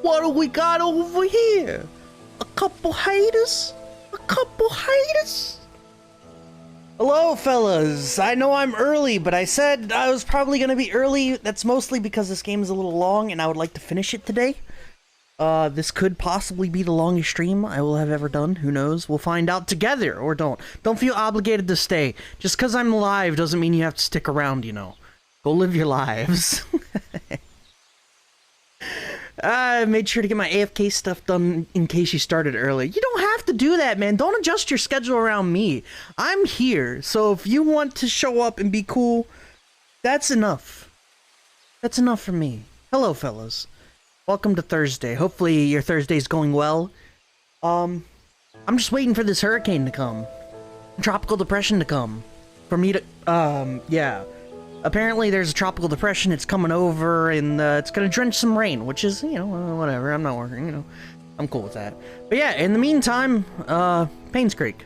What do we got over here? A couple haters? A couple haters? Hello, fellas. I know I'm early, but I said I was probably gonna be early. That's mostly because this game is a little long and I would like to finish it today. This could possibly be the longest stream I will have ever done. Who knows? We'll find out together, or don't. Don't feel obligated to stay. Just because I'm live doesn't mean you have to stick around, you know. Go live your lives. I made sure to get my AFK stuff done in case you started early. You don't have to do that, man. Don't adjust your schedule around me. I'm here, so if you want to show up and be cool, that's enough. That's enough for me. Hello, fellas. Welcome to Thursday. Hopefully your Thursday's going well. I'm just waiting for this hurricane to come. Tropical depression to come. For me to, yeah. Apparently there's a tropical depression, it's coming over, and it's gonna drench some rain, which is, you know, whatever, I'm not working, you know. I'm cool with that. But yeah, in the meantime, Painscreek.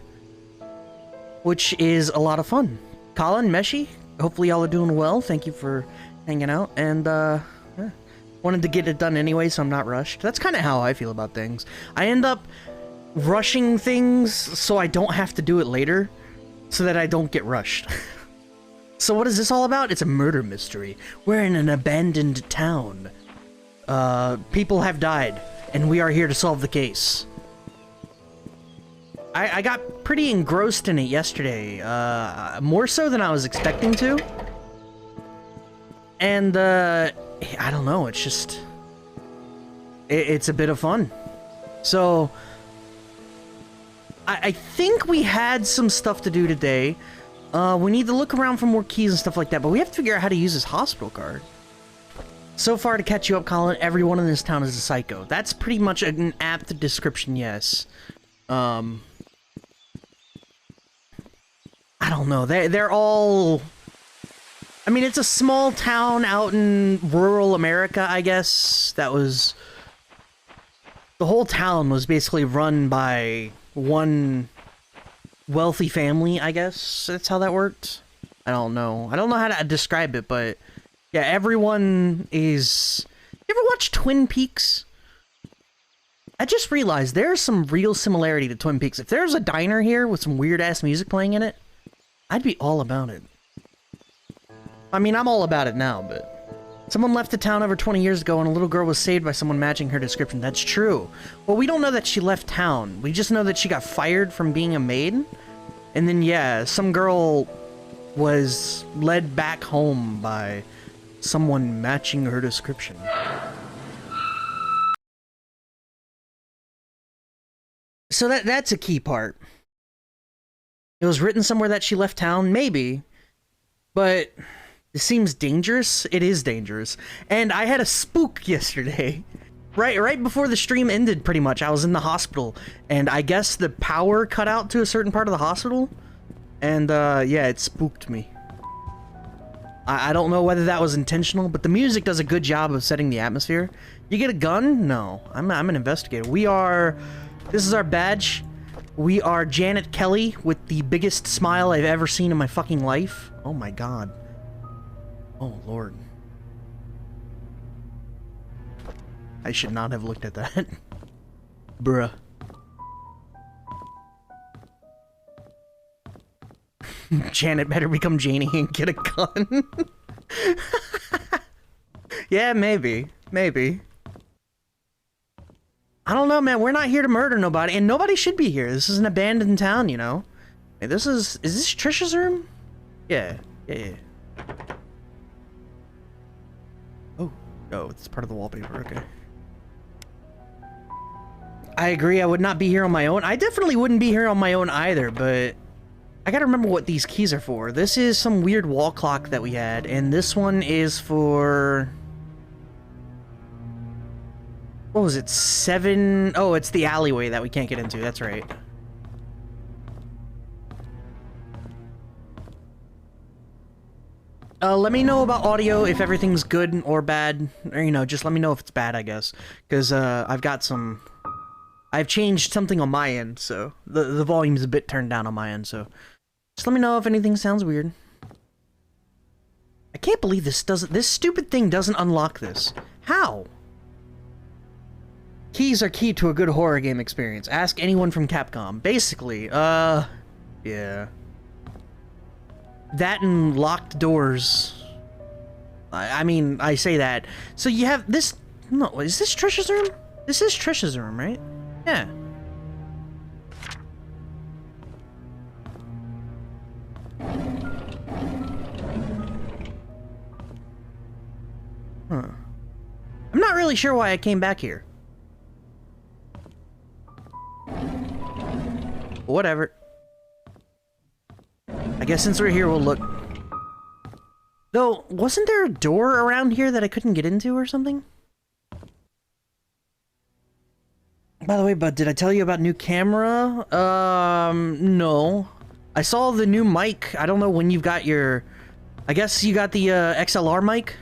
Which is a lot of fun. Colin, Meshi, hopefully y'all are doing well, thank you for hanging out, and, yeah. Wanted to get it done anyway, so I'm not rushed. That's kind of how I feel about things. I end up rushing things so I don't have to do it later, so that I don't get rushed. So what is this all about? It's a murder mystery. We're in an abandoned town. People have died, and we are here to solve the case. I got pretty engrossed in it yesterday, more so than I was expecting to. And, I don't know, it's just... It's a bit of fun. So... I think we had some stuff to do today. We need to look around for more keys and stuff like that, but we have to figure out how to use this hospital card. So far, to catch you up, Colin, everyone in this town is a psycho. That's pretty much an apt description, yes. I don't know, they're all... I mean, it's a small town out in rural America, I guess. That was... The whole town was basically run by one wealthy family, I guess. That's how that worked. I don't know. I don't know how to describe it, but... Yeah, everyone is... You ever watch Twin Peaks? I just realized there's some real similarity to Twin Peaks. If there's a diner here with some weird-ass music playing in it, I'd be all about it. I mean, I'm all about it now, but... Someone left the town over 20 years ago and a little girl was saved by someone matching her description. That's true. Well, we don't know that she left town. We just know that she got fired from being a maid. And then, yeah, some girl was led back home by someone matching her description. So that's a key part. It was written somewhere that she left town? Maybe. But... It seems dangerous. It is dangerous. And I had a spook yesterday. Right before the stream ended, pretty much. I was in the hospital. And I guess the power cut out to a certain part of the hospital. And, yeah, it spooked me. I don't know whether that was intentional, but the music does a good job of setting the atmosphere. You get a gun? No. I'm an investigator. We are... This is our badge. We are Janet Kelly with the biggest smile I've ever seen in my fucking life. Oh my god. Oh, Lord. I should not have looked at that. Bruh. Janet better become Janie and get a gun. Yeah, maybe. Maybe. I don't know, man. We're not here to murder nobody, and nobody should be here. This is an abandoned town, you know? Hey, this is this Trisha's room? Yeah. Yeah. Oh, it's part of the wallpaper, okay. I agree, I would not be here on my own. I definitely wouldn't be here on my own either, but... I gotta remember what these keys are for. This is some weird wall clock that we had, and this one is for... What was it, 7... Oh, it's the alleyway that we can't get into, that's right. Let me know about audio if everything's good or bad, or, you know, just let me know if it's bad, I guess. Because, I've got some... I've changed something on my end, so... The volume's a bit turned down on my end, so... Just let me know if anything sounds weird. I can't believe this stupid thing doesn't unlock this. How? Keys are key to a good horror game experience. Ask anyone from Capcom. Basically, yeah. That and locked doors. I mean, I say that. So you have this... No, is this Trisha's room? This is Trisha's room, right? Yeah. Huh. I'm not really sure why I came back here. Whatever. I guess since we're here, we'll look. Though, wasn't there a door around here that I couldn't get into or something? By the way, bud, did I tell you about new camera? No. I saw the new mic. I don't know when you've got your... I guess you got the, XLR mic?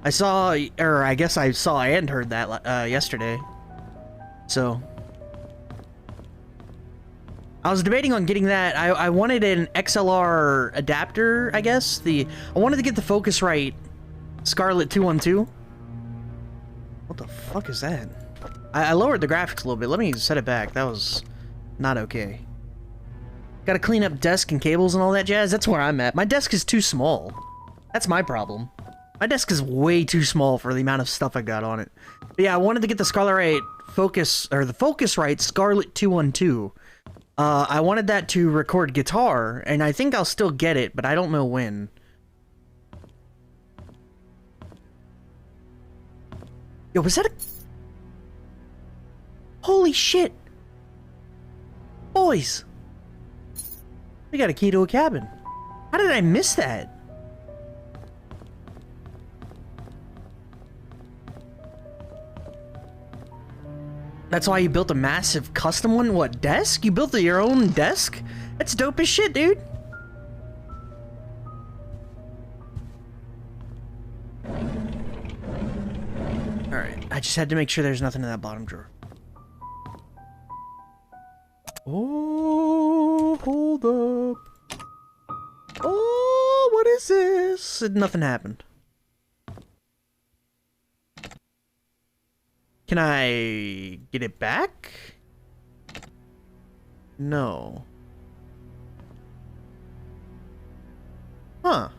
I saw, or I guess I saw and heard that, yesterday. So... I was debating on getting that. I wanted an XLR adapter, I guess. I wanted to get the Focusrite Scarlett 212. What the fuck is that? I lowered the graphics a little bit. Let me set it back. That was not okay. Gotta clean up desk and cables and all that jazz. That's where I'm at. My desk is too small. That's my problem. My desk is way too small for the amount of stuff I got on it. But yeah, I wanted to get the Scarlett the Focusrite Scarlett 212. I wanted that to record guitar, and I think I'll still get it, but I don't know when. Yo, was that a... Holy shit! Boys! We got a key to a cabin. How did I miss that? That's why you built a massive custom one? What, desk? You built your own desk? That's dope as shit, dude. Alright, I just had to make sure there's nothing in that bottom drawer. Oh, hold up. Oh, what is this? Nothing happened. Can I get it back? No. Huh.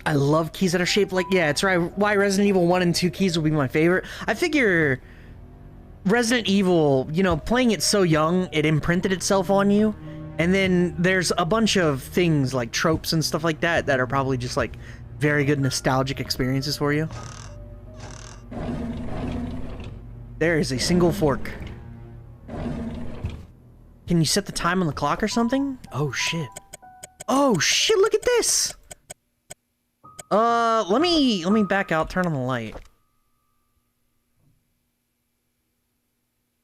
I love keys that are shaped like... Yeah, it's right. Why Resident Evil 1 and 2 keys will be my favorite. I figure Resident Evil, you know, playing it so young, it imprinted itself on you. And then there's a bunch of things like tropes and stuff like that that are probably just like... very good nostalgic experiences for you. There is a single fork. Can you set the time on the clock or something? Oh shit. Oh shit, look at this! Let me back out, turn on the light.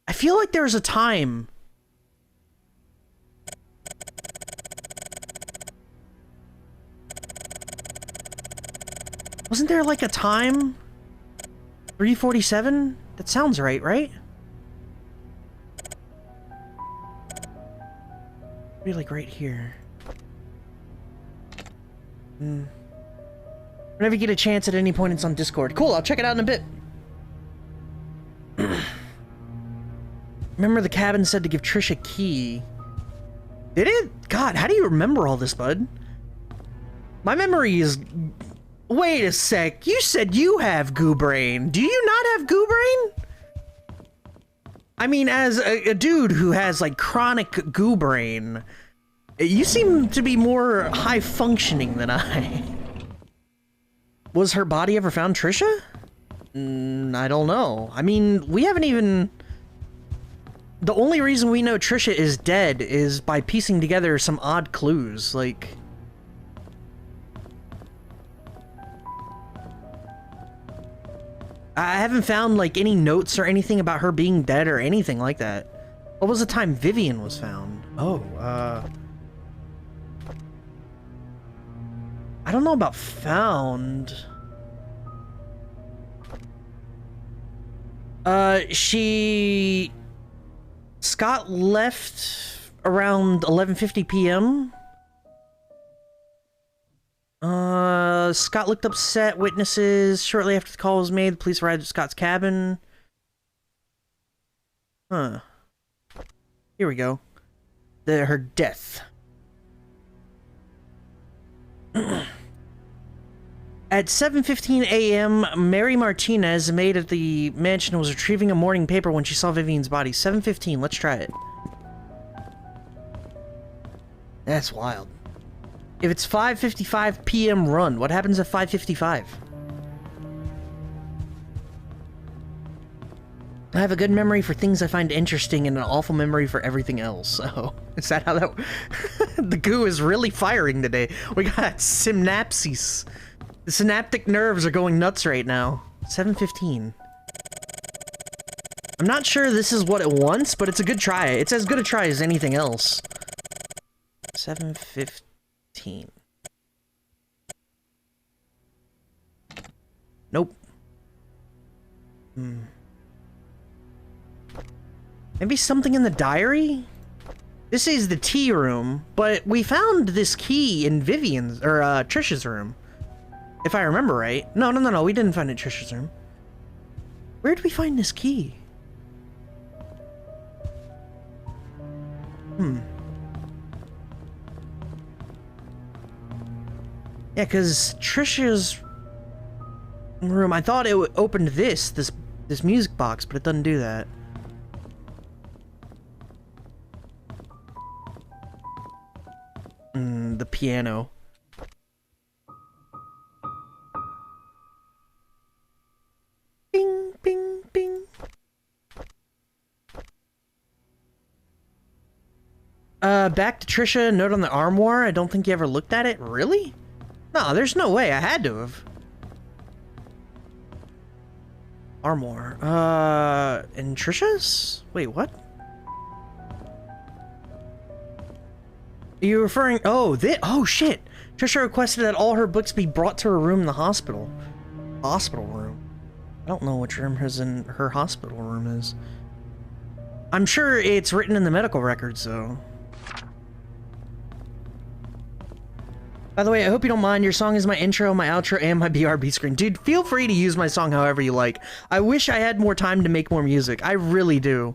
I feel like there's a time. Wasn't there like a time? 3:47? That sounds right, right? Maybe like right here. Whenever you get a chance at any point, it's on Discord. Cool, I'll check it out in a bit. Remember the cabin said to give Trish a key. Did it? God, how do you remember all this, bud? My memory is... Wait a sec, you said you have goo brain. Do you not have goo brain? I mean, as a dude who has, like, chronic goo brain, you seem to be more high-functioning than I. Was her body ever found, Trisha? I don't know. I mean, we haven't even... The only reason we know Trisha is dead is by piecing together some odd clues, like... I haven't found, like, any notes or anything about her being dead or anything like that. What was the time Vivian was found? Oh, I don't know about found. Scott left around 11:50 p.m. Scott looked upset. Witnesses. Shortly after the call was made, the police arrived at Scott's cabin. Huh. Here we go. Her death. At 7:15 a.m., Mary Martinez, a maid at the mansion, was retrieving a morning paper when she saw Vivian's body. 7:15. Let's try it. That's wild. If it's 5:55 p.m. run, what happens at 5:55? I have a good memory for things I find interesting and an awful memory for everything else. Oh, is that how that... The goo is really firing today. We got synapses. The synaptic nerves are going nuts right now. 7:15. I'm not sure this is what it wants, but it's a good try. It's as good a try as anything else. 7:15. Nope. Maybe something in the diary? This is the tea room, but we found this key in Vivian's, or Trisha's room. If I remember right. No, we didn't find it in Trisha's room. Where did we find this key? Yeah, because Trisha's room, I thought it opened this music box, but it doesn't do that. The piano. Bing, bing, bing. Back to Trisha, note on the armoire. I don't think you ever looked at it. Really? No, there's no way. I had to have. Armoire. And Trisha's? Wait, what? Are you referring... Oh, oh, shit. Trisha requested that all her books be brought to her room in the hospital. Hospital room. I don't know which room her hospital room is. I'm sure it's written in the medical records, though. By the way, I hope you don't mind. Your song is my intro, my outro, and my BRB screen. Dude, feel free to use my song however you like. I wish I had more time to make more music. I really do.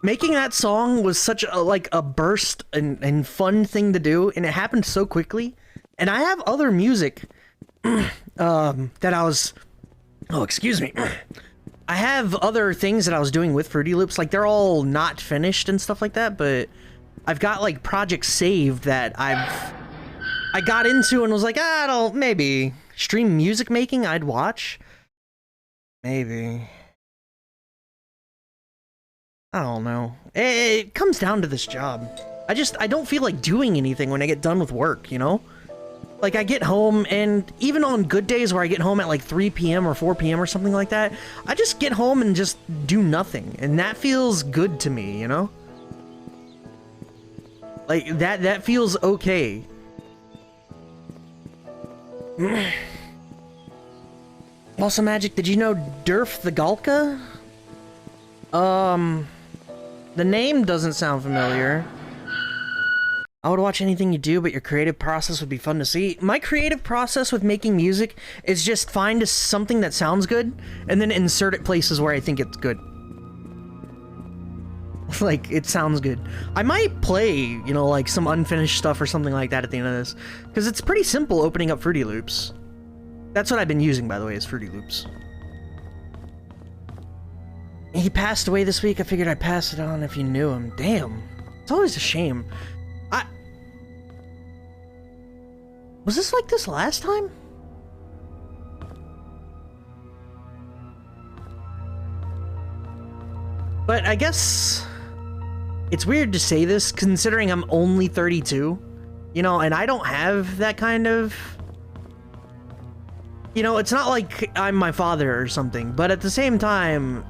Making that song was such a, like, a burst and fun thing to do, and it happened so quickly. And I have other music that I was... Oh, excuse me. I have other things that I was doing with Fruity Loops. Like, they're all not finished and stuff like that, but I've got, like, projects saved that I got into and was like, I don't... Maybe. Stream music making, I'd watch. Maybe. I don't know. It comes down to this job. I don't feel like doing anything when I get done with work, you know? Like, I get home, and even on good days where I get home at like 3 p.m. or 4 p.m. or something like that, I just get home and just do nothing. And that feels good to me, you know? Like, that feels okay. Also, Magic, did you know Durf the Galka? The name doesn't sound familiar. I would watch anything you do, but your creative process would be fun to see. My creative process with making music is just find something that sounds good, and then insert it places where I think it's good. Like, it sounds good. I might play, you know, like some unfinished stuff or something like that at the end of this, because it's pretty simple opening up Fruity Loops. That's what I've been using, by the way, is Fruity Loops. He passed away this week. I figured I'd pass it on if you knew him. Damn. It's always a shame. Was this like this last time? But I guess it's weird to say this considering I'm only 32, you know, and I don't have that kind of, you know, it's not like I'm my father or something, but at the same time,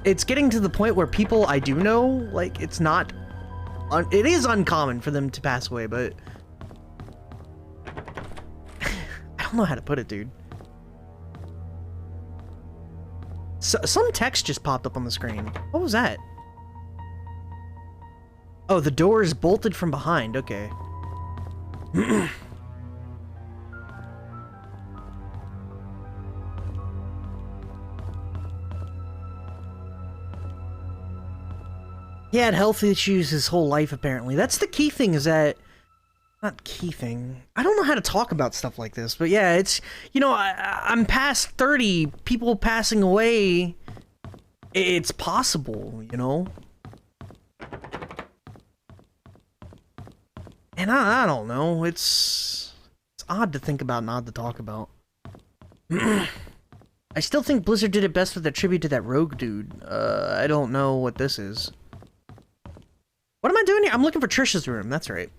it's getting to the point where people I do know, like, it's not, it is uncommon for them to pass away, but I don't know how to put it, dude. So, some text just popped up on the screen. What was that? Oh, the door is bolted from behind. Okay. He had health issues his whole life, apparently. That's the key thing, is that... Not key thing. I don't know how to talk about stuff like this, but yeah, it's... You know, I'm past 30. People passing away... It's possible, you know? And I don't know, it's odd to think about and odd to talk about. I still think Blizzard did it best with their tribute to that rogue dude. I don't know what this is. What am I doing here? I'm looking for Trisha's room, that's right.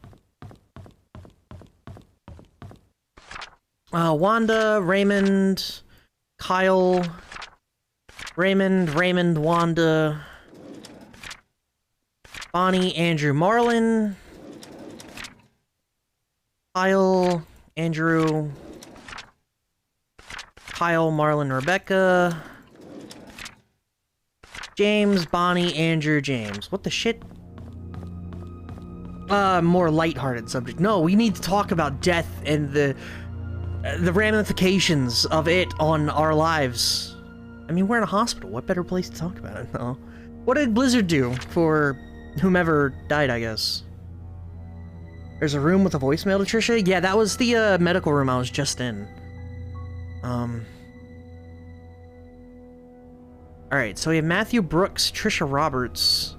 Wanda, Raymond, Kyle, Raymond, Wanda, Bonnie, Andrew, Marlon, Kyle, Andrew, Kyle, Marlon, Rebecca, James, Bonnie, Andrew, James. What the shit? More lighthearted subject. No, we need to talk about death and the ramifications of it on our lives. I mean, we're in a hospital. What better place to talk about it? No. What did Blizzard do for whomever died, I guess? There's a room with a voicemail to Trisha? Yeah, that was the medical room I was just in. Alright, so we have Matthew Brooks, Trisha Roberts.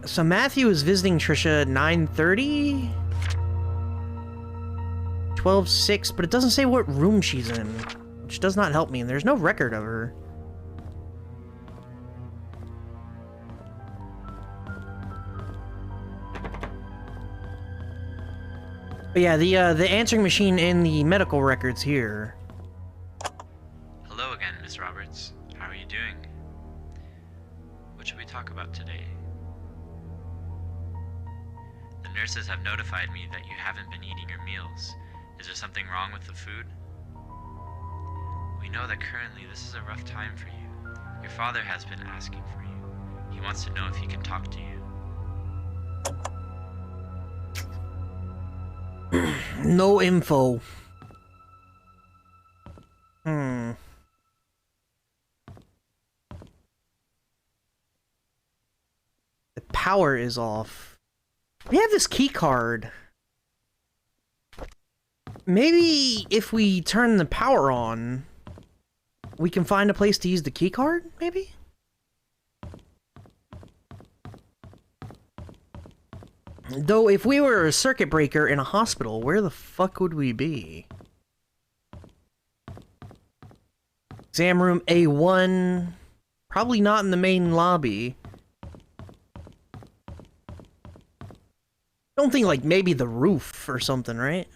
So Matthew is visiting Trisha at 9:30? 12:06, but it doesn't say what room she's in, which does not help me, and there's no record of her. But yeah, the answering machine in the medical records here. Hello again, Miss Roberts. How are you doing? What should we talk about today? The nurses have notified me that you haven't been eating your meals. Is there something wrong with the food? We know that currently this is a rough time for you. Your father has been asking for you. He wants to know if he can talk to you. No info. The power is off. We have this key card. Maybe if we turn the power on, we can find a place to use the key card, maybe? Though, if we were a circuit breaker in a hospital, where the fuck would we be? Exam room A1. Probably not in the main lobby. Don't think, like, maybe the roof or something, right?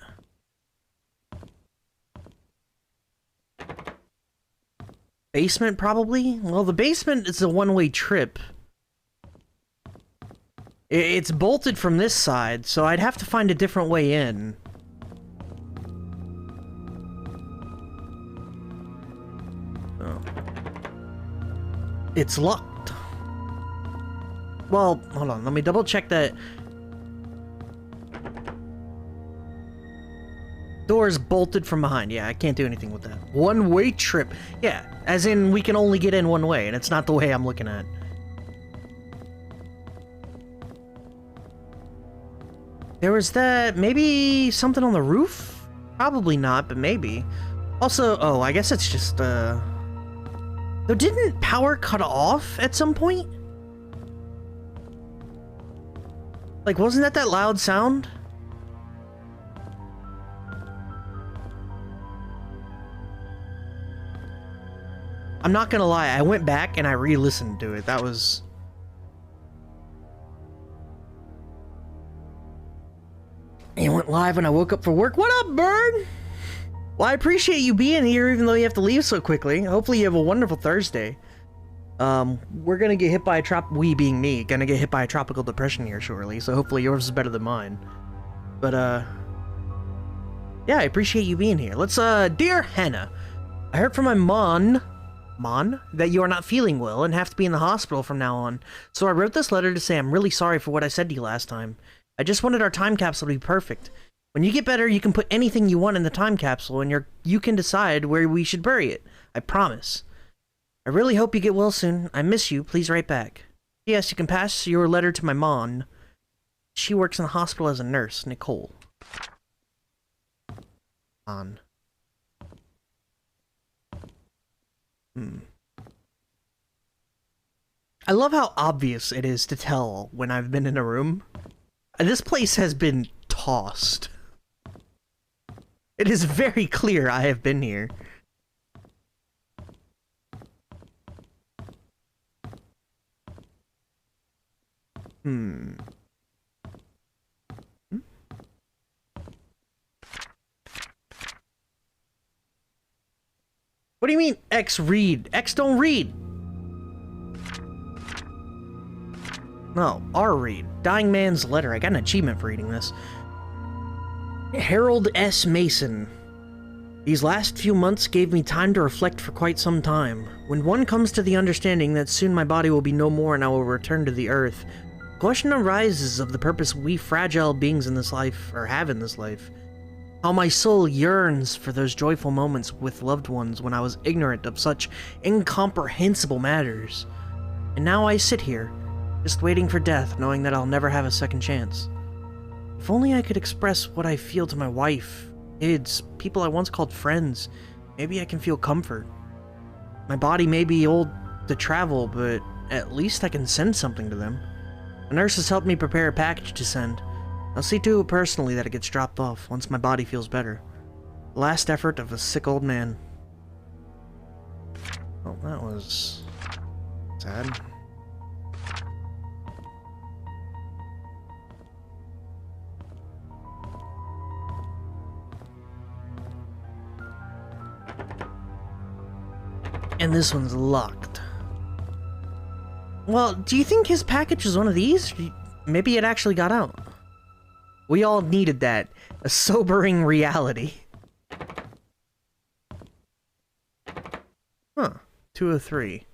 Basement, probably? Well, the basement is a one-way trip. It's bolted from this side, so I'd have to find a different way in. Oh. It's locked. Well, hold on, let me double check that. Door's bolted from behind. Yeah, I can't do anything with that. One-way trip. Yeah, as in we can only get in one way, and it's not the way I'm looking at. There was that, maybe something on the roof? Probably not, but maybe. Also, oh, I guess it's just, though, didn't power cut off at some point? Like, wasn't that loud sound? I'm not gonna lie, I went back and I re-listened to it. That was... It went live when I woke up for work. What up, Bird? Well, I appreciate you being here, even though you have to leave so quickly. Hopefully you have a wonderful Thursday. We're gonna get hit by a we being me, gonna get hit by a tropical depression here shortly, so hopefully yours is better than mine. But, yeah, I appreciate you being here. Let's, Dear Hannah, I heard from my Mon, that you are not feeling well and have to be in the hospital from now on. So I wrote this letter to say I'm really sorry for what I said to you last time. I just wanted our time capsule to be perfect. When you get better, you can put anything you want in the time capsule, and you can decide where we should bury it. I promise. I really hope you get well soon. I miss you. Please write back. Yes, you can pass your letter to my mom. She works in the hospital as a nurse, Nicole. On. I love how obvious it is to tell when I've been in a room. This place has been tossed. It is very clear I have been here. What do you mean, X read? X don't read. No, R read. Dying man's letter. I got an achievement for reading this. Harold S. Mason. These last few months gave me time to reflect for quite some time. When one comes to the understanding that soon my body will be no more and I will return to the earth, question arises of the purpose we fragile beings in this life, or have in this life. How my soul yearns for those joyful moments with loved ones when I was ignorant of such incomprehensible matters. And now I sit here, just waiting for death, knowing that I'll never have a second chance. If only I could express what I feel to my wife, kids, people I once called friends, maybe I can feel comfort. My body may be old to travel, but at least I can send something to them. The nurse has helped me prepare a package to send. I'll see to it personally that it gets dropped off once my body feels better. The last effort of a sick old man. Oh, that was sad. And this one's locked. Well, do you think his package was one of these? Maybe it actually got out. We all needed that. A sobering reality. Huh. 203.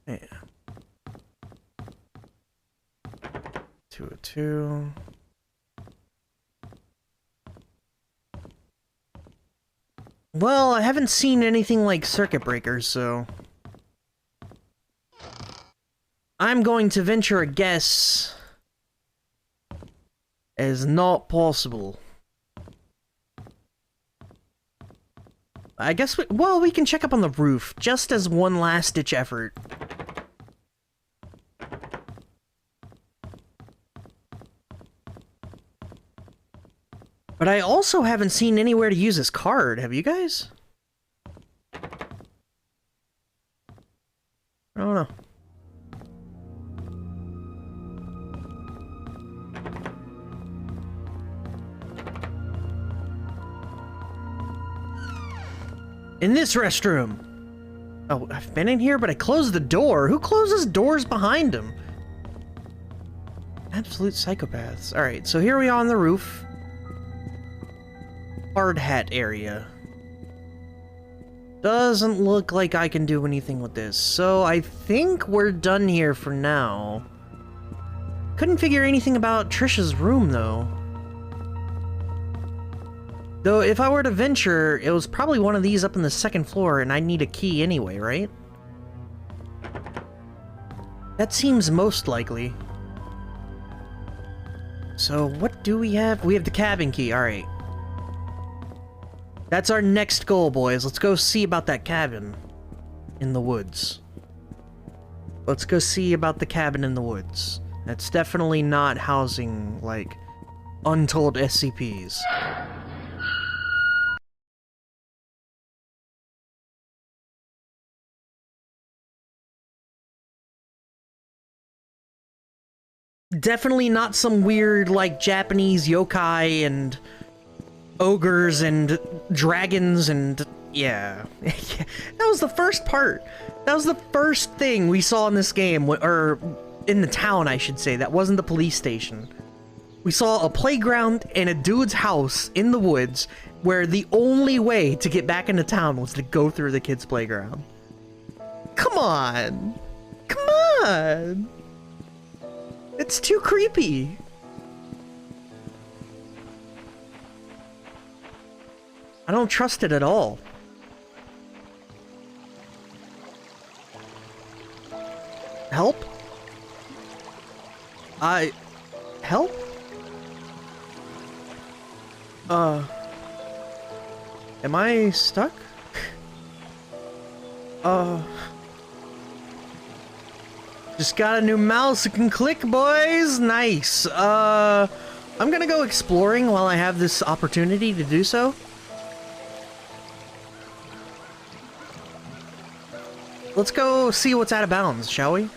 Yeah. 202. Well, I haven't seen anything like circuit breakers, so... I'm going to venture a guess as not possible. I guess we can check up on the roof, just as one last-ditch effort. But I also haven't seen anywhere to use this card, have you guys? I don't know. In this restroom! Oh, I've been in here, but I closed the door. Who closes doors behind him? Absolute psychopaths. Alright, so here we are on the roof. Hard hat area. Doesn't look like I can do anything with this, so I think we're done here for now. Couldn't figure anything about Trisha's room, though. Though, if I were to venture, it was probably one of these up on the second floor, and I'd need a key anyway, right? That seems most likely. So, what do we have? We have the cabin key, alright. That's our next goal, boys. Let's go see about that cabin in the woods. Let's go see about the cabin in the woods. That's definitely not housing, like, untold SCPs. Definitely not some weird, like, Japanese yokai and ogres and dragons and... yeah. That was the first part. That was the first thing we saw in this game, or in the town, I should say. That wasn't the police station. We saw a playground and a dude's house in the woods where the only way to get back into town was to go through the kid's playground. Come on! Come on! It's too creepy. I don't trust it at all. Help? Am I stuck? Just got a new mouse that can click, boys! Nice. I'm gonna go exploring while I have this opportunity to do so. Let's go see what's out of bounds, shall we?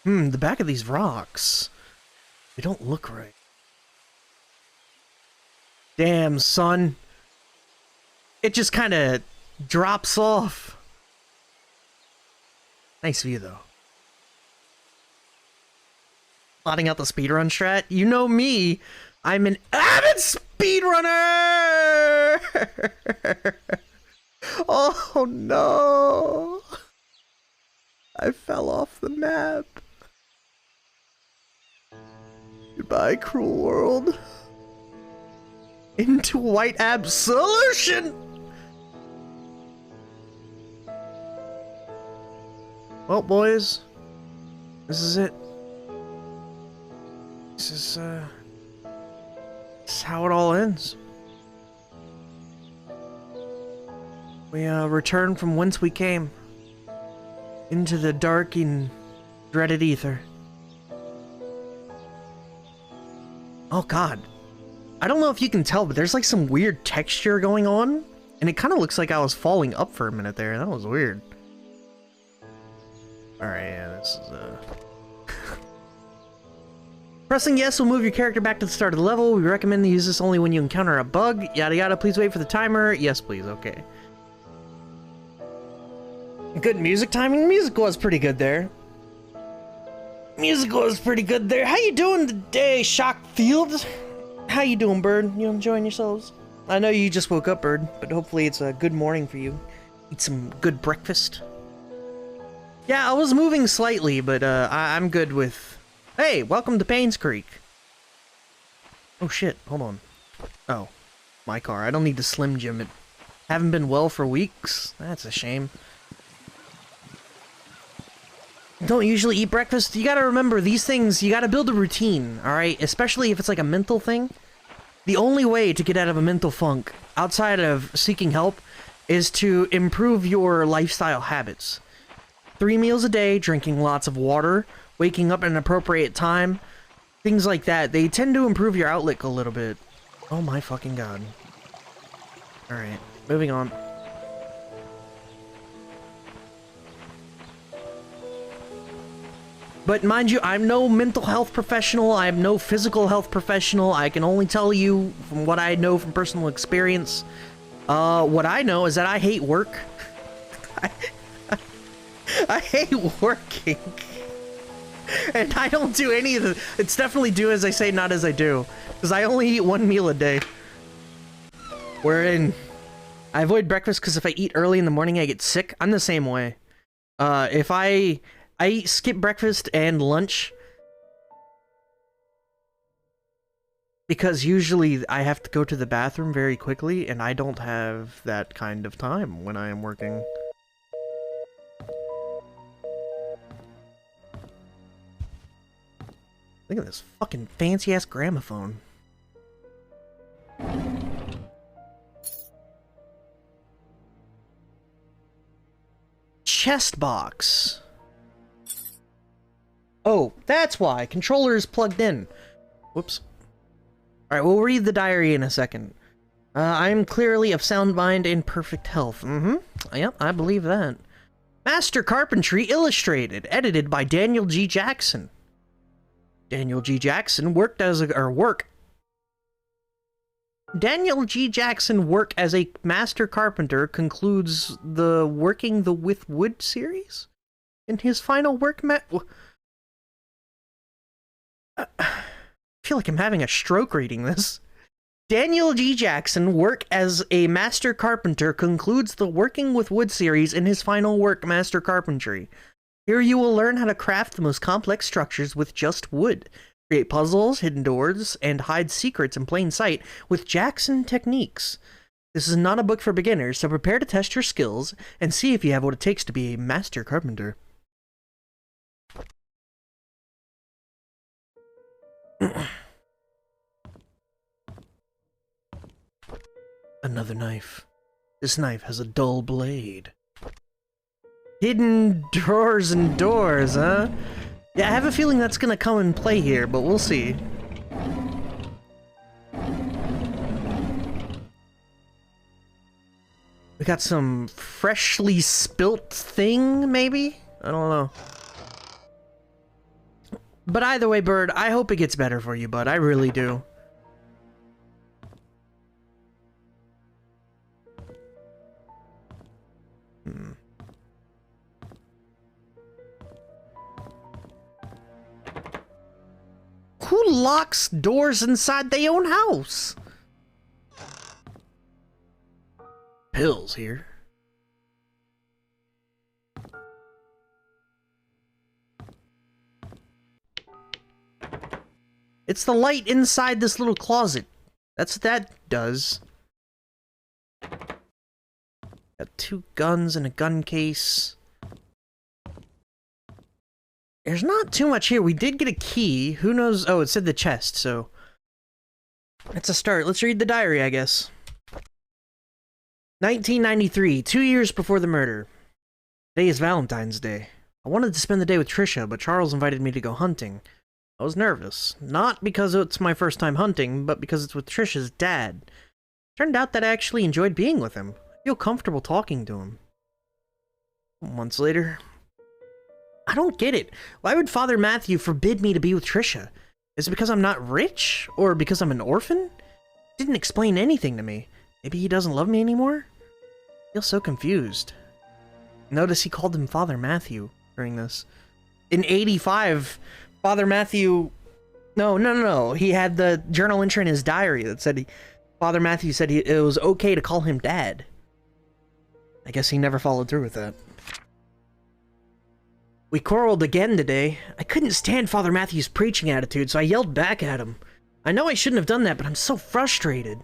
The back of these rocks. They don't look right. Damn, son. It just kind of drops off. Nice view, though. Plotting out the speedrun strat. You know me. I'm an avid speedrunner! Oh, no. I fell off the map. Goodbye, cruel world. Into white absolution! Well, boys, this is it. This is how it all ends. We return from whence we came, into the dark and dreaded ether. Oh god. I don't know if you can tell, but there's like some weird texture going on, and it kind of looks like I was falling up for a minute there. That was weird. Alright, yeah, this is Pressing yes will move your character back to the start of the level. We recommend to use this only when you encounter a bug. Yada yada, please wait for the timer. Yes, please, okay. Good music timing. Music was pretty good there. Music was pretty good there. How you doing today, Shockfield? How you doing, Bird? You enjoying yourselves? I know you just woke up, Bird, but hopefully it's a good morning for you. Eat some good breakfast. Yeah, I was moving slightly, but I'm good with... Hey, welcome to Painscreek. Oh shit, hold on. Oh, my car. I don't need to Slim Jim it. Haven't been well for weeks. That's a shame. Don't usually eat breakfast. You gotta remember, these things, you gotta build a routine, alright? Especially if it's like a mental thing. The only way to get out of a mental funk, outside of seeking help, is to improve your lifestyle habits. 3 meals a day, drinking lots of water, waking up at an appropriate time, things like that. They tend to improve your outlook a little bit. Oh my fucking god. Alright, moving on. But mind you, I'm no mental health professional, I'm no physical health professional. I can only tell you from what I know from personal experience. What I know is that I hate work. I hate working. And I don't do any of the... It's definitely do as I say, not as I do. Because I only eat 1 meal a day. Wherein I avoid breakfast because if I eat early in the morning, I get sick. I'm the same way. If I skip breakfast and lunch because usually I have to go to the bathroom very quickly, and I don't have that kind of time when I am working. Look at this fucking fancy-ass gramophone. Chest box. Oh, that's why. Controller is plugged in. Whoops. Alright, we'll read the diary in a second. I am clearly of sound mind and perfect health. Yep, I believe that. Master Carpentry Illustrated, edited by Daniel G. Jackson. Daniel G. Jackson worked as a... Daniel G. Jackson work as a master carpenter concludes the Working the With Wood series? In his final work I feel like I'm having a stroke reading this. Daniel G. Jackson work as a master carpenter concludes the Working with Wood series in his final work, Master Carpentry. Here you will learn how to craft the most complex structures with just wood, create puzzles, hidden doors, and hide secrets in plain sight with Jackson techniques. This is not a book for beginners, so prepare to test your skills and see if you have what it takes to be a master carpenter. Another knife. This knife has a dull blade. Hidden drawers and doors, huh? Yeah, I have a feeling that's gonna come and play here, but we'll see. We got some freshly spilt thing, maybe? I don't know. But either way, Bird, I hope it gets better for you, bud. I really do. Who locks doors inside their own house? Pills here. It's the light inside this little closet. That's what that does. Got 2 guns and a gun case. There's not too much here. We did get a key. Who knows? Oh, it said the chest, so... That's a start. Let's read the diary, I guess. 1993, 2 years before the murder. Today is Valentine's Day. I wanted to spend the day with Trisha, but Charles invited me to go hunting. I was nervous. Not because it's my first time hunting, but because it's with Trisha's dad. Turned out that I actually enjoyed being with him. I feel comfortable talking to him. Months later... I don't get it. Why would Father Matthew forbid me to be with Trisha? Is it because I'm not rich? Or because I'm an orphan? Didn't explain anything to me. Maybe he doesn't love me anymore? I feel so confused. Notice he called him Father Matthew during this. In 85, Father Matthew... No. He had the journal entry in his diary that said Father Matthew said it was okay to call him Dad. I guess he never followed through with that. We quarreled again today. I couldn't stand Father Matthew's preaching attitude, so I yelled back at him. I know I shouldn't have done that, but I'm so frustrated.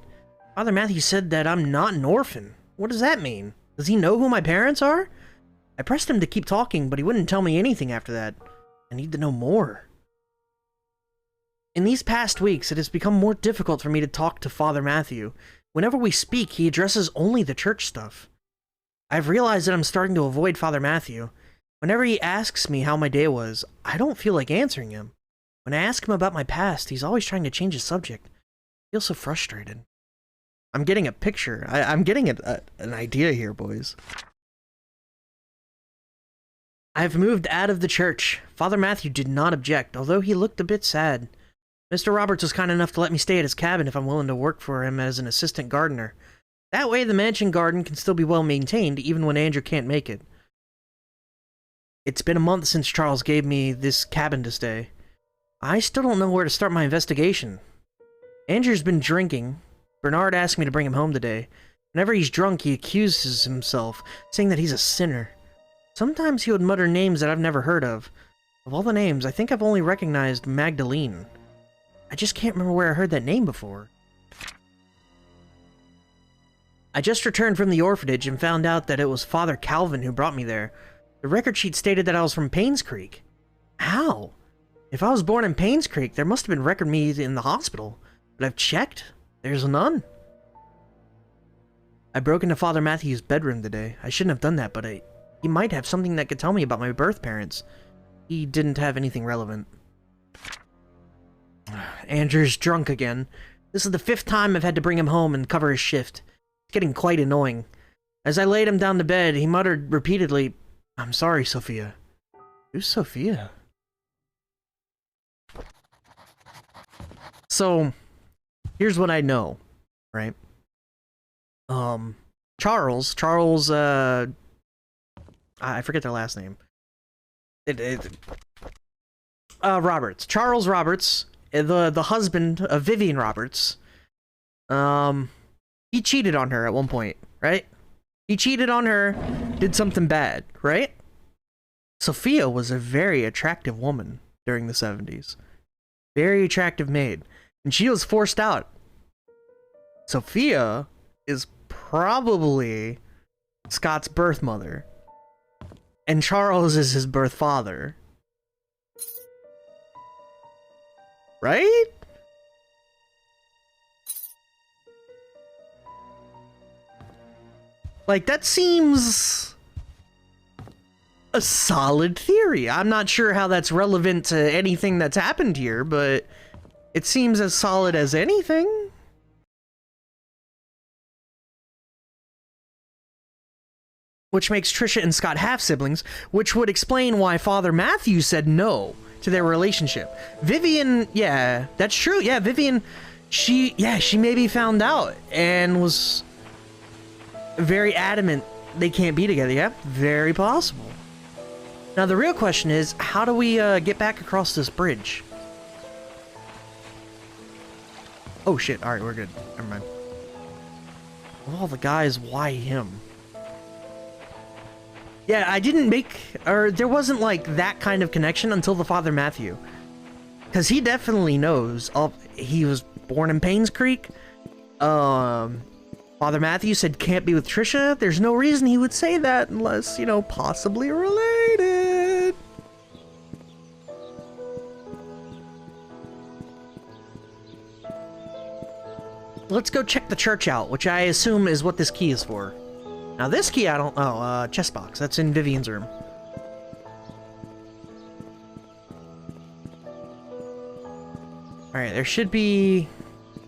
Father Matthew said that I'm not an orphan. What does that mean? Does he know who my parents are? I pressed him to keep talking, but he wouldn't tell me anything after that. I need to know more. In these past weeks, it has become more difficult for me to talk to Father Matthew. Whenever we speak, he addresses only the church stuff. I've realized that I'm starting to avoid Father Matthew. Whenever he asks me how my day was, I don't feel like answering him. When I ask him about my past, he's always trying to change the subject. I feel so frustrated. I'm getting a picture. I'm getting an idea here, boys. I've moved out of the church. Father Matthew did not object, although he looked a bit sad. Mr. Roberts was kind enough to let me stay at his cabin if I'm willing to work for him as an assistant gardener. That way the mansion garden can still be well maintained, even when Andrew can't make it. It's been a month since Charles gave me this cabin to stay. I still don't know where to start my investigation. Andrew's been drinking. Bernard asked me to bring him home today. Whenever he's drunk, he accuses himself, saying that he's a sinner. Sometimes he would mutter names that I've never heard of. Of all the names, I think I've only recognized Magdalene. I just can't remember where I heard that name before. I just returned from the orphanage and found out that it was Father Calvin who brought me there. The record sheet stated that I was from Painscreek. How? If I was born in Painscreek, there must have been record me in the hospital. But I've checked. There's none. I broke into Father Matthew's bedroom today. I shouldn't have done that, but he might have something that could tell me about my birth parents. He didn't have anything relevant. Andrew's drunk again. This is the 5th time I've had to bring him home and cover his shift. It's getting quite annoying. As I laid him down to bed, he muttered repeatedly, "I'm sorry, Sophia." Who's Sophia? So, here's what I know, right? Charles, I forget their last name. Roberts. Charles Roberts, the husband of Vivian Roberts, he cheated on her at one point, right? He cheated on her, did something bad, right? Sophia was a very attractive woman during the 70s. Very attractive maid. And she was forced out. Sophia is probably Scott's birth mother. And Charles is his birth father. Right? Like, that seems a solid theory. I'm not sure how that's relevant to anything that's happened here, but it seems as solid as anything. Which makes Trisha and Scott half-siblings, which would explain why Father Matthew said no to their relationship. Vivian, yeah, that's true. Yeah, Vivian, she maybe found out and was very adamant they can't be together. Yeah, very possible. Now, the real question is, how do we get back across this bridge? Oh, shit. All right, we're good. Never mind. Of all the guys, why him? Yeah, I didn't make... Or there wasn't, like, that kind of connection until the Father Matthew. Because he definitely knows. He was born in Painscreek. Father Matthew said can't be with Trisha. There's no reason he would say that unless, you know, possibly related. Let's go check the church out, which I assume is what this key is for. Now this key, I don't know, chest box. That's in Vivian's room. Alright, there should be...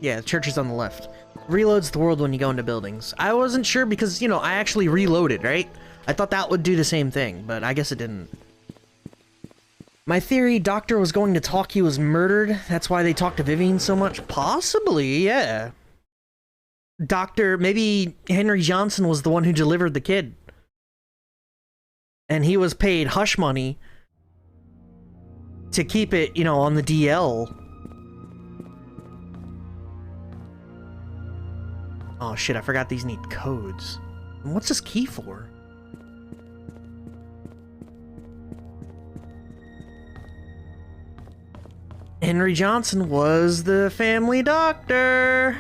Yeah, the church is on the left. Reloads the world when you go into buildings. I wasn't sure because, you know, I actually reloaded, right? I thought that would do the same thing, but I guess it didn't. My theory, Doctor was going to talk he was murdered. That's why they talked to Vivian so much. Possibly, yeah. Doctor, maybe Henry Johnson was the one who delivered the kid. And he was paid hush money to keep it, you know, on the DL. Oh shit, I forgot these need codes. And what's this key for? Henry Johnson was the family doctor.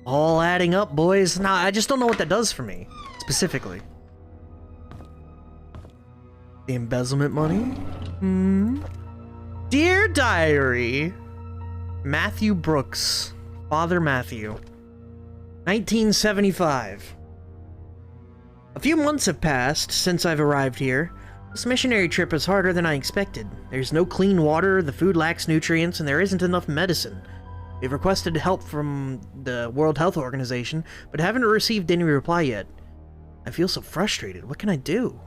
All adding up, boys. Nah, I just don't know what that does for me, specifically. The embezzlement money? Dear Diary. Matthew Brooks. Father Matthew. 1975. A few months have passed since I've arrived here. This missionary trip is harder than I expected. There's no clean water, the food lacks nutrients, and there isn't enough medicine. We've requested help from the World Health Organization, but haven't received any reply yet. I feel so frustrated. What can I do?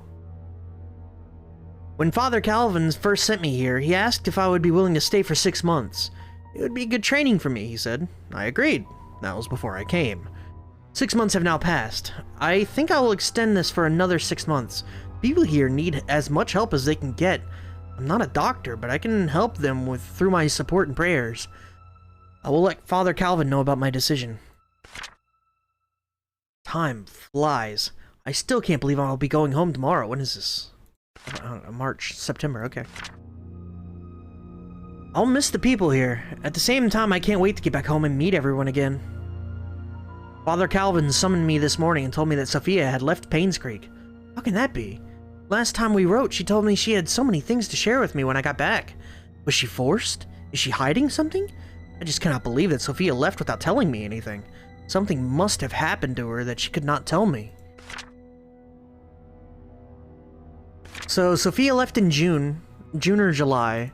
When Father Calvin first sent me here, he asked if I would be willing to stay for 6 months. It would be good training for me, he said. I agreed. That was before I came. 6 months have now passed. I think I will extend this for another 6 months. People here need as much help as they can get. I'm not a doctor, but I can help them through my support and prayers. I will let Father Calvin know about my decision. Time flies. I still can't believe I'll be going home tomorrow. When is this? March, September, okay. I'll miss the people here. At the same time, I can't wait to get back home and meet everyone again. Father Calvin summoned me this morning and told me that Sophia had left Painscreek. How can that be? Last time we wrote, she told me she had so many things to share with me when I got back. Was she forced? Is she hiding something? I just cannot believe that Sophia left without telling me anything. Something must have happened to her that she could not tell me. So, Sophia left in June or July.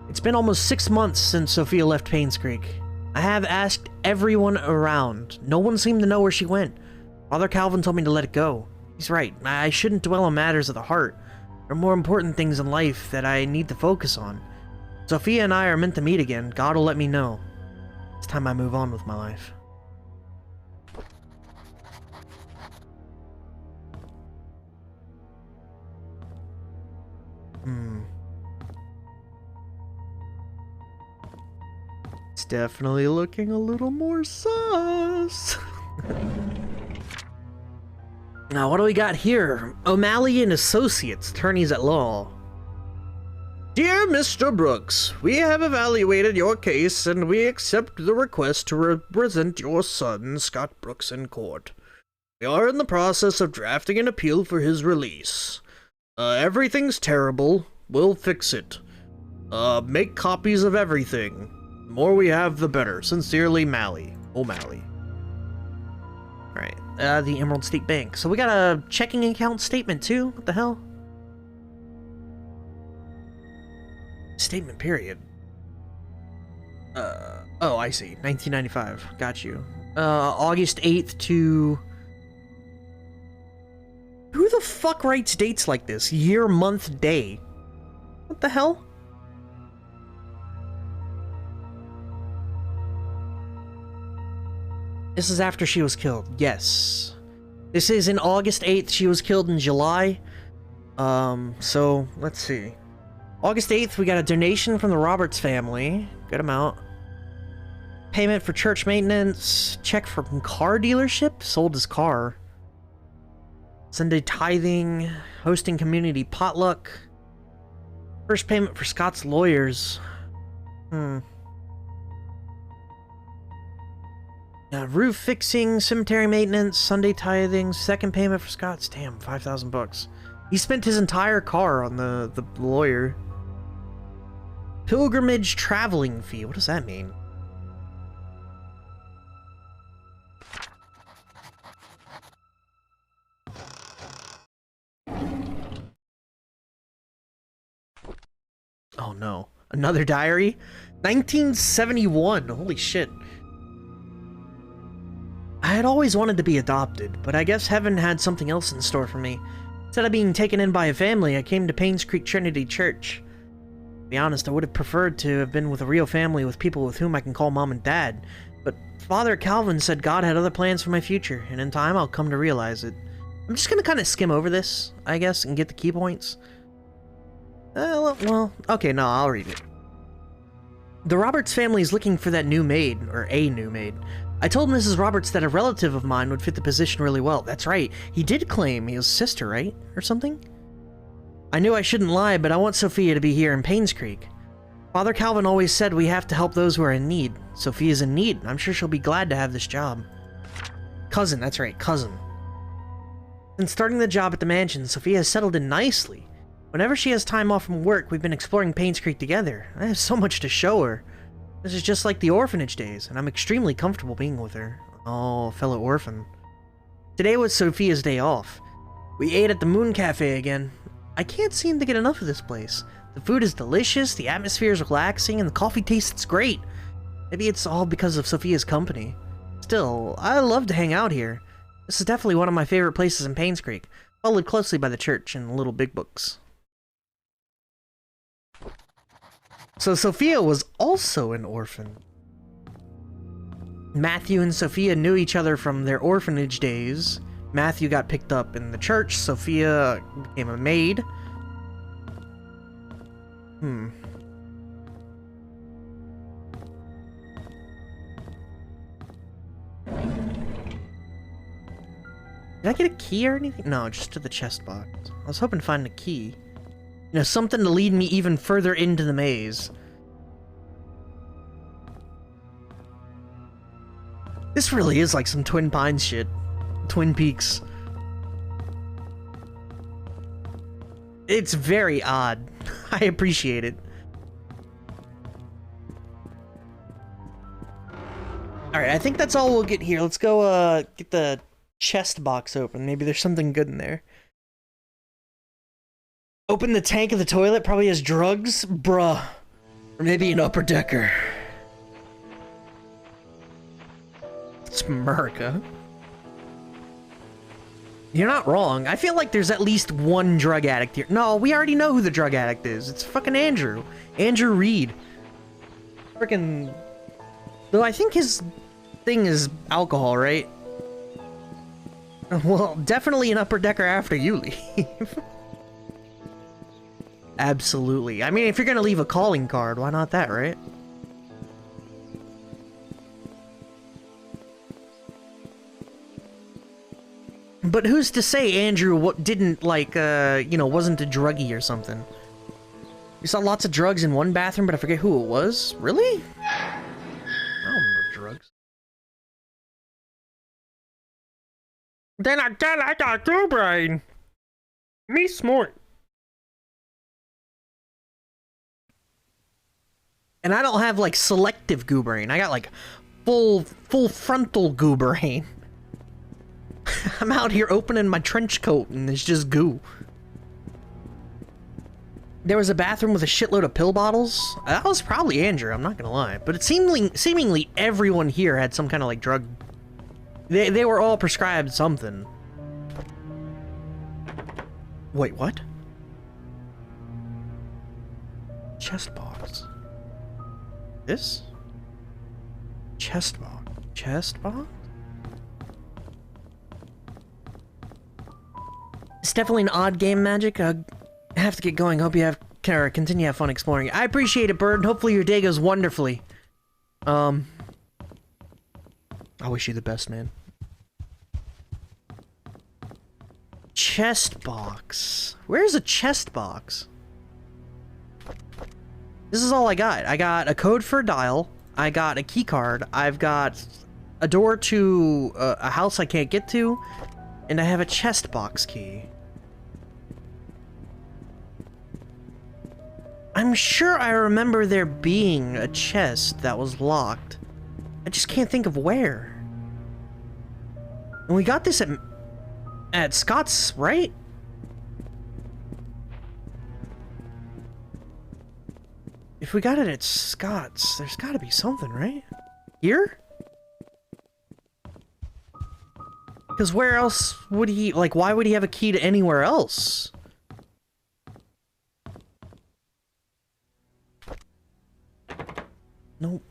It's been almost 6 months since Sophia left Painscreek. I have asked everyone around. No one seemed to know where she went. Father Calvin told me to let it go. He's right. I shouldn't dwell on matters of the heart. There are more important things in life that I need to focus on. Sophia and I are meant to meet again. God will let me know. It's time I move on with my life. It's definitely looking a little more sus. Now, what do we got here? O'Malley and Associates, attorneys at law. Dear Mr. Brooks, we have evaluated your case and we accept the request to represent your son, Scott Brooks, in court. We are in the process of drafting an appeal for his release. Everything's terrible. We'll fix it. Make copies of everything. The more we have, the better. Sincerely, Mally. O'Malley. Alright, the Emerald State Bank. So we got a checking account statement, too? What the hell? Statement period. Oh, I see. 1995. Got you. August 8th to... Who the fuck writes dates like this? Year, month, day. What the hell? This is after she was killed. Yes. This is in August 8th. She was killed in July. So, let's see. August 8th, we got a donation from the Roberts family. Good amount. Payment for church maintenance. Check from car dealership. Sold his car. Sunday tithing. Hosting community potluck. First payment for Scott's lawyers. Roof fixing, cemetery maintenance, Sunday tithing, second payment for Scott's. Damn, 5,000 bucks. He spent his entire car on the lawyer. Pilgrimage traveling fee. What does that mean? Oh no. Another diary? 1971. Holy shit. I had always wanted to be adopted, but I guess heaven had something else in store for me. Instead of being taken in by a family, I came to Painscreek Trinity Church. To be honest, I would have preferred to have been with a real family with people with whom I can call mom and dad, but Father Calvin said God had other plans for my future, and in time I'll come to realize it. I'm just gonna kind of skim over this, I guess, and get the key points. Well, okay, no, I'll read it. The Roberts family is looking for that new maid, or a new maid. I told Mrs. Roberts that a relative of mine would fit the position really well. That's right. He did claim he was sister, right? Or something? I knew I shouldn't lie, but I want Sophia to be here in Painscreek. Father Calvin always said we have to help those who are in need. Sophia's in need. I'm sure she'll be glad to have this job. Cousin, that's right, cousin. Since starting the job at the mansion, Sophia has settled in nicely. Whenever she has time off from work, we've been exploring Painscreek together. I have so much to show her. This is just like the orphanage days, and I'm extremely comfortable being with her. Oh, fellow orphan. Today was Sophia's day off. We ate at the Moon Cafe again. I can't seem to get enough of this place. The food is delicious, the atmosphere is relaxing, and the coffee tastes great. Maybe it's all because of Sophia's company. Still, I love to hang out here. This is definitely one of my favorite places in Painscreek, followed closely by the church and Little Big Books. So Sophia was also an orphan. Matthew and Sophia knew each other from their orphanage days. Matthew got picked up in the church. Sophia became a maid. Did I get a key or anything? No, just to the chest box. I was hoping to find a key. You know, something to lead me even further into the maze. This really is like some Twin Pines shit. Twin Peaks. It's very odd. I appreciate it. Alright, I think that's all we'll get here. Let's go, get the chest box open. Maybe there's something good in there. Open the tank of the toilet, probably has drugs? Bruh. Or maybe an upper decker. It's America. You're not wrong. I feel like there's at least one drug addict here. No, we already know who the drug addict is. It's fucking Andrew. Andrew Reed. Freaking... Though I think his thing is alcohol, right? Well, definitely an upper decker after you leave. Absolutely. I mean, if you're gonna leave a calling card, why not that, right? But who's to say Andrew didn't, like, you know, wasn't a druggie or something? We saw lots of drugs in one bathroom, but I forget who it was. Really? I don't remember drugs. Then again, I got goo brain. Me smart. And I don't have, like, selective goo brain. I got, like, full frontal goo brain. I'm out here opening my trench coat and it's just goo. There was a bathroom with a shitload of pill bottles. That was probably Andrew, I'm not gonna lie. But it seemingly everyone here had some kind of, like, drug. They were all prescribed something. Wait, what? Chest box. This? Chest box. Chest box? It's definitely an odd game, Magic. I have to get going. Hope you continue to have fun exploring. I appreciate it, Bird. Hopefully your day goes wonderfully. I wish you the best, man. Chest box. Where's a chest box? This is all I got. I got a code for a dial. I got a key card. I've got a door to a house I can't get to. And I have a chest box key. I'm sure I remember there being a chest that was locked. I just can't think of where. And we got this at Scott's, right? If we got it at Scott's, there's gotta be something, right? Here? Because where else would he, like, why would he have a key to anywhere else? Nope.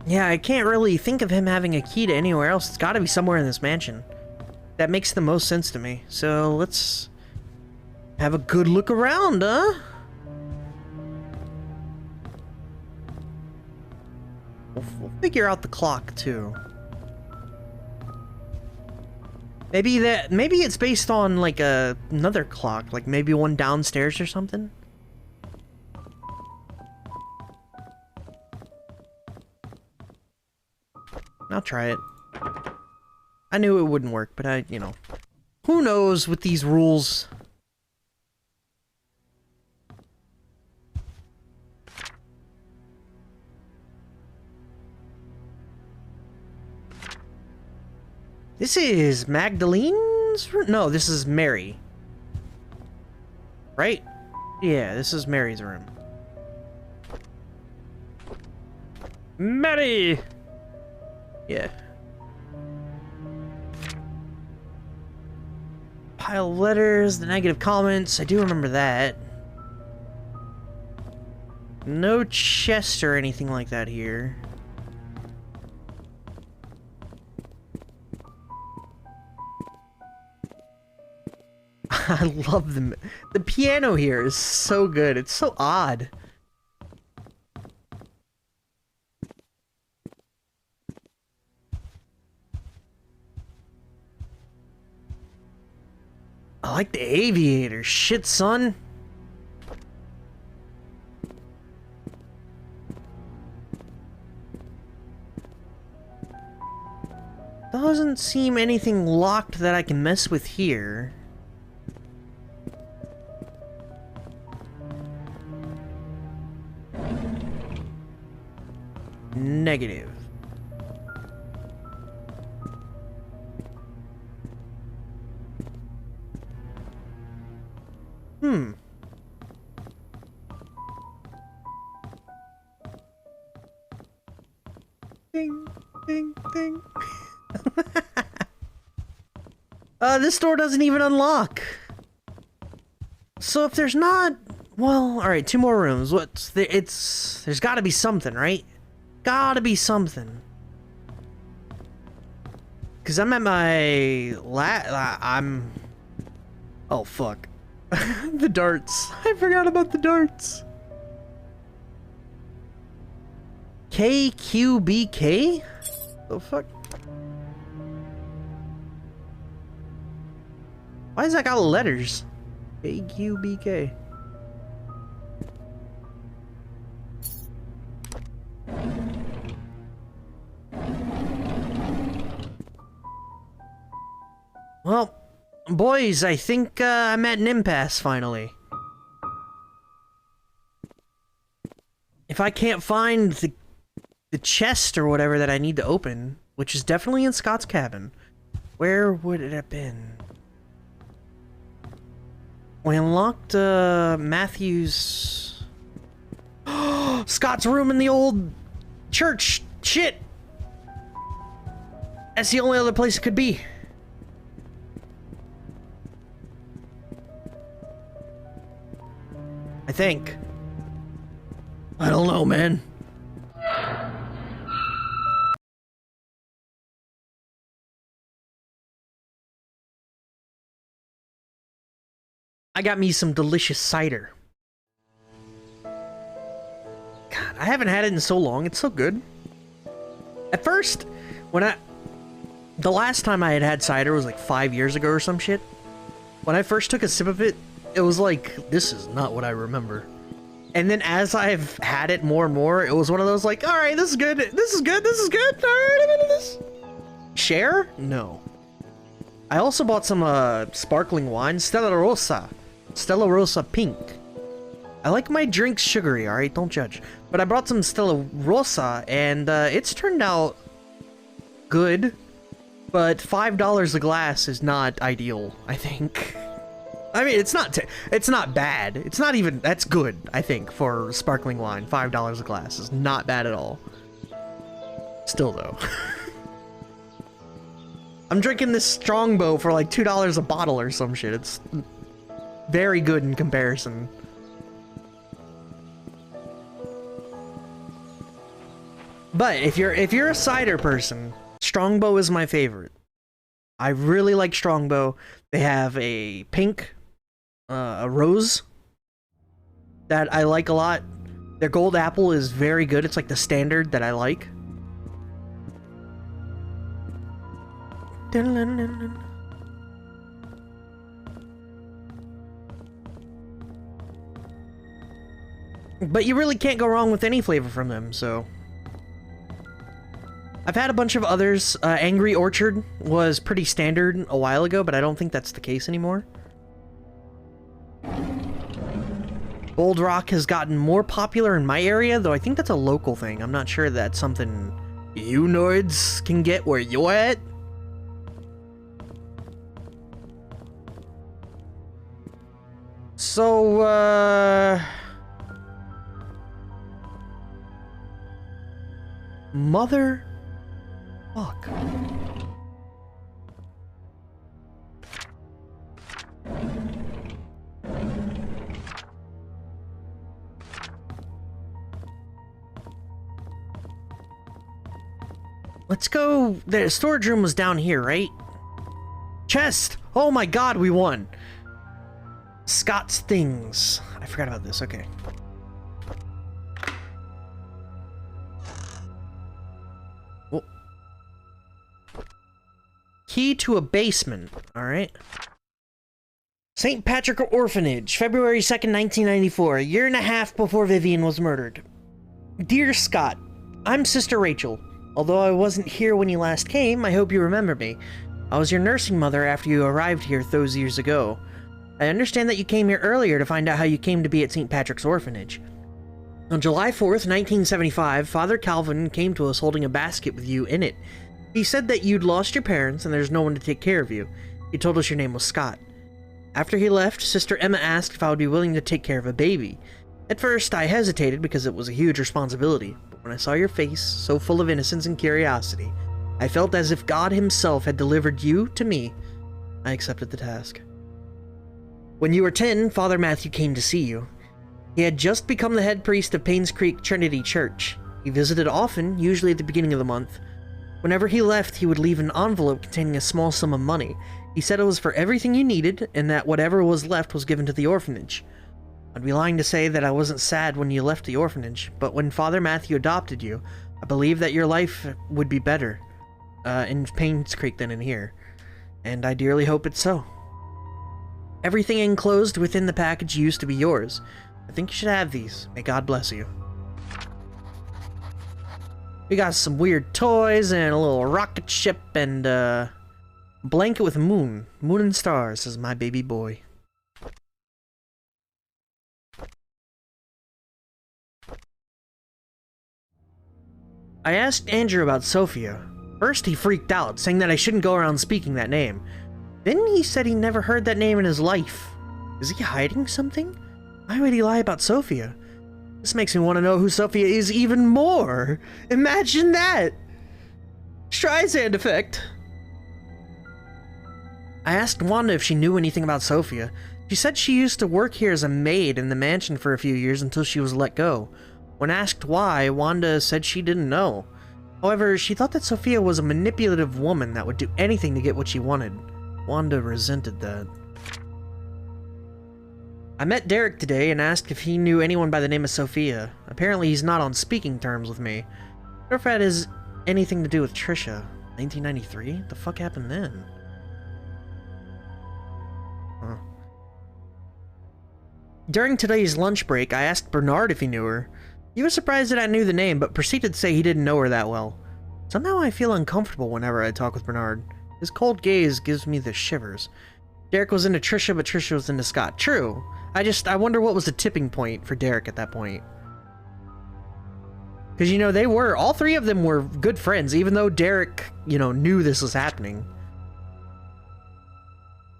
Yeah, I can't really think of him having a key to anywhere else. It's gotta be somewhere in this mansion. That makes the most sense to me. So, let's have a good look around, huh? We'll figure out the clock, too. Maybe it's based on, like, another clock. Like, maybe one downstairs or something? I'll try it. I knew it wouldn't work, but you know. Who knows with these rules? This is Magdalene's room? No, this is Mary. Right? Yeah, this is Mary's room. Mary! Yeah. Pile of letters, the negative comments. I do remember that. No chest or anything like that here. I love the piano here is so good. It's so odd. I like the aviator. Shit, son. Doesn't seem anything locked that I can mess with here. Negative. Ding, ding, ding. This door doesn't even unlock. So if there's not, well, all right, 2 more rooms. There's got to be something, right? Gotta be something. Cause I'm at my oh fuck. The darts. I forgot about the darts. KQBK? The fuck? Why is that got letters? AQBK. Well, boys, I think I'm at an impasse finally. If I can't find the chest or whatever that I need to open, which is definitely in Scott's cabin, where would it have been? We unlocked Matthew's... Scott's room in the old church. Shit! That's the only other place it could be. I think. I don't know, man. I got me some delicious cider. God, I haven't had it in so long. It's so good. At first, the last time I had cider was like 5 years ago or some shit. When I first took a sip of it, it was like, this is not what I remember. And then as I've had it more and more, it was one of those like, all right, this is good. This is good. This is good. All right, I'm into this. Share? No. I also bought some sparkling wine, Stella Rosa Pink. I like my drinks sugary, all right? Don't judge. But I brought some Stella Rosa, and it's turned out good. But $5 a glass is not ideal, I think. I mean, it's not bad. It's not even, that's good, I think, for sparkling wine. $5 a glass is not bad at all. Still, though. I'm drinking this Strongbow for like $2 a bottle or some shit. It's very good in comparison. But if you're a cider person, Strongbow is my favorite. I really like Strongbow. They have a pink, a rose that I like a lot. Their gold apple is very good. It's like the standard that I like. But you really can't go wrong with any flavor from them, so... I've had a bunch of others. Angry Orchard was pretty standard a while ago, but I don't think that's the case anymore. Bold Rock has gotten more popular in my area, though I think that's a local thing. I'm not sure that's something you nerds can get where you're at. So, Mother... Fuck. Let's go... The storage room was down here, right? Chest! Oh my god, we won! Scott's things. I forgot about this, okay. Whoa. Key to a basement, alright. St. Patrick Orphanage, February 2nd, 1994, a year and a half before Vivian was murdered. Dear Scott, I'm Sister Rachel. Although I wasn't here when you last came, I hope you remember me. I was your nursing mother after you arrived here those years ago. I understand that you came here earlier to find out how you came to be at St. Patrick's Orphanage. On July 4th, 1975, Father Calvin came to us holding a basket with you in it. He said that you'd lost your parents and there's no one to take care of you. He told us your name was Scott. After he left, Sister Emma asked if I would be willing to take care of a baby. At first, I hesitated because it was a huge responsibility, but when I saw your face, so full of innocence and curiosity, I felt as if God himself had delivered you to me. I accepted the task. When you were 10, Father Matthew came to see you. He had just become the head priest of Painscreek Trinity Church. He visited often, usually at the beginning of the month. Whenever he left, he would leave an envelope containing a small sum of money. He said it was for everything you needed, and that whatever was left was given to the orphanage. I'd be lying to say that I wasn't sad when you left the orphanage, but when Father Matthew adopted you, I believed that your life would be better. in Painscreek than in here. And I dearly hope it's so. Everything enclosed within the package used to be yours. I think you should have these. May God bless you. We got some weird toys and a little rocket ship and blanket with moon. Moon and stars, says my baby boy. I asked Andrew about Sophia. First he freaked out, saying that I shouldn't go around speaking that name. Then he said he never heard that name in his life. Is he hiding something? Why would he lie about Sophia? This makes me want to know who Sophia is even more. Imagine that! Streisand effect. I asked Wanda if she knew anything about Sophia. She said she used to work here as a maid in the mansion for a few years until she was let go. When asked why, Wanda said she didn't know. However, she thought that Sophia was a manipulative woman that would do anything to get what she wanted. Wanda resented that. I met Derek today and asked if he knew anyone by the name of Sophia. Apparently he's not on speaking terms with me. I wonder if that has anything to do with Trisha. 1993? What the fuck happened then? Huh. During today's lunch break, I asked Bernard if he knew her. He was surprised that I knew the name, but proceeded to say he didn't know her that well. Somehow I feel uncomfortable whenever I talk with Bernard. His cold gaze gives me the shivers. Derek was into Trisha, but Trisha was into Scott. True. I wonder what was the tipping point for Derek at that point. Because, you know, all three of them were good friends, even though Derek, you know, knew this was happening.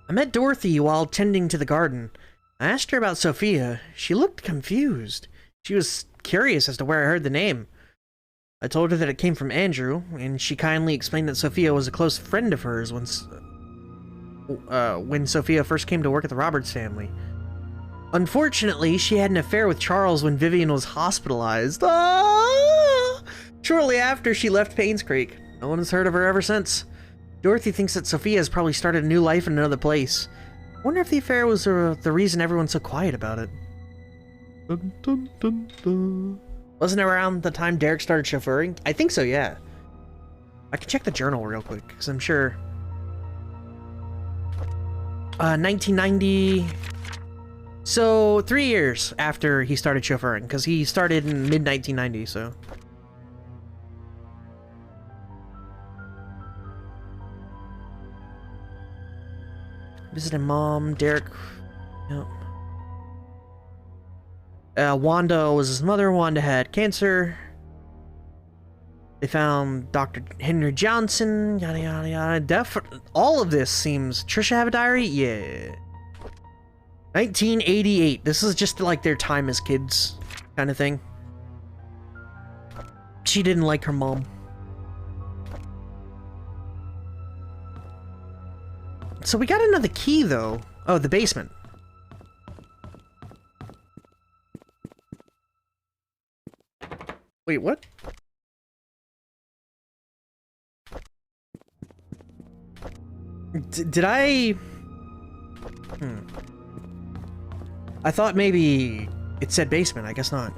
I met Dorothy while tending to the garden. I asked her about Sophia. She looked confused. She was curious as to where I heard the name. I told her that it came from Andrew, and she kindly explained that Sophia was a close friend of hers when Sophia first came to work at the Roberts family. Unfortunately, she had an affair with Charles when Vivian was hospitalized. Ah! Shortly after she left Painscreek. No one has heard of her ever since. Dorothy thinks that Sophia has probably started a new life in another place. I wonder if the affair was the reason everyone's so quiet about it. Dun, dun, dun, dun. Wasn't it around the time Derek started chauffeuring? I think so, yeah. I can check the journal real quick, because I'm sure... 1990... So, 3 years after he started chauffeuring, because he started in mid-1990, so... Visiting mom, Derek... Yep. Wanda was his mother. Wanda had cancer. They found Dr. Henry Johnson, yada yada yada. All of this seems... Trisha have a diary? Yeah. 1988. This is just like their time as kids kind of thing. She didn't like her mom. So we got another key though. Oh, the basement. Wait, what? Did I... I thought maybe it said basement. I guess not.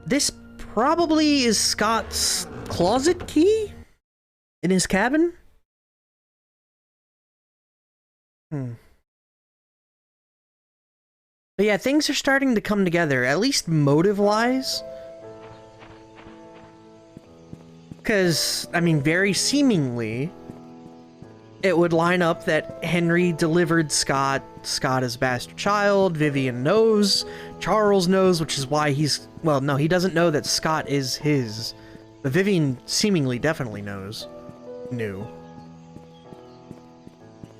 This probably is Scott's closet key? In his cabin? But yeah, things are starting to come together, at least motive-wise. Because, I mean, very seemingly, it would line up that Henry delivered Scott. Scott is bastard child. Vivian knows. Charles knows, which is why he's... Well, no, he doesn't know that Scott is his. But Vivian seemingly definitely knows. Knew.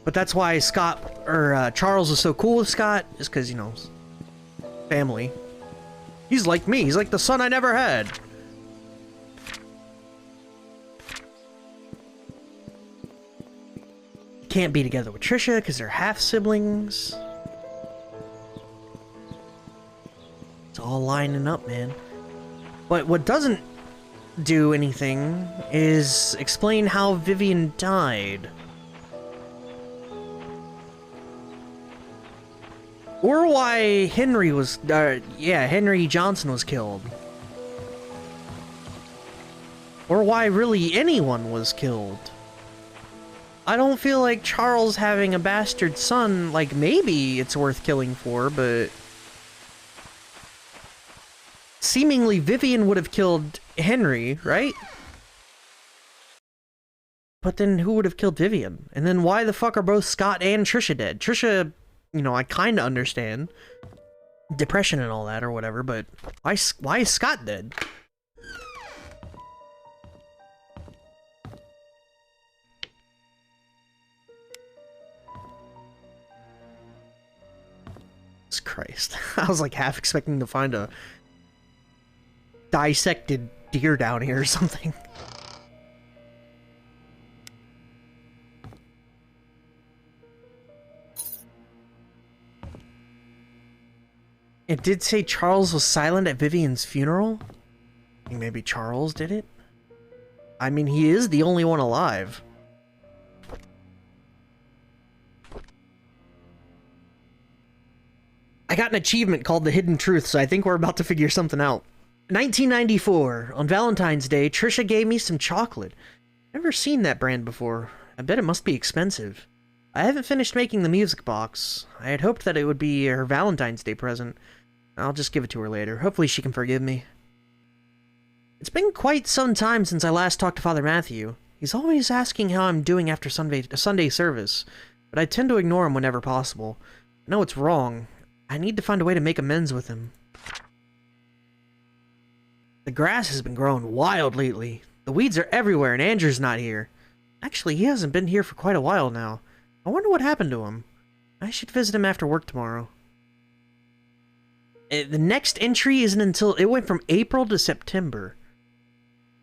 But that's why Charles was so cool with Scott, is because, you know, family. He's like me. He's like the son I never had. Can't be together with Trisha because they're half-siblings. It's all lining up, man. But what doesn't do anything is explain how Vivian died. Or why Henry was... Henry Johnson was killed. or why really anyone was killed. I don't feel like Charles having a bastard son, like, maybe it's worth killing for, but seemingly Vivian would have killed Henry, right? But then who would have killed Vivian? And then why the fuck are both Scott and Trisha dead? Trisha, you know, I kind of understand depression and all that or whatever, but why is Scott dead? Jesus Christ. I was like half expecting to find a dissected deer down here or something. It did say Charles was silent at Vivian's funeral? I think maybe Charles did it? I mean, he is the only one alive. I got an achievement called The Hidden Truth, so I think we're about to figure something out. 1994, on Valentine's Day, Trisha gave me some chocolate. Never seen that brand before. I bet it must be expensive. I haven't finished making the music box. I had hoped that it would be her Valentine's Day present. I'll just give it to her later. Hopefully she can forgive me. It's been quite some time since I last talked to Father Matthew. He's always asking how I'm doing after Sunday service, but I tend to ignore him whenever possible. I know it's wrong. I need to find a way to make amends with him. The grass has been growing wild lately. The weeds are everywhere and Andrew's not here. Actually, he hasn't been here for quite a while now. I wonder what happened to him. I should visit him after work tomorrow. The next entry isn't until... It went from April to September.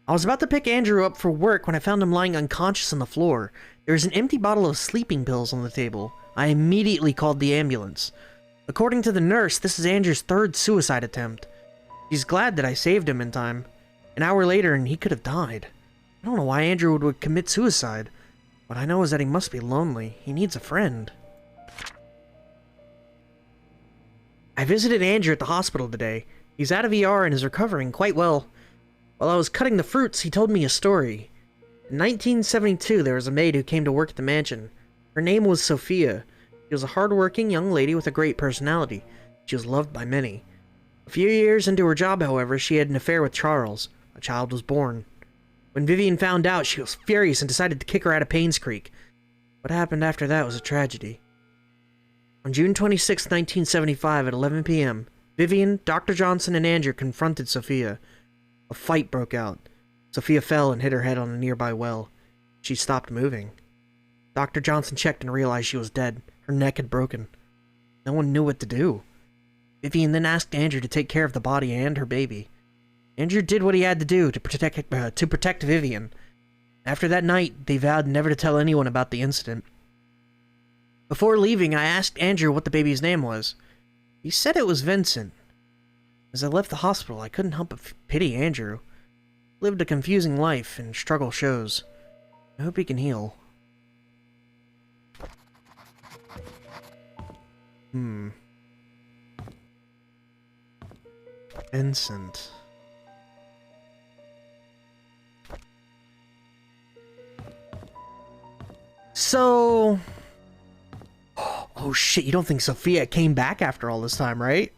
I was about to pick Andrew up for work when I found him lying unconscious on the floor. There was an empty bottle of sleeping pills on the table. I immediately called the ambulance. According to the nurse, this is Andrew's third suicide attempt. She's glad that I saved him in time. An hour later and he could have died. I don't know why Andrew would commit suicide. What I know is that he must be lonely. He needs a friend. I visited Andrew at the hospital today. He's out of ER and is recovering quite well. While I was cutting the fruits, he told me a story. In 1972, there was a maid who came to work at the mansion. Her name was Sophia. She was a hard-working young lady with a great personality. She was loved by many. A few years into her job, however, she had an affair with Charles. A child was born. When Vivian found out, she was furious and decided to kick her out of Painscreek. What happened after that was a tragedy. On June 26, 1975, at 11 p.m., Vivian, Dr. Johnson, and Andrew confronted Sophia. A fight broke out. Sophia fell and hit her head on a nearby well. She stopped moving. Dr. Johnson checked and realized she was dead. Her neck had broken. No one knew what to do. Vivian then asked Andrew to take care of the body and her baby. Andrew did what he had to do to protect Vivian. After that night, they vowed never to tell anyone about the incident. Before leaving, I asked Andrew what the baby's name was. He said it was Vincent. As I left the hospital, I couldn't help but pity Andrew. He lived a confusing life, and struggle shows. I hope he can heal. Vincent. So... Oh shit, you don't think Sophia came back after all this time, right?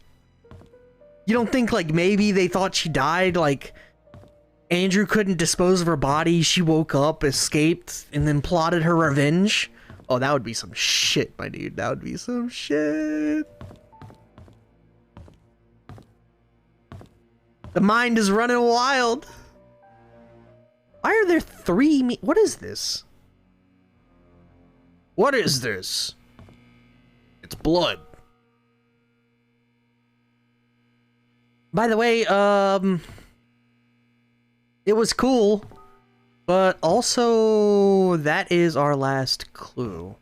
You don't think, like, maybe they thought she died, like, Andrew couldn't dispose of her body, she woke up, escaped, and then plotted her revenge? Oh, that would be some shit, my dude. That would be some shit. The mind is running wild. Why are there three what is this? What is this? It's blood. By the way, it was cool, but also that is our last clue.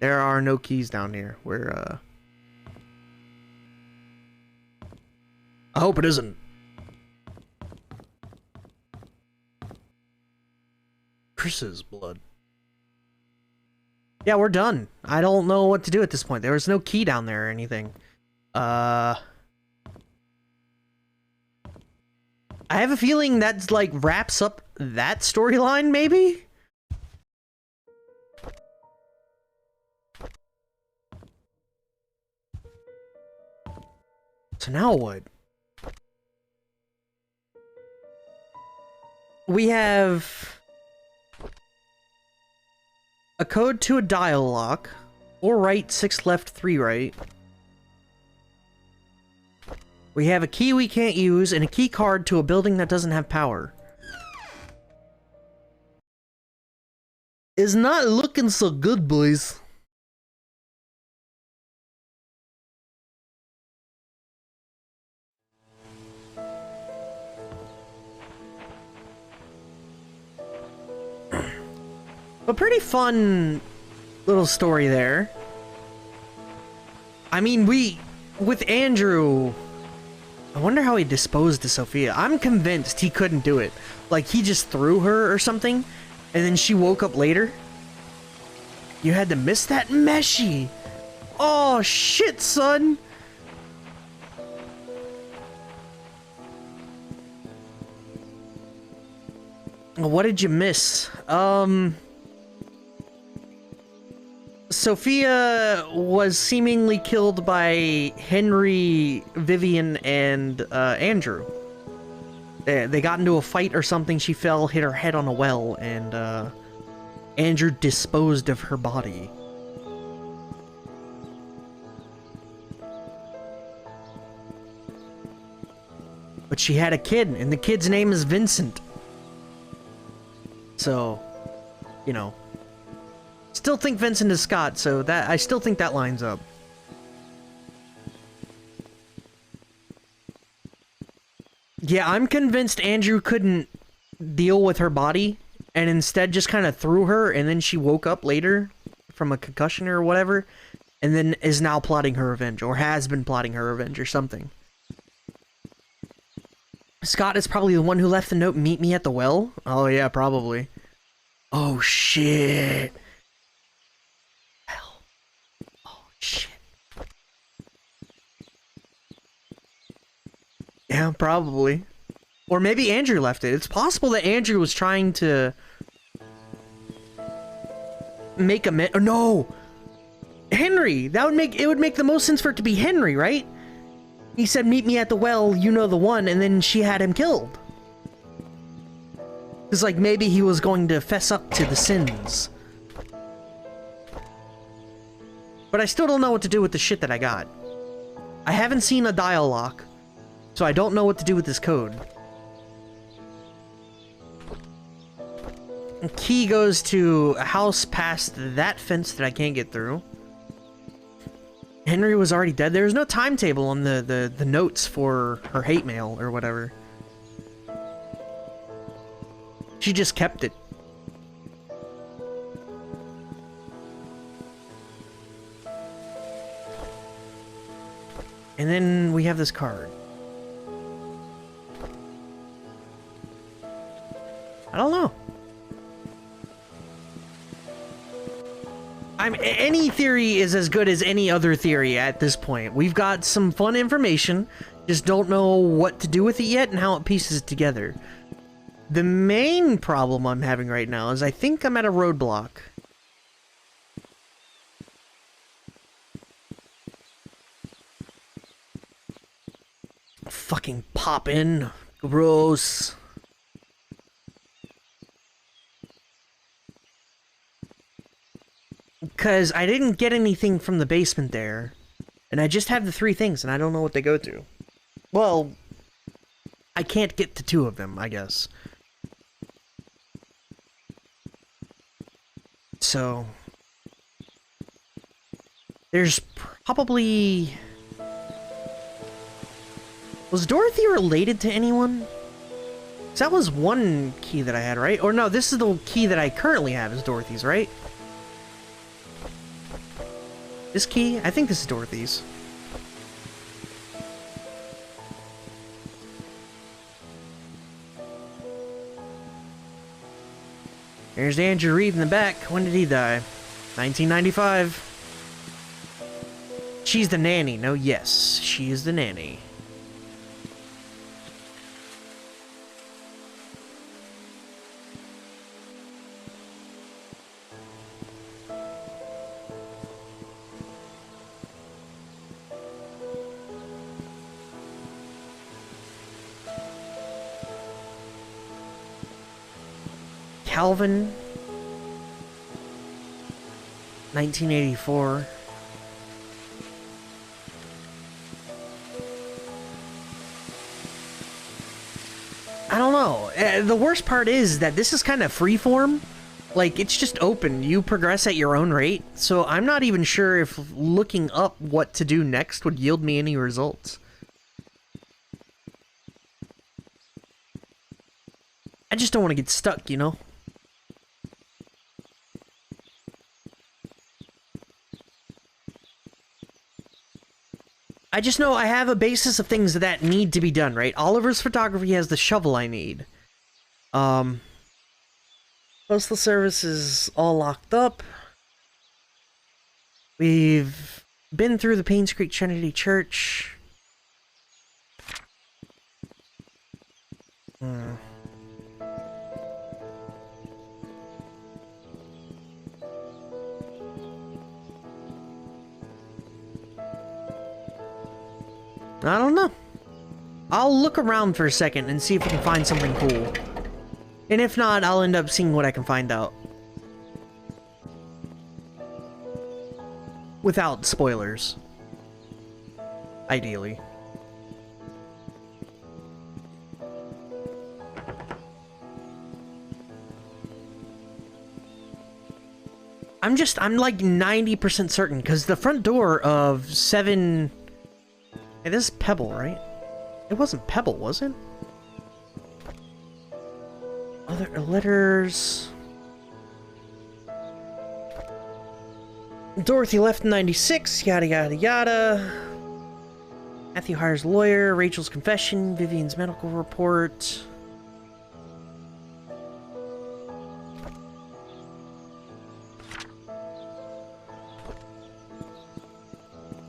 There are no keys down here. We're, I hope it isn't. Chris's blood. Yeah, we're done. I don't know what to do at this point. There was no key down there or anything. I have a feeling that's like wraps up that storyline, maybe? So now what? We have a code to a dial lock. 4 right, 6 left, 3 right. We have a key we can't use and a key card to a building that doesn't have power. It's not looking so good, boys. A pretty fun little story there. I mean, with Andrew, I wonder how he disposed of Sophia. I'm convinced he couldn't do it. Like, he just threw her or something, and then she woke up later. You had to miss that meshy. Oh, shit, son. What did you miss? Sophia was seemingly killed by Henry, Vivian, and Andrew. They got into a fight or something. She fell, hit her head on a well, and Andrew disposed of her body. But she had a kid, and the kid's name is Vincent. So, you know. Still think Vincent is Scott, so that I still think that lines up. Yeah, I'm convinced Andrew couldn't deal with her body, and instead just kind of threw her, and then she woke up later from a concussion or whatever, and then is now plotting her revenge, or has been plotting her revenge, or something. Scott is probably the one who left the note, "Meet me at the well"? Oh yeah, probably. Oh shit. Shit. Yeah, probably. Or maybe Andrew left it. It's possible that Andrew was trying to make a oh, no! Henry! It would make the most sense for it to be Henry, right? He said, "Meet me at the well, you know the one," and then she had him killed. It's like maybe he was going to fess up to the sins. But I still don't know what to do with the shit that I got. I haven't seen a dial lock, so I don't know what to do with this code. The key goes to a house past that fence that I can't get through. Henry was already dead. There's no timetable on the notes for her hate mail or whatever. She just kept it. And then we have this card. I don't know. Any theory is as good as any other theory at this point. We've got some fun information, just don't know what to do with it yet and how it pieces together. The main problem I'm having right now is I think I'm at a roadblock. Fucking pop in. Gross. Because I didn't get anything from the basement there. And I just have the 3 things, and I don't know what they go to. Well, I can't get to 2 of them, I guess. So... there's probably... Was Dorothy related to anyone? 'Cause that was one key that I had, right? Or no, this is the key that I currently have is Dorothy's, right? This key? I think this is Dorothy's. There's Andrew Reed in the back. When did he die? 1995. She's the nanny. No, yes. She is the nanny. Calvin. 1984. I don't know. The worst part is that this is kind of freeform. Like, it's just open. You progress at your own rate. So I'm not even sure if looking up what to do next would yield me any results. I just don't want to get stuck, you know? I just know I have a basis of things that need to be done, right? Oliver's photography has the shovel I need. Postal service is all locked up. We've been through the Painscreek Trinity Church. I don't know. I'll look around for a second and see if I can find something cool. And if not, I'll end up seeing what I can find out. Without spoilers. Ideally. I'm like 90% certain, because the front door of 7... Hey, this is Pebble, right? It wasn't Pebble, was it? Other letters... Dorothy left in 96, yada yada yada. Matthew hires lawyer, Rachel's confession, Vivian's medical report.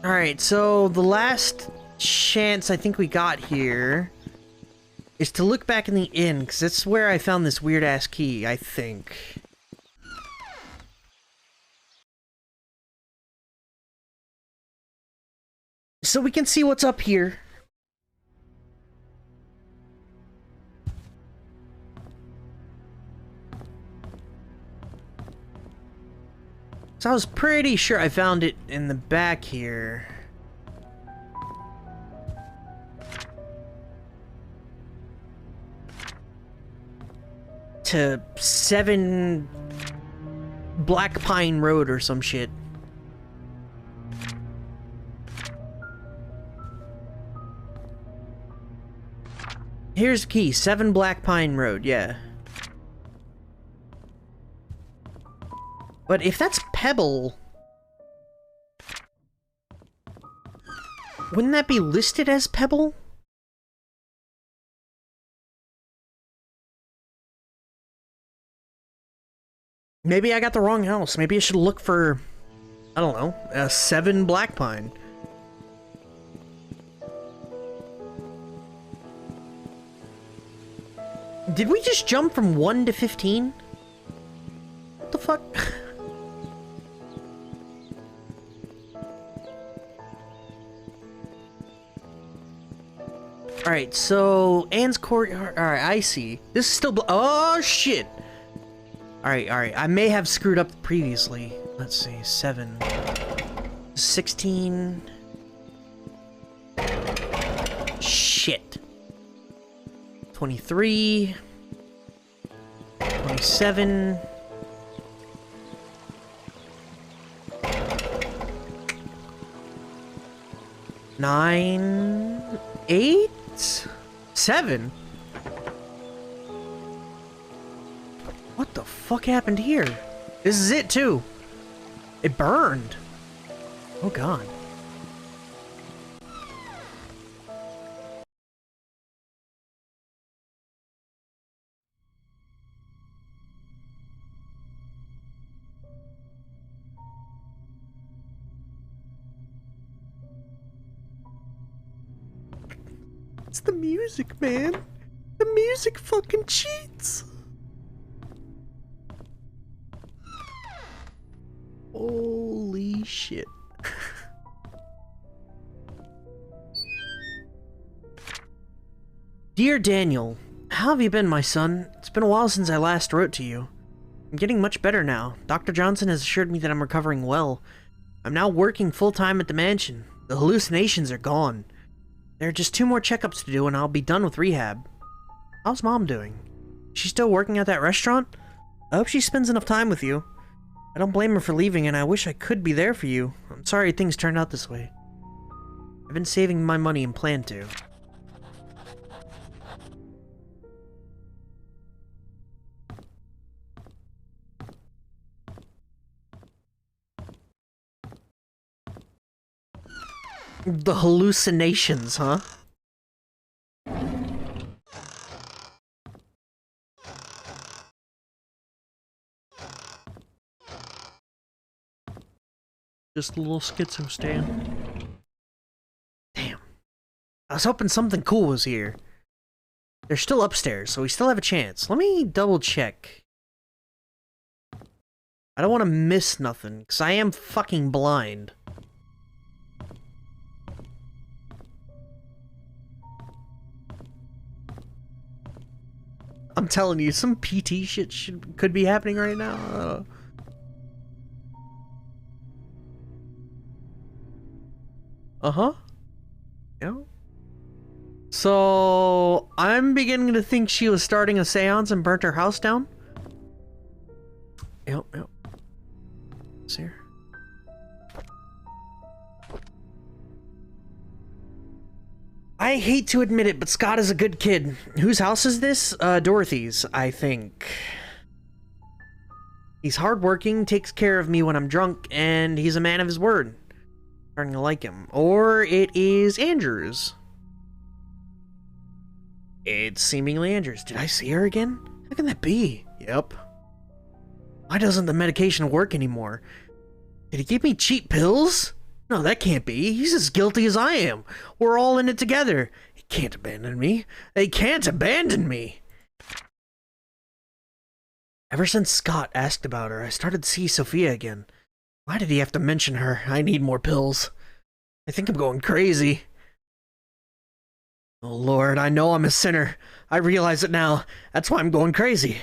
Alright, so the last chance I think we got here is to look back in the inn, because that's where I found this weird-ass key, I think. So we can see what's up here. So I was pretty sure I found it in the back here. To 7 Black Pine Road or some shit. Here's the key, 7 Black Pine Road, yeah. But if that's Pebble... wouldn't that be listed as Pebble? Maybe I got the wrong house. Maybe I should look for... I don't know, 7 Black Pine. Did we just jump from 1 to 15? What the fuck? Alright, so... Anne's courtyard... Alright, I see. This is still... Oh, shit! Alright, alright. I may have screwed up previously. Let's see. 7... 16... Shit. 23... 27... 9... 8... 7? What the fuck happened here? This is it too. It burned. Oh god. It's the music, man. The music fucking cheats. Holy shit. Dear Daniel, how have you been, my son? It's been a while since I last wrote to you. I'm getting much better now. Dr. Johnson has assured me that I'm recovering well. I'm now working full-time at the mansion. The hallucinations are gone. There are just 2 more checkups to do and I'll be done with rehab. How's Mom doing? Is she still working at that restaurant? I hope she spends enough time with you. I don't blame her for leaving and I wish I could be there for you. I'm sorry things turned out this way. I've been saving my money and plan to. The hallucinations, huh? Just a little schizo stand. Damn. I was hoping something cool was here. They're still upstairs, so we still have a chance. Let me double check. I don't want to miss nothing, because I am fucking blind. I'm telling you, some PT shit could be happening right now. Uh-huh. Yeah. So, I'm beginning to think she was starting a seance and burnt her house down. Yep. It's here. I hate to admit it, but Scott is a good kid. Whose house is this? Dorothy's, I think. He's hardworking, takes care of me when I'm drunk, and he's a man of his word. Starting to like him. Or it is Andrew's. It's seemingly Andrew's. Did I see her again? How can that be? Yep. Why doesn't the medication work anymore? Did he give me cheap pills? No, that can't be. He's as guilty as I am. We're all in it together. He can't abandon me. They can't abandon me. Ever since Scott asked about her, I started to see Sophia again. Why did he have to mention her? I need more pills. I think I'm going crazy. Oh Lord, I know I'm a sinner. I realize it now. That's why I'm going crazy.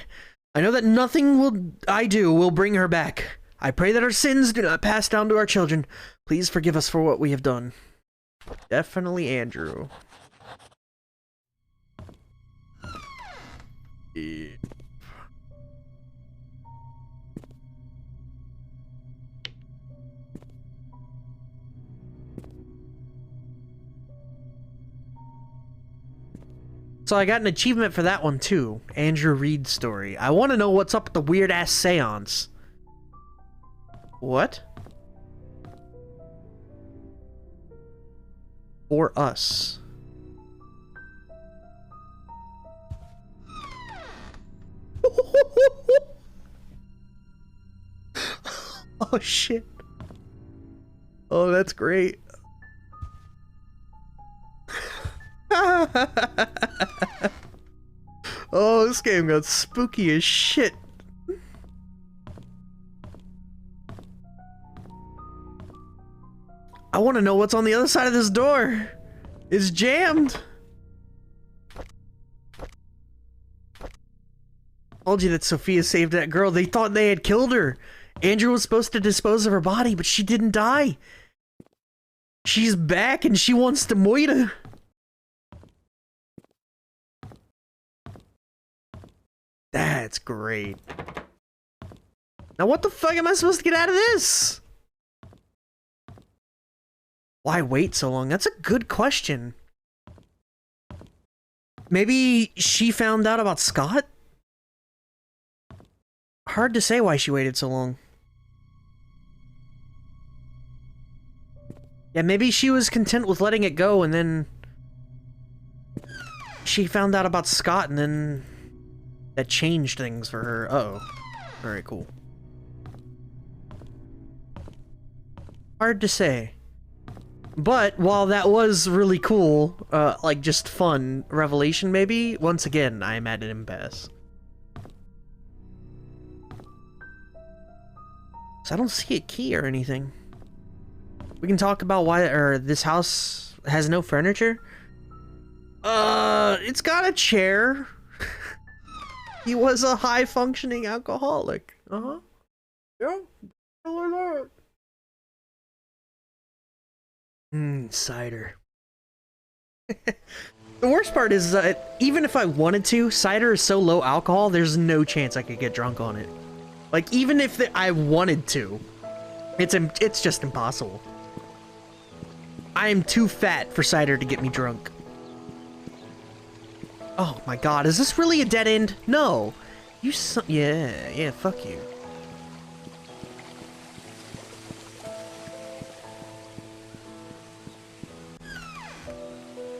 I know that nothing I do will bring her back. I pray that our sins do not pass down to our children. Please forgive us for what we have done. Definitely Andrew. Yeah. So I got an achievement for that one too. Andrew Reed's story. I want to know what's up with the weird-ass seance. What? For us. Oh shit. Oh, that's great. Oh, this game got spooky as shit. I want to know what's on the other side of this door. It's jammed. Told you that Sophia saved that girl. They thought they had killed her. Andrew was supposed to dispose of her body, but she didn't die. She's back and she wants to moita. That's great. Now what the fuck am I supposed to get out of this? Why wait so long? That's a good question. Maybe she found out about Scott? Hard to say why she waited so long. Yeah, maybe she was content with letting it go and then she found out about Scott and then that changed things for her. Uh-oh. Very cool. Hard to say. But while that was really cool, like just fun revelation maybe, once again, I'm at an impasse. So I don't see a key or anything. We can talk about why this house has no furniture. It's got a chair. He was a high-functioning alcoholic. Uh-huh. Yeah. Cider. The worst part is, even if I wanted to, cider is so low alcohol, there's no chance I could get drunk on it. Like, even if I wanted to, it's just impossible. I am too fat for cider to get me drunk. Oh my god, is this really a dead end? No. Yeah, fuck you.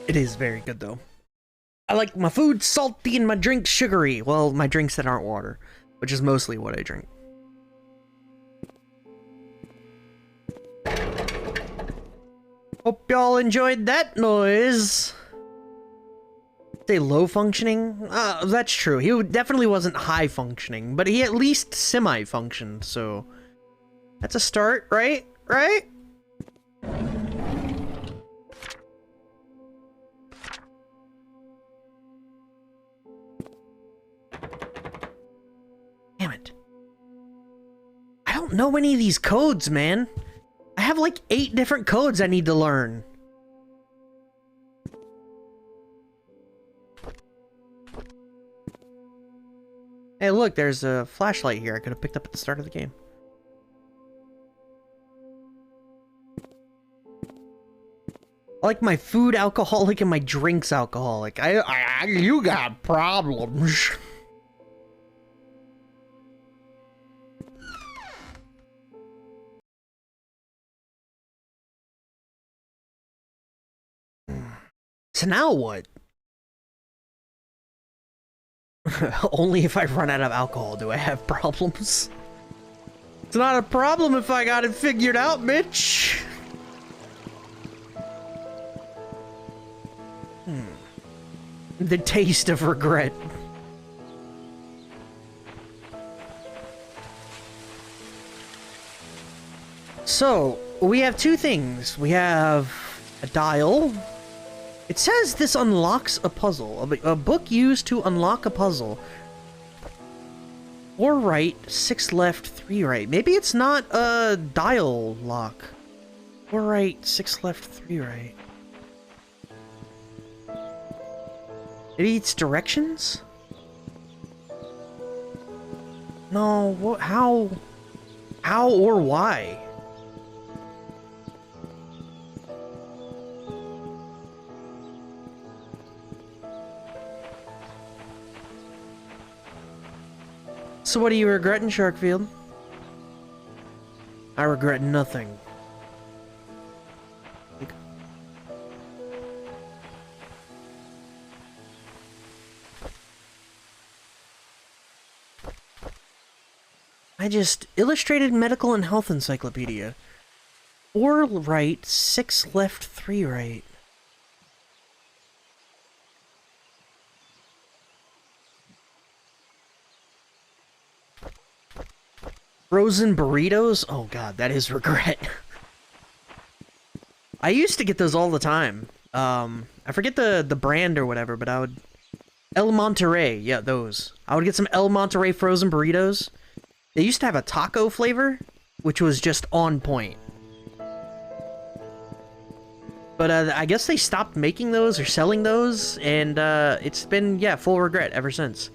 It is very good, though. I like my food salty and my drinks sugary. Well, my drinks that aren't water, which is mostly what I drink. Hope y'all enjoyed that noise. Say low functioning? That's true. He definitely wasn't high functioning, but he at least semi-functioned, so... That's a start, right? Right? Damn it. I don't know any of these codes, man. I have like 8 different codes I need to learn. Hey, look, there's a flashlight here I could have picked up at the start of the game. I like my food alcoholic and my drinks alcoholic. You got problems. So now what? Only if I run out of alcohol do I have problems. It's not a problem if I got it figured out, bitch. The taste of regret. So, we have 2 things. We have a dial. It says this unlocks a puzzle. A book used to unlock a puzzle. 4 right, 6 left, 3 right. Maybe it's not a dial lock. 4 right, 6 left, 3 right. Maybe it's directions? No, what? How or why? So what are you regretting, Sharkfield? I regret nothing. I just illustrated medical and health encyclopedia. 4 right, 6 left, 3 right. Frozen burritos? Oh god, that is regret. I used to get those all the time. I forget the brand or whatever, but I would... El Monterey, yeah, those. I would get some El Monterey frozen burritos. They used to have a taco flavor, which was just on point. But I guess they stopped making those or selling those, and it's been, yeah, full regret ever since.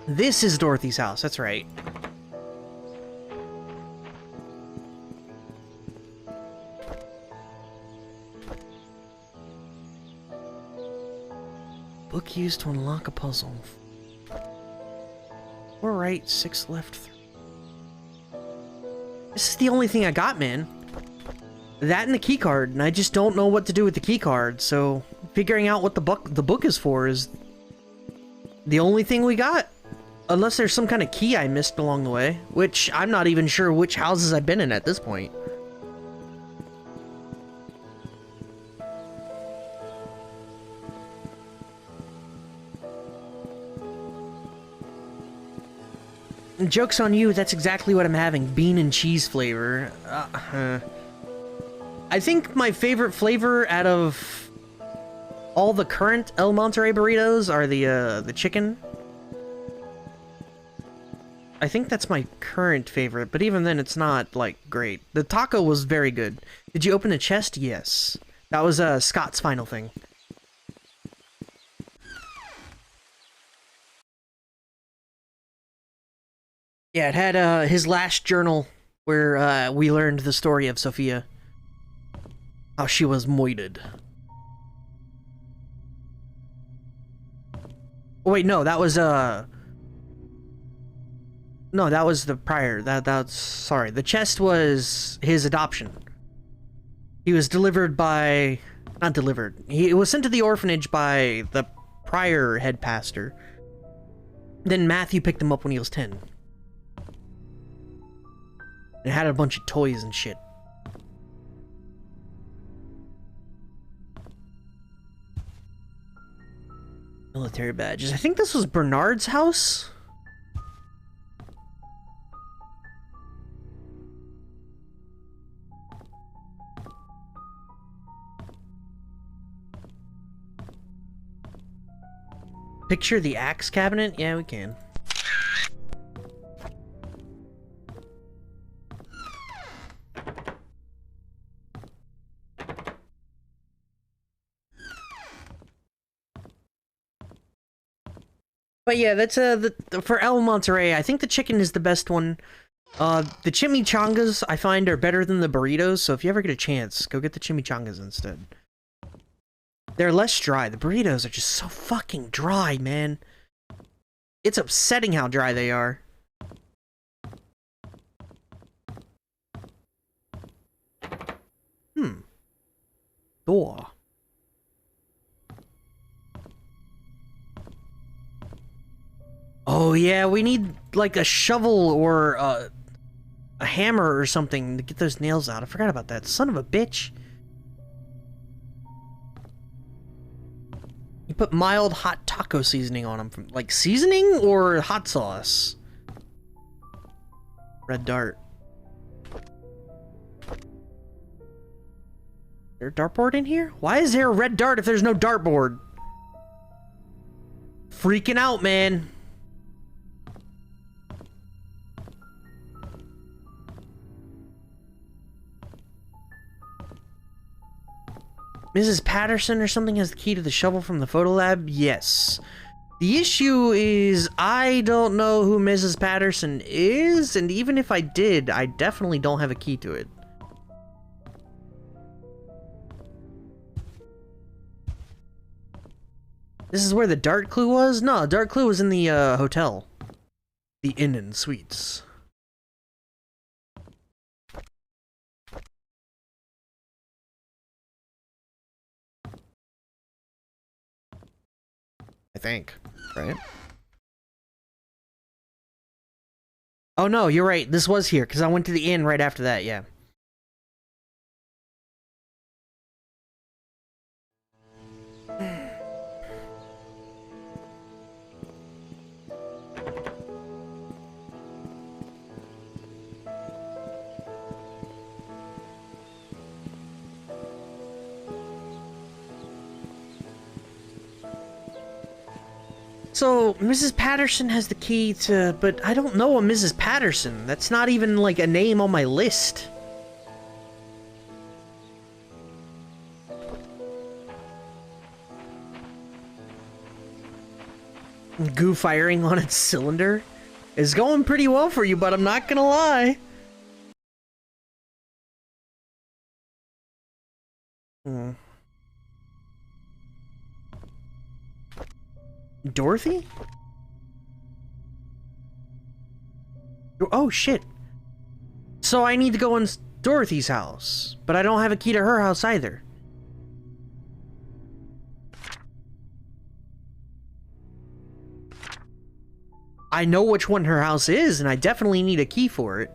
This is Dorothy's house, that's right. Book used to unlock a puzzle. 4 right, 6 left, 3. This is the only thing I got, man. That and the key card, and I just don't know what to do with the key card, so figuring out what the book is for is the only thing we got. Unless there's some kind of key I missed along the way, which I'm not even sure which houses I've been in at this point. Joke's on you, that's exactly what I'm having. Bean and cheese flavor. I think my favorite flavor out of all the current El Monterey burritos are the chicken. I think that's my current favorite, but even then it's not, like, great. The taco was very good. Did you open the chest? Yes. That was, Scott's final thing. Yeah, it had, his last journal, where, we learned the story of Sophia. How she was moited. Oh, wait, no, that was, no, that was the prior. That's... Sorry. The chest was his adoption. He was delivered by... Not delivered. He was sent to the orphanage by the prior head pastor. Then Matthew picked him up when he was 10. It had a bunch of toys and shit. Military badges. I think this was Bernard's house? Picture the axe cabinet? Yeah, we can. But yeah, that's for El Monterey, I think the chicken is the best one. The chimichangas I find are better than the burritos, so if you ever get a chance, go get the chimichangas instead. They're less dry. The burritos are just so fucking dry, man. It's upsetting how dry they are. Door. Oh yeah, we need like a shovel or a hammer or something to get those nails out. I forgot about that. Son of a bitch. You put mild hot taco seasoning on them. From, like seasoning or hot sauce? Red dart. Is there a dartboard in here? Why is there a red dart if there's no dartboard? Freaking out, man. Mrs. Patterson or something has the key to the shovel from the photo lab? Yes. The issue is, I don't know who Mrs. Patterson is, and even if I did, I definitely don't have a key to it. This is where the dart clue was? No, dart clue was in the, hotel. The Inn and Suites. I think, right? Oh no, you're right. This was here, because I went to the inn right after that, yeah. So, Mrs. Patterson has the key to... But I don't know a Mrs. Patterson. That's not even, like, a name on my list. Goo firing on its cylinder is going pretty well for you, but I'm not gonna lie. Dorothy? Oh, shit. So I need to go in Dorothy's house, but I don't have a key to her house either. I know which one her house is, and I definitely need a key for it.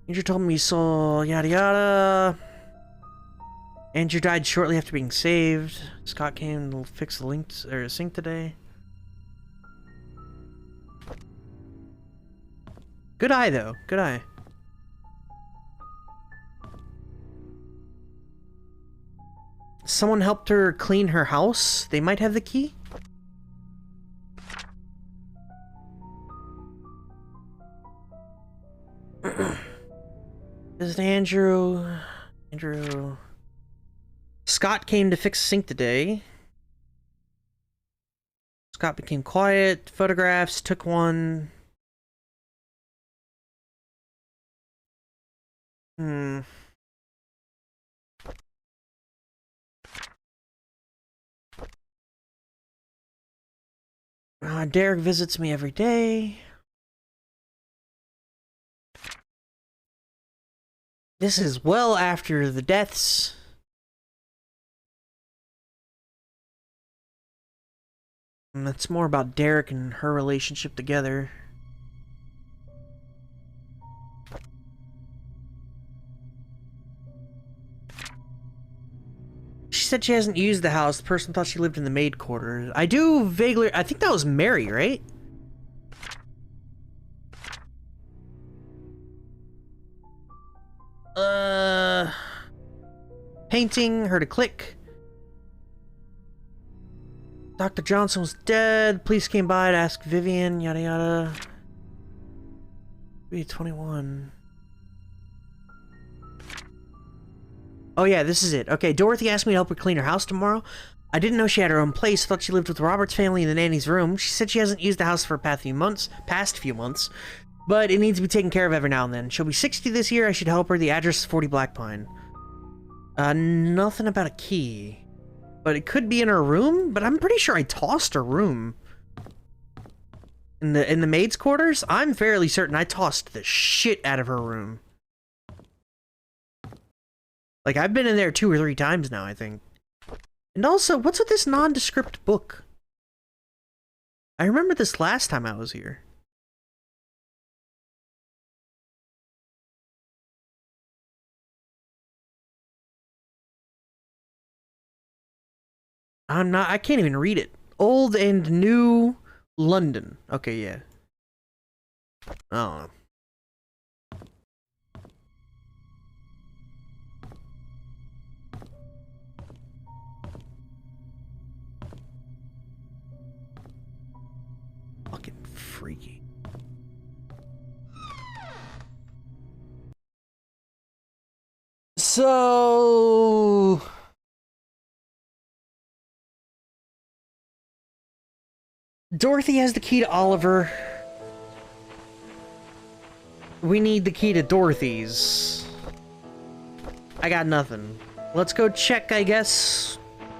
Andrew told me you saw yada yada. Andrew died shortly after being saved. Scott came to fix the sink today. Good eye, though. Good eye. Someone helped her clean her house. They might have the key. Is it Andrew? Andrew. Scott came to fix the sink today. Scott became quiet. Photographs. Took one. Derek visits me every day. This is well after the deaths. And it's more about Derek and her relationship together. She said she hasn't used the house. The person thought she lived in the maid quarters. I do vaguely... I think that was Mary, right? Painting. Heard a click. Dr. Johnson was dead. Police came by to ask Vivian. Yada yada. Be 21. Oh yeah, this is it. Okay, Dorothy asked me to help her clean her house tomorrow. I didn't know she had her own place. Thought she lived with Robert's family in the nanny's room. She said she hasn't used the house for past few months, but it needs to be taken care of every now and then. She'll be 60 this year. I should help her. The address is 40 Black Pine. Nothing about a key. But it could be in her room, but I'm pretty sure I tossed her room. In the maid's quarters? I'm fairly certain I tossed the shit out of her room. Like, I've been in there 2 or 3 times now, I think. And also, what's with this nondescript book? I remember this last time I was here. I can't even read it. Old and New London. Okay, yeah. Oh. Fucking freaky. So... Dorothy has the key to Oliver. We need the key to Dorothy's. I got nothing. Let's go check, I guess,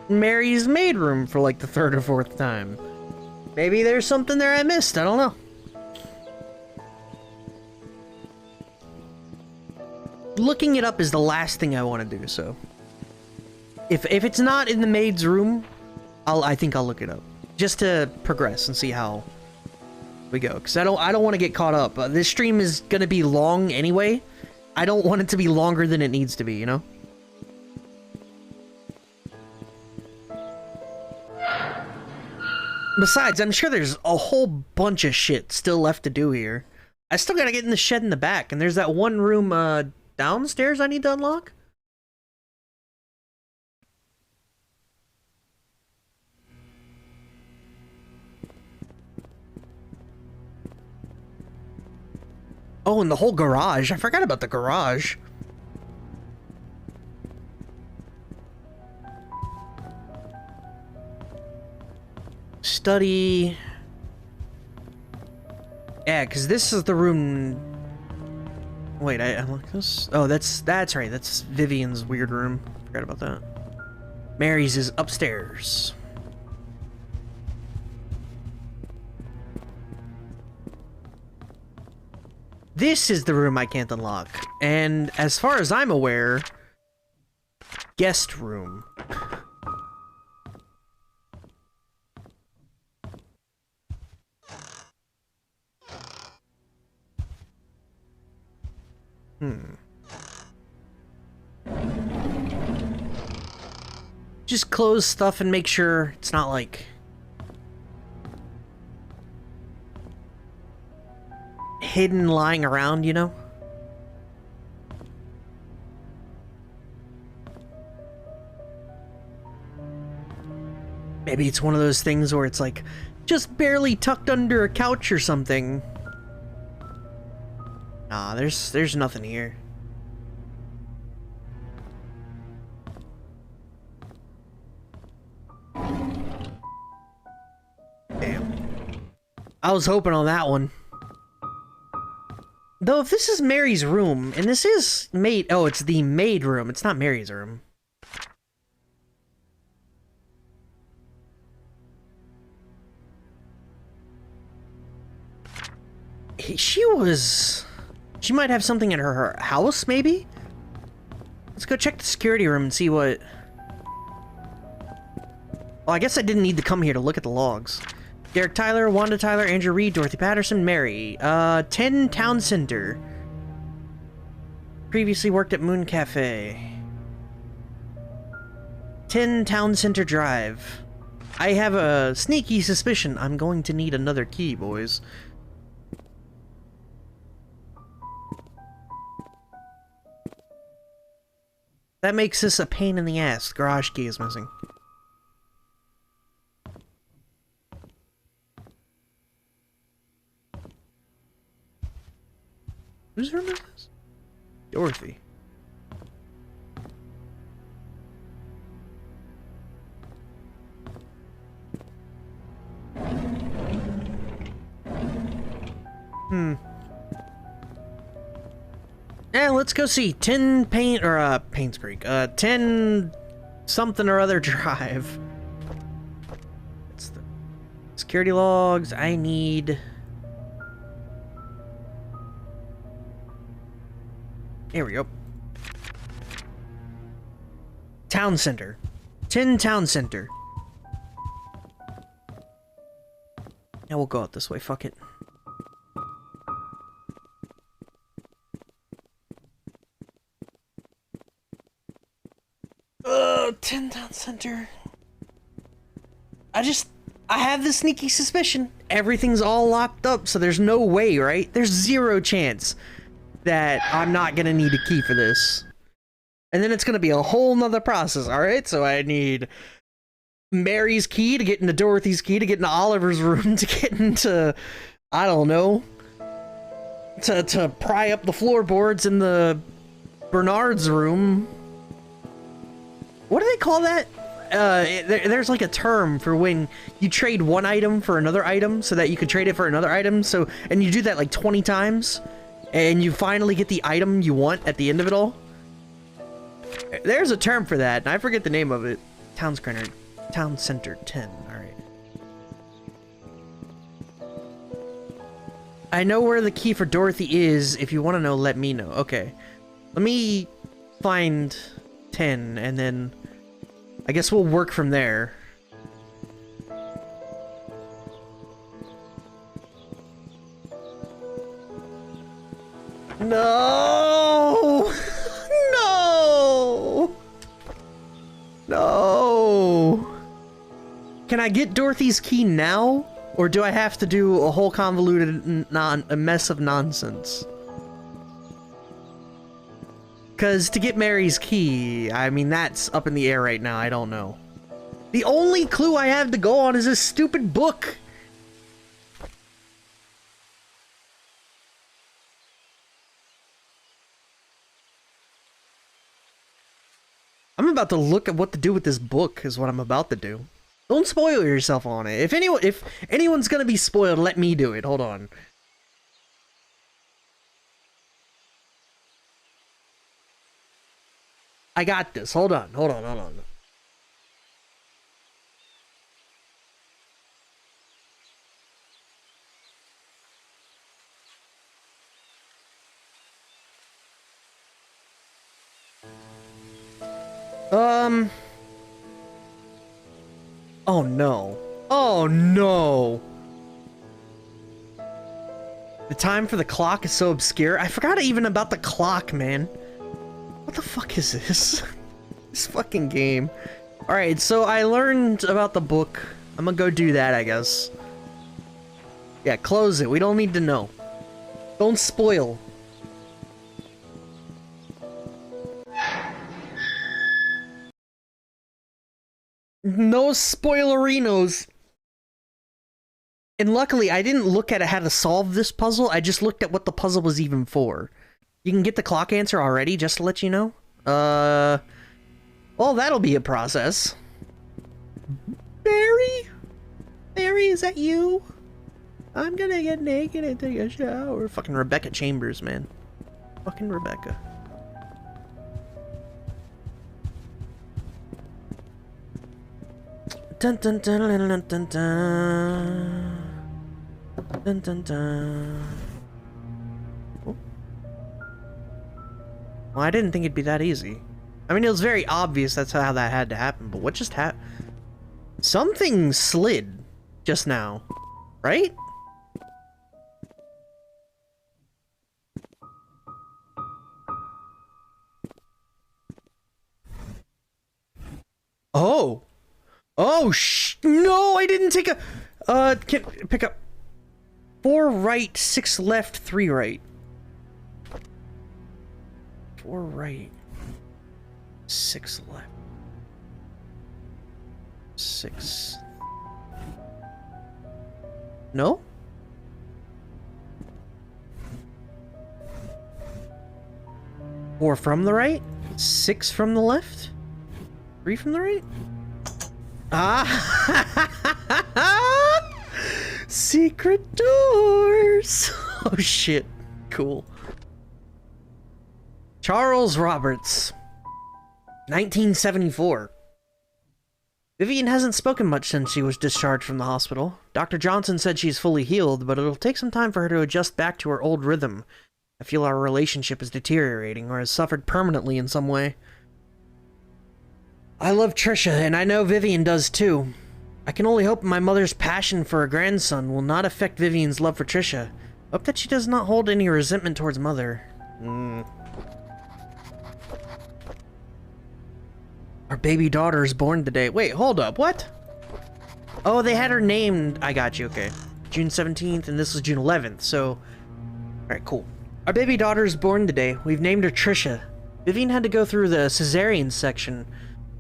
Mary's maid room for like the 3rd or 4th time. Maybe there's something there I missed, I don't know. Looking it up is the last thing I want to do, so... If it's not in the maid's room, I think I'll look it up. Just to progress and see how we go, because I don't want to get caught up. This stream is gonna be long anyway. I don't want it to be longer than it needs to be, you know? Besides, I'm sure there's a whole bunch of shit still left to do here. I still gotta get in the shed in the back, and there's that one room downstairs I need to unlock. Oh, and the whole garage. I forgot about the garage. Study. Yeah, because this is the room... Wait, I unlocked this? Oh, that's right. That's Vivian's weird room. Forgot about that. Mary's is upstairs. This is the room I can't unlock. And as far as I'm aware, guest room. Just close stuff and make sure it's not like... hidden lying around, you know? Maybe it's one of those things where it's like just barely tucked under a couch or something. Nah, there's nothing here. I was hoping on that one. Though, if this is Mary's room, and this is maid... Oh, it's the maid room. It's not Mary's room. She might have something in her house, maybe? Let's go check the security room and see what... Well, I guess I didn't need to come here to look at the logs. Derek Tyler, Wanda Tyler, Andrew Reed, Dorothy Patterson, Mary. 10 Town Center. Previously worked at Moon Cafe. 10 Town Center Drive. I have a sneaky suspicion I'm going to need another key, boys. That makes this a pain in the ass. The garage key is missing. Whose room is this? Dorothy. Yeah, let's go see. 10 Painscreek. 10 something or other drive. It's the security logs. I need... Here we go. Town Center. 10 Town Center. Yeah, we'll go out this way. Fuck it. 10 Town Center. I have the sneaky suspicion. Everything's all locked up, so there's no way, right? There's zero chance that I'm not gonna need a key for this. And then it's gonna be a whole nother process, alright? So I need Mary's key to get into Dorothy's key to get into Oliver's room to get into, I don't know, to pry up the floorboards in the Bernard's room. What do they call that? There's like a term for when you trade one item for another item so that you could trade it for another item. So, and you do that like 20 times and you finally get the item you want at the end of it all. There's a term for that, and I forget the name of it. Town Center 10. Alright. I know where the key for Dorothy is. If you want to know, let me know. Okay. Let me find 10, and then I guess we'll work from there. No! No! No! Can I get Dorothy's key now? Or do I have to do a whole convoluted a mess of nonsense? Because to get Mary's key, I mean, that's up in the air right now. I don't know. The only clue I have to go on is this stupid book. I'm about to look at what to do with this book is what I'm about to do. Don't spoil yourself on it. If anyone's gonna be spoiled, let me do it. Hold on. I got this. Hold on. Oh no. Oh no. The time for the clock is so obscure. I forgot even about the clock, man. What the fuck is this? This fucking game. Alright, so I learned about the book. I'm gonna go do that, I guess. Yeah, close it. We don't need to know. Don't spoil. No spoilerinos. And luckily, I didn't look at how to solve this puzzle. I just looked at what the puzzle was even for. You can get the clock answer already, just to let you know. Well, that'll be a process. Barry? Barry, is that you? I'm gonna get naked and take a shower. Fucking Rebecca Chambers, man. Fucking Rebecca. Dun dun dun dun dun dun dun. Dun dun dun. Oh. Well, I didn't think it'd be that easy. I mean, it was very obvious that's how that had to happen, but what just happened? Something slid just now, right? Oh. Oh, no, I didn't take a... can pick up 4 right, 6 left, 3 right. 4 right, 6 left, 6. No? Four from the right, 6 from the left, 3 from the right. Ah! Secret doors! Oh shit. Cool. Charles Roberts. 1974. Vivian hasn't spoken much since she was discharged from the hospital. Dr. Johnson said she's fully healed, but it'll take some time for her to adjust back to her old rhythm. I feel our relationship is deteriorating, or has suffered permanently in some way. I love Trisha, and I know Vivian does too. I can only hope my mother's passion for a grandson will not affect Vivian's love for Trisha. Hope that she does not hold any resentment towards Mother. Our baby daughter is born today. Wait, hold up, what? Oh, they had her named... I got you, okay. June 17th, and this was June 11th, so... Alright, cool. Our baby daughter is born today. We've named her Trisha. Vivian had to go through the cesarean section.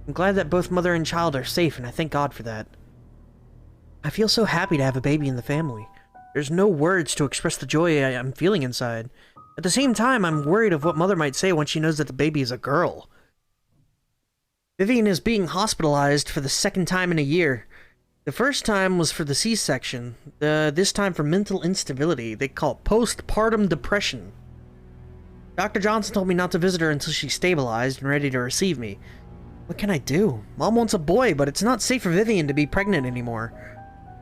I'm glad that both mother and child are safe, and I thank God for that. I feel so happy to have a baby in the family. There's no words to express the joy I'm feeling inside. At the same time, I'm worried of what Mother might say when she knows that the baby is a girl. Vivian is being hospitalized for the 2nd time in a year. The first time was for the C-section. This time for mental instability. They call it postpartum depression. Dr. Johnson told me not to visit her until she's stabilized and ready to receive me. What can I do? Mom wants a boy, but it's not safe for Vivian to be pregnant anymore.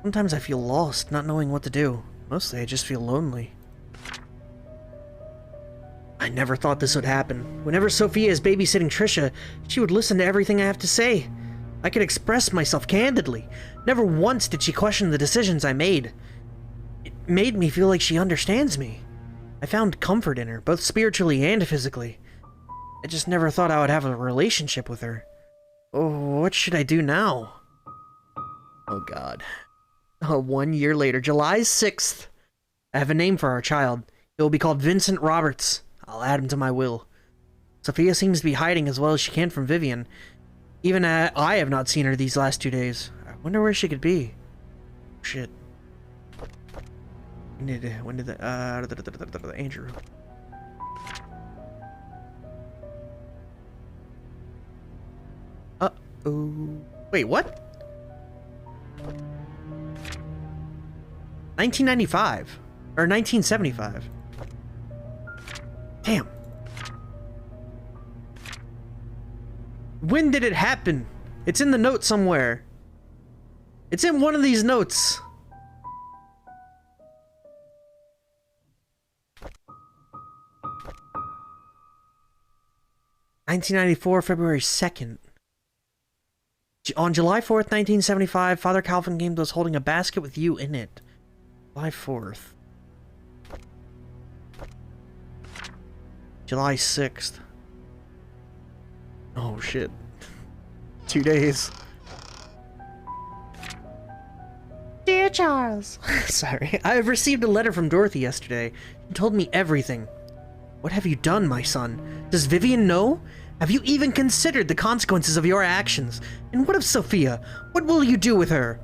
Sometimes I feel lost, not knowing what to do. Mostly I just feel lonely. I never thought this would happen. Whenever Sophia is babysitting Trisha, she would listen to everything I have to say. I could express myself candidly. Never once did she question the decisions I made. It made me feel like she understands me. I found comfort in her, both spiritually and physically. I just never thought I would have a relationship with her. Oh, what should I do now? Oh god. Oh, 1 year later, July 6th. I have a name for our child. It will be called Vincent Roberts. I'll add him to my will. Sophia seems to be hiding as well as she can from Vivian. Even I have not seen her these last 2 days. I wonder where she could be. Shit. When did the Andrew... Uh-oh. Wait, what? 1995. Or 1975. Damn. When did it happen? It's in the note somewhere. It's in one of these notes. (1994) February 2nd. On July 4th, 1975, Father Calvin came to us holding a basket with you in it. July 4th. July 6th. Oh shit. 2 days. Dear Charles. Sorry. I have received a letter from Dorothy yesterday. She told me everything. What have you done, my son? Does Vivian know? Have you even considered the consequences of your actions? And what of Sophia? What will you do with her?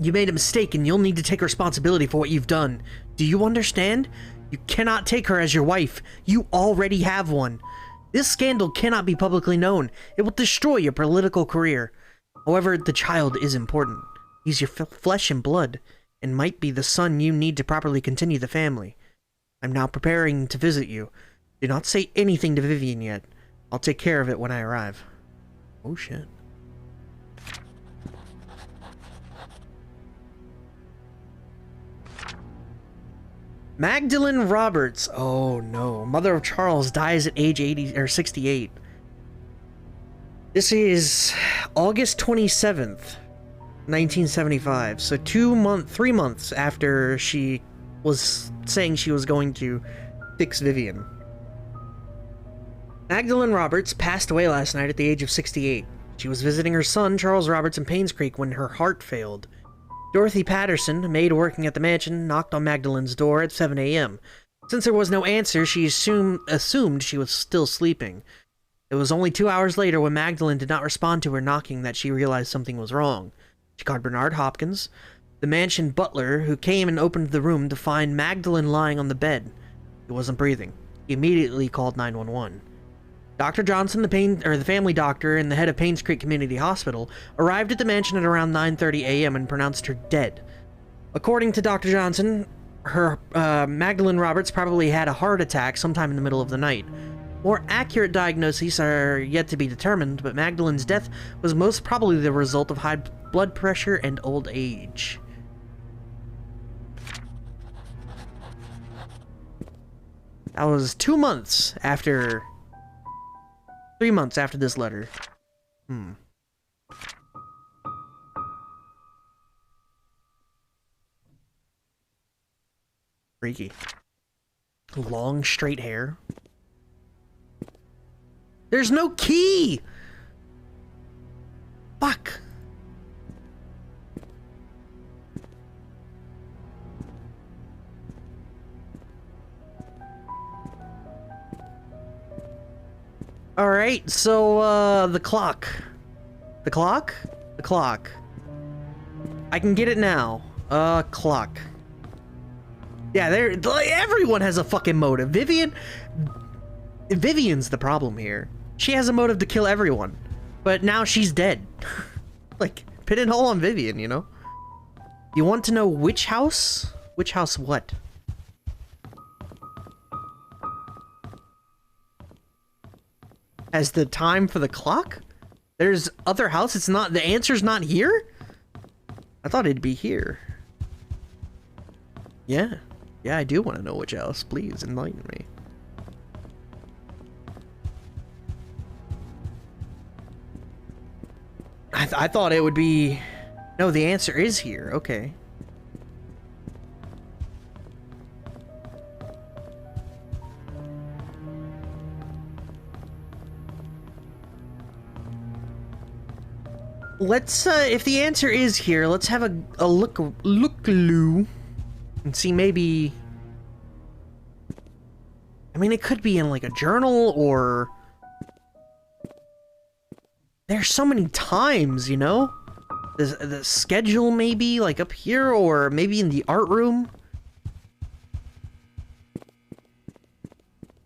You made a mistake and you'll need to take responsibility for what you've done. Do you understand? You cannot take her as your wife. You already have one. This scandal cannot be publicly known. It will destroy your political career. However, the child is important. He's your flesh and blood. and might be the son you need to properly continue the family. I'm now preparing to visit you. Do not say anything to Vivian yet. I'll take care of it when I arrive. Oh shit. Magdalene Roberts. Oh no. Mother of Charles dies at age 80 or 68. This is August 27th, 1975. So 3 months after she was saying she was going to fix Vivian. Magdalene Roberts passed away last night at the age of 68. She was visiting her son, Charles Roberts, in Painscreek when her heart failed. Dorothy Patterson, a maid working at the mansion, knocked on Magdalene's door at 7 a.m. Since there was no answer, she assumed she was still sleeping. It was only 2 hours later, when Magdalene did not respond to her knocking, that she realized something was wrong. She called Bernard Hopkins, the mansion butler, who came and opened the room to find Magdalene lying on the bed. He wasn't breathing. He immediately called 911. Dr. Johnson, the family doctor and the head of Painscreek Community Hospital, arrived at the mansion at around 9:30 a.m. and pronounced her dead. According to Dr. Johnson, Magdalene Roberts probably had a heart attack sometime in the middle of the night. More accurate diagnoses are yet to be determined, but Magdalene's death was most probably the result of high blood pressure and old age. That was 2 months after... 3 months after this letter. Freaky. Long, straight hair. There's no key! Fuck. Alright, so, the clock. The clock? The clock. I can get it now. Clock. Yeah, everyone has a fucking motive. Vivian's the problem here. She has a motive to kill everyone. But now she's dead. Like, pin it all on Vivian, you know? You want to know which house? Which house what? As the time for the clock? There's other house? It's not... The answer's not here? I thought it'd be here. Yeah. Yeah, I do want to know which house. Please, enlighten me. I thought it would be... No, the answer is here. Okay. Let's, if the answer is here, let's have a look-a-loo and see maybe... I mean, it could be in, like, a journal, or... There's so many times, you know? The schedule, maybe, like, up here, or maybe in the art room?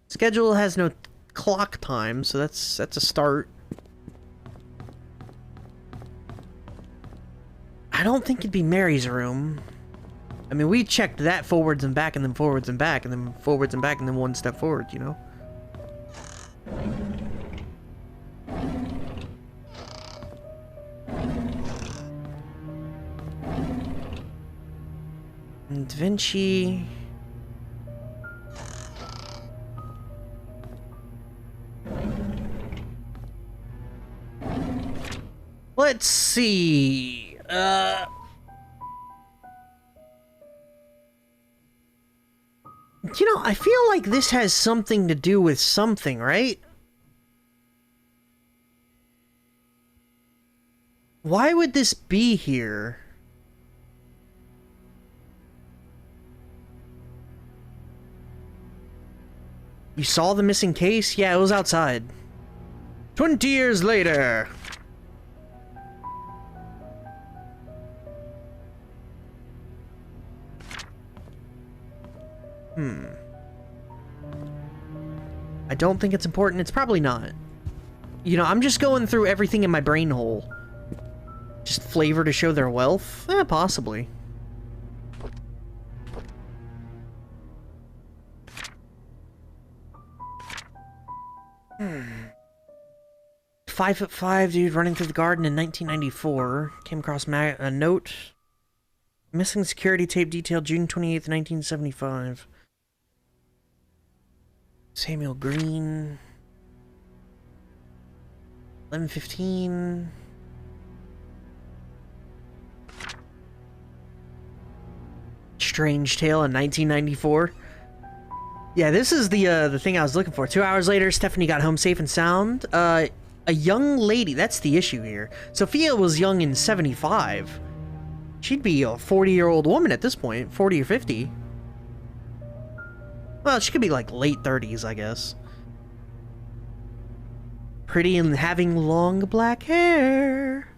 Schedule has no clock time, so that's a start. I don't think it'd be Mary's room. I mean, we checked that forwards and back, and then forwards and back, and then forwards and back, and then one step forward, you know? And Da Vinci... Let's see... You know, I feel like this has something to do with something, right? Why would this be here? You saw the missing case? Yeah, it was outside. 20 years later! I don't think it's important. It's probably not. You know, I'm just going through everything in my brain hole. Just flavor to show their wealth? Eh, possibly. 5'5" dude running through the garden in 1994. Came across a note. Missing security tape detail June 28th, 1975. Samuel Green. 11:15. Strange Tale in 1994. Yeah, this is the thing I was looking for. 2 hours later, Stephanie got home safe and sound. A young lady, that's the issue here. Sophia was young in 75. She'd be a 40-year-old woman at this point, 40 or 50. Well, she could be like late 30s, I guess. Pretty and having long black hair.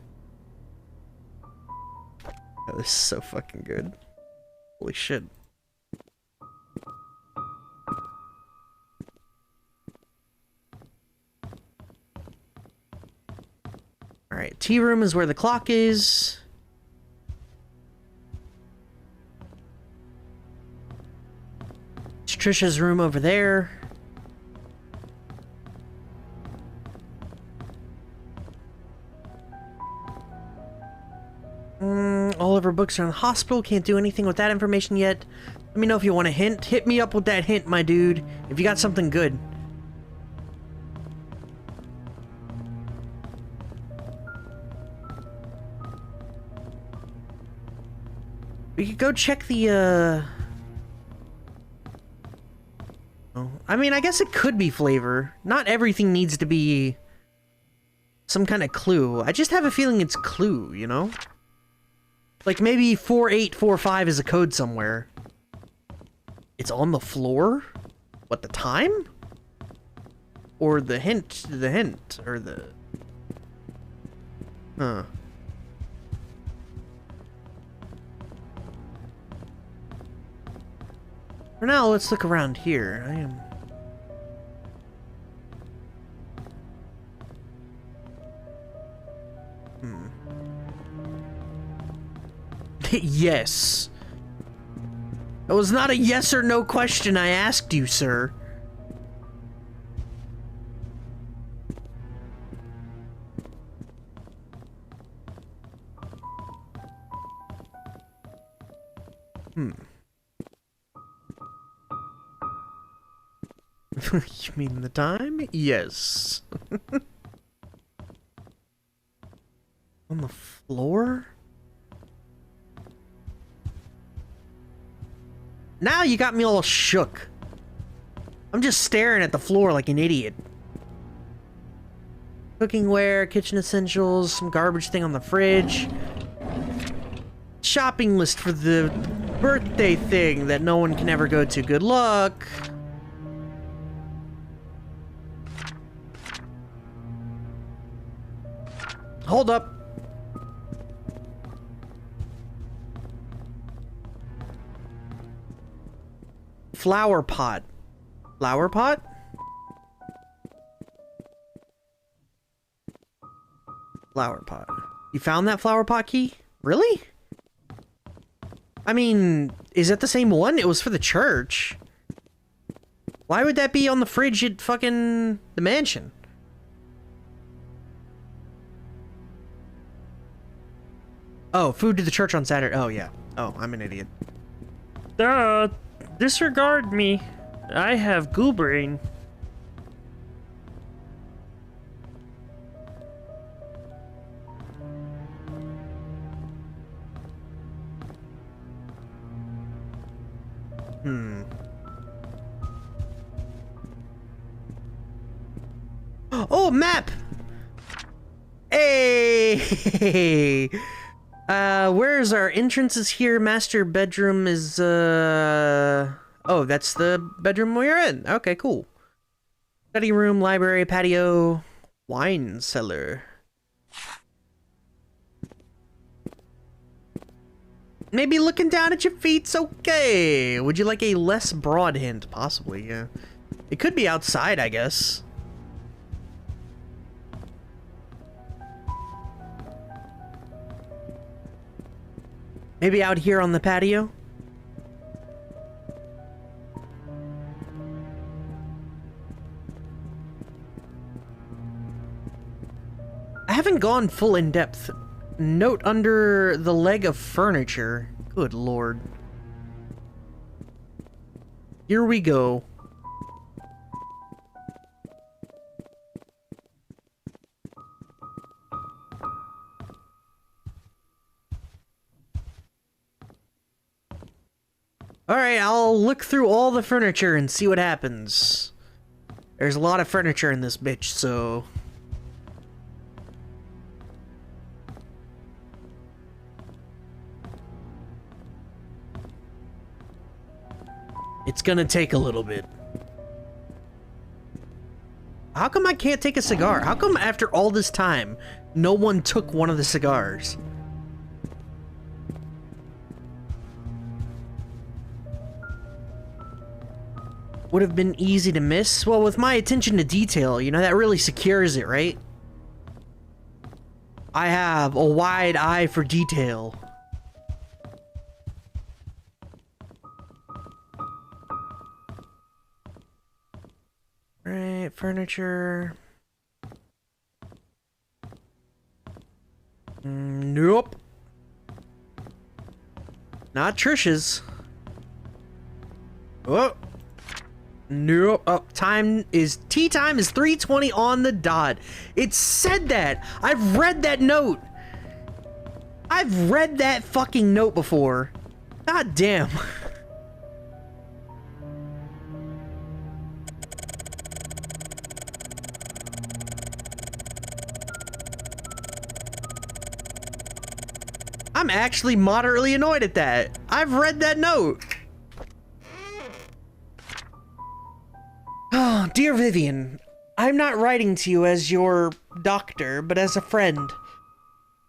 Oh, this is so fucking good. Holy shit. Alright, tea room is where the clock is. It's Trisha's room over there. All of her books are in the hospital. Can't do anything with that information yet. Let me know if you want a hint. Hit me up with that hint, my dude. If you got something good. We could go check the, Oh, I mean, I guess it could be flavor. Not everything needs to be some kind of clue. I just have a feeling it's clue, you know? Like maybe 4845 is a code somewhere. It's on the floor? What, the time? Or the hint, or the... Huh. For now, let's look around here. I am... Yes. That was not a yes or no question I asked you, sir. You mean the time? Yes. On the floor? Now you got me all shook. I'm just staring at the floor like an idiot. Cookingware, kitchen essentials, some garbage thing on the fridge. Shopping list for the birthday thing that no one can ever go to. Good luck. Hold up. Flower pot. Flower pot? Flower pot. You found that flower pot key? Really? I mean, is that the same one? It was for the church. Why would that be on the fridge at fucking the mansion? Oh, food to the church on Saturday. Oh, yeah. Oh, I'm an idiot. Disregard me. I have goo brain. Oh, map! Hey! Where's our entrances here? Master bedroom is, oh, that's the bedroom we're in. Okay, cool. Study room, library, patio, wine cellar. Maybe looking down at your feet's okay. Would you like a less broad hint? Possibly, yeah. It could be outside, I guess. Maybe out here on the patio? haven't gone full in depth. Note under the leg of furniture. Good lord. Here we go. Alright, I'll look through all the furniture and see what happens. There's a lot of furniture in this bitch, so... it's gonna take a little bit. How come I can't take a cigar? How come after all this time, no one took one of the cigars? Would have been easy to miss. Well, with my attention to detail, you know, that really secures it, right? I have a wide eye for detail. Right, furniture. Nope. Not Trish's. Oh. Nope. Oh, tea time is 3:20 on the dot. It said that. I've read that note. I've read that fucking note before. God damn. I'm actually moderately annoyed at that. I've read that note. Oh, dear Vivian, I'm not writing to you as your doctor, but as a friend.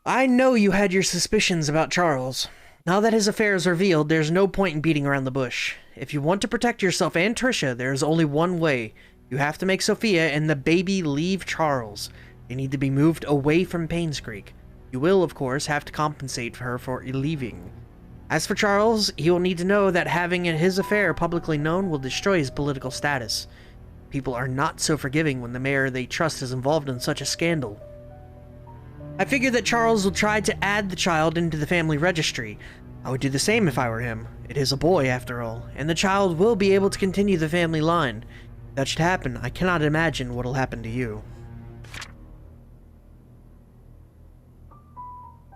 I know you had your suspicions about Charles. Now that his affair is revealed, there's no point in beating around the bush. If you want to protect yourself and Trisha, there's only one way. You have to make Sophia and the baby leave Charles. They need to be moved away from Painscreek. You will, of course, have to compensate her for leaving. As for Charles, he will need to know that having his affair publicly known will destroy his political status. People are not so forgiving when the mayor they trust is involved in such a scandal. I figure that Charles will try to add the child into the family registry. I would do the same if I were him. It is a boy, after all, and the child will be able to continue the family line. If that should happen, I cannot imagine what will happen to you.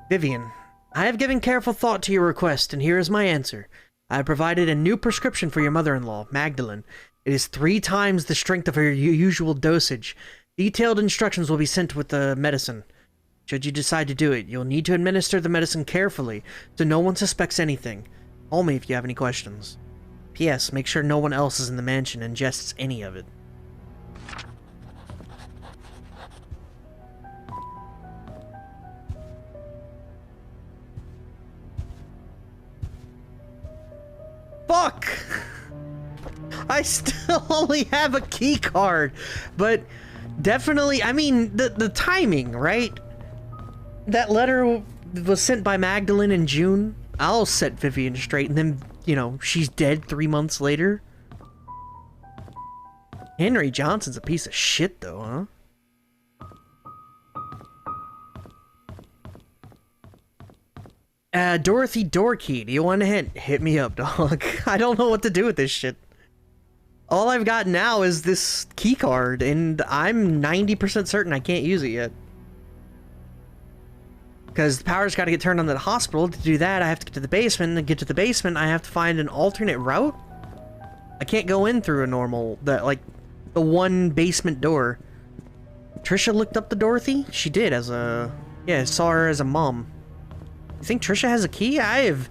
Vivian, I have given careful thought to your request, and here is my answer. I have provided a new prescription for your mother-in-law, Magdalene. It is 3 times the strength of her usual dosage. Detailed instructions will be sent with the medicine. Should you decide to do it, you'll need to administer the medicine carefully, so no one suspects anything. Call me if you have any questions. P.S. Make sure no one else is in the mansion and ingests any of it. Fuck! I still only have a key card, but definitely, I mean, the timing, right? That letter was sent by Magdalene in June. I'll set Vivian straight, and then, you know, she's dead 3 months later. Henry Johnson's a piece of shit, though, huh? Dorothy Dorkey, do you want a hint? Hit me up, dog. I don't know what to do with this shit. All I've got now is this key card, and I'm 90% certain I can't use it yet. Because the power's got to get turned on to the hospital. To do that, I have to get to the basement, and to get to the basement, I have to find an alternate route? I can't go in through a normal, the one basement door. Trisha looked up to Dorothy? She did, as a... yeah, saw her as a mom. You think Trisha has a key? I have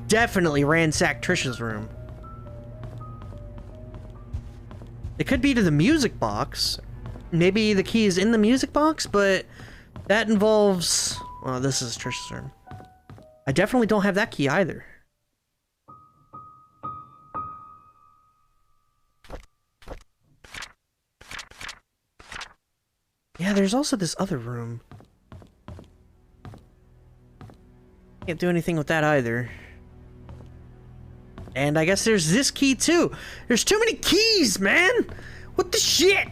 definitely ransacked Trisha's room. It could be to the music box. Maybe the key is in the music box, but that involves... well, this is Trisha's room. I definitely don't have that key either. Yeah, there's also this other room. Can't do anything with that either. And I guess there's this key too. There's too many keys, man! What the shit?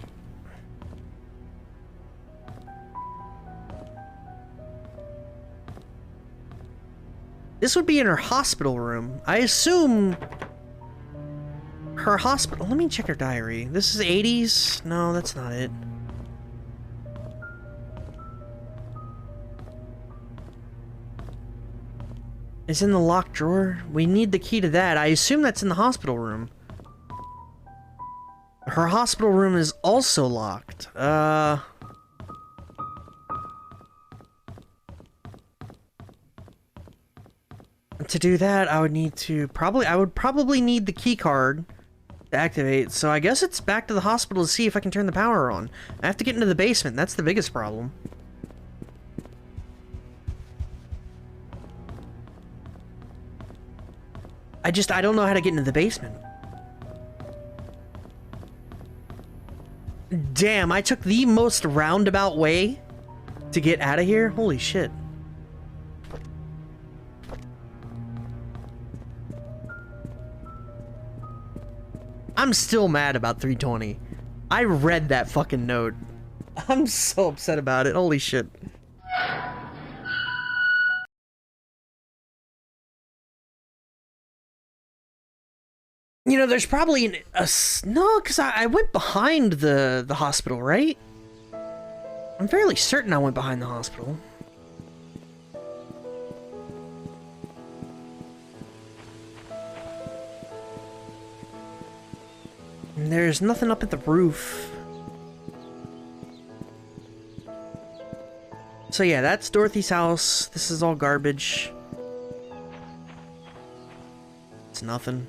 This would be in her hospital room. I assume her hospital. Let me check her diary. This is 80s? No, that's not it. It's in the locked drawer. We need the key to that. I assume that's in the hospital room. Her hospital room is also locked. To do that, I would need to I would probably need the key card to activate. So I guess it's back to the hospital to see if I can turn the power on. I have to get into the basement. That's the biggest problem. I don't know how to get into the basement. Damn, I took the most roundabout way to get out of here? Holy shit. I'm still mad about 320. I read that fucking note. I'm so upset about it. Holy shit. You know, there's probably no, because I went behind the hospital, right? I'm fairly certain I went behind the hospital. And there's nothing up at the roof. So yeah, that's Dorothy's house. This is all garbage. It's nothing.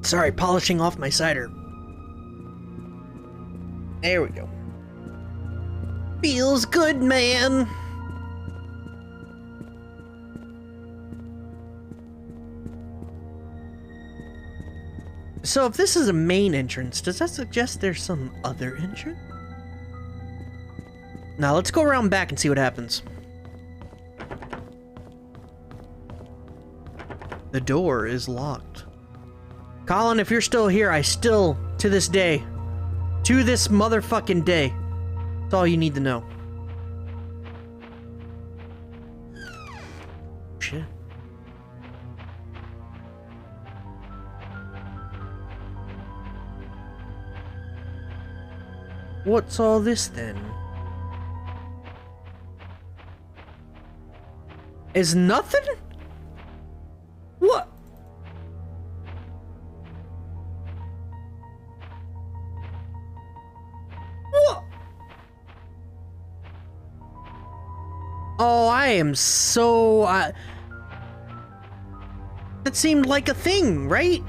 Sorry, polishing off my cider. There we go. Feels good, man. So if this is a main entrance, does that suggest there's some other entrance? Now let's go around back and see what happens. The door is locked. Colin, if you're still here, I still, to this day, to this motherfucking day, that's all you need to know. Shit. What's all this then? Is nothing? What? What? Oh, I am so... that seemed like a thing, right?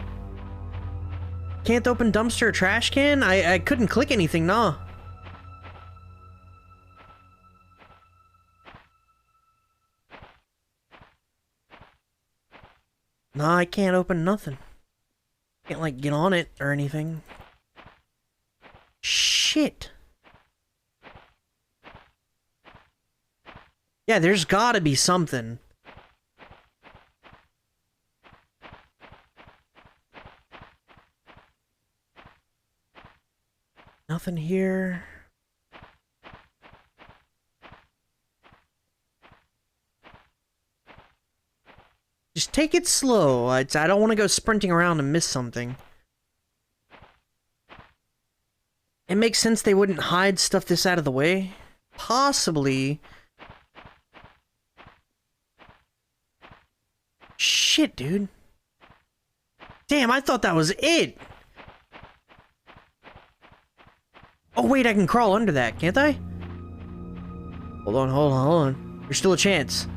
Can't open dumpster or trash can? I couldn't click anything, nah. Nah, I can't open nothing. Can't, like, get on it or anything. Shit. Yeah, there's gotta be something. Nothing here. Just take it slow. I don't want to go sprinting around and miss something. It makes sense they wouldn't hide stuff this out of the way. Possibly. Shit, dude. Damn, I thought that was it. Oh, wait, I can crawl under that, can't I? Hold on, hold on, hold on. There's still a chance.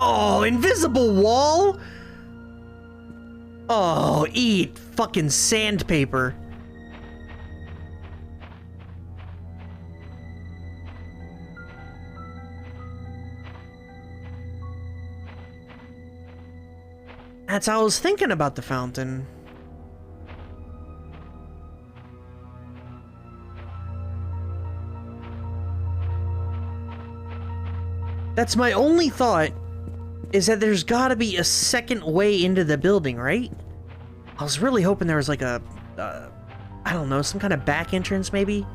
Oh, invisible wall? Oh, eat fucking sandpaper. That's how I was thinking about the fountain. That's my only thought, is that there's gotta be a second way into the building, right? I was really hoping there was like a, I don't know, some kind of back entrance maybe?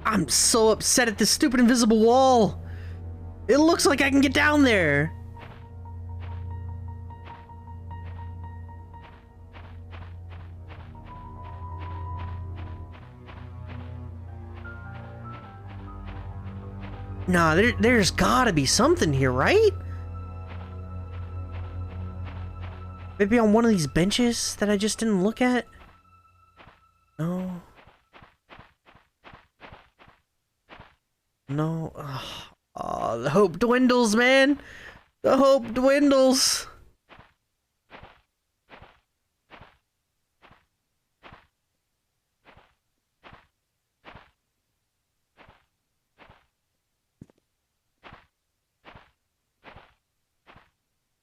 I'm so upset at this stupid invisible wall. It looks like I can get down there. Nah, there's gotta be something here, right? Maybe on one of these benches that I just didn't look at? No. No. Oh, the hope dwindles, man. The hope dwindles.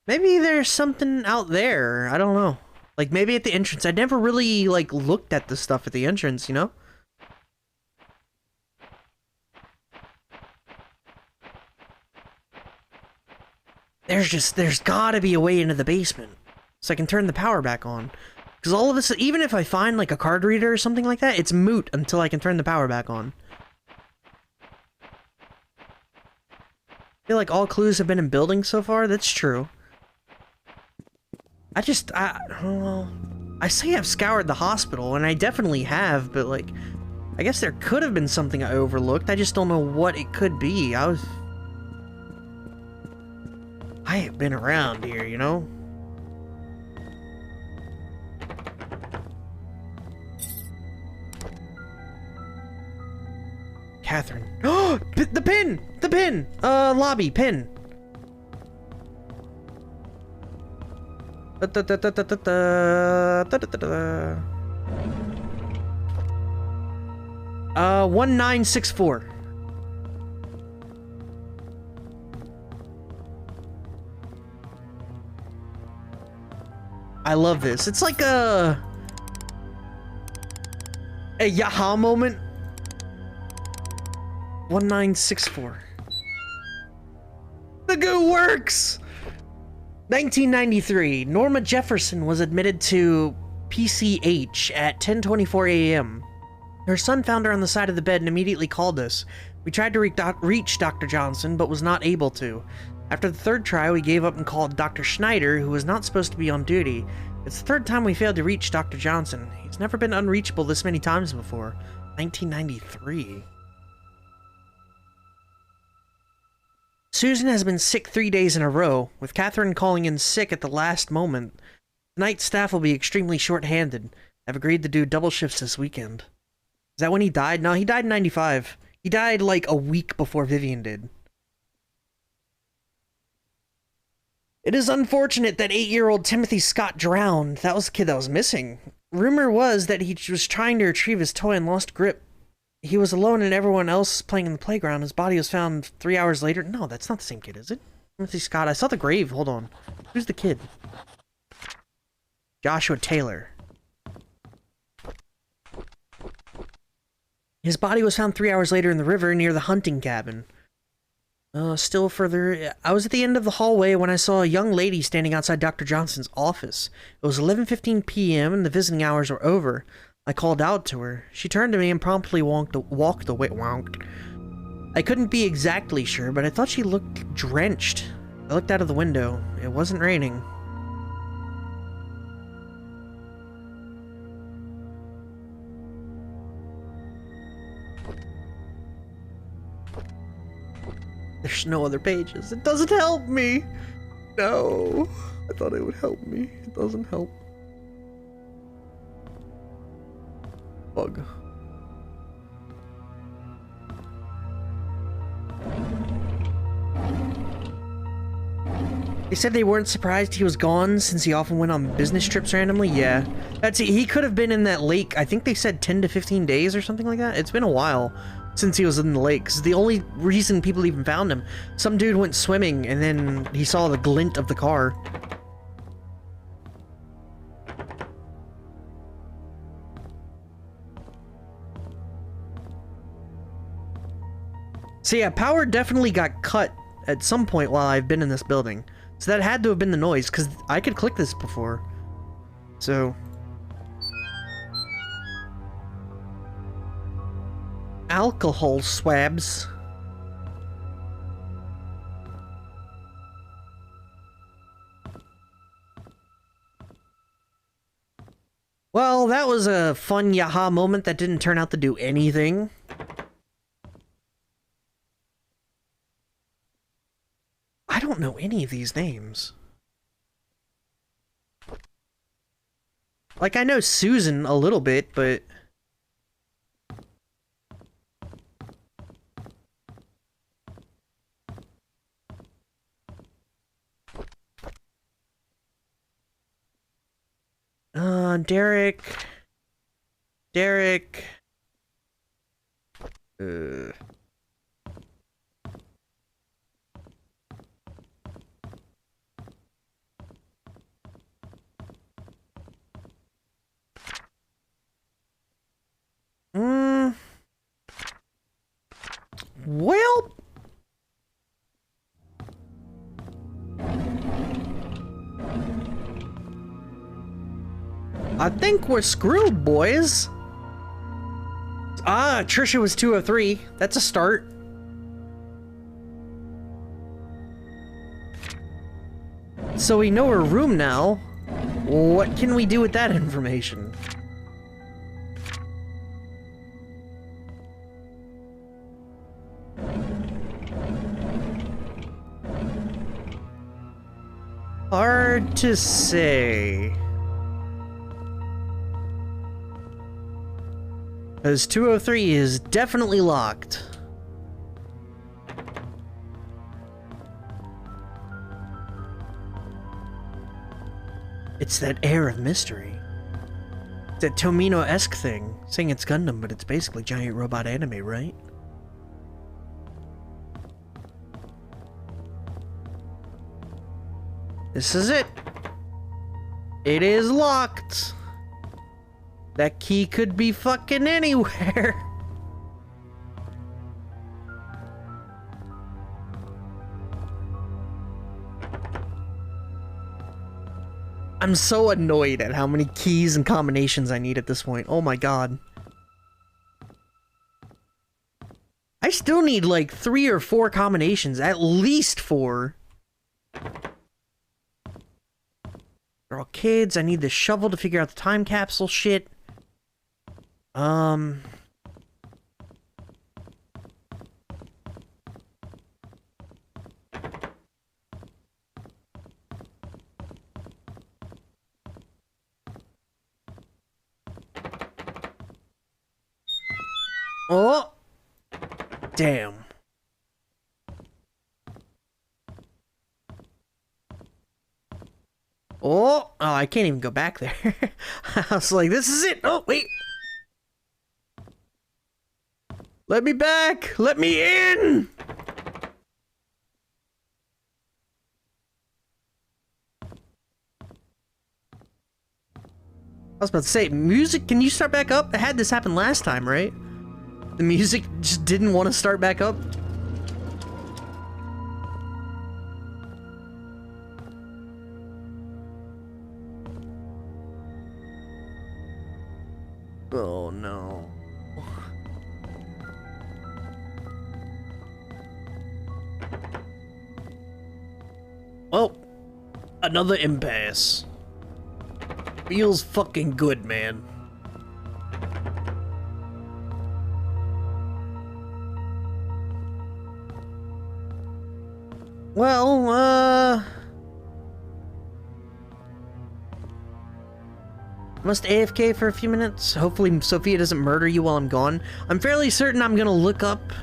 Maybe there's something out there. I don't know. Like, maybe at the entrance. I never really, like, looked at the stuff at the entrance, you know? There's gotta be a way into the basement. So I can turn the power back on. Because all of this, even if I find, like, a card reader or something like that, it's moot until I can turn the power back on. I feel like all clues have been in buildings so far. That's true. Well, I say I've scoured the hospital, and I definitely have, but, like, I guess there could have been something I overlooked. I just don't know what it could be. I have been around here, you know? Catherine. Oh, the pin! The pin! Lobby, pin. 1964. I love this. It's like a yaha moment. 1964. The goo works! 1993, Norma Jefferson was admitted to PCH at 10:24 a.m. Her son found her on the side of the bed and immediately called us. We tried to reach Dr. Johnson, but was not able to. After the third try, we gave up and called Dr. Schneider, who was not supposed to be on duty. It's the third time we failed to reach Dr. Johnson. He's never been unreachable this many times before. 1993. Susan has been sick 3 days in a row, with Catherine calling in sick at the last moment. Tonight's staff will be extremely short-handed. I've agreed to do double shifts this weekend. Is that when he died? No, he died in 95. He died like a week before Vivian did. It is unfortunate that 8-year-old Timothy Scott drowned. That was the kid that was missing. Rumor was that he was trying to retrieve his toy and lost grip. He was alone and everyone else playing in the playground. His body was found 3 hours later. No, that's not the same kid, is it? Timothy Scott. I saw the grave. Hold on. Who's the kid? Joshua Taylor. His body was found 3 hours later in the river near the hunting cabin. Still further, I was at the end of the hallway when I saw a young lady standing outside Dr. Johnson's office. It was 11:15 p.m. and the visiting hours were over. I called out to her. She turned to me and promptly walked away. I couldn't be exactly sure, but I thought she looked drenched. I looked out of the window. It wasn't raining. There's no other pages. It doesn't help me. No. I thought it would help me. It doesn't help. Bug. They said they weren't surprised he was gone since he often went on business trips randomly. Yeah. That's it. He could have been in that lake. I think they said 10 to 15 days or something like that. It's been a while since he was in the lake. It's the only reason people even found him. Some dude went swimming and then he saw the glint of the car. So yeah, power definitely got cut at some point while I've been in this building. So that had to have been the noise, because I could click this before. So... alcohol swabs. Well, that was a fun yaha moment that didn't turn out to do anything. I don't know any of these names. Like, I know Susan a little bit, but... Derek... Derek... Well... I think we're screwed, boys. Ah, Trisha was 203. That's a start. So we know her room now. What can we do with that information? Hard to say. Because 203 is definitely locked. It's that air of mystery. That Tomino-esque thing, saying it's Gundam, but it's basically giant robot anime, right? This is it. It is locked. That key could be fucking anywhere. I'm so annoyed at how many keys and combinations I need at this point. Oh my god. I still need like 3 or 4 combinations. At least 4. They're all kids. I need the shovel to figure out the time capsule shit. Oh! Damn. Oh! Oh, I can't even go back there. I was like, this is it! Oh, wait! Let me back! Let me in! I was about to say, music, can you start back up? I had this happen last time, right? The music just didn't want to start back up. Oh no. Well, another impasse. Feels fucking good, man. Well, must AFK for a few minutes. Hopefully Sophia doesn't murder you while I'm gone. I'm fairly certain I'm gonna look up,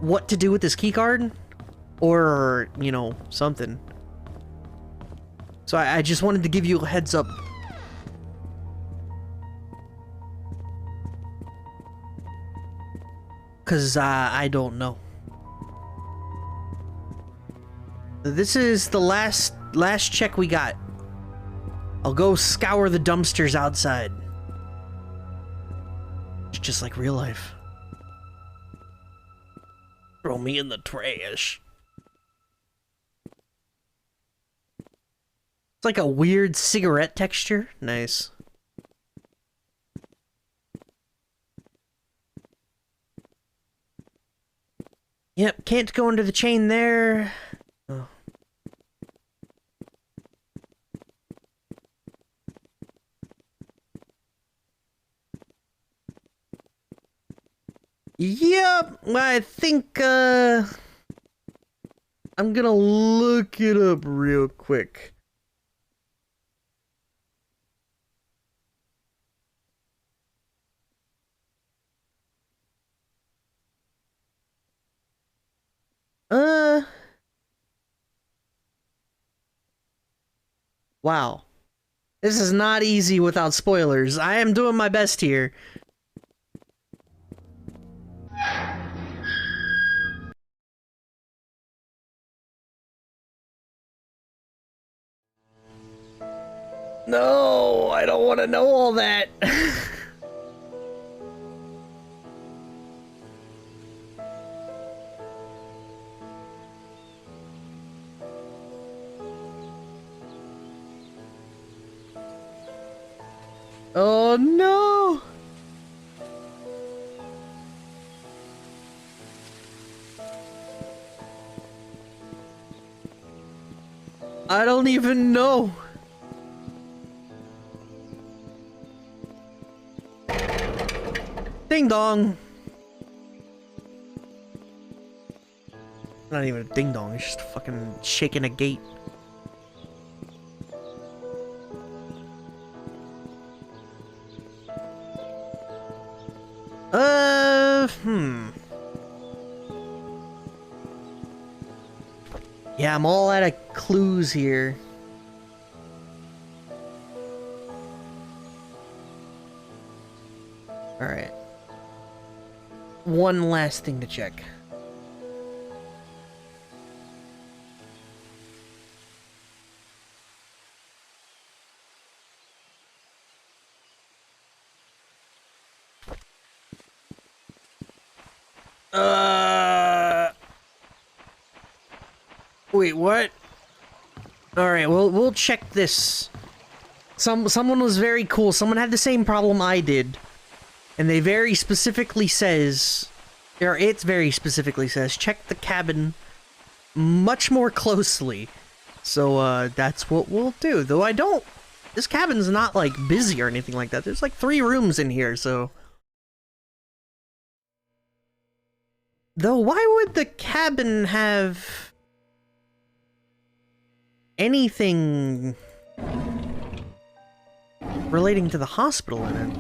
what to do with this keycard. Or, you know, something. So I just wanted to give you a heads up. Cause, I don't know. This is the last check we got. I'll go scour the dumpsters outside. It's just like real life. Throw me in the trash. It's like a weird cigarette texture. Nice. Yep, can't go into the chain there. Oh. Yep, I think, I'm gonna look it up real quick. Wow. This is not easy without spoilers. I am doing my best here. No, I don't want to know all that. Oh no! I don't even know. Ding dong. Not even a ding dong, it's just fucking shaking a gate. Yeah, I'm all out of clues here. Alright. One last thing to check. Wait, what? Alright, we'll check this. Someone was very cool. Someone had the same problem I did. And they very specifically says, or it very specifically says, check the cabin much more closely. So, that's what we'll do. Though I don't... This cabin's not, like, busy or anything like that. There's, like, 3 rooms in here, so... Though, why would the cabin have... anything... relating to the hospital in it?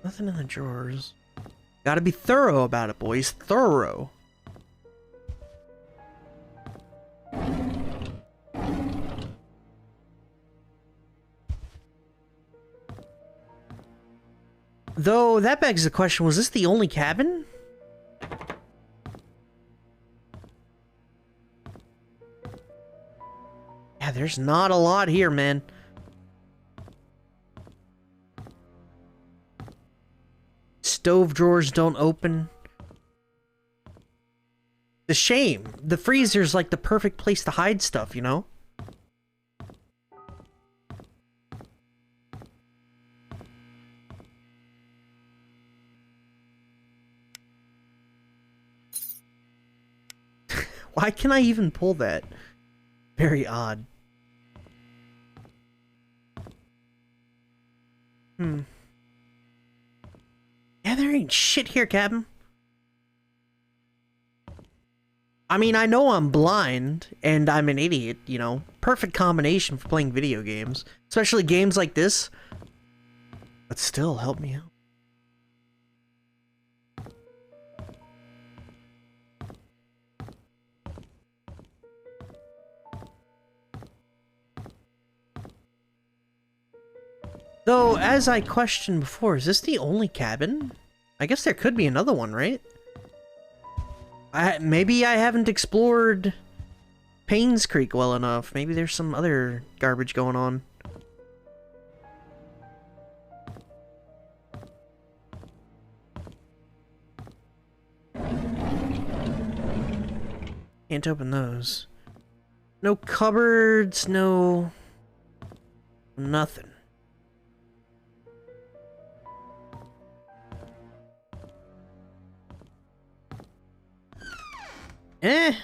Nothing in the drawers. Gotta be thorough about it, boys. Thorough. Though, that begs the question, was this the only cabin? Yeah, there's not a lot here, man. Stove drawers don't open. The shame. The freezer's like the perfect place to hide stuff, you know? Why can I even pull that? Very odd. Yeah, there ain't shit here, Captain. I mean, I know I'm blind, and I'm an idiot, you know. Perfect combination for playing video games. Especially games like this. But still, help me out. Though, as I questioned before, is this the only cabin? I guess there could be another one, right? Maybe I haven't explored Painscreek well enough. Maybe there's some other garbage going on. Can't open those. No cupboards, no... nothing. Eh.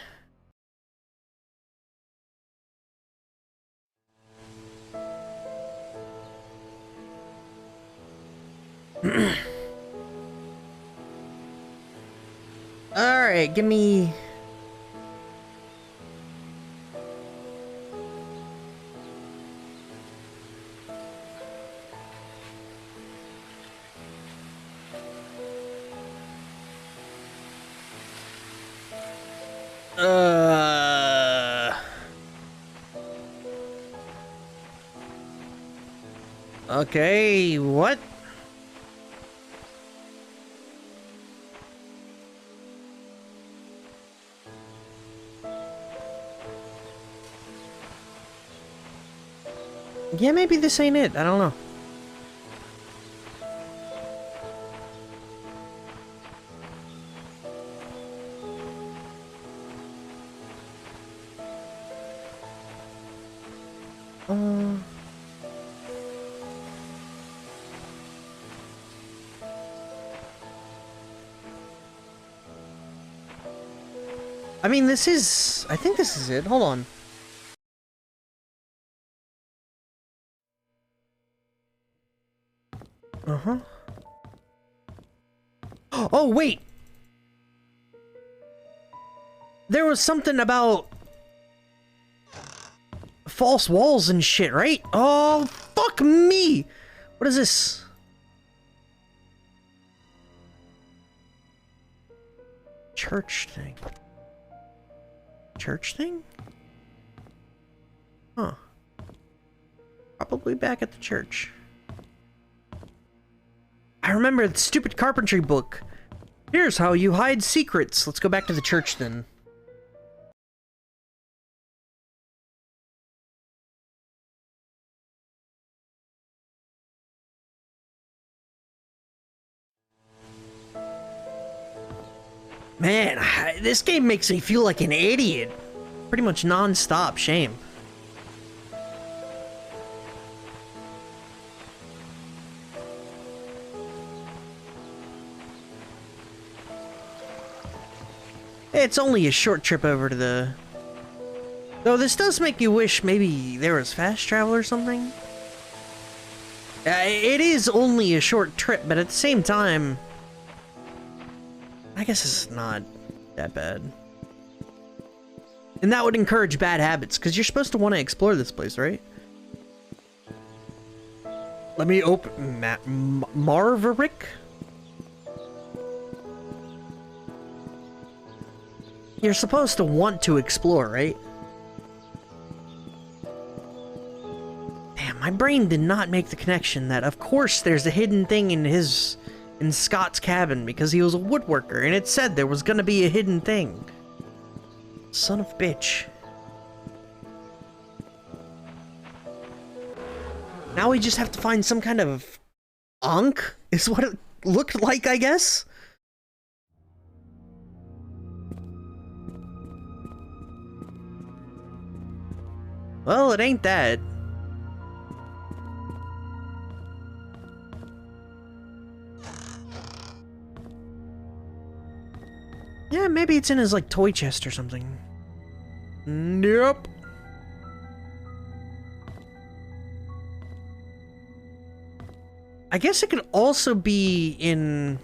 Alright, give me... Okay, what? Yeah, maybe this ain't it. I don't know. I mean, this is... I think this is it. Hold on. Uh-huh. Oh, wait! There was something about... false walls and shit, right? Oh, fuck me! What is this? Church thing. Church thing? Huh. Probably back at the church. I remember the stupid carpentry book. Here's how you hide secrets. Let's go back to the church then. Man, this game makes me feel like an idiot. Pretty much non-stop shame. It's only a short trip over to the... Though this does make you wish maybe there was fast travel or something. It is only a short trip, but at the same time... I guess it's not that bad. And that would encourage bad habits, because you're supposed to want to explore this place, right? Let me open... Marverick? You're supposed to want to explore, right? Damn, my brain did not make the connection that, of course, there's a hidden thing in Scott's cabin, because he was a woodworker, and it said there was gonna be a hidden thing. Son of a bitch. Now we just have to find some kind of Ankh, is what it looked like, I guess? Well, it ain't that. Yeah, maybe it's in his, like, toy chest or something. Nope. I guess it could also be in...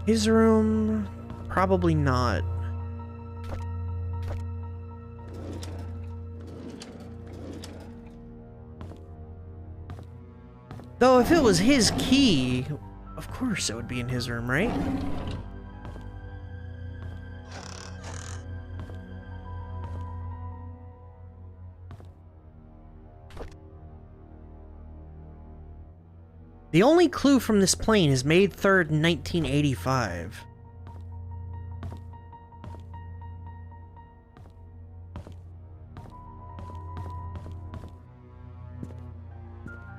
his room? Probably not. Though if it was his key, of course it would be in his room, right? The only clue from this plane is May 3rd, 1985.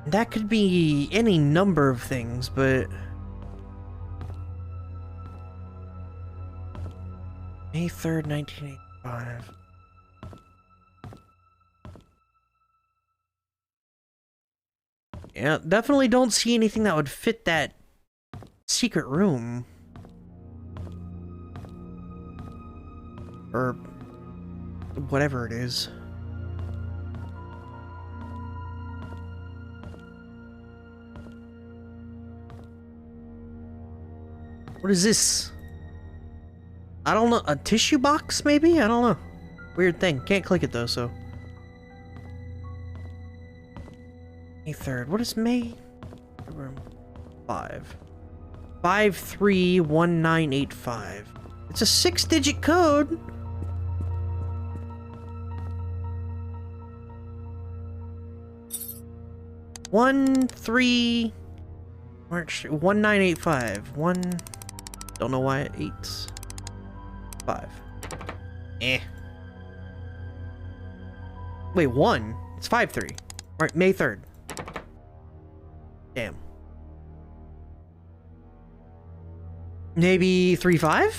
That could be any number of things, but... May 3rd, 1985. Yeah, definitely don't see anything that would fit that secret room. Or whatever it is. What is this? I don't know. A tissue box, maybe? I don't know. Weird thing. Can't click it, though, so. May 3rd. What is May? 5. 531985. It's a 6-digit code. March 1985. Don't know why it 8's 5. Wait, 1. It's 5-3. Alright, May 3rd. Damn. Maybe 3-5?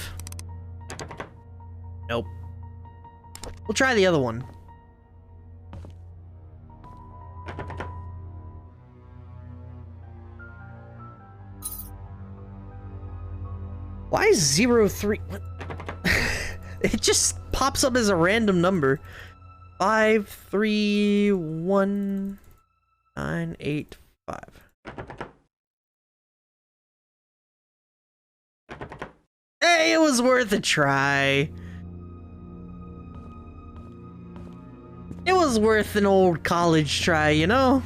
Nope. We'll try the other one. Why is 03? What? It just pops up as a random number. 531985. Hey, it was worth a try. It was worth an old college try, you know?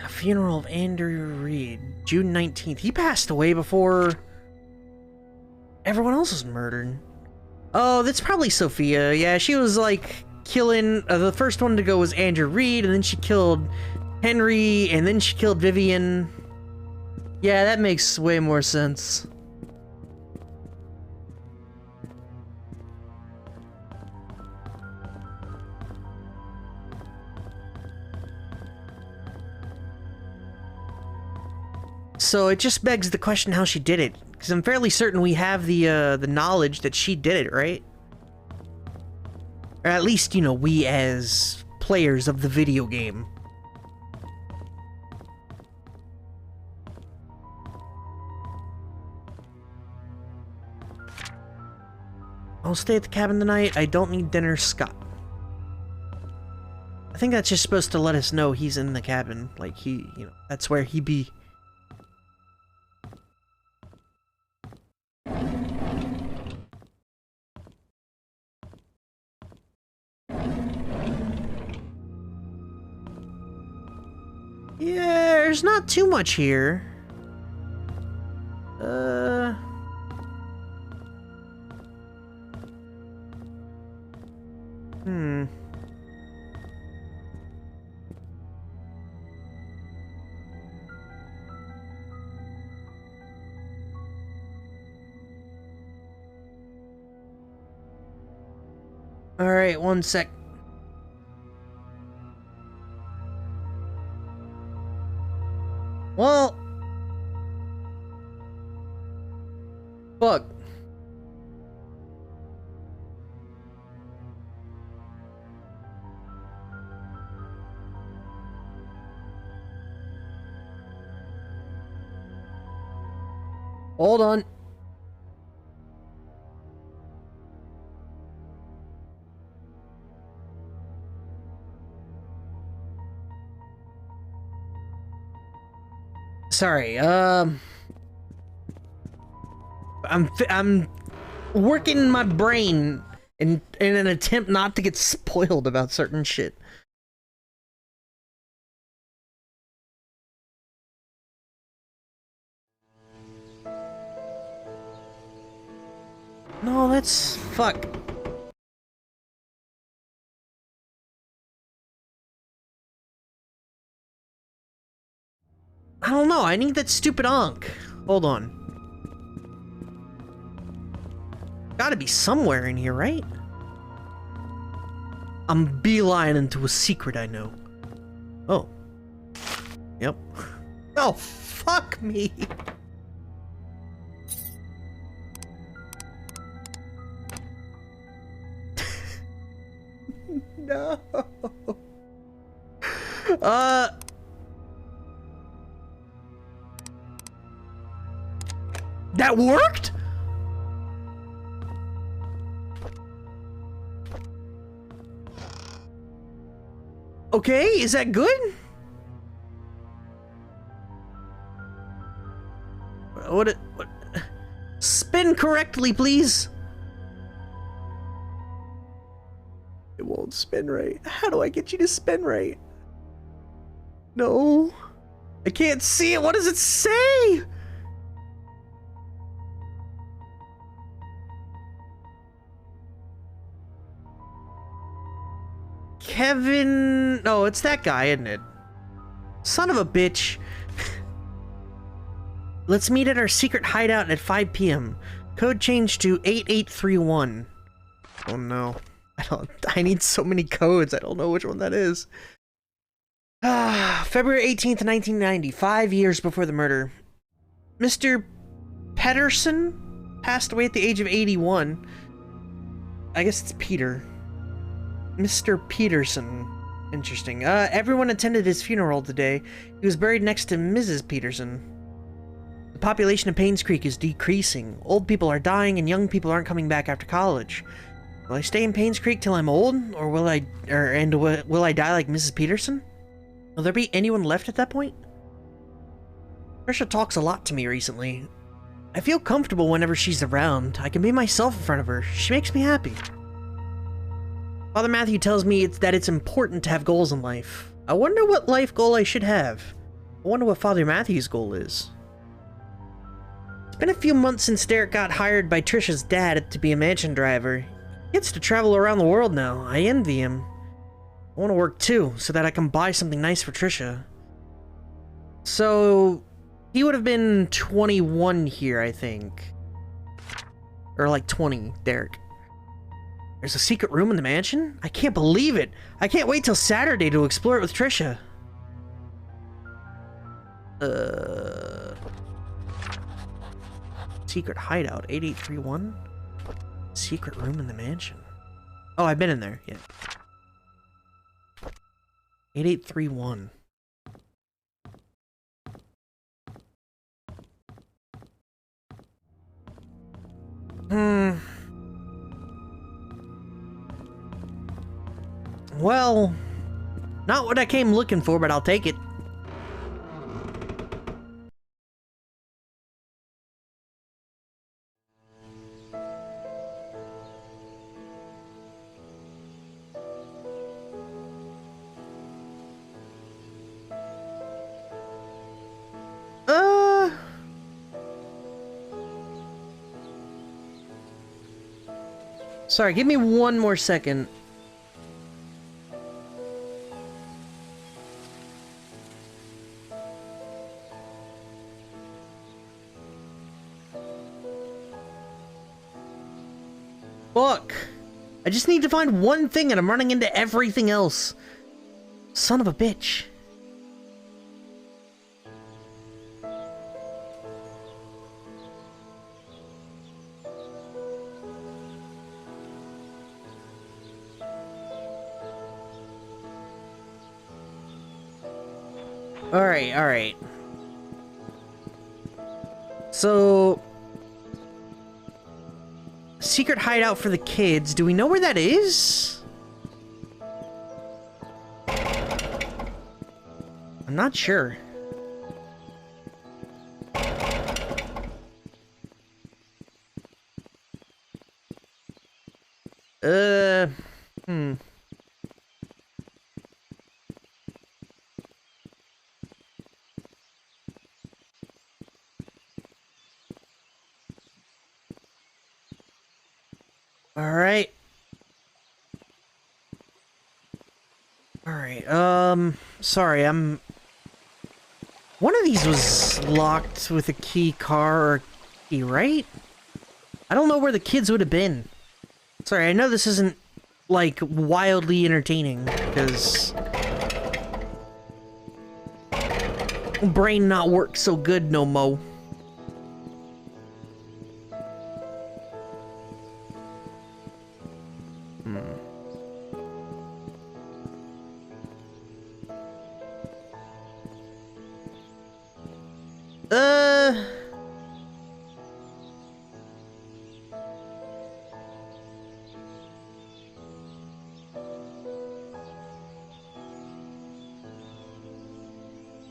A funeral of Andrew Reed, June 19th. He passed away before everyone else was murdered. Oh, that's probably Sophia. Yeah, she was like killing. The first one to go was Andrew Reed, and then she killed Henry, and then she killed Vivian. Yeah, that makes way more sense. So it just begs the question how she did it, because I'm fairly certain we have the knowledge that she did it, right? Or at least, you know, we as players of the video game. I'll stay at the cabin tonight. I don't need dinner, Scott. I think that's just supposed to let us know he's in the cabin. Like, he, you know, that's where he be. Yeah, there's not too much here. Alright, one sec. Well, fuck. Hold on. Sorry, I'm working my brain in an attempt not to get spoiled about certain shit. No, that's fuck. I don't know, I need that stupid Ankh. Hold on. Gotta be somewhere in here, right? I'm beeline into a secret I know. Oh. Yep. Oh, fuck me. No. That worked? Okay, is that good? What? Spin correctly, please. It won't spin right. How do I get you to spin right? No. I can't see it. What does it say? Kevin... Oh, it's that guy, isn't it? Son of a bitch. Let's meet at our secret hideout at 5 p.m. Code change to 8831. Oh no. I need so many codes. I don't know which one that is. February 18th, 1990. 5 years before the murder. Mr. Pedersen passed away at the age of 81. I guess it's Peter. Mr. Peterson. Interesting. Everyone attended his funeral today. He was buried next to Mrs. Peterson. The population of Painscreek is decreasing. Old people are dying and young people aren't coming back after college. Will I stay in Painscreek till I'm old? Or will I die like Mrs. Peterson? Will there be anyone left at that point? Trisha talks a lot to me recently. I feel comfortable whenever she's around. I can be myself in front of her. She makes me happy. Father Matthew tells me that it's important to have goals in life. I wonder what life goal I should have. I wonder what Father Matthew's goal is. It's been a few months since Derek got hired by Trisha's dad to be a mansion driver. He gets to travel around the world now. I envy him. I want to work too, so that I can buy something nice for Trisha. So, he would have been 21 here, I think. Or like 20, Derek. There's a secret room in the mansion? I can't believe it! I can't wait till Saturday to explore it with Trisha. Secret hideout, 8831? Secret room in the mansion. Oh, I've been in there, yeah. 8831. Well, not what I came looking for, but I'll take it. Sorry, give me one more second. Fuck! I just need to find one thing and I'm running into everything else. Son of a bitch. Alright. So... secret hideout for the kids. Do we know where that is? I'm not sure. Alright, sorry, one of these was locked with a key or key, right? I don't know where the kids would have been. Sorry, I know this isn't like, wildly entertaining, because brain not work so good no mo.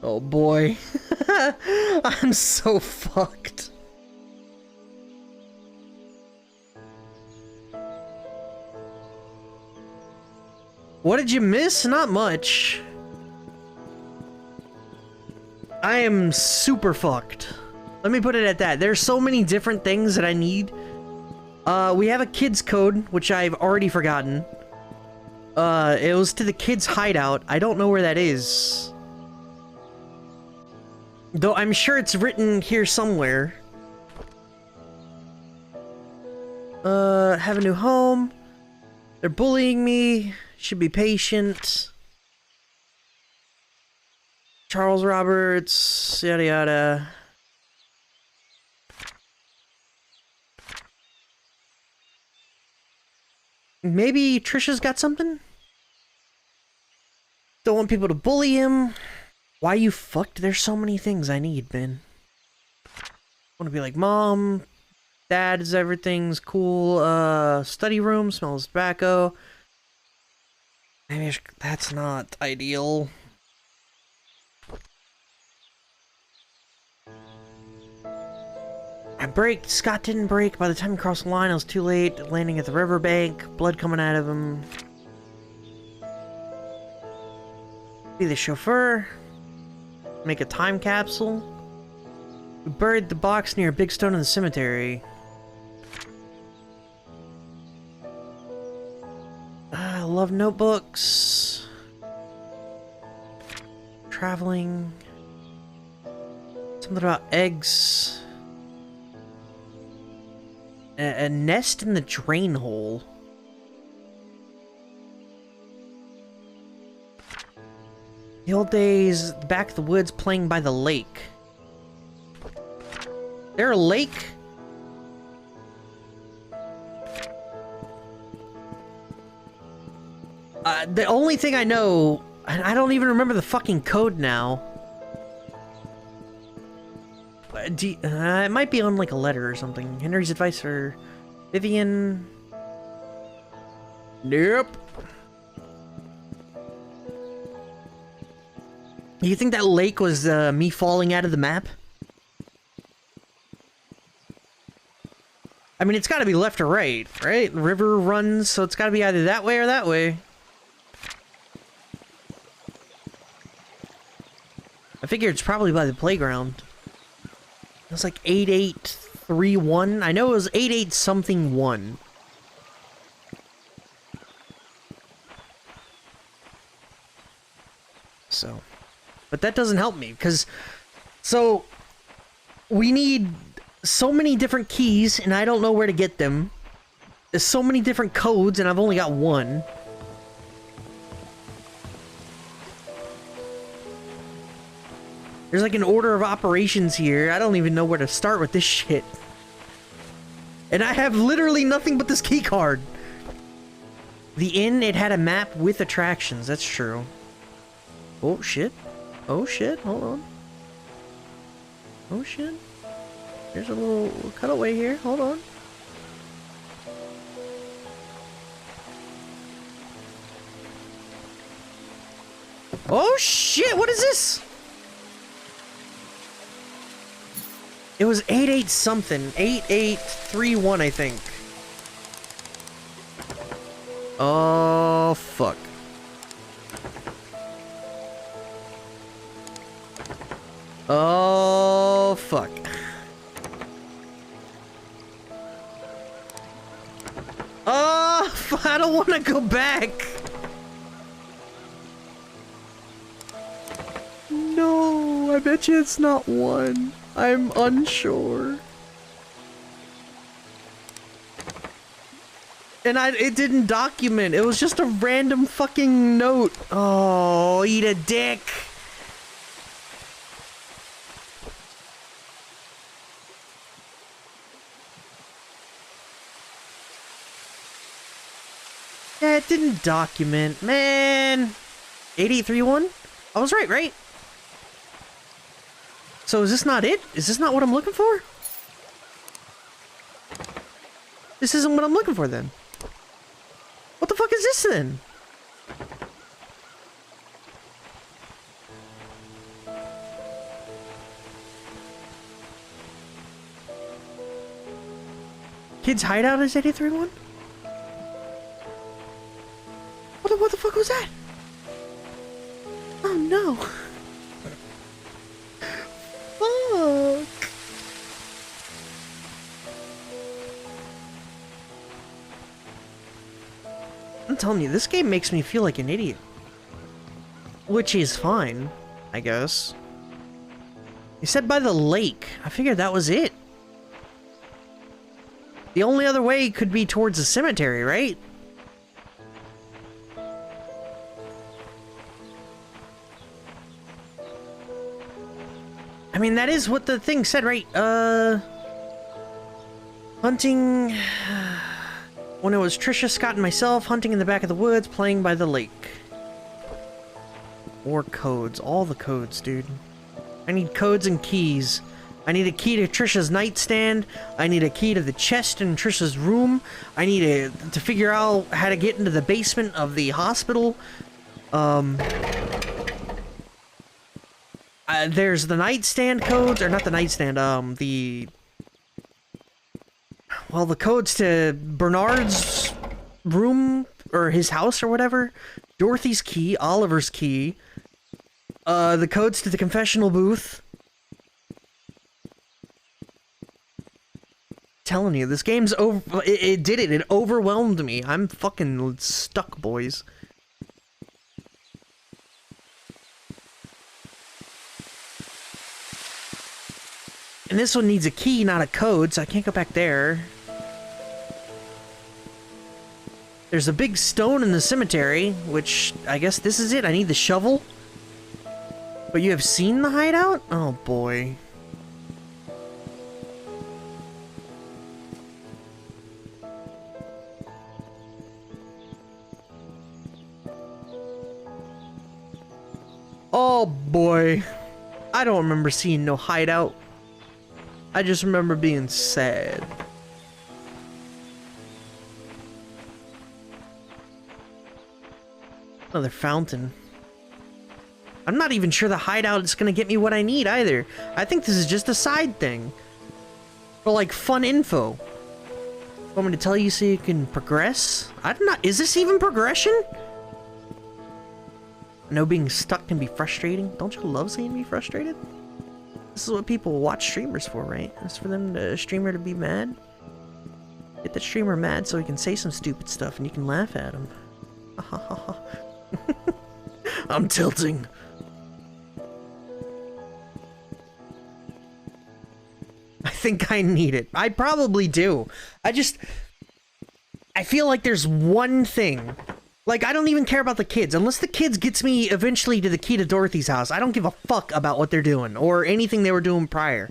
Oh boy. I'm so fucked. What did you miss? Not much. I am super fucked. Let me put it at that. There's so many different things that I need. We have a kids code, which I've already forgotten. It was to the kids' hideout. I don't know where that is. Though I'm sure it's written here somewhere. Have a new home. They're bullying me. Should be patient. Charles Roberts, yada yada. Maybe Trisha's got something? Don't want people to bully him. Why you fucked? There's so many things I need, man. I want to be like, Mom, Dad, is everything's cool. Study room, smells tobacco. Maybe that's not ideal. I braked. Scott didn't brake. By the time he crossed the line, I was too late. Landing at the riverbank. Blood coming out of him. Be the chauffeur. Make a time capsule. We buried the box near a big stone in the cemetery. I love notebooks. Traveling. Something about eggs. A nest in the drain hole. The old days, back of the woods, playing by the lake. There a lake? The only thing I know, I don't even remember the fucking code now. It might be on like a letter or something. Henry's advice for Vivian. Nope. You think that lake was me falling out of the map? I mean, it's got to be left or right, right? The river runs, so it's got to be either that way or that way. I figure it's probably by the playground. It was like 8831. I know it was 88 something 1. So, but that doesn't help me because so we need so many different keys and I don't know where to get them. There's so many different codes and I've only got one. There's like an order of operations here. I don't even know where to start with this shit. And I have literally nothing but this key card. The inn, it had a map with attractions. That's true. Oh, shit. Oh, shit. Hold on. Oh, shit. There's a little cutaway here. Hold on. Oh, shit. What is this? It was 88 something. 8831, I think. Oh, fuck. Oh, fuck. Oh, I don't want to go back. No, I bet you it's not one. I'm unsure. And it didn't document. It was just a random fucking note. Oh, eat a dick. Yeah, it didn't document. Man. 8831? I was right? So is this not it? Is this not what I'm looking for? This isn't what I'm looking for then. What the fuck is this then? Kids hideout is 831? What the fuck was that? Oh no. Fuck. I'm telling you, this game makes me feel like an idiot. Which is fine, I guess. You said by the lake. I figured that was it. The only other way could be towards the cemetery, right? I mean, that is what the thing said, right? Hunting... When it was Trisha, Scott, and myself, hunting in the back of the woods, playing by the lake. Or codes. All the codes, dude. I need codes and keys. I need a key to Trisha's nightstand. I need a key to the chest in Trisha's room. I need to figure out how to get into the basement of the hospital. There's the nightstand codes, or not the nightstand, well, the codes to Bernard's room, or his house, or whatever. Dorothy's key, Oliver's key. The codes to the confessional booth. Telling you, this game's over. It did it. It overwhelmed me. I'm fucking stuck, boys. And this one needs a key, not a code, so I can't go back there. There's a big stone in the cemetery, which I guess this is it. I need the shovel. But you have seen the hideout? Oh boy. Oh boy. I don't remember seeing no hideout. I just remember being sad. Another fountain. I'm not even sure the hideout is gonna get me what I need either. I think this is just a side thing. For like fun info. Want me to tell you so you can progress? I'm not. Is this even progression? I know being stuck can be frustrating. Don't you love seeing me frustrated? This is what people watch streamers for, right? It's for them, the streamer, to be mad. Get the streamer mad so he can say some stupid stuff and you can laugh at him. I'm tilting. I think I need it. I probably do. I feel like there's one thing. Like, I don't even care about the kids. Unless the kids gets me eventually to the key to Dorothy's house, I don't give a fuck about what they're doing or anything they were doing prior.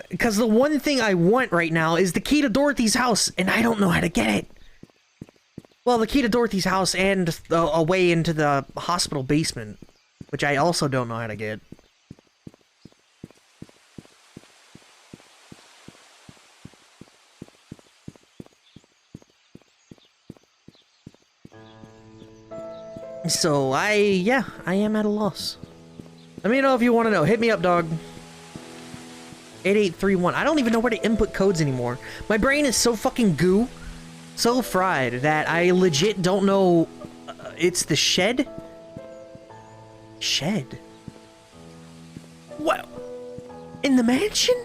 Because the one thing I want right now is the key to Dorothy's house, and I don't know how to get it. Well, the key to Dorothy's house and a way into the hospital basement, which I also don't know how to get. So, I am at a loss. Let me know if you want to know. Hit me up, dog. 8831. I don't even know where to input codes anymore. My brain is so fucking goo, so fried, that I legit don't know. It's the shed? Shed? What? In the mansion?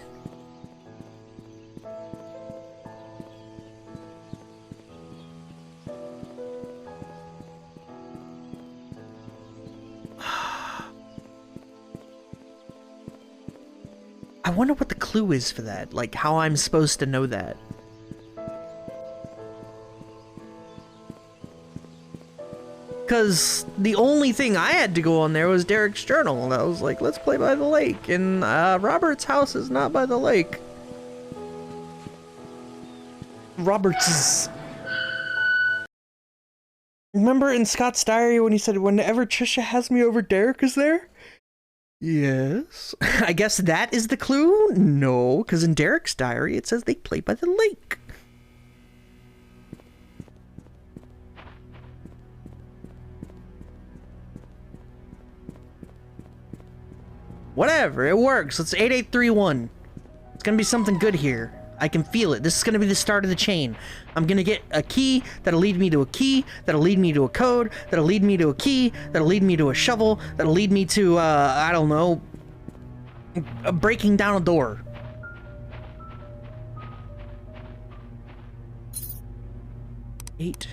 I wonder what the clue is for that, like how I'm supposed to know that. Because the only thing I had to go on there was Derek's journal, and I was like, let's play by the lake. And Robert's house is not by the lake. Robert's is... Remember in Scott's diary when he said, whenever Trisha has me over, Derek is there? Yes. I guess that is the clue? No, because in Derek's diary it says they play by the lake. Whatever, it works. It's 8831. It's gonna be something good here. I can feel it. This is gonna be the start of the chain. I'm gonna get a key that'll lead me to a key, that'll lead me to a code, that'll lead me to a key, that'll lead me to a shovel, that'll lead me to, I don't know, breaking down a door. Eight.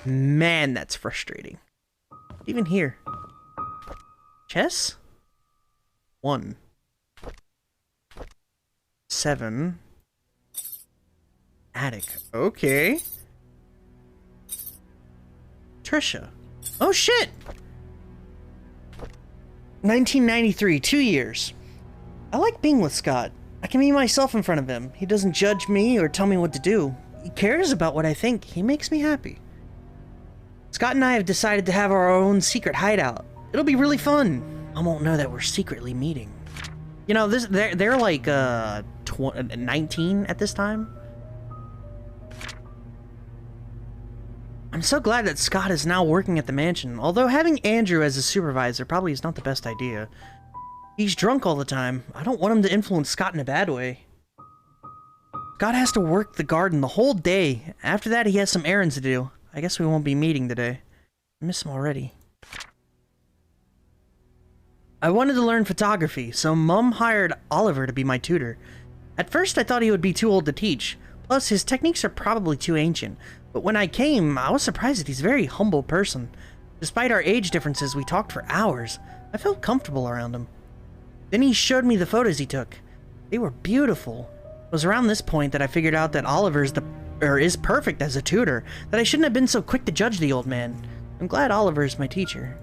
Man, that's frustrating. Even here. Chess? 1. 7. Attic. Okay. Trisha. Oh shit! 1993, 2 years. I like being with Scott. I can be myself in front of him. He doesn't judge me or tell me what to do. He cares about what I think. He makes me happy. Scott and I have decided to have our own secret hideout. It'll be really fun. I won't know that we're secretly meeting. You know, they're like 19 at this time. I'm so glad that Scott is now working at the mansion, although having Andrew as a supervisor probably is not the best idea. He's drunk all the time. I don't want him to influence Scott in a bad way. Scott has to work the garden the whole day. After that, he has some errands to do. I guess we won't be meeting today. I miss him already. I wanted to learn photography, so Mom hired Oliver to be my tutor. At first, I thought he would be too old to teach. Plus, his techniques are probably too ancient. But when I came, I was surprised that he's a very humble person. Despite our age differences, we talked for hours. I felt comfortable around him. Then he showed me the photos he took. They were beautiful. It was around this point that I figured out that Oliver is perfect as a tutor, that I shouldn't have been so quick to judge the old man. I'm glad Oliver is my teacher.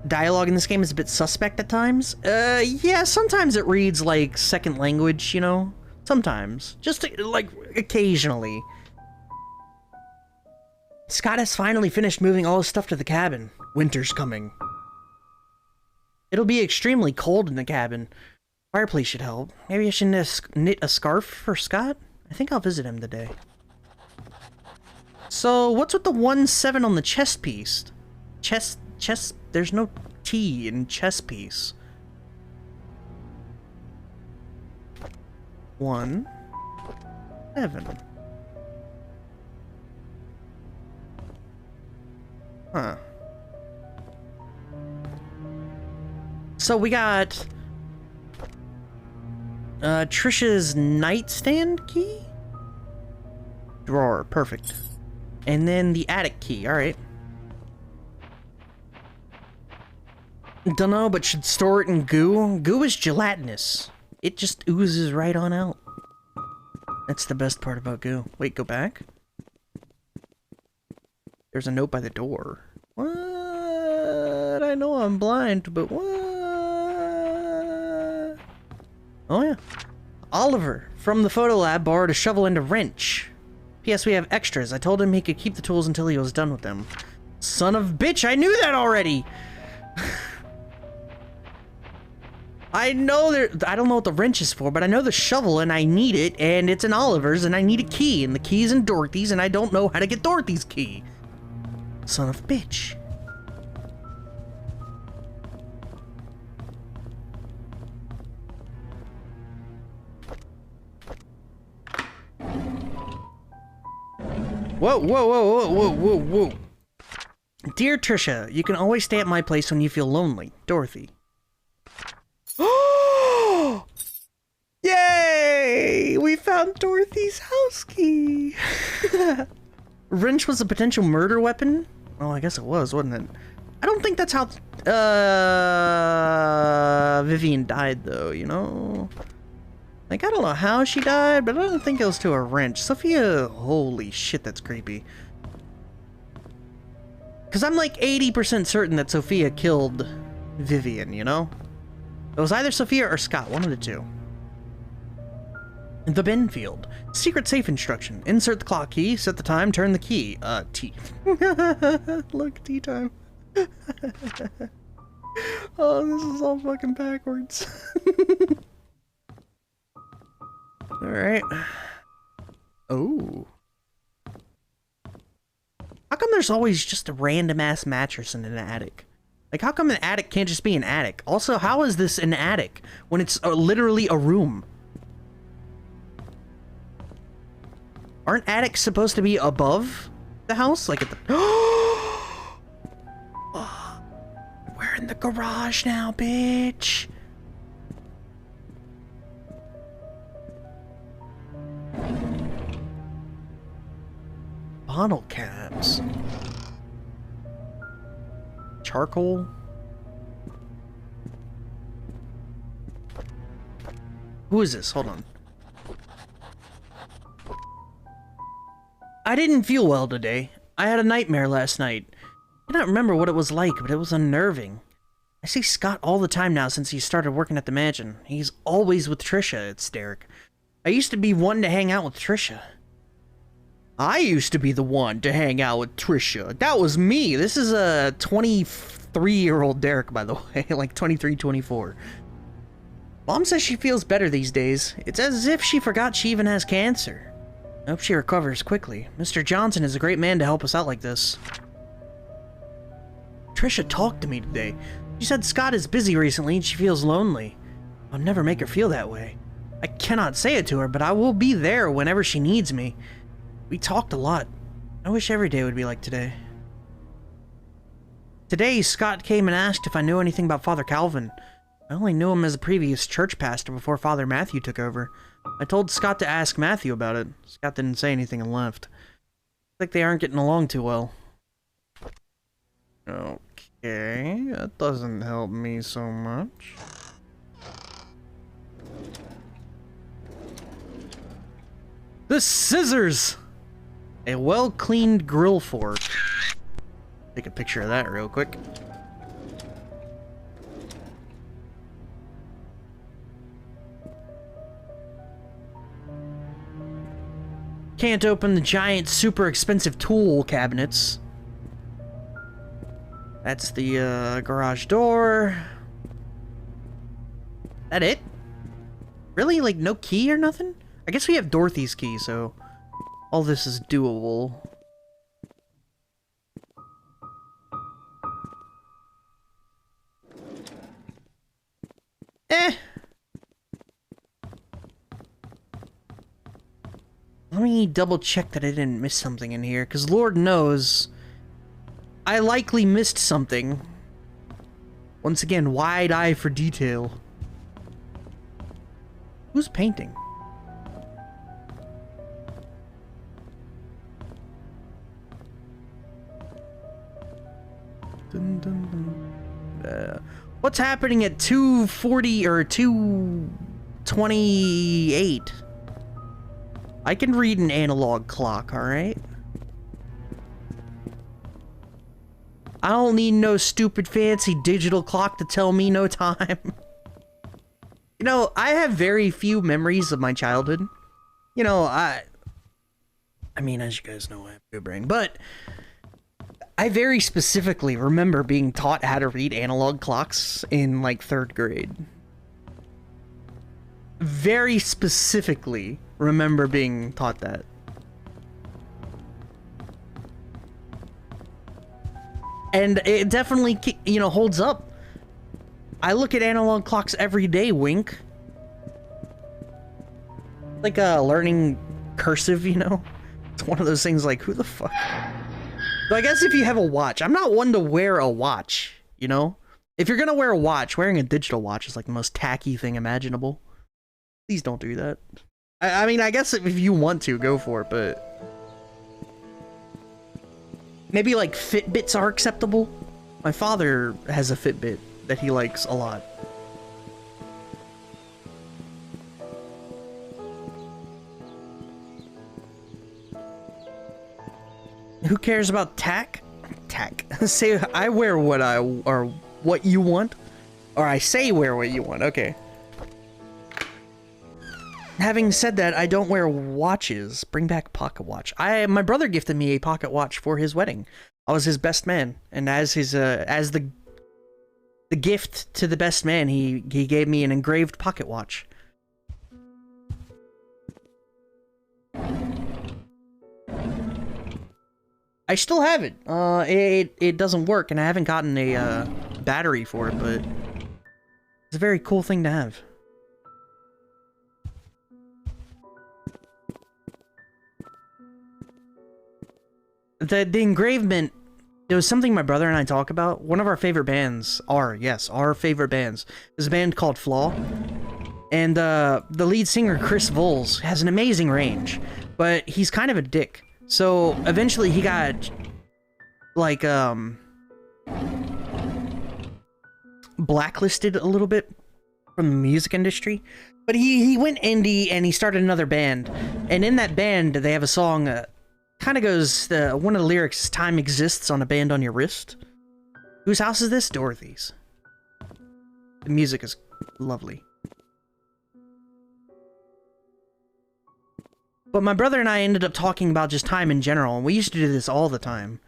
Dialogue in this game is a bit suspect at times. Yeah, sometimes it reads like second language, you know? Sometimes. Just, like, occasionally. Scott has finally finished moving all his stuff to the cabin. Winter's coming. It'll be extremely cold in the cabin. Fireplace should help. Maybe I should knit a scarf for Scott? I think I'll visit him today. So, what's with the 1-7 on the chess piece? Chess, there's no T in chess piece. 1-7. Huh. So we got Trisha's nightstand key? Drawer, perfect. And then the attic key, alright. Dunno, but should store it in goo? Goo is gelatinous. It just oozes right on out. That's the best part about goo. Wait, go back? There's a note by the door. What? I know I'm blind, but what? Oh yeah. Oliver, from the photo lab, borrowed a shovel and a wrench. P.S. We have extras. I told him he could keep the tools until he was done with them. Son of bitch, I knew that already! I know I don't know what the wrench is for, but I know the shovel and I need it, and it's in Oliver's, and I need a key, and the key's in Dorothy's, and I don't know how to get Dorothy's key. Son of bitch. Whoa, whoa, whoa, whoa, whoa, whoa, whoa. Dear Trisha, you can always stay at my place when you feel lonely. Dorothy. Oh! Yay! We found Dorothy's house key! Wrench was a potential murder weapon? Oh, I guess it was, wasn't it? I don't think that's how, Vivian died, though, you know? Like, I don't know how she died, but I don't think it was to a wrench. Sophia, holy shit, that's creepy. Because I'm like 80% certain that Sophia killed Vivian, you know? It was either Sophia or Scott, one of the two. The bin field. Secret safe instruction. Insert the clock key, set the time, turn the key. T. Look, tea time. Oh, this is all fucking backwards. Alright. Oh. How come there's always just a random ass mattress in an attic? Like, how come an attic can't just be an attic? Also, how is this an attic when it's literally a room? Aren't attics supposed to be above the house? Like at the... Oh, we're in the garage now, bitch. Bottle caps. Charcoal. Who is this? Hold on. I didn't feel well today. I had a nightmare last night. I cannot remember what it was like, but it was unnerving. I see Scott all the time now since he started working at the mansion. He's always with Trisha, it's Derek. I used to be one to hang out with Trisha. I used to be the one to hang out with Trisha. That was me. This is a 23-year-old Derek, by the way. Like 23, 24. Mom says she feels better these days. It's as if she forgot she even has cancer. I hope she recovers quickly. Mr. Johnson is a great man to help us out like this. Trisha talked to me today. She said Scott is busy recently and she feels lonely. I'll never make her feel that way. I cannot say it to her, but I will be there whenever she needs me. We talked a lot. I wish every day would be like today. Today, Scott came and asked if I knew anything about Father Calvin. I only knew him as a previous church pastor before Father Matthew took over. I told Scott to ask Matthew about it. Scott didn't say anything and left. Looks like they aren't getting along too well. Okay, that doesn't help me so much. The scissors! A well-cleaned grill fork. Take a picture of that real quick. Can't open the giant, super expensive tool cabinets. That's the garage door. That it? Really? Like no key or nothing? I guess we have Dorothy's key, so all this is doable. Let me double check that I didn't miss something in here, because Lord knows I likely missed something. Once again, wide eye for detail. Who's painting? Dun, dun, dun. What's happening at 2:40 or 2:28? I can read an analog clock, alright? I don't need no stupid fancy digital clock to tell me no time. You know, I have very few memories of my childhood. You know, I mean, as you guys know, I have a good brain, but I very specifically remember being taught how to read analog clocks in, like, 3rd grade. Very specifically remember being taught that. And it definitely, you know, holds up. I look at analog clocks every day, wink. Like, learning cursive, you know? It's one of those things like, who the fuck? So I guess if you have a watch, I'm not one to wear a watch, you know? If you're gonna wear a watch, wearing a digital watch is like the most tacky thing imaginable. Please don't do that. I mean, I guess if you want to, go for it, but maybe like Fitbits are acceptable. My father has a Fitbit that he likes a lot. Who cares about tack? Tack. Say I wear what I or what you want, or I say wear what you want. Okay. Having said that, I don't wear watches. Bring back pocket watch. My brother gifted me a pocket watch for his wedding. I was his best man, and as the gift to the best man, he gave me an engraved pocket watch. I still have it. It doesn't work, and I haven't gotten a battery for it, but it's a very cool thing to have. The engravement, it was something my brother and I talk about. One of our favorite bands our favorite bands is a band called Flaw. And the lead singer, Chris Voles, has an amazing range, but he's kind of a dick. So eventually he got, like, blacklisted a little bit from the music industry. But he went indie and he started another band. And in that band, they have a song, kind of goes, one of the lyrics is, "Time exists on a band on your wrist." Whose house is this? Dorothy's. The music is lovely. But my brother and I ended up talking about just time in general, and we used to do this all the time.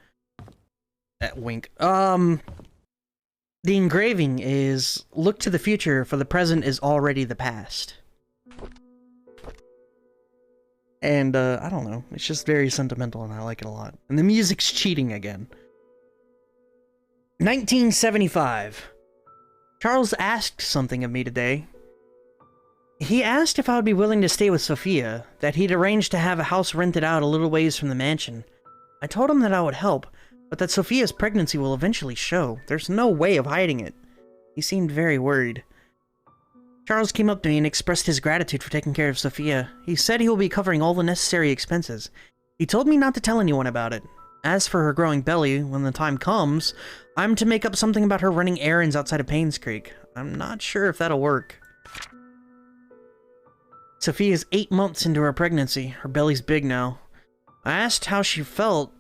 That wink. The engraving is, "Look to the future, for the present is already the past." And, I don't know. It's just very sentimental, and I like it a lot. And the music's cheating again. 1975. Charles asked something of me today. He asked if I would be willing to stay with Sophia, that he'd arranged to have a house rented out a little ways from the mansion. I told him that I would help, but that Sophia's pregnancy will eventually show. There's no way of hiding it. He seemed very worried. Charles came up to me and expressed his gratitude for taking care of Sophia. He said he will be covering all the necessary expenses. He told me not to tell anyone about it. As for her growing belly, when the time comes, I'm to make up something about her running errands outside of Painscreek. I'm not sure if that'll work. Sophia's 8 months into her pregnancy. Her belly's big now. I asked how she felt.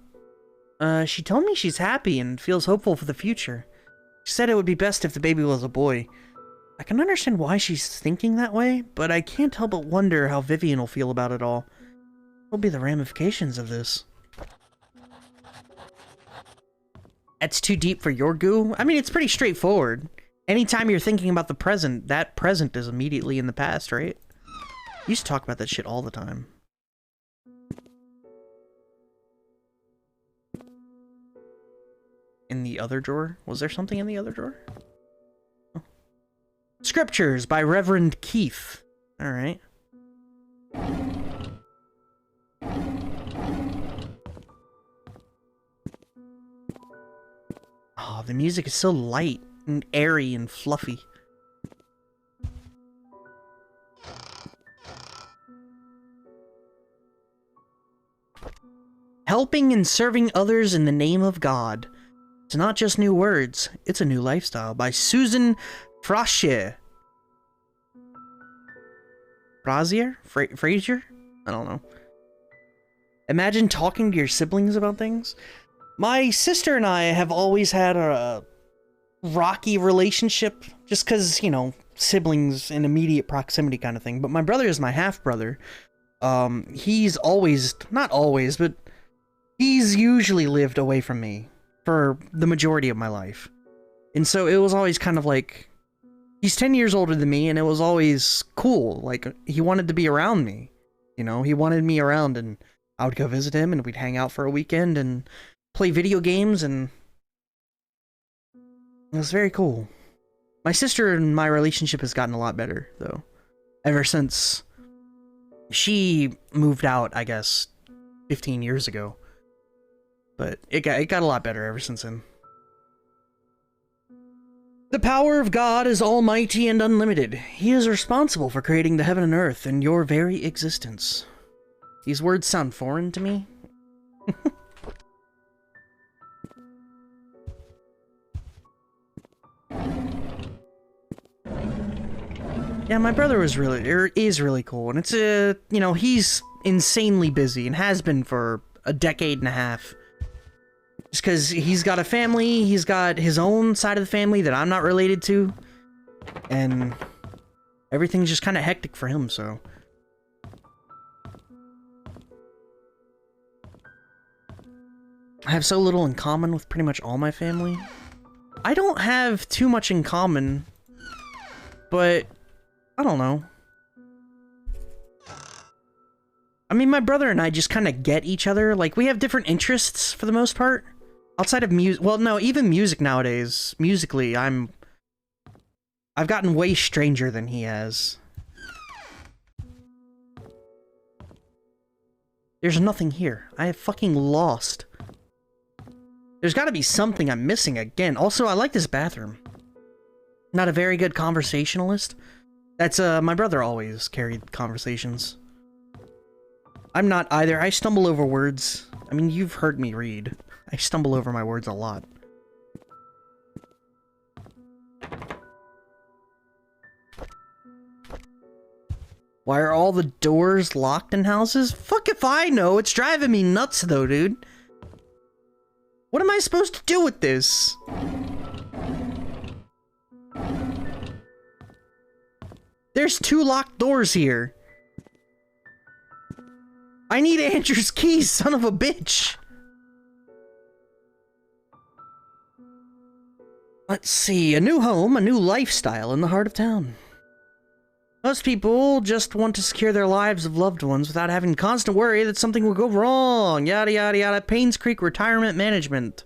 She told me she's happy and feels hopeful for the future. She said it would be best if the baby was a boy. I can understand why she's thinking that way, but I can't help but wonder how Vivian will feel about it all. What will be the ramifications of this? That's too deep for your goo? I mean, it's pretty straightforward. Anytime you're thinking about the present, that present is immediately in the past, right? You used to talk about that shit all the time. In the other drawer? Was there something in the other drawer? Oh. Scriptures by Reverend Keith. Alright. Oh, the music is so light and airy and fluffy. Helping and serving others in the name of God. It's not just new words, it's a new lifestyle. By Susan Frazier. Frazier? I don't know. Imagine talking to your siblings about things. My sister and I have always had a rocky relationship, just because, you know, siblings in immediate proximity kind of thing. But my brother is my half-brother. He's always, not always, but he's usually lived away from me for the majority of my life. And so it was always kind of like, he's 10 years older than me, and it was always cool. Like, he wanted to be around me. You know, he wanted me around, and I would go visit him, and we'd hang out for a weekend, and play video games, and it was very cool. My sister and my relationship has gotten a lot better, though. Ever since she moved out, I guess, 15 years ago. But it got a lot better ever since then. The power of God is almighty and unlimited. He is responsible for creating the heaven and earth and your very existence. These words sound foreign to me. Yeah, my brother is really cool, and it's you know, he's insanely busy and has been for a decade and a half. Just because he's got a family, he's got his own side of the family that I'm not related to. And everything's just kind of hectic for him, so. I have so little in common with pretty much all my family. I don't have too much in common, but I don't know. I mean, my brother and I just kind of get each other. Like, we have different interests for the most part. Outside of music, well, no, even music nowadays. Musically, I've gotten way stranger than he has. There's nothing here. I have fucking lost. There's gotta be something I'm missing again. Also, I like this bathroom. Not a very good conversationalist. That's, my brother always carried conversations. I'm not either. I stumble over words. I mean, you've heard me read. I stumble over my words a lot. Why are all the doors locked in houses? Fuck if I know. It's driving me nuts though, dude. What am I supposed to do with this? There's 2 locked doors here. I need Andrew's keys, son of a bitch! Let's see, a new home, a new lifestyle in the heart of town. Most people just want to secure their lives of loved ones without having constant worry that something will go wrong. Yada yada yada. Painscreek Retirement Management.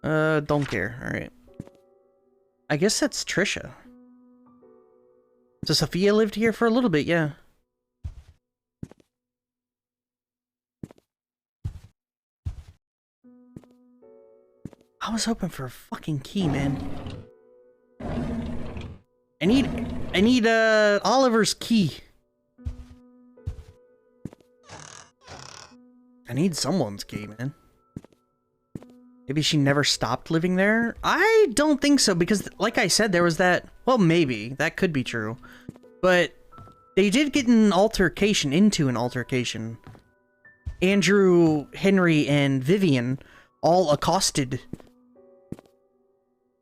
Don't care. Alright. I guess that's Trisha. So Sophia lived here for a little bit, yeah. I was hoping for a fucking key, man. I need Oliver's key. I need someone's key, man. Maybe she never stopped living there? I don't think so, because like I said, there was that... Well, maybe. That could be true. But they did get into an altercation. Andrew, Henry, and Vivian all accosted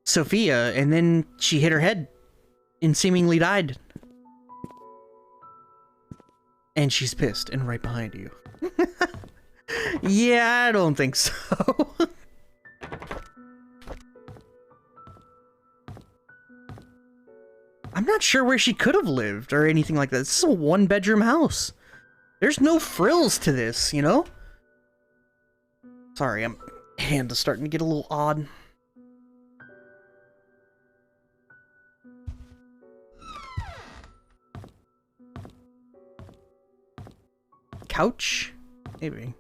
Sophia, and then she hit her head and seemingly died. And she's pissed and right behind you. Yeah, I don't think so. I'm not sure where she could have lived or anything like that. This is a 1-bedroom house. There's no frills to this, you know? Sorry, my hand is starting to get a little odd. Couch? Maybe.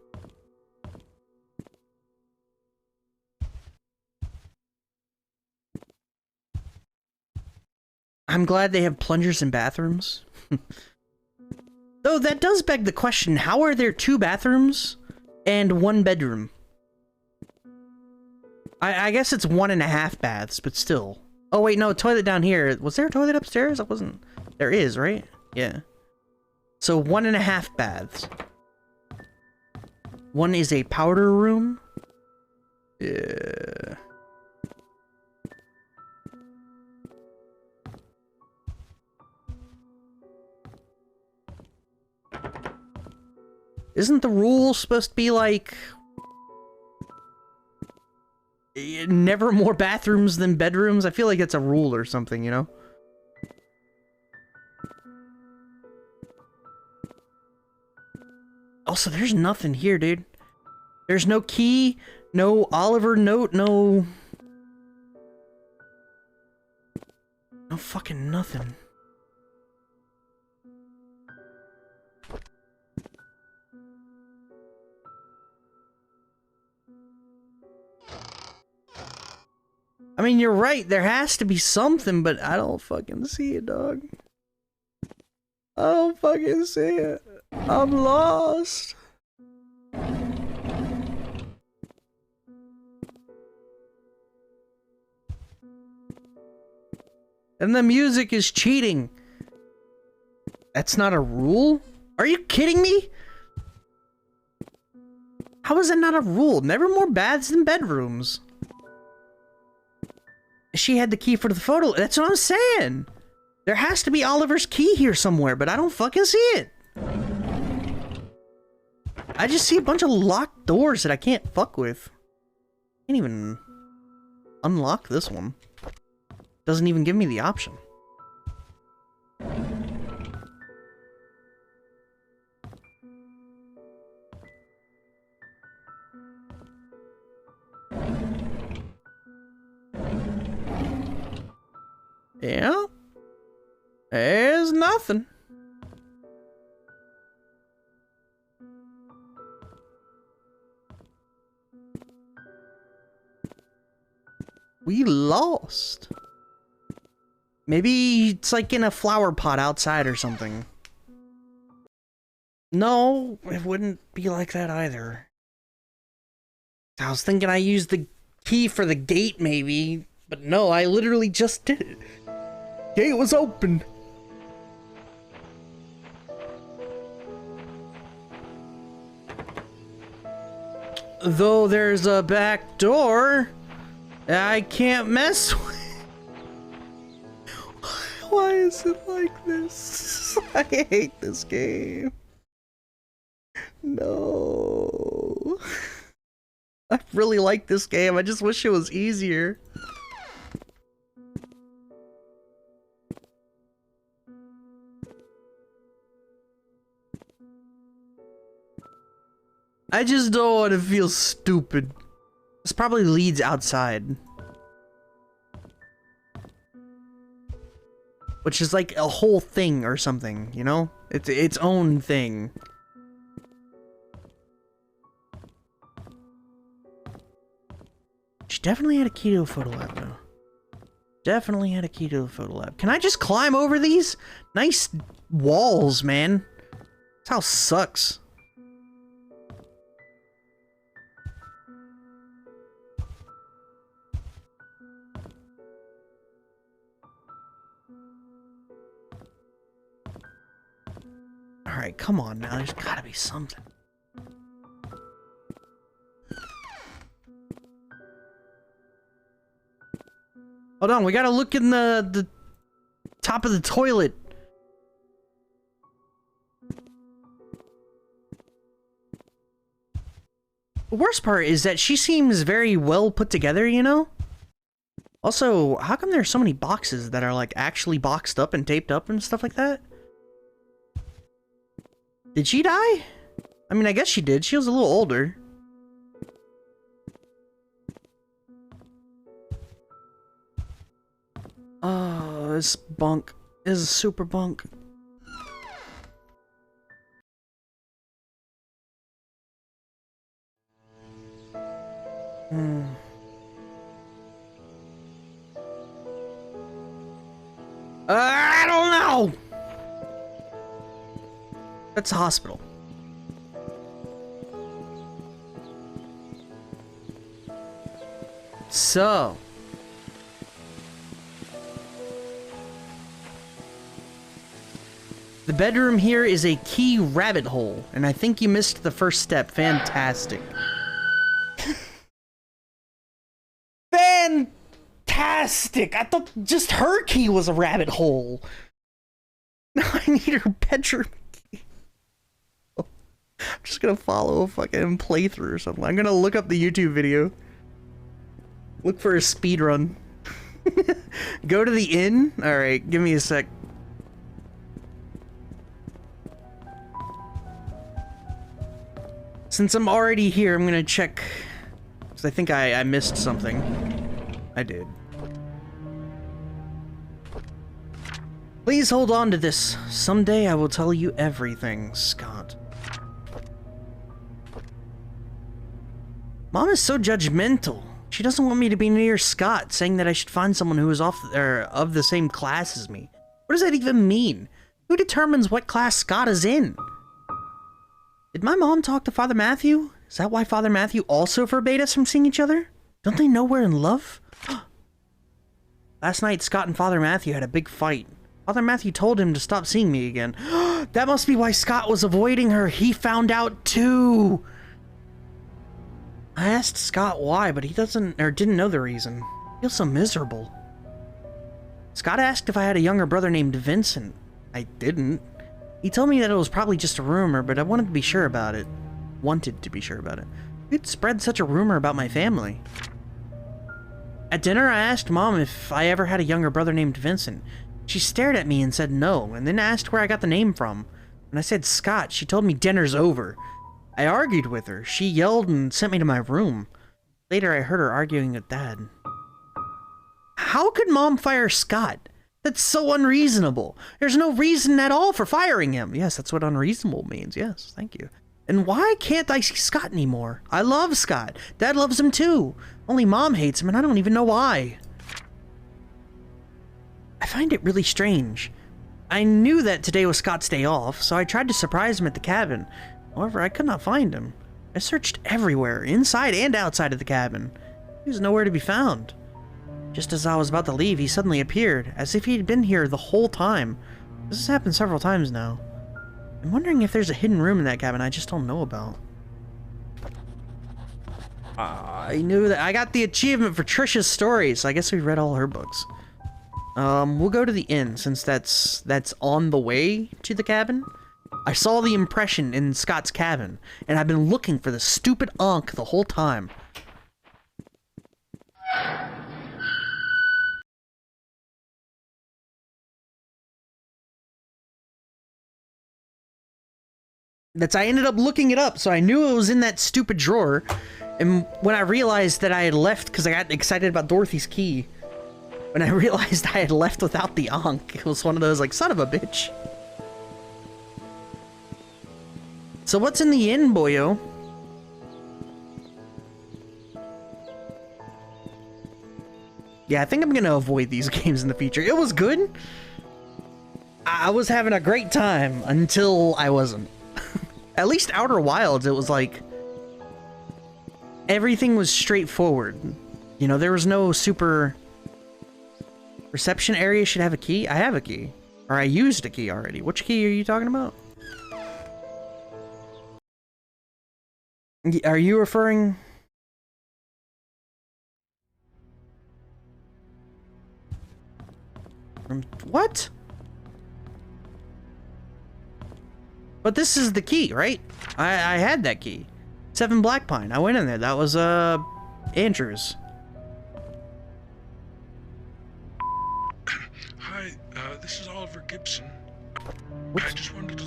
I'm glad they have plungers in bathrooms. Though that does beg the question, how are there 2 bathrooms and 1 bedroom? I guess it's 1.5 baths, but still. Oh wait, no, toilet down here. Was there a toilet upstairs? I wasn't... There is, right? Yeah. So 1.5 baths. 1 is a powder room. Yeah. Isn't the rule supposed to be like... never more bathrooms than bedrooms? I feel like it's a rule or something, you know? Also, there's nothing here, dude. There's no key, no Oliver note, no fucking nothing. I mean, you're right, there has to be something, but I don't fucking see it, dog. I don't fucking see it. I'm lost. And the music is cheating. That's not a rule? Are you kidding me? How is that not a rule? Never more baths than bedrooms. She had the key for the photo. That's what I'm saying. There has to be Oliver's key here somewhere, but I don't fucking see it. I just see a bunch of locked doors that I can't fuck with. Can't even unlock this one. Doesn't even give me the option. Yeah. There's nothing. We lost. Maybe it's like in a flower pot outside or something. No, it wouldn't be like that either. I was thinking I used the key for the gate maybe, but no, I literally just did it. Gate was open. Though there's a back door I can't mess with. Why is it like this? I hate this game. No. I really like this game. I just wish it was easier. I just don't want to feel stupid. This probably leads outside. Which is like a whole thing or something, you know? It's its own thing. She definitely had a key to a photo lab, though. Definitely had a key to a photo lab. Can I just climb over these? Nice walls, man. This house sucks. Alright, come on now. There's gotta be something. Hold on, we gotta look in the top of the toilet. The worst part is that she seems very well put together, you know? Also, how come there's so many boxes that are like actually boxed up and taped up and stuff like that? Did she die? I mean, I guess she did. She was a little older. Oh, this bunk is super bunk. I don't know. That's a hospital. So. The bedroom here is a key rabbit hole, and I think you missed the first step. Fantastic. Fantastic! I thought just her key was a rabbit hole. Now I need her bedroom key. I'm just gonna follow a fucking playthrough or something. I'm gonna look up the YouTube video. Look for a speed run. Go to the inn? Alright, give me a sec. Since I'm already here, I'm gonna check. Because I think I missed something. I did. Please hold on to this. Someday I will tell you everything, Scott. Mom is so judgmental. She doesn't want me to be near Scott, saying that I should find someone who is of the same class as me. What does that even mean? Who determines what class Scott is in? Did my mom talk to Father Matthew? Is that why Father Matthew also forbade us from seeing each other? Don't they know we're in love? Last night, Scott and Father Matthew had a big fight. Father Matthew told him to stop seeing me again. That must be why Scott was avoiding her. He found out too. I asked Scott why, but he didn't know the reason. I feel so miserable. Scott asked if I had a younger brother named Vincent. I didn't. He told me that it was probably just a rumor, but I wanted to be sure about it. Who'd spread such a rumor about my family? At dinner, I asked Mom if I ever had a younger brother named Vincent. She stared at me and said no, and then asked where I got the name from. When I said Scott, she told me dinner's over. I argued with her. She yelled and sent me to my room. Later, I heard her arguing with Dad. How could Mom fire Scott? That's so unreasonable. There's no reason at all for firing him. Yes, that's what unreasonable means. Yes, thank you. And why can't I see Scott anymore? I love Scott. Dad loves him too. Only Mom hates him, and I don't even know why. I find it really strange. I knew that today was Scott's day off, so I tried to surprise him at the cabin. However, I could not find him. I searched everywhere, inside and outside of the cabin. He was nowhere to be found. Just as I was about to leave, he suddenly appeared, as if he'd been here the whole time. This has happened several times now. I'm wondering if there's a hidden room in that cabin I just don't know about. I knew that. I got the achievement for Trisha's stories. I guess we read all her books. We'll go to the inn, since that's on the way to the cabin. I saw the impression in Scott's cabin, and I've been looking for the stupid Ankh the whole time. I ended up looking it up, so I knew it was in that stupid drawer. And when I realized that I had left, because I got excited about Dorothy's key, when I realized I had left without the Ankh, it was one of those, like, son of a bitch. So what's in the inn, boyo? Yeah, I think I'm gonna avoid these games in the future. It was good. I was having a great time until I wasn't. At least Outer Wilds, it was like... everything was straightforward. You know, there was no super... reception area should have a key? I have a key. Or I used a key already. Which key are you talking about? Are you referring... What? But this is the key, right? I had that key. 7 Black Pine. I went in there. That was, Andrew's. Hi, this is Oliver Gibson. Whoops. I just wanted to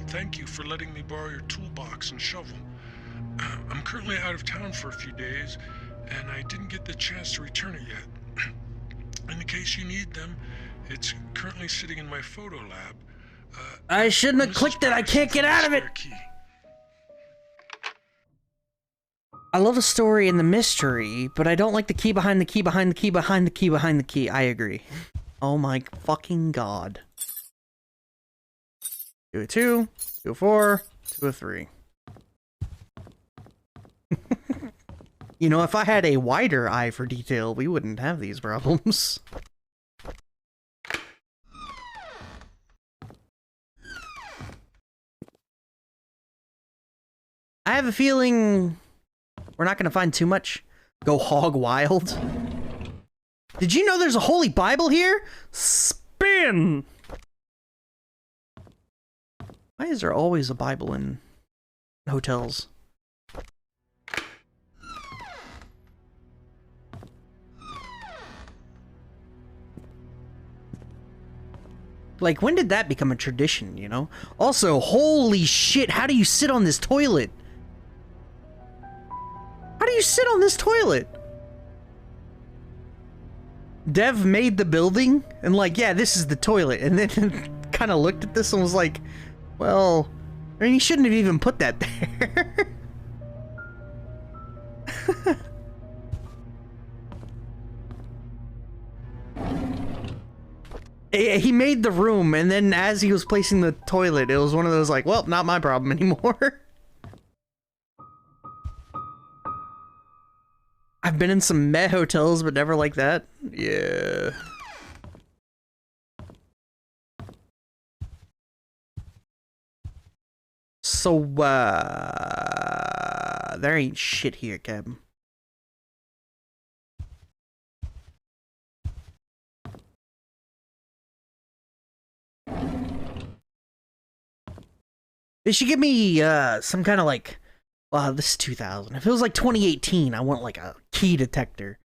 thank you for letting me borrow your toolbox and shovel. I'm currently out of town for a few days, and I didn't get the chance to return it yet. In the case you need them, it's currently sitting in my photo lab. I shouldn't have clicked it. I can't get out of it. I love a story and the mystery, but I don't like the key behind the key behind the key behind the key behind the key. I agree. Oh my fucking god. 202, 204, 203. You know, if I had a wider eye for detail, we wouldn't have these problems. I have a feeling we're not going to find too much. Go hog wild. Did you know there's a Holy Bible here? Spin! Why is there always a Bible in hotels? Like, when did that become a tradition, you know? Also, holy shit, how do you sit on this toilet? How do you sit on this toilet? Dev made the building, and like, yeah, this is the toilet, and then kind of looked at this and was like, well, I mean, he shouldn't have even put that there. He made the room, and then as he was placing the toilet, it was one of those like, well, not my problem anymore. I've been in some meh hotels, but never like that. Yeah. So, there ain't shit here, Captain. They should give me some kind of like, well, this is 2000. If it was like 2018, I want like a key detector.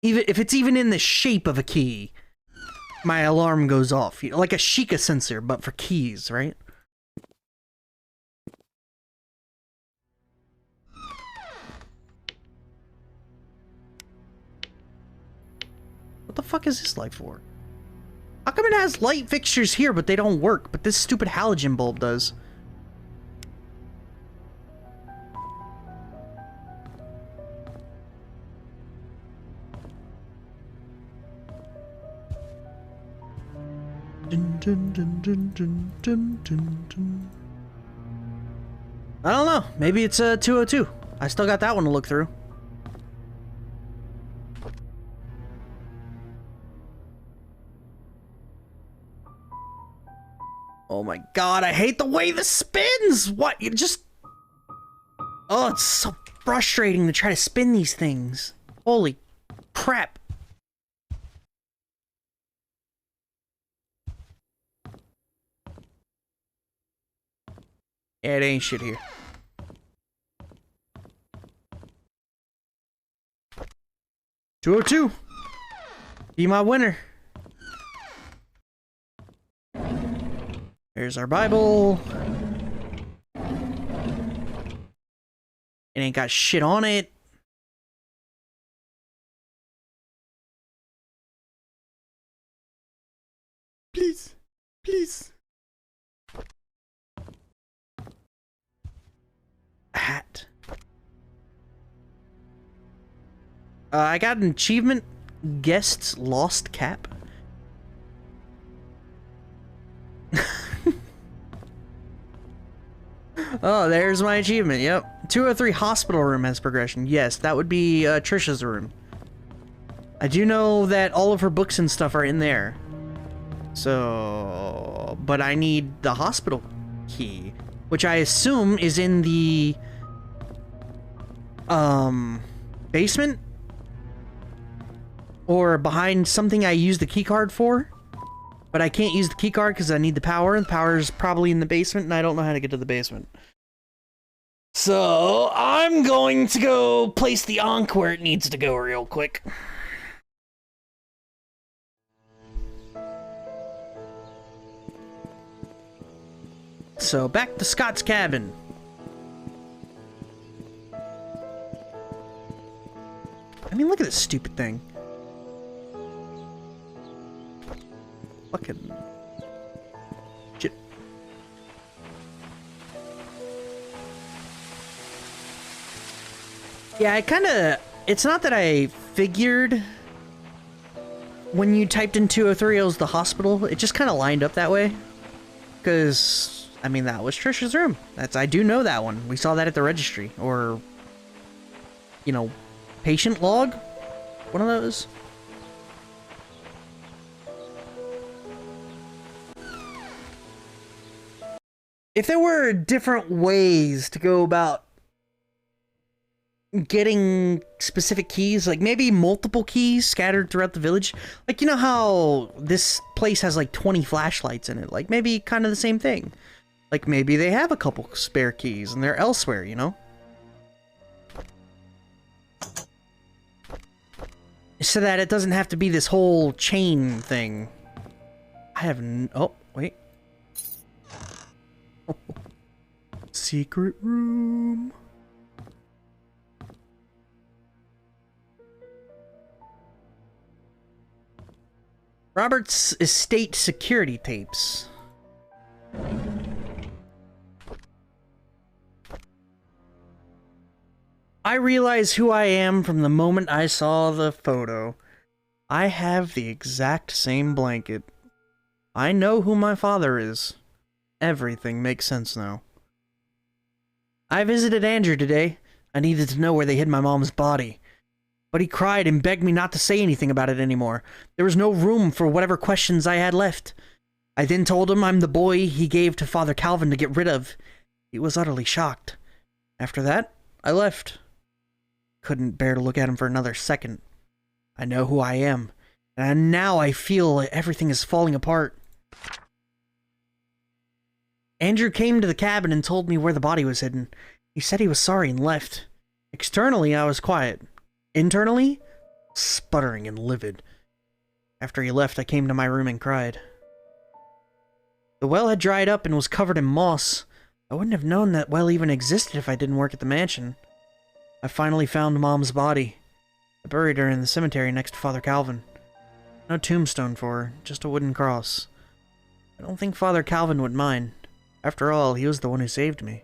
Even if it's even in the shape of a key, my alarm goes off. You know, like a Sheikah sensor, but for keys, right? What the fuck is this light for? How come it has light fixtures here, but they don't work, but this stupid halogen bulb does? Dun, dun, dun, dun, dun, dun, dun, dun. I don't know. Maybe it's a 202. I still got that one to look through. Oh my god, I hate the way this spins! What? You just... Oh, it's so frustrating to try to spin these things. Holy crap. Yeah, it ain't shit here. $202. Be my winner. Here's our Bible. It ain't got shit on it. Please. Please. Hat. I got an achievement. Guest's lost cap. Oh, there's my achievement. Yep. 203 hospital room has progression. Yes, that would be Trisha's room. I do know that all of her books and stuff are in there. So, but I need the hospital key, which I assume is in the basement or behind something I use the key card for. But I can't use the key card because I need the power, and the power is probably in the basement, and I don't know how to get to the basement. So, I'm going to go place the Ankh where it needs to go real quick. So, back to Scott's cabin. I mean, look at this stupid thing. Fucking shit. Yeah, I kinda... It's not that I figured when you typed in 203 it was the hospital. It just kinda lined up that way. Because, I mean, that was Trisha's room. I do know that one. We saw that at the registry. Or, you know, patient log? One of those. If there were different ways to go about getting specific keys, like maybe multiple keys scattered throughout the village, like, you know how this place has like 20 flashlights in it, like maybe kind of the same thing. Like maybe they have a couple spare keys and they're elsewhere, you know? So that it doesn't have to be this whole chain thing. I have oh, wait. Secret room. Robert's estate security tapes. I realize who I am from the moment I saw the photo. I have the exact same blanket. I know who my father is. Everything makes sense now. I visited Andrew today. I needed to know where they hid my mom's body. But he cried and begged me not to say anything about it anymore. There was no room for whatever questions I had left. I then told him I'm the boy he gave to Father Calvin to get rid of. He was utterly shocked. After that, I left. Couldn't bear to look at him for another second. I know who I am, and now I feel like everything is falling apart. Andrew came to the cabin and told me where the body was hidden. He said he was sorry and left. Externally, I was quiet. Internally, sputtering and livid. After he left, I came to my room and cried. The well had dried up and was covered in moss. I wouldn't have known that well even existed if I didn't work at the mansion. I finally found Mom's body. I buried her in the cemetery next to Father Calvin. No tombstone for her, just a wooden cross. I don't think Father Calvin would mind. After all, he was the one who saved me.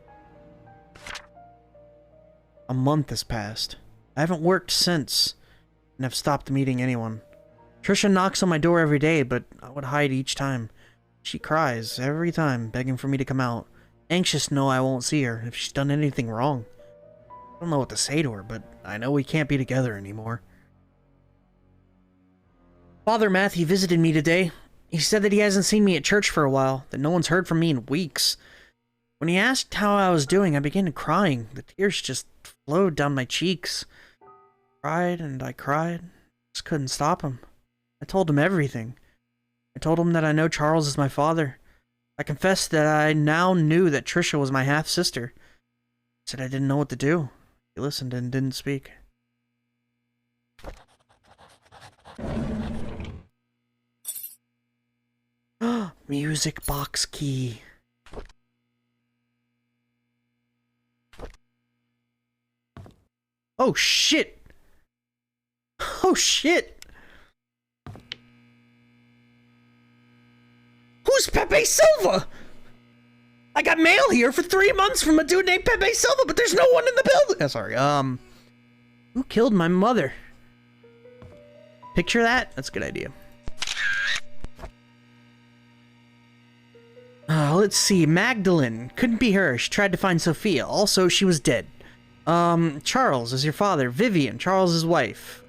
A month has passed. I haven't worked since, and have stopped meeting anyone. Trisha knocks on my door every day, but I would hide each time. She cries every time, begging for me to come out, anxious to know I won't see her if she's done anything wrong. I don't know what to say to her, but I know we can't be together anymore. Father Matthew visited me today. He said that he hasn't seen me at church for a while, that no one's heard from me in weeks. When he asked how I was doing, I began crying. The tears just flowed down my cheeks. Cried and I cried. Just couldn't stop him. I told him everything. I told him that I know Charles is my father. I confessed that I now knew that Trisha was my half-sister. I said I didn't know what to do. He listened and didn't speak. Music box key. Oh shit! Oh shit! Who's Pepe Silva? I got mail here for 3 months from a dude named Pepe Silva, but there's no one in the building. Oh, sorry. Who killed my mother? Picture that? That's a good idea. Let's see. Magdalene. Couldn't be her. She tried to find Sophia. Also, she was dead. Charles is your father. Vivian, Charles's wife.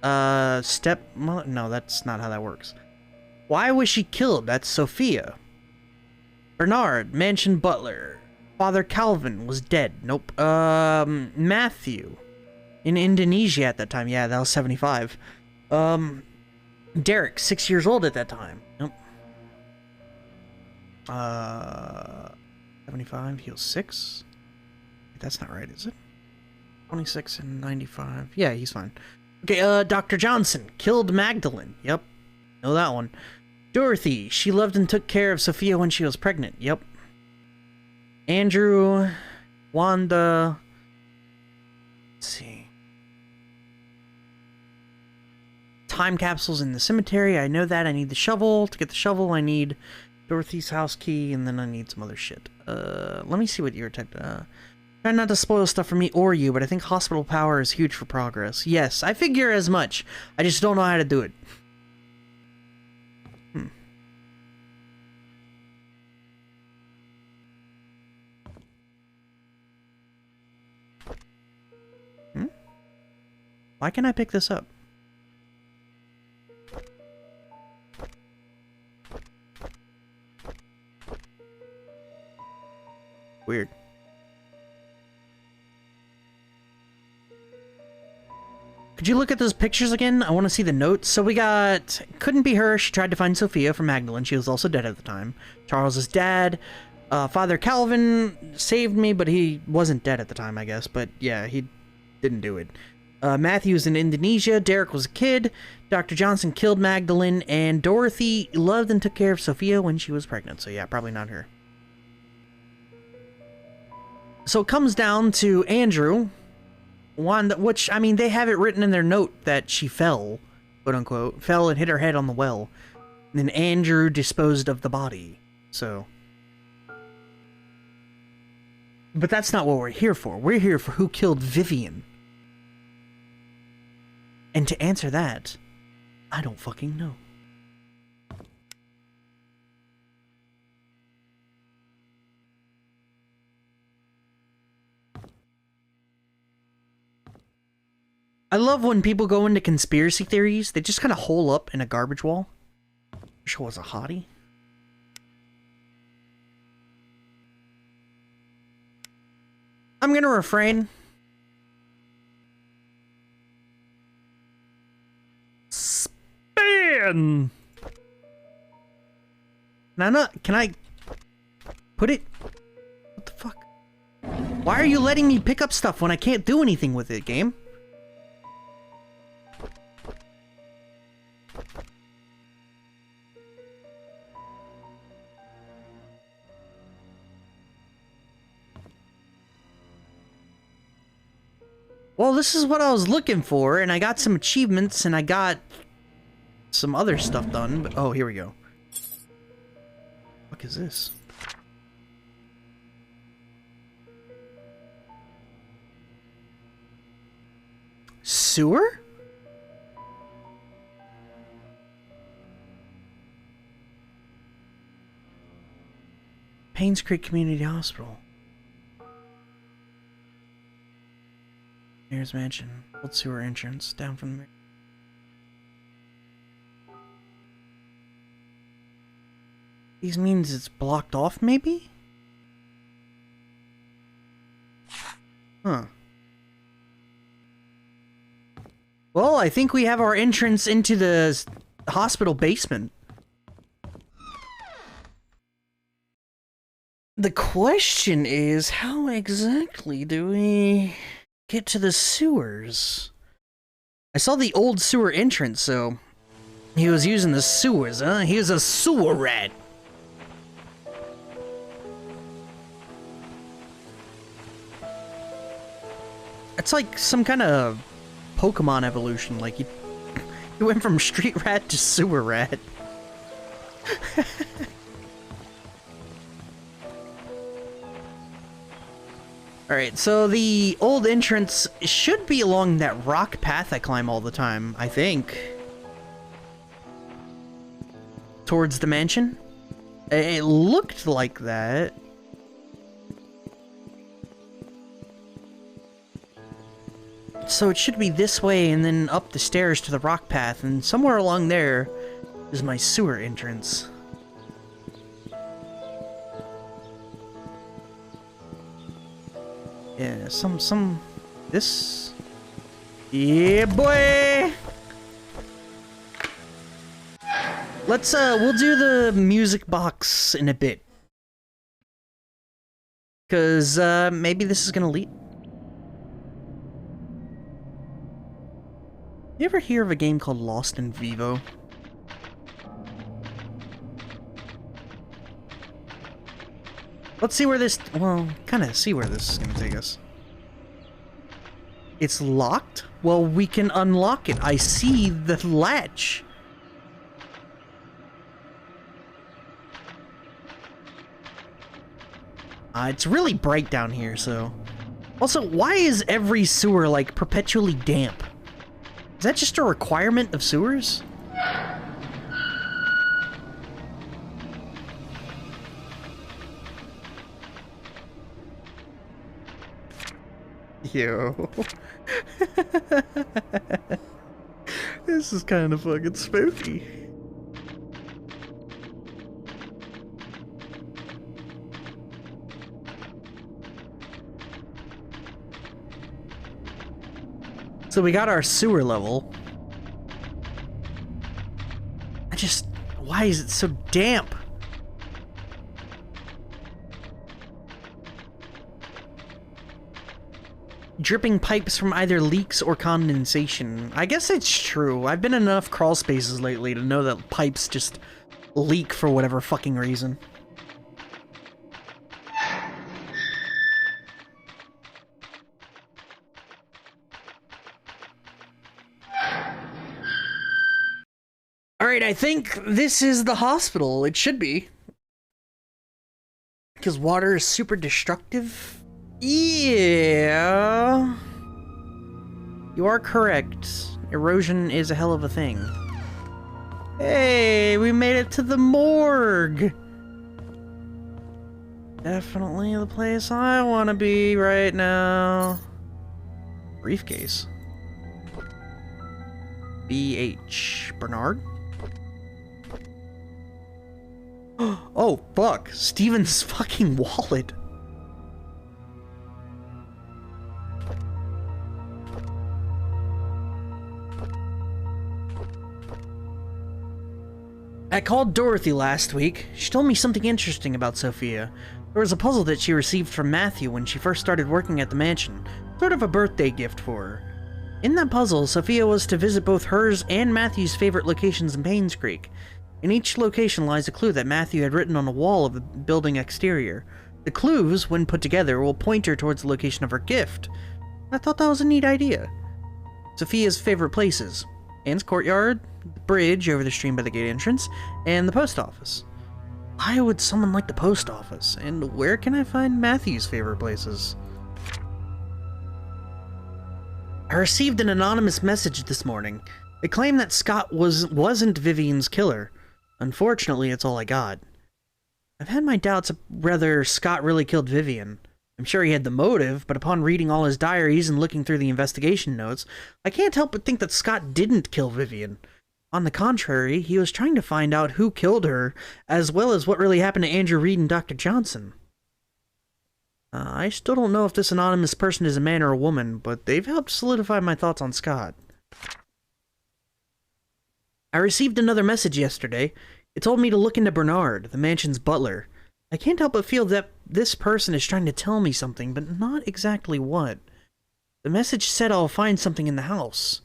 Stepmother? No, that's not how that works. Why was she killed? That's Sophia. Bernard, mansion butler. Father Calvin was dead. Nope. Matthew. In Indonesia at that time. Yeah, that was 75. Derek, 6 years old at that time. Nope. 75, he was 6? That's not right, is it? 26 and 95. Yeah, he's fine. Okay, Dr. Johnson killed Magdalene. Yep. Know that one. Dorothy, she loved and took care of Sophia when she was pregnant. Yep. Andrew, Wanda. Let's see. Time capsules in the cemetery. I know that. I need the shovel. To get the shovel, I need Dorothy's house key, and then I need some other shit. Let me see what you're typed. Try not to spoil stuff for me or you, but I think hospital power is huge for progress. Yes, I figure as much. I just don't know how to do it. Why can't I pick this up? Weird. Could you look at those pictures again? I want to see the notes. So we got... Couldn't be her. She tried to find Sophia from Magdalene. She was also dead at the time. Charles's dad. Father Calvin saved me, but he wasn't dead at the time, I guess. But yeah, he didn't do it. Matthew's in Indonesia. Derek was a kid. Dr. Johnson killed Magdalene. And Dorothy loved and took care of Sophia when she was pregnant. So yeah, probably not her. So it comes down to Andrew. One, which, I mean, they have it written in their note that she fell, quote unquote, fell and hit her head on the well. And then Andrew disposed of the body. So. But that's not what we're here for. We're here for who killed Vivian. And to answer that, I don't fucking know. I love when people go into conspiracy theories. They just kind of hole up in a garbage wall. Trisha was a hottie. I'm gonna refrain. spin. Can I put it? What the fuck? Why are you letting me pick up stuff when I can't do anything with it, game? Well, this is what I was looking for, and I got some achievements, and I got some other stuff done, but oh, here we go. What is this? Sewer? Painscreek Community Hospital. Mayor's Mansion. Old sewer entrance. Down from the mayor. These means it's blocked off, maybe? Huh. Well, I think we have our entrance into the hospital basement. The question is, how exactly do we get to the sewers? I saw the old sewer entrance, so he was using the sewers, huh? He was a sewer rat. It's like some kind of Pokemon evolution, like you went from street rat to sewer rat. Alright, so the old entrance should be along that rock path I climb all the time, I think. Towards the mansion? It looked like that. So it should be this way and then up the stairs to the rock path, and somewhere along there is my sewer entrance. Yeah, this... Yeah, boy! Let's, we'll do the music box in a bit. 'Cause, maybe this is gonna lead... You ever hear of a game called Lost in Vivo? Let's see where this... Well, kind of see where this is going to take us. It's locked? Well, we can unlock it. I see the latch. It's really bright down here, so... Also, why is every sewer, like, perpetually damp? Is that just a requirement of sewers? Yo. This is kind of fucking spooky. So we got our sewer level. Why is it so damp? Dripping pipes from either leaks or condensation. I guess it's true. I've been in enough crawl spaces lately to know that pipes just leak for whatever fucking reason. Alright, I think this is the hospital. It should be. Because water is super destructive? Yeah. You are correct. Erosion is a hell of a thing. Hey, we made it to the morgue. Definitely the place I want to be right now. Briefcase. B.H. Bernard? Oh, fuck. Steven's fucking wallet. I called Dorothy last week. She told me something interesting about Sophia. There was a puzzle that she received from Matthew when she first started working at the mansion, sort of a birthday gift for her. In that puzzle, Sophia was to visit both hers and Matthew's favorite locations in Painscreek. In each location lies a clue that Matthew had written on the wall of the building exterior. The clues, when put together, will point her towards the location of her gift. I thought that was a neat idea. Sophia's favorite places: Anne's courtyard, the bridge over the stream by the gate entrance, and the post office. Why would someone like the post office? And where can I find Matthew's favorite places? I received an anonymous message this morning. It claimed that Scott wasn't Vivian's killer. Unfortunately, it's all I got. I've had my doubts of whether Scott really killed Vivian. I'm sure he had the motive, but upon reading all his diaries and looking through the investigation notes, I can't help but think that Scott didn't kill Vivian. On the contrary, he was trying to find out who killed her, as well as what really happened to Andrew Reed and Dr. Johnson. I still don't know if this anonymous person is a man or a woman, but they've helped solidify my thoughts on Scott. I received another message yesterday. It told me to look into Bernard, the mansion's butler. I can't help but feel that this person is trying to tell me something, but not exactly what. The message said I'll find something in the house.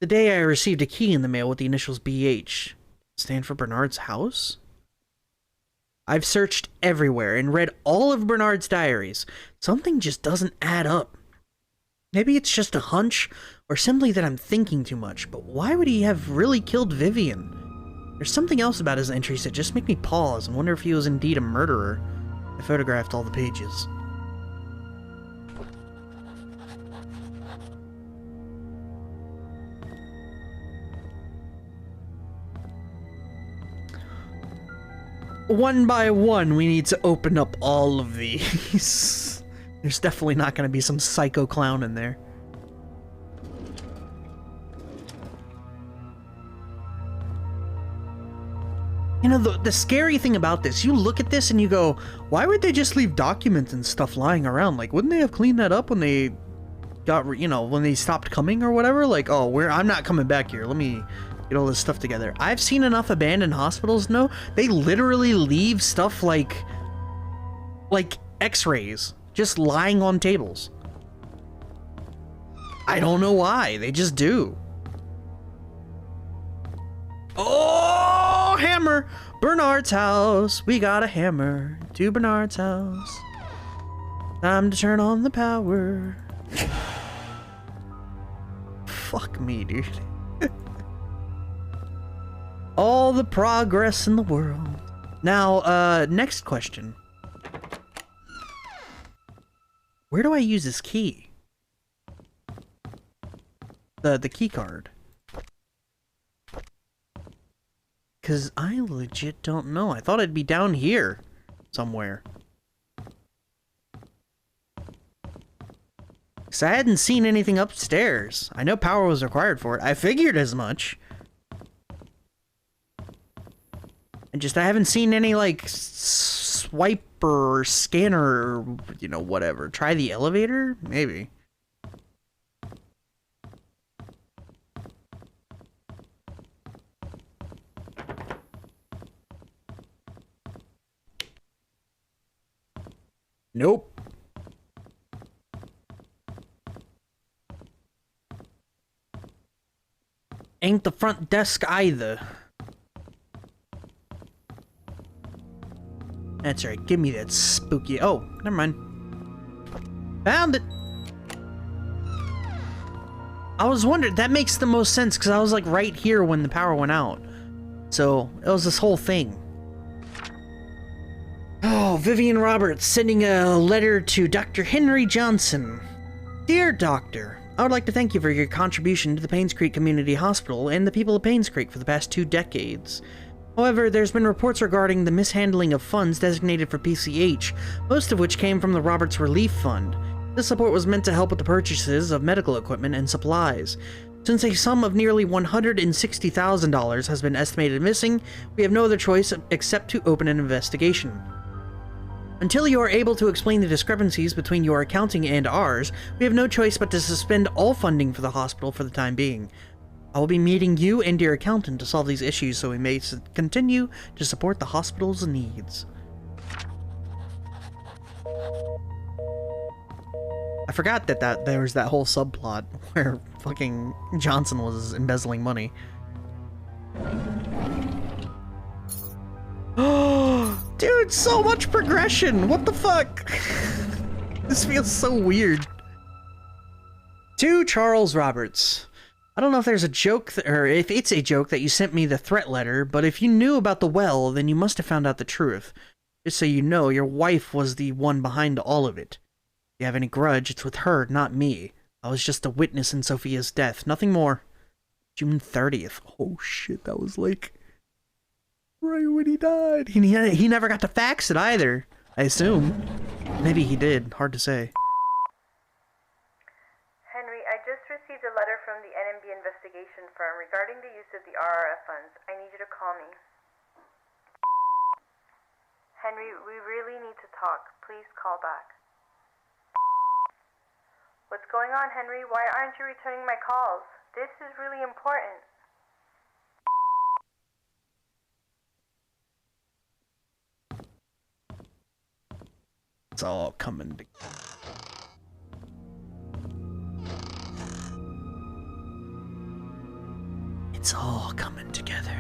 Today I received a key in the mail with the initials BH. Stand for Bernard's house? I've searched everywhere and read all of Bernard's diaries. Something just doesn't add up. Maybe it's just a hunch, or simply that I'm thinking too much, but why would he have really killed Vivian? There's something else about his entries that just make me pause and wonder if he was indeed a murderer. I photographed all the pages. One by one, we need to open up all of these. There's definitely not going to be some psycho clown in there. You know, the scary thing about this, you look at this and you go, why would they just leave documents and stuff lying around? Like, wouldn't they have cleaned that up when they got, you know, when they stopped coming or whatever? Like, oh, I'm not coming back here. Let me get all this stuff together. I've seen enough abandoned hospitals, no, they literally leave stuff like x-rays just lying on tables. I don't know why, they just do. Oh, hammer! Bernard's house. We got a hammer to Bernard's house. Time to turn on the power. Fuck me, dude. All the progress in the world. Now, next question. Where do I use this key? The key card. Because I legit don't know. I thought it'd be down here somewhere. Because I hadn't seen anything upstairs. I know power was required for it. I figured as much. I haven't seen any, like, swipe or scanner or, you know, whatever. Try the elevator? Maybe. Nope. Ain't the front desk either. That's right, give me that spooky... Oh, never mind. Found it! I was wondering, that makes the most sense, because I was like right here when the power went out. So, it was this whole thing. Oh, Vivian Roberts sending a letter to Dr. Henry Johnson. Dear Doctor, I would like to thank you for your contribution to the Painscreek Community Hospital and the people of Painscreek for the past 2 decades. However, there's been reports regarding the mishandling of funds designated for PCH, most of which came from the Roberts Relief Fund. This support was meant to help with the purchases of medical equipment and supplies. Since a sum of nearly $160,000 has been estimated missing, we have no other choice except to open an investigation. Until you are able to explain the discrepancies between your accounting and ours, we have no choice but to suspend all funding for the hospital for the time being. I will be meeting you and your accountant to solve these issues so we may continue to support the hospital's needs. I forgot that there was that whole subplot where fucking Johnson was embezzling money. Oh, dude, so much progression! What the fuck? This feels so weird. To Charles Roberts. I don't know if there's a joke, or if it's a joke that you sent me the threat letter, but if you knew about the well, then you must have found out the truth. Just so you know, your wife was the one behind all of it. If you have any grudge, it's with her, not me. I was just a witness in Sophia's death, nothing more. June 30th. Oh shit, that was like right when he died. He never got to fax it either, I assume. Maybe he did, hard to say. Henry, I just received a letter from the NMB investigation firm regarding the use of the RRF funds. I need you to call me. Henry, we really need to talk. Please call back. What's going on, Henry? Why aren't you returning my calls? This is really important. It's all coming together. It's all coming together.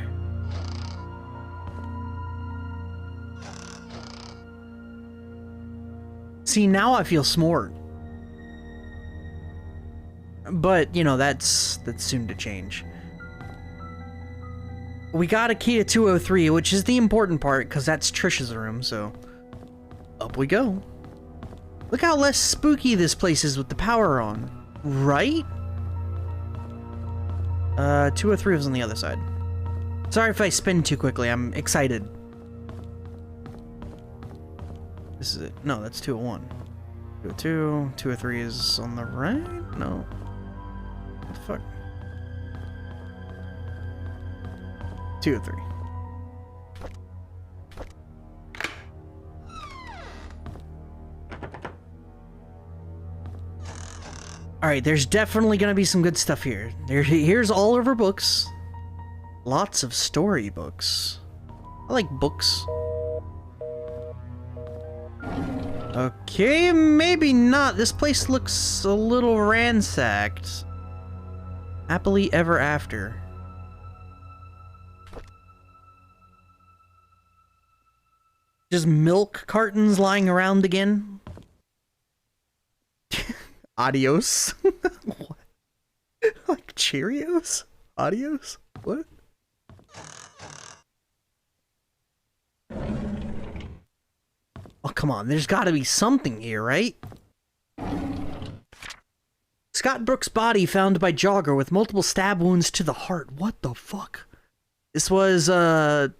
See, now I feel smart. But, you know, that's soon to change. We got a key to 203, which is the important part, because that's Trish's room, so... Up we go. Look how less spooky this place is with the power on. Right? 203 was on the other side. Sorry if I spin too quickly, I'm excited. This is it. No, that's 201. 202, 203 is on the right? No. What the fuck? 203. Alright, there's definitely gonna be some good stuff here. Here's all of her books. Lots of storybooks. I like books. Okay, maybe not. This place looks a little ransacked. Happily ever after. Just milk cartons lying around again. Adios. What? Like Cheerios? Adios? What? Oh, come on. There's gotta be something here, right? Scott Brooks' body found by jogger with multiple stab wounds to the heart. What the fuck? This was, 4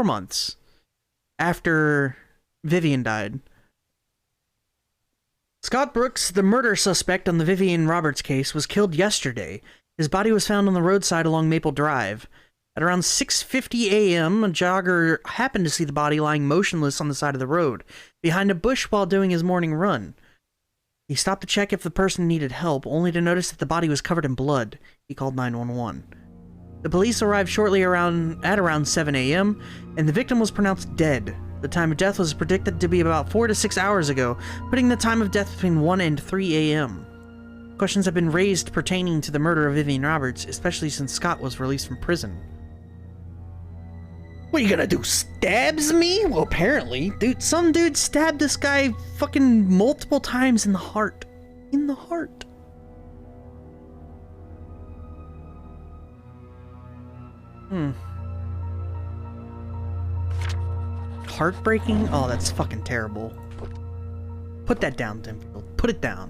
months after Vivian died. Scott Brooks, the murder suspect on the Vivian Roberts case, was killed yesterday. His body was found on the roadside along Maple Drive. At around 6:50 a.m., a jogger happened to see the body lying motionless on the side of the road, behind a bush while doing his morning run. He stopped to check if the person needed help, only to notice that the body was covered in blood. He called 911. The police arrived shortly at around 7 a.m., and the victim was pronounced dead. The time of death was predicted to be about 4 to 6 hours ago, putting the time of death between 1 and 3 a.m. Questions have been raised pertaining to the murder of Vivian Roberts, especially since Scott was released from prison. What are you gonna do, stabs me? Well, apparently. Dude, some dude stabbed this guy fucking multiple times in the heart. In the heart. Heartbreaking? Oh, that's fucking terrible. Put that down, Timfield. Put it down.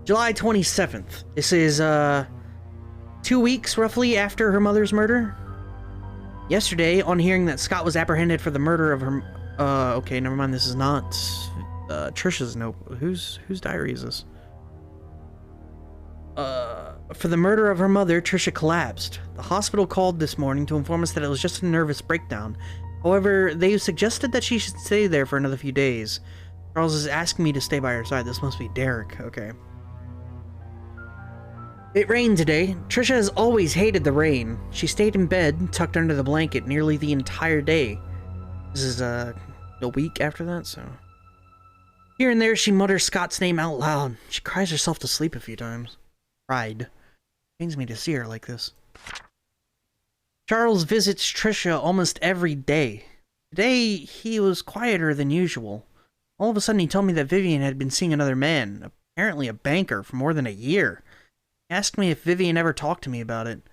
July 27th. This is, 2 weeks, roughly, after her mother's murder. Yesterday, on hearing that Scott was apprehended for the murder of her... okay, never mind, this is not... Trisha's note. Whose diary is this? For the murder of her mother, Trisha collapsed. The hospital called this morning to inform us that it was just a nervous breakdown. However, they suggested that she should stay there for another few days. Charles is asking me to stay by her side. This must be Derek. Okay. It rained today. Trisha has always hated the rain. She stayed in bed, tucked under the blanket, nearly the entire day. This is, a week after that, so... Here and there, she mutters Scott's name out loud. She cries herself to sleep a few times. Cried. Pains me to see her like this. Charles visits Trisha almost every day. Today, he was quieter than usual. All of a sudden, he told me that Vivian had been seeing another man, apparently a banker, for more than a year. He asked me if Vivian ever talked to me about it. I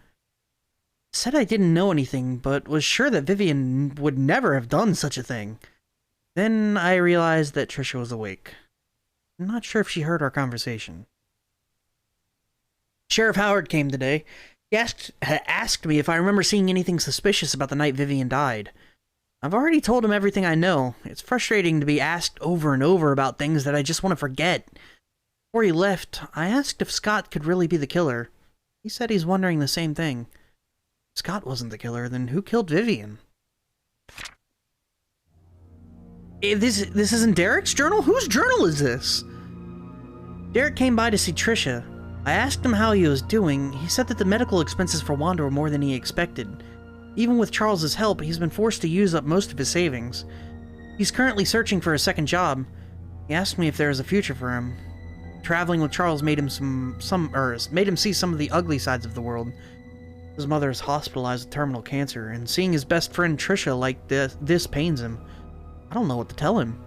said I didn't know anything, but was sure that Vivian would never have done such a thing. Then I realized that Trisha was awake. I'm not sure if she heard our conversation. Sheriff Howard came today. He asked me if I remember seeing anything suspicious about the night Vivian died. I've already told him everything I know. It's frustrating to be asked over and over about things that I just want to forget. Before he left, I asked if Scott could really be the killer. He said he's wondering the same thing. If Scott wasn't the killer, then who killed Vivian? This isn't Derek's journal? Whose journal is this? Derek came by to see Trisha. I asked him how he was doing. He said that the medical expenses for Wanda were more than he expected. Even with Charles's help, he's been forced to use up most of his savings. He's currently searching for a second job. He asked me if there was a future for him. Traveling with Charles made him made him see some of the ugly sides of the world. His mother is hospitalized with terminal cancer, and seeing his best friend Trisha like this pains him. I don't know what to tell him.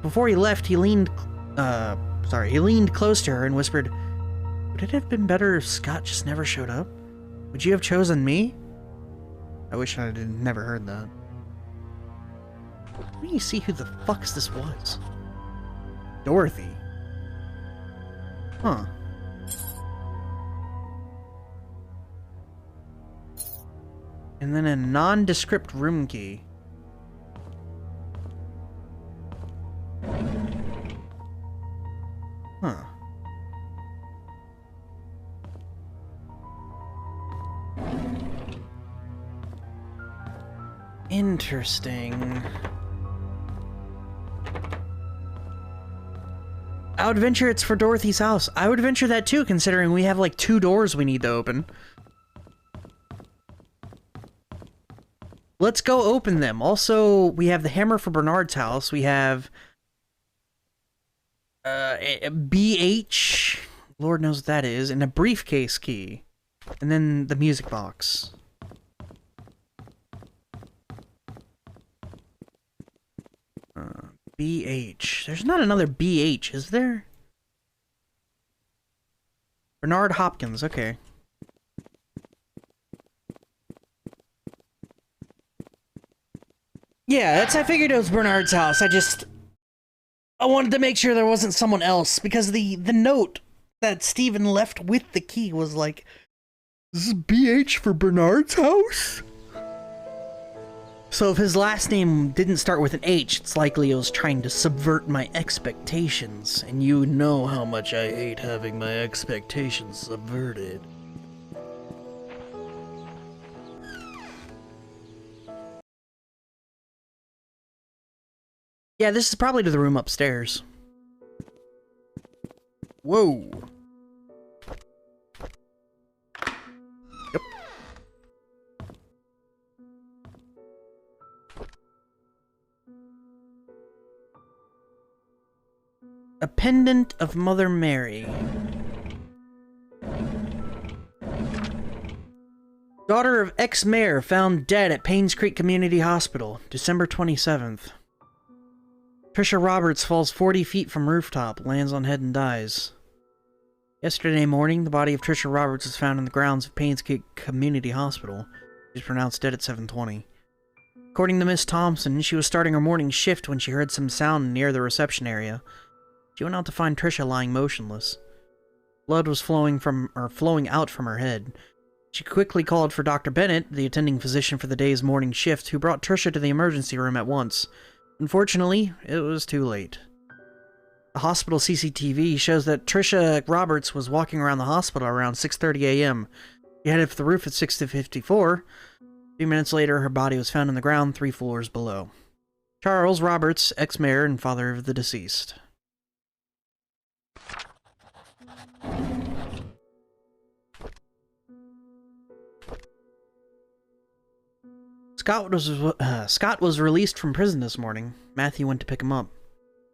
Before he left, he leaned close to her and whispered, "Would it have been better if Scott just never showed up? Would you have chosen me?" I wish I had never heard that. Let me see who the fuck this was. Dorothy. Huh. And then a nondescript room key. Huh. Interesting. I would venture it's for Dorothy's house. I would venture that too, considering we have like 2 doors we need to open. Let's go open them. Also, we have the hammer for Bernard's house. We have BH, Lord knows what that is, and a briefcase key. And then the music box. BH. There's not another BH, is there? Bernard Hopkins, okay. Yeah, I figured it was Bernard's house. I wanted to make sure there wasn't someone else, because the note that Steven left with the key was like, "This is BH for Bernard's house?" So if his last name didn't start with an H, it's likely it was trying to subvert my expectations, and you know how much I hate having my expectations subverted. Yeah, this is probably to the room upstairs. Whoa. Yep. A pendant of Mother Mary. Daughter of ex-mayor found dead at Painscreek Community Hospital, December 27th. Trisha Roberts falls 40 feet from rooftop, lands on head and dies. Yesterday morning, the body of Trisha Roberts was found in the grounds of Painscreek Community Hospital. She was pronounced dead at 7:20. According to Miss Thompson, she was starting her morning shift when she heard some sound near the reception area. She went out to find Trisha lying motionless. Blood was flowing out from her head. She quickly called for Dr. Bennett, the attending physician for the day's morning shift, who brought Trisha to the emergency room at once. Unfortunately, it was too late. The hospital CCTV shows that Trisha Roberts was walking around the hospital around 6:30 a.m. She headed for the roof at 6:54. A few minutes later, her body was found on the ground 3 floors below. Charles Roberts, ex-mayor and father of the deceased. Scott was released from prison this morning. Matthew went to pick him up.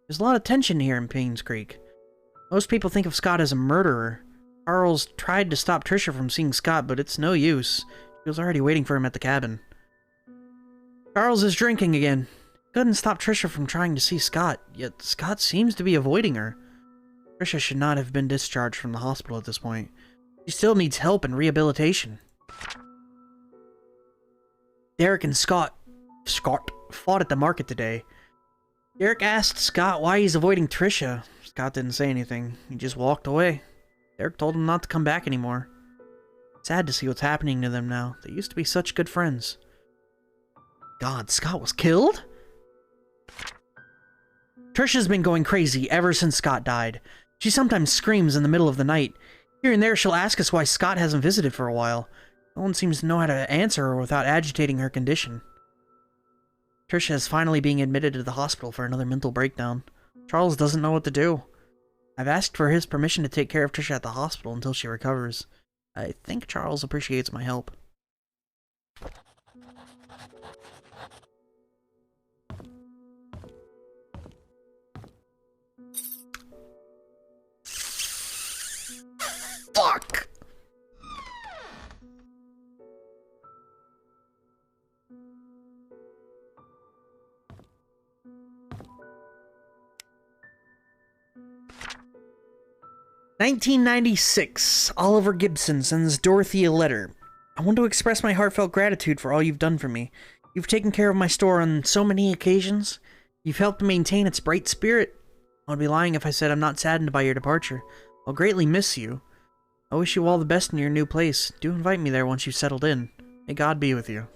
There's a lot of tension here in Painscreek. Most people think of Scott as a murderer. Charles tried to stop Trisha from seeing Scott, but it's no use. She was already waiting for him at the cabin. Charles is drinking again. Couldn't stop Trisha from trying to see Scott, yet Scott seems to be avoiding her. Trisha should not have been discharged from the hospital at this point. She still needs help and rehabilitation. Derek and Scott fought at the market today. Derek asked Scott why he's avoiding Trisha. Scott didn't say anything. He just walked away. Derek told him not to come back anymore. Sad to see what's happening to them now. They used to be such good friends. God, Scott was killed? Trisha's been going crazy ever since Scott died. She sometimes screams in the middle of the night. Here and there she'll ask us why Scott hasn't visited for a while. No one seems to know how to answer her without agitating her condition. Trisha is finally being admitted to the hospital for another mental breakdown. Charles doesn't know what to do. I've asked for his permission to take care of Trisha at the hospital until she recovers. I think Charles appreciates my help. Fuck! "1996. Oliver Gibson sends Dorothy a letter. I want to express my heartfelt gratitude for all you've done for me. You've taken care of my store on so many occasions. You've helped maintain its bright spirit. I would be lying if I said I'm not saddened by your departure. I'll greatly miss you. I wish you all the best in your new place. Do invite me there once you've settled in. May God be with you."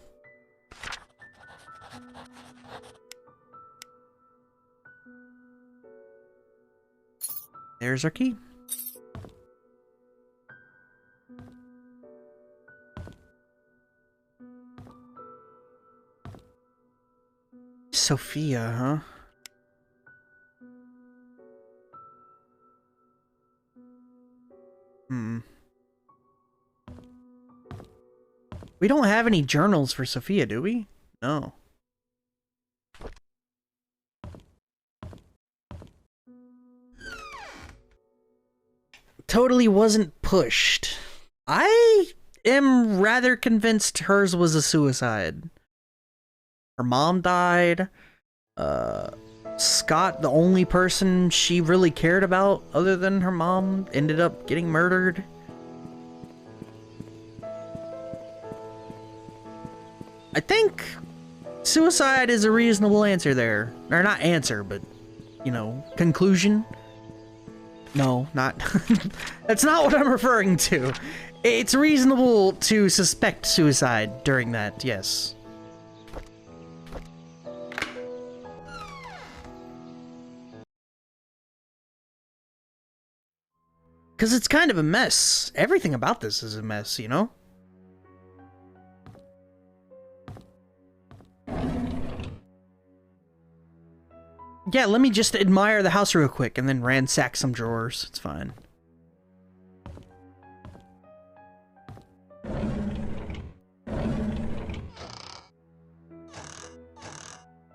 There's our key. Sophia, huh? We don't have any journals for Sophia, do we? No. Totally wasn't pushed. I am rather convinced hers was a suicide. Her mom died. Scott, the only person she really cared about other than her mom, ended up getting murdered. I think suicide is a reasonable answer there. Or not answer, but, you know, conclusion. No, not... That's not what I'm referring to. It's reasonable to suspect suicide during that, yes. Because it's kind of a mess. Everything about this is a mess, you know? Yeah, let me just admire the house real quick and then ransack some drawers. It's fine.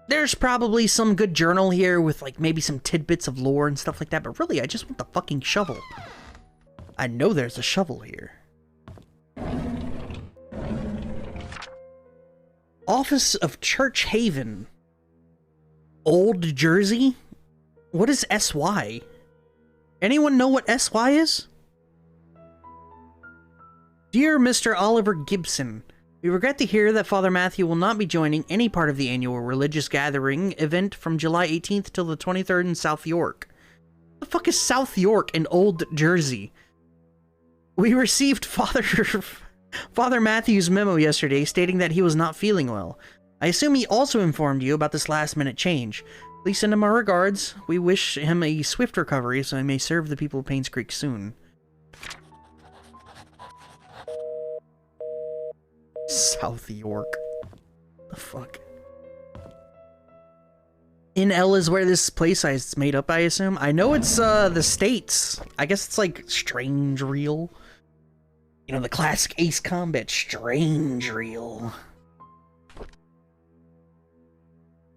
There's probably some good journal here with like maybe some tidbits of lore and stuff like that, but really I just want the fucking shovel. I know there's a shovel here. Office of Church Haven. Old Jersey? What is SY? Anyone know what SY is? Dear Mr. Oliver Gibson, we regret to hear that Father Matthew will not be joining any part of the annual religious gathering event from July 18th till the 23rd in South York. What the fuck is South York in Old Jersey? We received Father Matthew's memo yesterday stating that he was not feeling well. I assume he also informed you about this last-minute change. Please send him our regards. We wish him a swift recovery so he may serve the people of Painscreek soon. South York. The fuck? In L is where this place is made up, I assume. I know it's the States. I guess it's like Strange Reel. You know, the classic Ace Combat Strange Reel.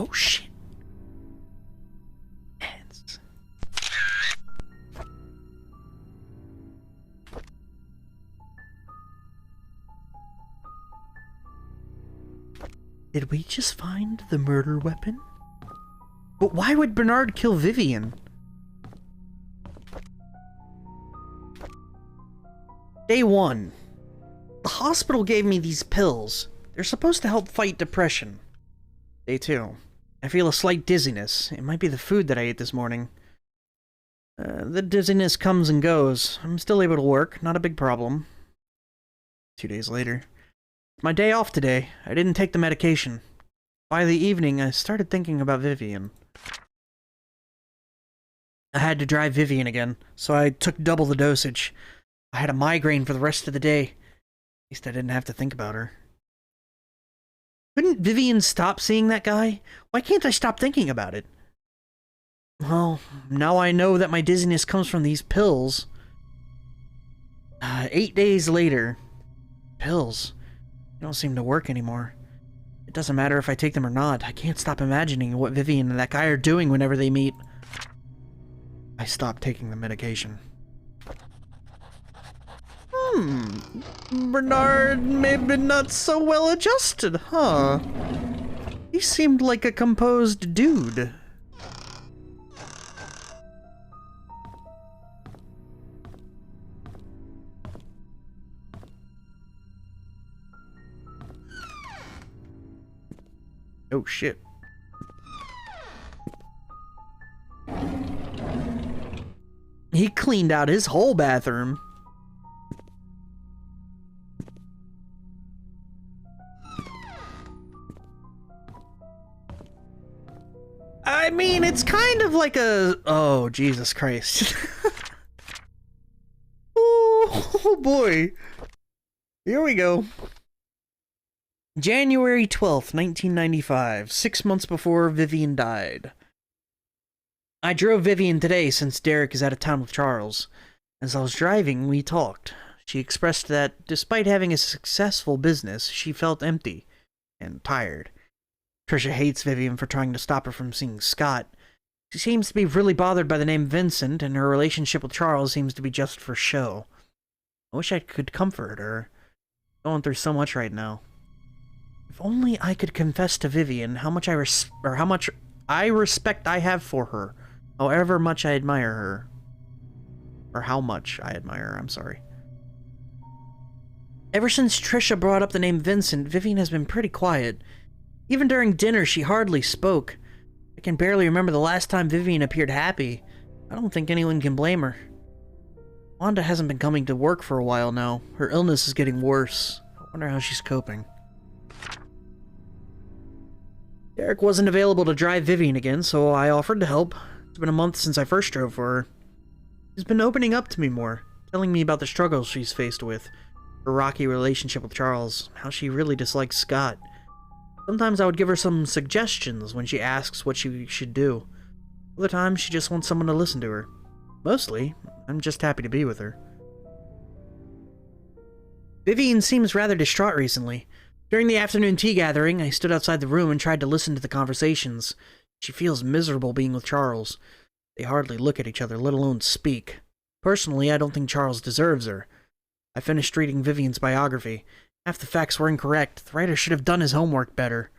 Oh, shit. Hands. Did we just find the murder weapon? But why would Bernard kill Vivian? Day 1. The hospital gave me these pills. They're supposed to help fight depression. Day 2. I feel a slight dizziness. It might be the food that I ate this morning. The dizziness comes and goes. I'm still able to work. Not a big problem. 2 days later. My day off today. I didn't take the medication. By the evening, I started thinking about Vivian. I had to drive Vivian again, so I took double the dosage. I had a migraine for the rest of the day. At least I didn't have to think about her. Couldn't Vivian stop seeing that guy? Why can't I stop thinking about it? Well, now I know that my dizziness comes from these pills. 8 days later. Pills. They don't seem to work anymore. It doesn't matter if I take them or not. I can't stop imagining what Vivian and that guy are doing whenever they meet. I stopped taking the medication. Bernard may have been not so well adjusted, huh? He seemed like a composed dude. Oh shit. He cleaned out his whole bathroom. I mean, it's kind of like a... Oh, Jesus Christ. Oh boy. Here we go. January 12th, 1995, 6 months before Vivian died. I drove Vivian today since Derek is out of town with Charles. As I was driving, we talked. She expressed that, despite having a successful business, she felt empty and tired. Trisha hates Vivian for trying to stop her from seeing Scott. She seems to be really bothered by the name Vincent, and her relationship with Charles seems to be just for show. I wish I could comfort her. Going through so much right now. If only I could confess to Vivian how much I respect I have for her, however much I admire her. Or how much I admire her, I'm sorry. Ever since Trisha brought up the name Vincent, Vivian has been pretty quiet. Even during dinner, she hardly spoke. I can barely remember the last time Vivian appeared happy. I don't think anyone can blame her. Wanda hasn't been coming to work for a while now. Her illness is getting worse. I wonder how she's coping. Derek wasn't available to drive Vivian again, so I offered to help. It's been a month since I first drove for her. She's been opening up to me more, telling me about the struggles she's faced with, her rocky relationship with Charles, how she really dislikes Scott. Sometimes I would give her some suggestions when she asks what she should do. Other times, she just wants someone to listen to her. Mostly, I'm just happy to be with her. Vivian seems rather distraught recently. During the afternoon tea gathering, I stood outside the room and tried to listen to the conversations. She feels miserable being with Charles. They hardly look at each other, let alone speak. Personally, I don't think Charles deserves her. I finished reading Vivian's biography. Half the facts were incorrect. The writer should have done his homework better.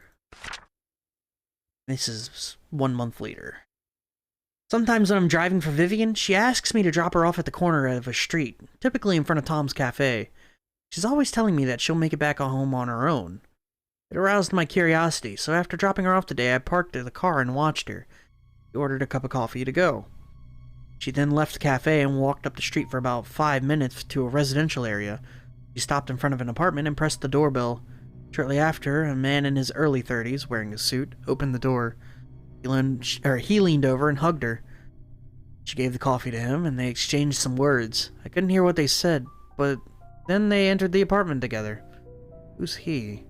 This is 1 month later. Sometimes when I'm driving for Vivian, she asks me to drop her off at the corner of a street, typically in front of Tom's Cafe. She's always telling me that she'll make it back home on her own. It aroused my curiosity, so after dropping her off today, I parked the car and watched her. She ordered a cup of coffee to go. She then left the cafe and walked up the street for about 5 minutes to a residential area. She stopped in front of an apartment and pressed the doorbell. Shortly after, a man in his early 30s, wearing a suit, opened the door. He leaned over and hugged her. She gave the coffee to him, and they exchanged some words. I couldn't hear what they said, but then they entered the apartment together. Who's he?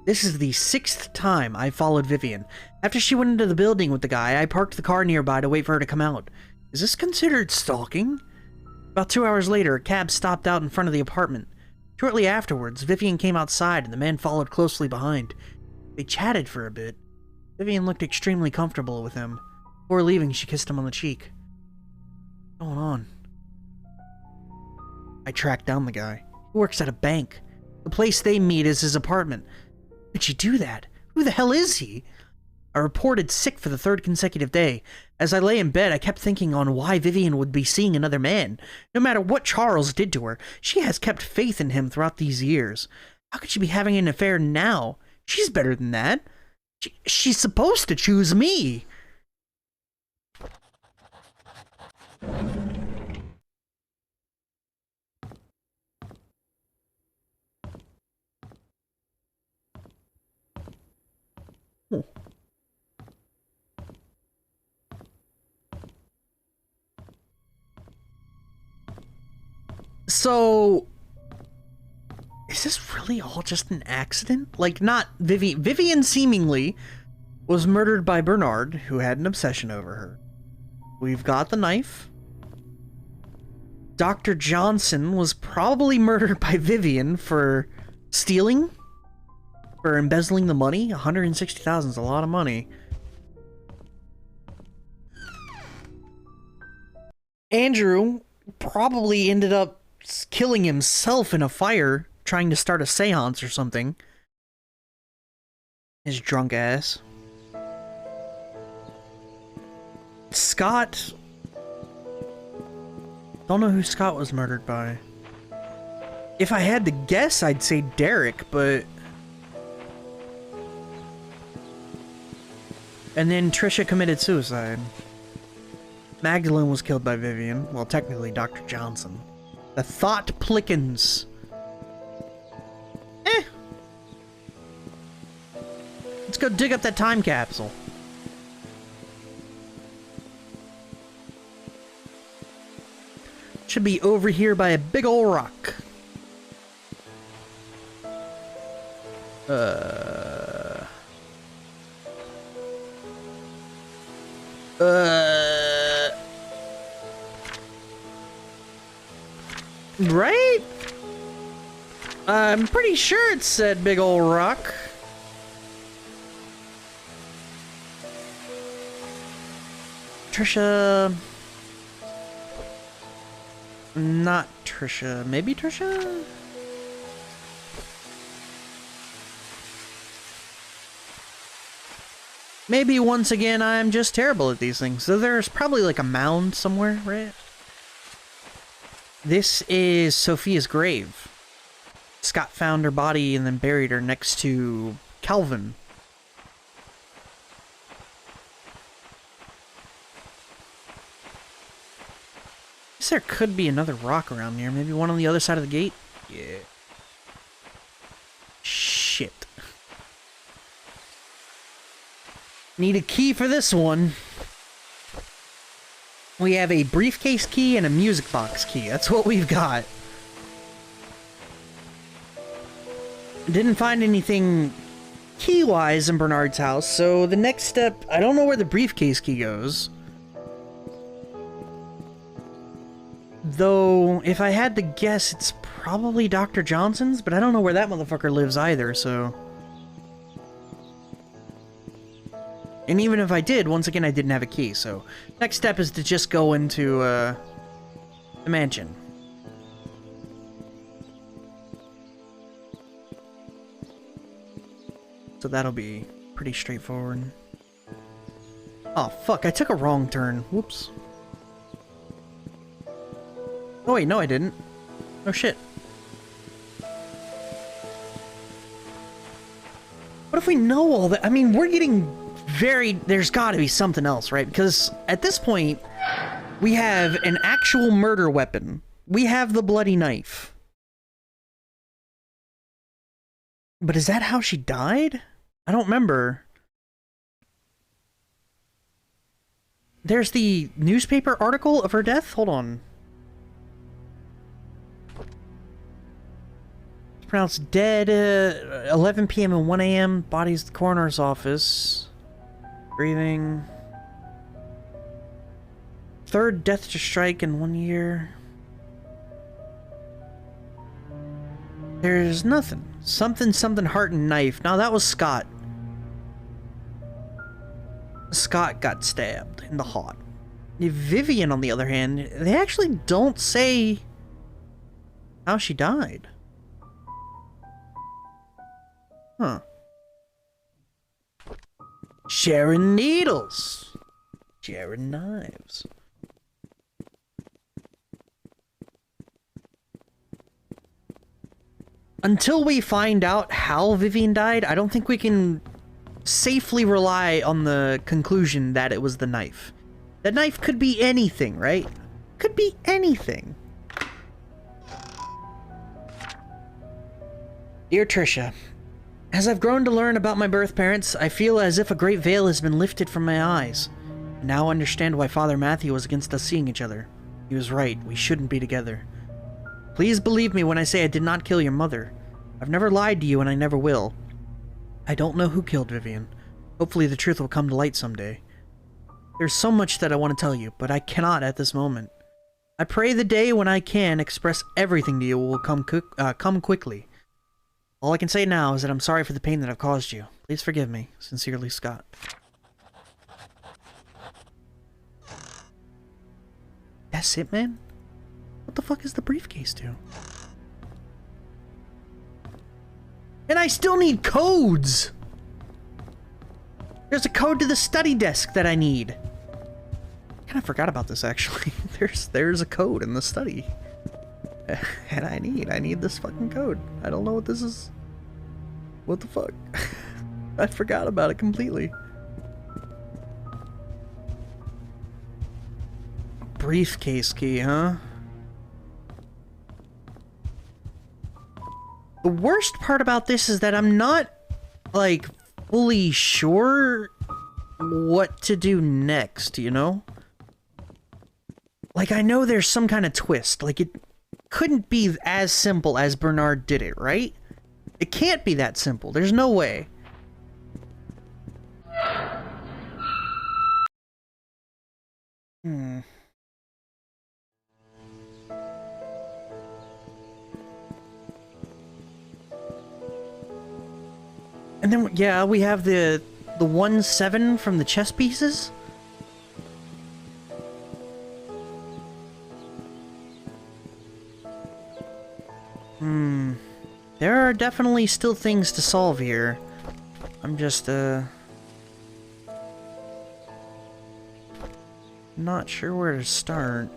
This is the 6th time I followed Vivian. After she went into the building with the guy, I parked the car nearby to wait for her to come out. Is this considered stalking? About 2 hours later, a cab stopped out in front of the apartment. Shortly afterwards, Vivian came outside and the man followed closely behind. They chatted for a bit. Vivian looked extremely comfortable with him. Before leaving, she kissed him on the cheek. What's going on? I tracked down the guy. He works at a bank. The place they meet is his apartment. How did you do that? Who the hell is he? I reported sick for the 3rd consecutive day. As I lay in bed, I kept thinking on why Vivian would be seeing another man. No matter what Charles did to her, she has kept faith in him throughout these years. How could she be having an affair now? She's better than that. She's supposed to choose me. So, is this really all just an accident? Like, not Vivian. Vivian seemingly was murdered by Bernard, who had an obsession over her. We've got the knife. Dr. Johnson was probably murdered by Vivian for stealing, for embezzling the money. 160,000 is a lot of money. Andrew probably ended up killing himself in a fire, trying to start a seance or something. His drunk ass. Scott... Don't know who Scott was murdered by. If I had to guess, I'd say Derek, but... And then Trisha committed suicide. Magdalene was killed by Vivian. Well, technically, Dr. Johnson. The Thought Plickens. Let's go dig up that time capsule. Should be over here by a big ol' rock. Right? I'm pretty sure it said big ol' rock. Trisha... Not Trisha. Maybe Trisha? Maybe once again I'm just terrible at these things. So there's probably like a mound somewhere, right? This is Sophia's grave. Scott found her body and then buried her next to Calvin. Guess there could be another rock around here. Maybe one on the other side of the gate? Yeah. Shit. Need a key for this one. We have a briefcase key and a music box key. That's what we've got. Didn't find anything key-wise in Bernard's house, so the next step... I don't know where the briefcase key goes. Though, if I had to guess, it's probably Dr. Johnson's, but I don't know where that motherfucker lives either, so... And even if I did, once again, I didn't have a key, so... Next step is to just go into, the mansion. So that'll be pretty straightforward. Oh, fuck, I took a wrong turn. Whoops. Oh wait, no I didn't. Oh shit. What if we know all that? I mean, we're getting very... There's gotta be something else, right? Because at this point, we have an actual murder weapon. We have the bloody knife. But is that how she died? I don't remember. There's the newspaper article of her death? Hold on. Pronounced dead, 11 p.m. and 1 a.m. Body's at the coroner's office. Breathing. Third death to strike in 1 year. There's nothing. Something heart and knife. Now that was Scott. Scott got stabbed in the heart. Vivian, on the other hand, they actually don't say how she died. Huh. Sharing needles. Sharing knives. Until we find out how Vivian died, I don't think we can safely rely on the conclusion that it was the knife. The knife could be anything, right? Could be anything. Dear Trisha, as I've grown to learn about my birth parents, I feel as if a great veil has been lifted from my eyes. I now understand why Father Matthew was against us seeing each other. He was right, we shouldn't be together. Please believe me when I say I did not kill your mother. I've never lied to you and I never will. I don't know who killed Vivian. Hopefully the truth will come to light someday. There's so much that I want to tell you, but I cannot at this moment. I pray the day when I can express everything to you will come quickly. All I can say now is that I'm sorry for the pain that I've caused you. Please forgive me. Sincerely, Scott. That's it, man? What the fuck is the briefcase do? And I still need codes! There's a code to the study desk that I need. I kind of forgot about this, actually. There's a code in the study. And I need this fucking code. I don't know what this is. What the fuck? I forgot about it completely. Briefcase key, huh? The worst part about this is that I'm not, like, fully sure what to do next, you know? Like, I know there's some kind of twist. Like, it couldn't be as simple as Bernard did it, right? It can't be that simple. There's no way. And then, yeah, we have the 1-7 from the chess pieces. There are definitely still things to solve here. I'm just, not sure where to start.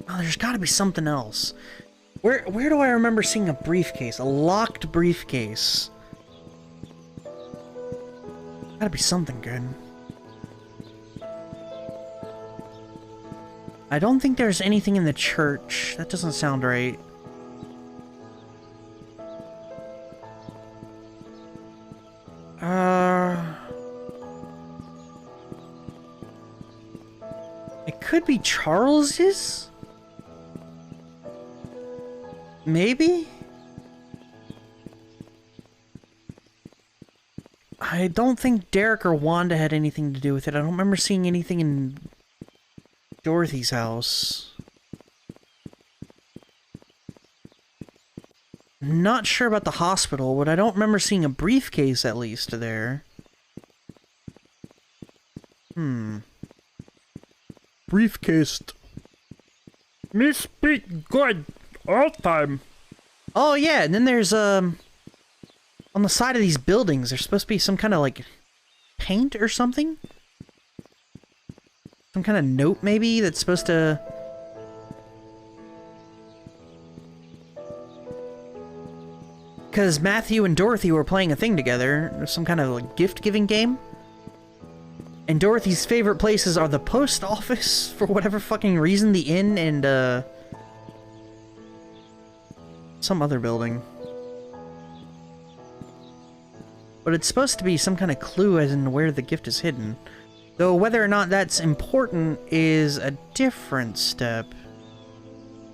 Oh, there's gotta be something else. Where do I remember seeing a briefcase? A locked briefcase. Gotta be something good. I don't think there's anything in the church. That doesn't sound right. It could be Charles's? Maybe? I don't think Derek or Wanda had anything to do with it. I don't remember seeing anything in Dorothy's house. Not sure about the hospital, but I don't remember seeing a briefcase at least there. Briefcase. Me speak good all time. Oh yeah, and then there's on the side of these buildings there's supposed to be some kind of like paint or something? Some kind of note maybe that's supposed to because Matthew and Dorothy were playing a thing together, some kind of like gift-giving game. And Dorothy's favorite places are the post office, for whatever fucking reason, the inn, and, some other building. But it's supposed to be some kind of clue as in where the gift is hidden. Though whether or not that's important is a different step.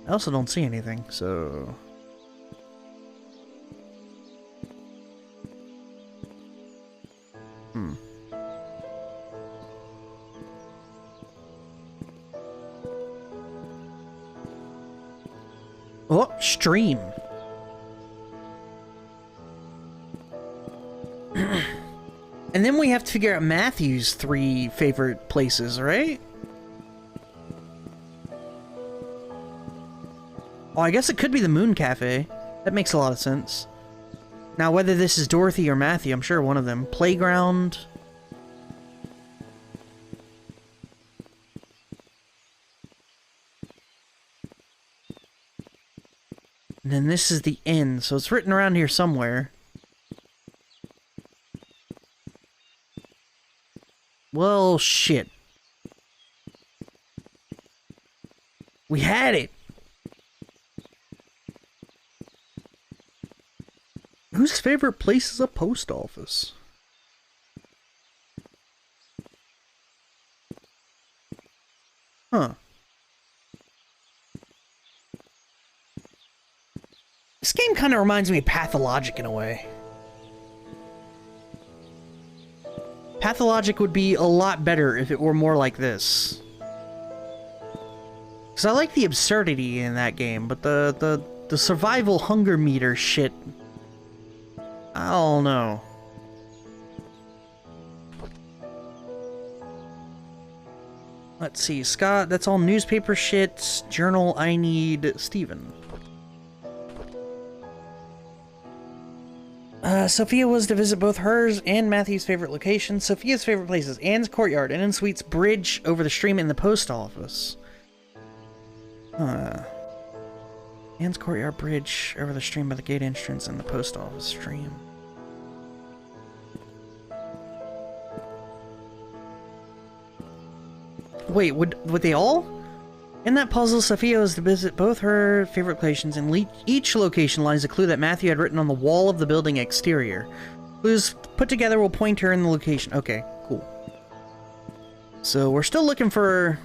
I also don't see anything, so... Oh, stream. And then we have to figure out Matthew's 3 favorite places, right? Oh, I guess it could be the Moon Cafe. That makes a lot of sense. Now, whether this is Dorothy or Matthew, I'm sure one of them. Playground. And then this is the end, so it's written around here somewhere. Well, shit. We had it! Whose favorite place is a post office? Huh. This game kind of reminds me of Pathologic in a way. Pathologic would be a lot better if it were more like this. Because I like the absurdity in that game, but the survival hunger meter shit, I don't know. Let's see, Scott, that's all newspaper shit. Journal, I need Steven. Sophia was to visit both hers and Matthew's favorite locations. Sophia's favorite places: Anne's Courtyard, Inn and Suites, Bridge over the stream, and the post office. Anne's Courtyard, Bridge over the stream by the gate entrance, and the post office stream. Wait, would they all? In that puzzle, Sophia was to visit both her favorite locations, and each location lies a clue that Matthew had written on the wall of the building exterior. Clues put together will point her in the location. Okay, cool. So we're still looking for...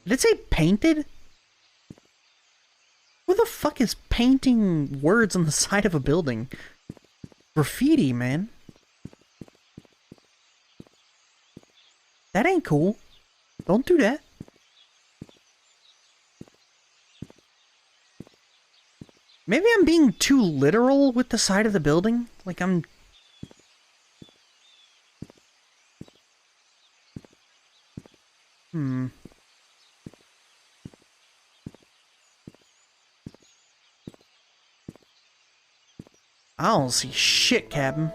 Did it say painted? Who the fuck is painting words on the side of a building? Graffiti, man. That ain't cool. Don't do that. Maybe I'm being too literal with the side of the building. Like I'm... I don't see shit, Captain.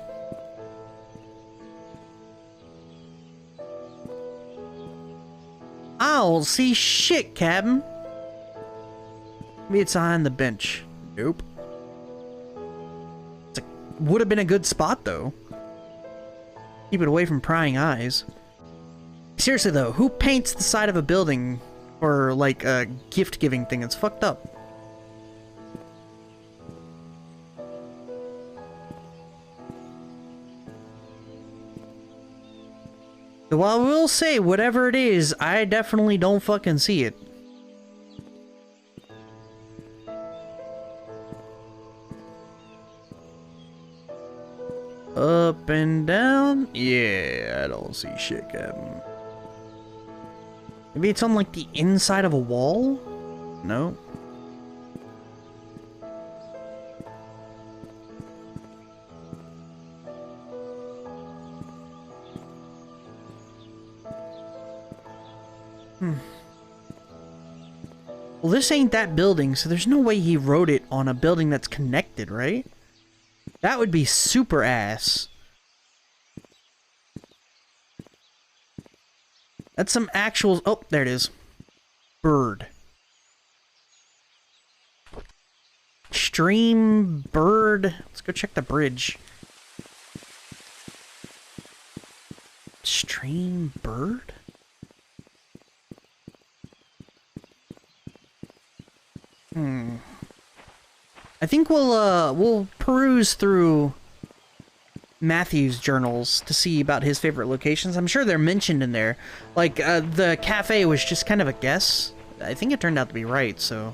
I don't see shit, Captain. Maybe it's on the bench. Nope. Would have been a good spot, though. Keep it away from prying eyes. Seriously, though, who paints the side of a building for, like, a gift-giving thing? It's fucked up. Well, I will say, whatever it is, I definitely don't fucking see it. Up and down? Yeah, I don't see shit, Captain. Maybe it's on, like, the inside of a wall? No. Well, this ain't that building, so there's no way he wrote it on a building that's connected, right? That would be super ass. That's some actual... Oh, there it is. Bird. Stream, bird. Let's go check the bridge. Stream, bird? I think we'll peruse through Matthew's journals to see about his favorite locations. I'm sure they're mentioned in there. Like, the cafe was just kind of a guess. I think it turned out to be right, so...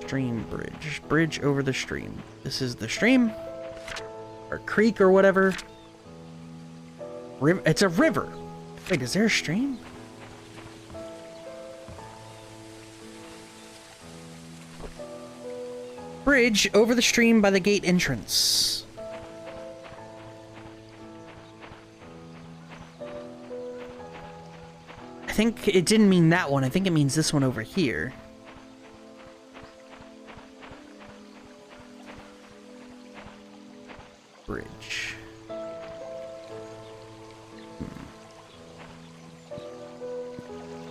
Stream bridge. Bridge over the stream. This is the stream. Or creek or whatever. It's a river. Wait, is there a stream? bridge over the stream by the gate entrance. I think it didn't mean that one. I think it means this one over here. Bridge.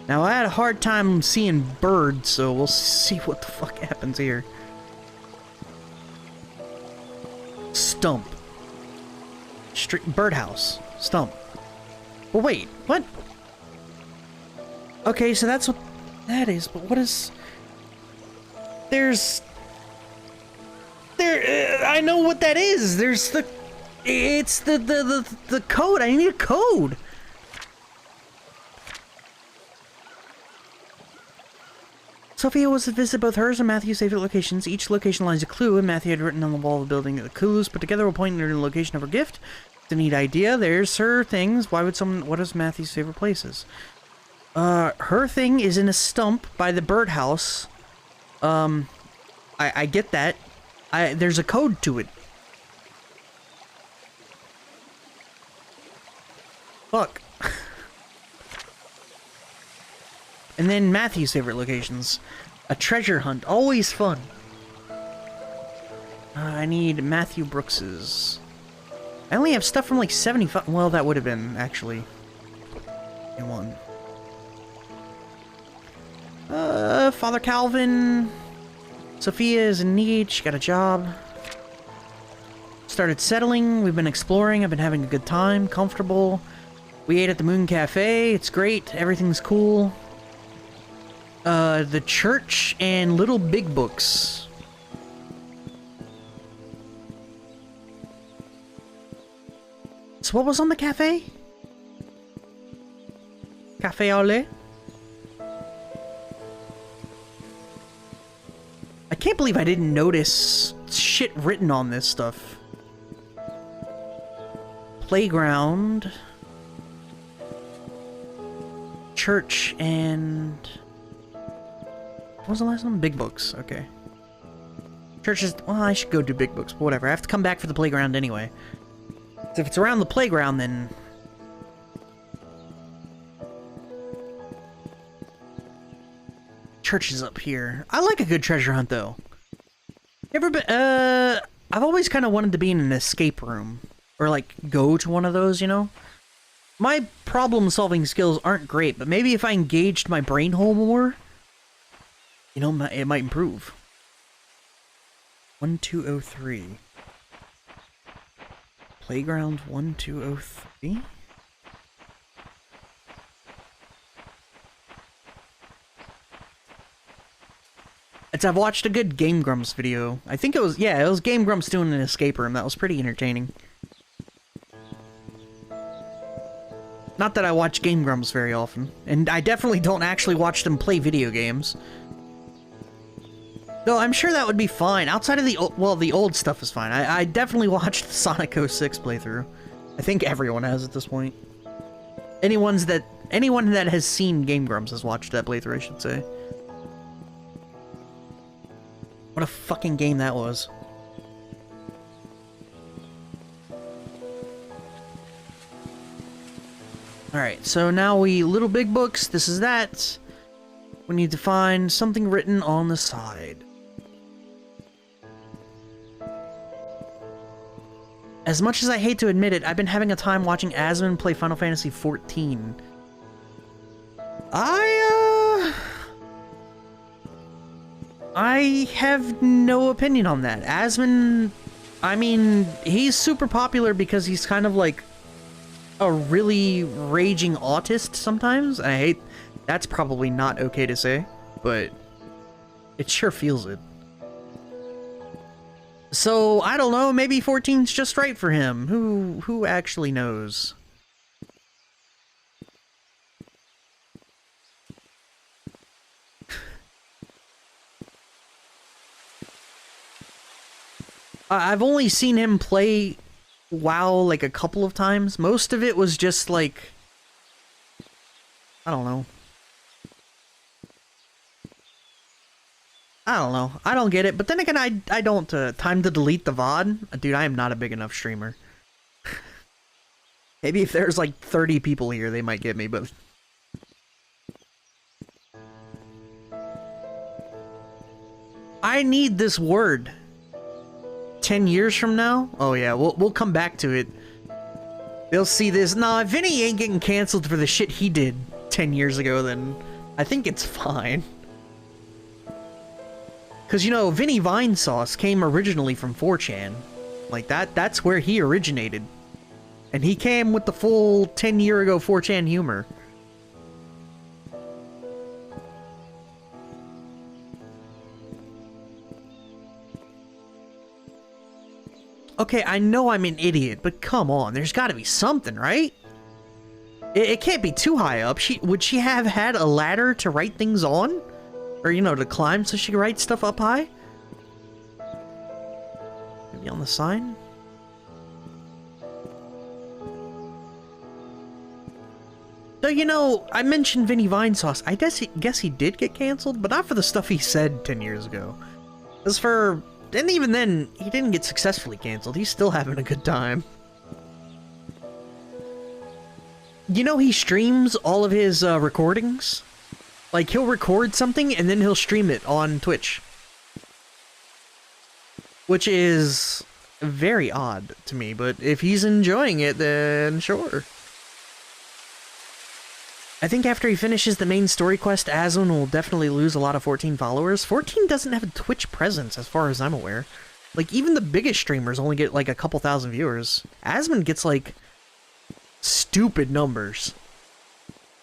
Now, I had a hard time seeing birds, so we'll see what the fuck happens here. Stump. Birdhouse. Stump. Well, wait, what? Okay, so that's what that is, but what is... I know what that is! There's the... It's the code! I need a code! Sophia was to visit both hers and Matthew's favorite locations. Each location lies a clue, and Matthew had written on the wall of the building that the clues put together will point her to the location of her gift. It's a neat idea. There's her things. Why would someone... What is Matthew's favorite places? Her thing is in a stump by the birdhouse. I get that. There's a code to it. Fuck. And then Matthew's favorite locations. A treasure hunt. Always fun. I need Matthew Brooks's. I only have stuff from like 75. Well, that would have been actually in one. Father Calvin. Sophia is in need. She got a job. Started settling. We've been exploring. I've been having a good time. Comfortable. We ate at the Moon Cafe. It's great. Everything's cool. The church and Little Big Books. So what was on the cafe? Cafe au lait? I can't believe I didn't notice shit written on this stuff. Playground. Church and... What was the last one? Big Books. Okay. Church is... Well, I should go do Big Books, but whatever. I have to come back for the playground anyway. So if it's around the playground, then... Church is up here. I like a good treasure hunt, though. Ever been... I've always kind of wanted to be in an escape room. Or, like, go to one of those, you know? My problem-solving skills aren't great, but maybe if I engaged my brain hole more... You know, it might improve. 1203. Playground 1203? I've watched a good Game Grumps video. I think it was, yeah, it was Game Grumps doing an escape room. That was pretty entertaining. Not that I watch Game Grumps very often. And I definitely don't actually watch them play video games. Though I'm sure that would be fine. Outside of the old stuff is fine. I definitely watched the Sonic 06 playthrough. I think everyone has at this point. Anyone that has seen Game Grumps has watched that playthrough, I should say. What a fucking game that was. Alright, so now Little Big Books, this is that. We need to find something written on the side. As much as I hate to admit it, I've been having a time watching Asmon play Final Fantasy XIV. I have no opinion on that. Asmon, I mean, he's super popular because he's kind of like a really raging autist sometimes. That's probably not okay to say, but it sure feels it. So, I don't know, maybe 14's just right for him. Who actually knows? I've only seen him play WoW like a couple of times. Most of it was just like... I don't know. I don't know. I don't get it. But then again, I don't time to delete the VOD. Dude, I am not a big enough streamer. Maybe if there's like 30 people here, they might get me, but... I need this word. 10 years from now? Oh yeah, we'll come back to it. They'll see this. Nah, if Vinny ain't getting canceled for the shit he did 10 years ago, then I think it's fine. Because, you know, Vinny Vine Sauce came originally from 4chan. Like, that's where he originated. And he came with the full 10-year ago 4chan humor. Okay, I know I'm an idiot, but come on, there's gotta be something, right? It can't be too high up. Would she have had a ladder to write things on? Or, you know, to climb so she could write stuff up high? Maybe on the sign? So, you know, I mentioned Vinny Vine Sauce. I guess he did get canceled, but not for the stuff he said 10 years ago. As for... And even then, he didn't get successfully canceled. He's still having a good time. You know, he streams all of his recordings? Like, he'll record something, and then he'll stream it on Twitch. Which is very odd to me, but if he's enjoying it, then sure. I think after he finishes the main story quest, Aswin will definitely lose a lot of 14 followers. 14 doesn't have a Twitch presence, as far as I'm aware. Like, even the biggest streamers only get, like, a couple thousand viewers. Aswin gets, like, stupid numbers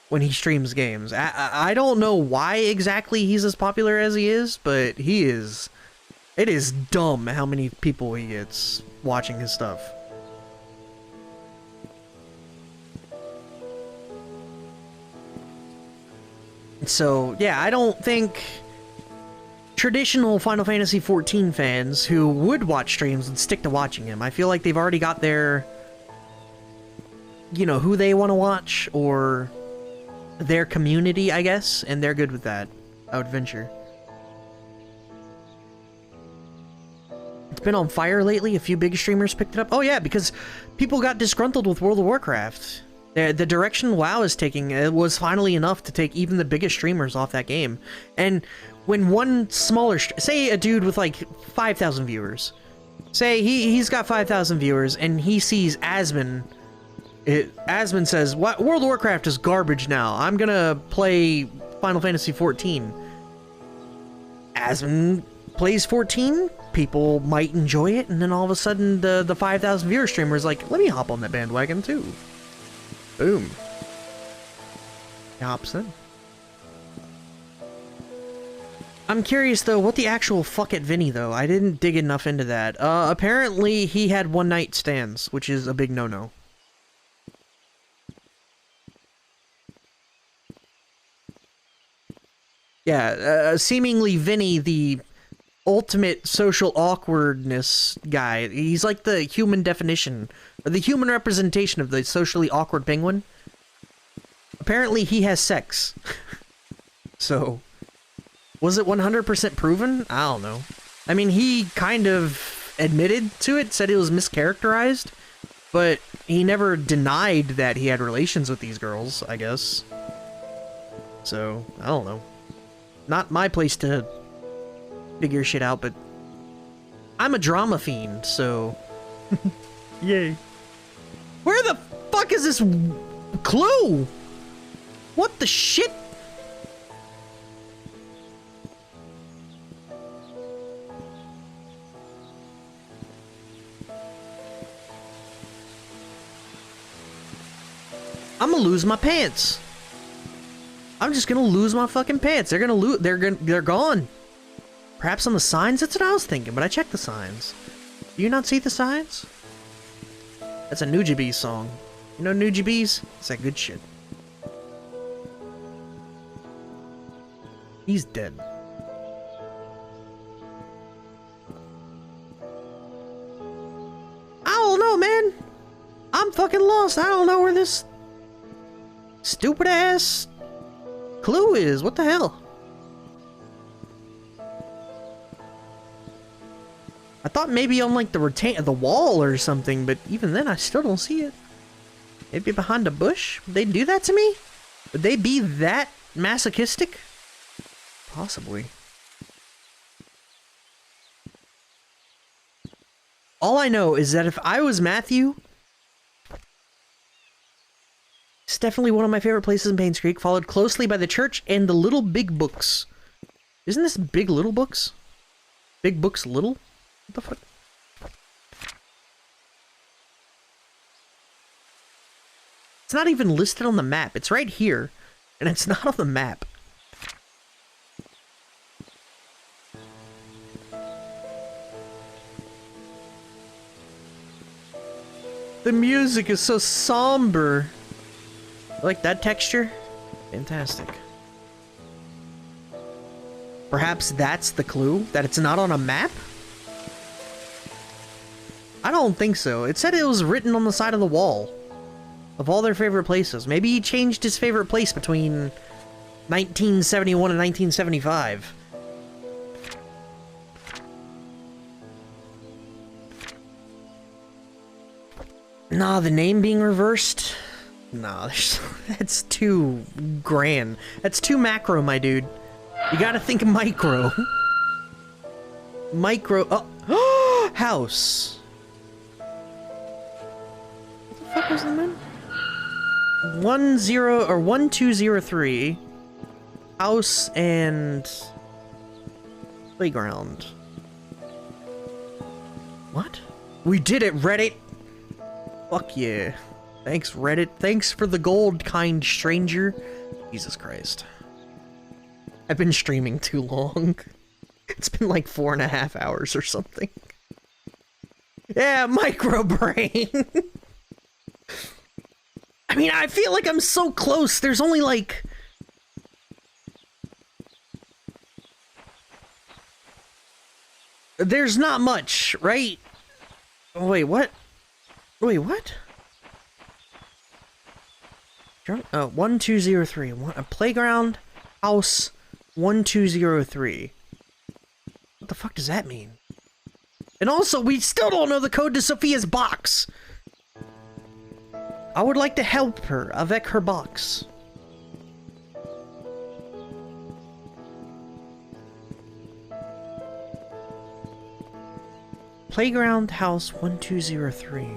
when he streams games. I don't know why exactly he's as popular as he is, but he is... It is dumb how many people he gets watching his stuff. So, yeah, I don't think traditional Final Fantasy XIV fans who would watch streams would stick to watching him. I feel like they've already got their... You know, who they want to watch, or their community, I guess, and they're good with that, I would venture. It's been on fire lately. A few big streamers picked it up. Oh yeah, because people got disgruntled with World of Warcraft. The direction WoW is taking was finally enough to take even the biggest streamers off that game. And when one smaller... Say a dude with like 5,000 viewers. Say he's got 5,000 viewers and he sees Asmon. Asmon says, "What? World of Warcraft is garbage now. I'm gonna play Final Fantasy XIV." Asmon plays 14, people might enjoy it, and then all of a sudden the 5,000 viewer streamer is like, let me hop on that bandwagon too. Boom. He hops in. I'm curious though, what the actual fuck at Vinny though? I didn't dig enough into that. Apparently he had one night stands, which is a big no-no. Yeah, seemingly Vinny, the ultimate social awkwardness guy. He's like the human definition, or the human representation of the socially awkward penguin. Apparently he has sex. So, was it 100% proven? I don't know. I mean, he kind of admitted to it, said it was mischaracterized, but he never denied that he had relations with these girls, I guess. So, I don't know. Not my place to figure shit out, but I'm a drama fiend, so... Yay. Where the fuck is this clue? What the shit? I'm gonna lose my pants. I'm just gonna lose my fucking pants. They're gone. Perhaps on the signs? That's what I was thinking, but I checked the signs. Do you not see the signs? That's a Nujabes song. You know Nujabes? It's that good shit. He's dead. I don't know, man. I'm fucking lost. I don't know where this stupid ass clue is. What the hell? thought maybe on like the wall or something, but even then I still don't see it. Maybe behind a bush? Would they do that to me? Would they be that masochistic? Possibly. All I know is that if I was Matthew, it's definitely one of my favorite places in Painscreek, followed closely by the church and the Little Big Books. Isn't this Big Little Books? Big Books Little? What the fuck? It's not even listed on the map. It's right here, and it's not on the map. The music is so somber. Like that texture? Fantastic. Perhaps that's the clue? That it's not on a map? I don't think so. It said it was written on the side of the wall. Of all their favorite places. Maybe he changed his favorite place between 1971 and 1975. Nah, the name being reversed? Nah, that's too grand. That's too macro, my dude. You gotta think micro. Micro. Oh, house. What the fuck was the name? 1203. House and playground. What? We did it, Reddit. Fuck yeah. Thanks, Reddit. Thanks for the gold, kind stranger. Jesus Christ. I've been streaming too long. It's been like 4.5 hours or something. Yeah, micro brain. I mean, I feel like I'm so close. There's only like... There's not much, right? Wait, what? Wait, what? 1203. A playground, house, 1203. What the fuck does that mean? And also, we still don't know the code to Sophia's box. I would like to help her avec her box. Playground house 1203.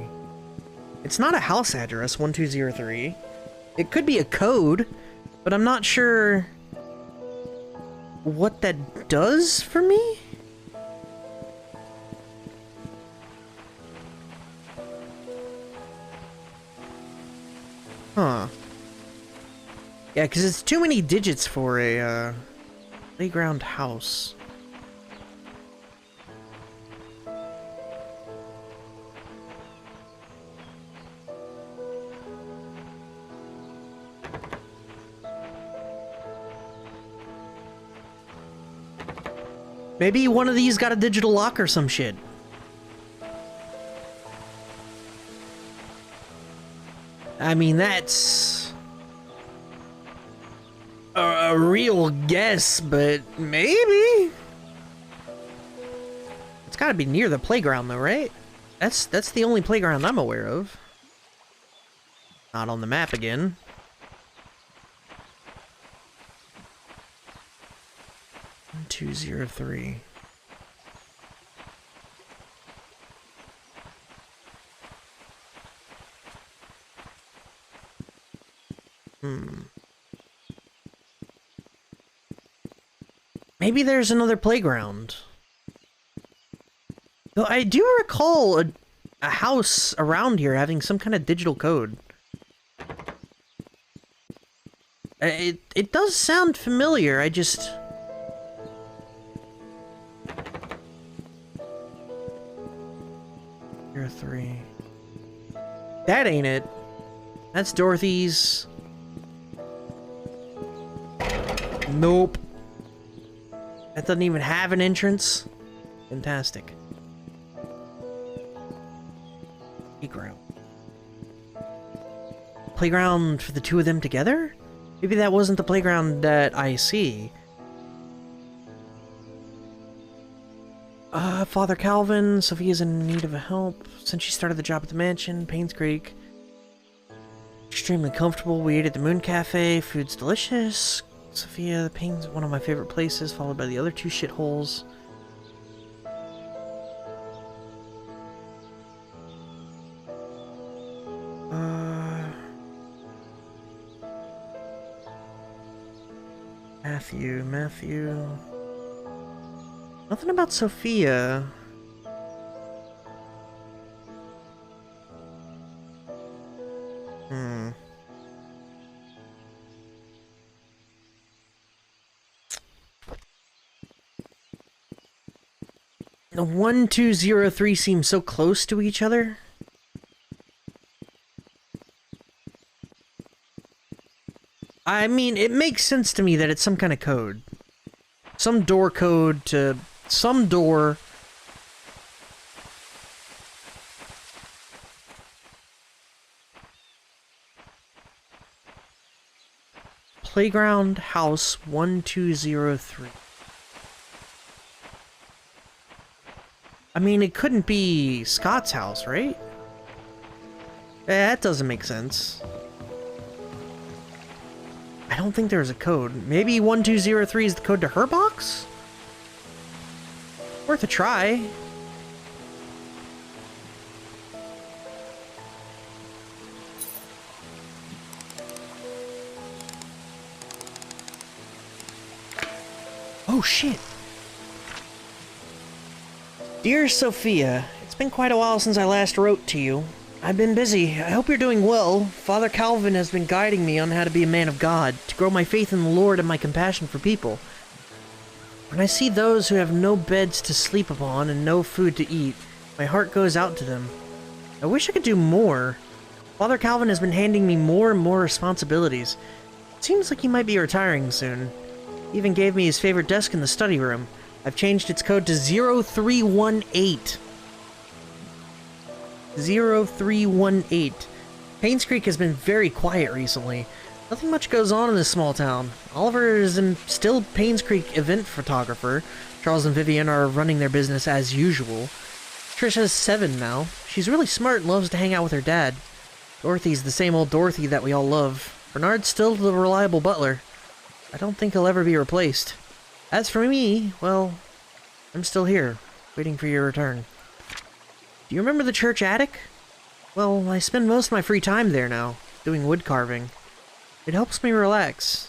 It's not a house address 1203. It could be a code, but I'm not sure what that does for me. Huh. Yeah, because it's too many digits for a playground house. Maybe one of these got a digital lock or some shit. I mean, that's a real guess, but maybe. It's gotta be near the playground though, right? That's the only playground I'm aware of. Not on the map again. 1203. Maybe there's another playground. Though I do recall a house around here having some kind of digital code. It does sound familiar, I just... Here 3. That ain't it. That's Dorothy's. Nope. That doesn't even have an entrance. Fantastic. Playground. Playground for the two of them together? Maybe that wasn't the playground that I see. Father Calvin, Sophia's in need of help. Since she started the job at the mansion, Painscreek. Extremely comfortable. We ate at the Moon Cafe. Food's delicious. Sophia, the Pain's one of my favorite places, followed by the other two shitholes. Matthew. Nothing about Sophia. The 1203 seems so close to each other. I mean, it makes sense to me that it's some kind of code. Some door code to some door. Playground House 1203. I mean, it couldn't be Scott's house, right? That doesn't make sense. I don't think there's a code. Maybe 1203 is the code to her box? Worth a try. Oh shit. Dear Sophia, it's been quite a while since I last wrote to you. I've been busy. I hope you're doing well. Father Calvin has been guiding me on how to be a man of God, to grow my faith in the Lord and my compassion for people. When I see those who have no beds to sleep upon and no food to eat, my heart goes out to them. I wish I could do more. Father Calvin has been handing me more and more responsibilities. It seems like he might be retiring soon. He even gave me his favorite desk in the study room. I've changed its code to 0318. 0318. Painscreek has been very quiet recently. Nothing much goes on in this small town. Oliver is still Painscreek event photographer. Charles and Vivian are running their business as usual. Trisha's 7 now. She's really smart and loves to hang out with her dad. Dorothy's the same old Dorothy that we all love. Bernard's still the reliable butler. I don't think he'll ever be replaced. As for me, well, I'm still here, waiting for your return. Do you remember the church attic? Well, I spend most of my free time there now, doing wood carving. It helps me relax.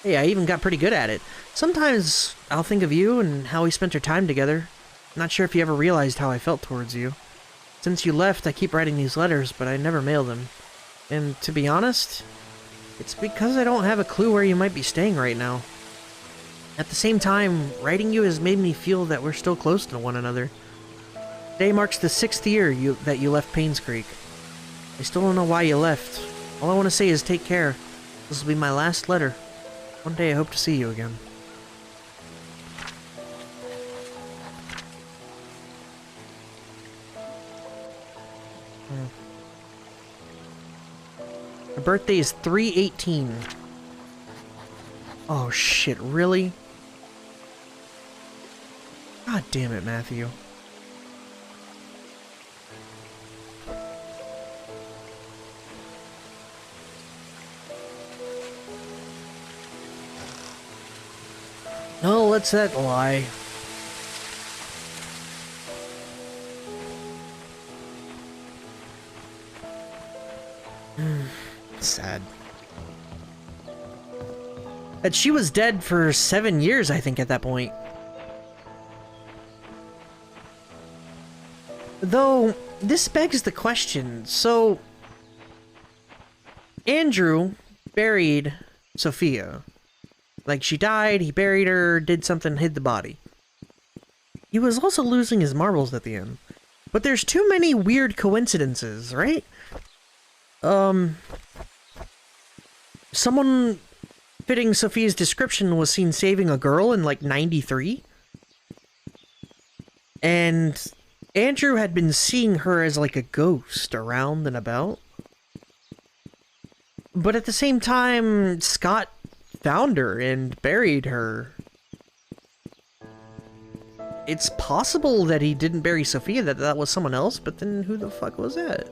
Hey, I even got pretty good at it. Sometimes I'll think of you and how we spent our time together. I'm not sure if you ever realized how I felt towards you. Since you left, I keep writing these letters, but I never mail them. And to be honest, it's because I don't have a clue where you might be staying right now. At the same time, writing you has made me feel that we're still close to one another. Today marks the 6th year that you left Painscreek. I still don't know why you left. All I want to say is take care. This will be my last letter. One day I hope to see you again. Her birthday is 3/18. Oh shit, really? God damn it, Matthew. No, let's that lie. Sad. That she was dead for 7 years, I think, at that point. Though, this begs the question, so... Andrew buried Sophia. Like, she died, he buried her, did something, hid the body. He was also losing his marbles at the end. But there's too many weird coincidences, right? Someone fitting Sophia's description was seen saving a girl in, like, 93. And Andrew had been seeing her as, like, a ghost around and about. But at the same time, Scott found her and buried her. it's possible that he didn't bury Sophia, that was someone else, but then who the fuck was that?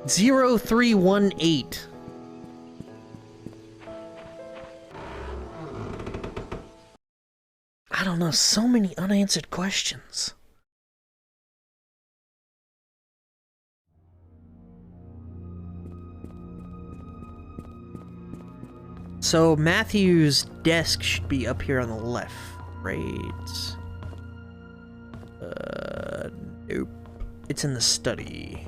Zero 0318. I don't know, so many unanswered questions. So Matthew's desk should be up here on the left, right? Nope. It's in the study.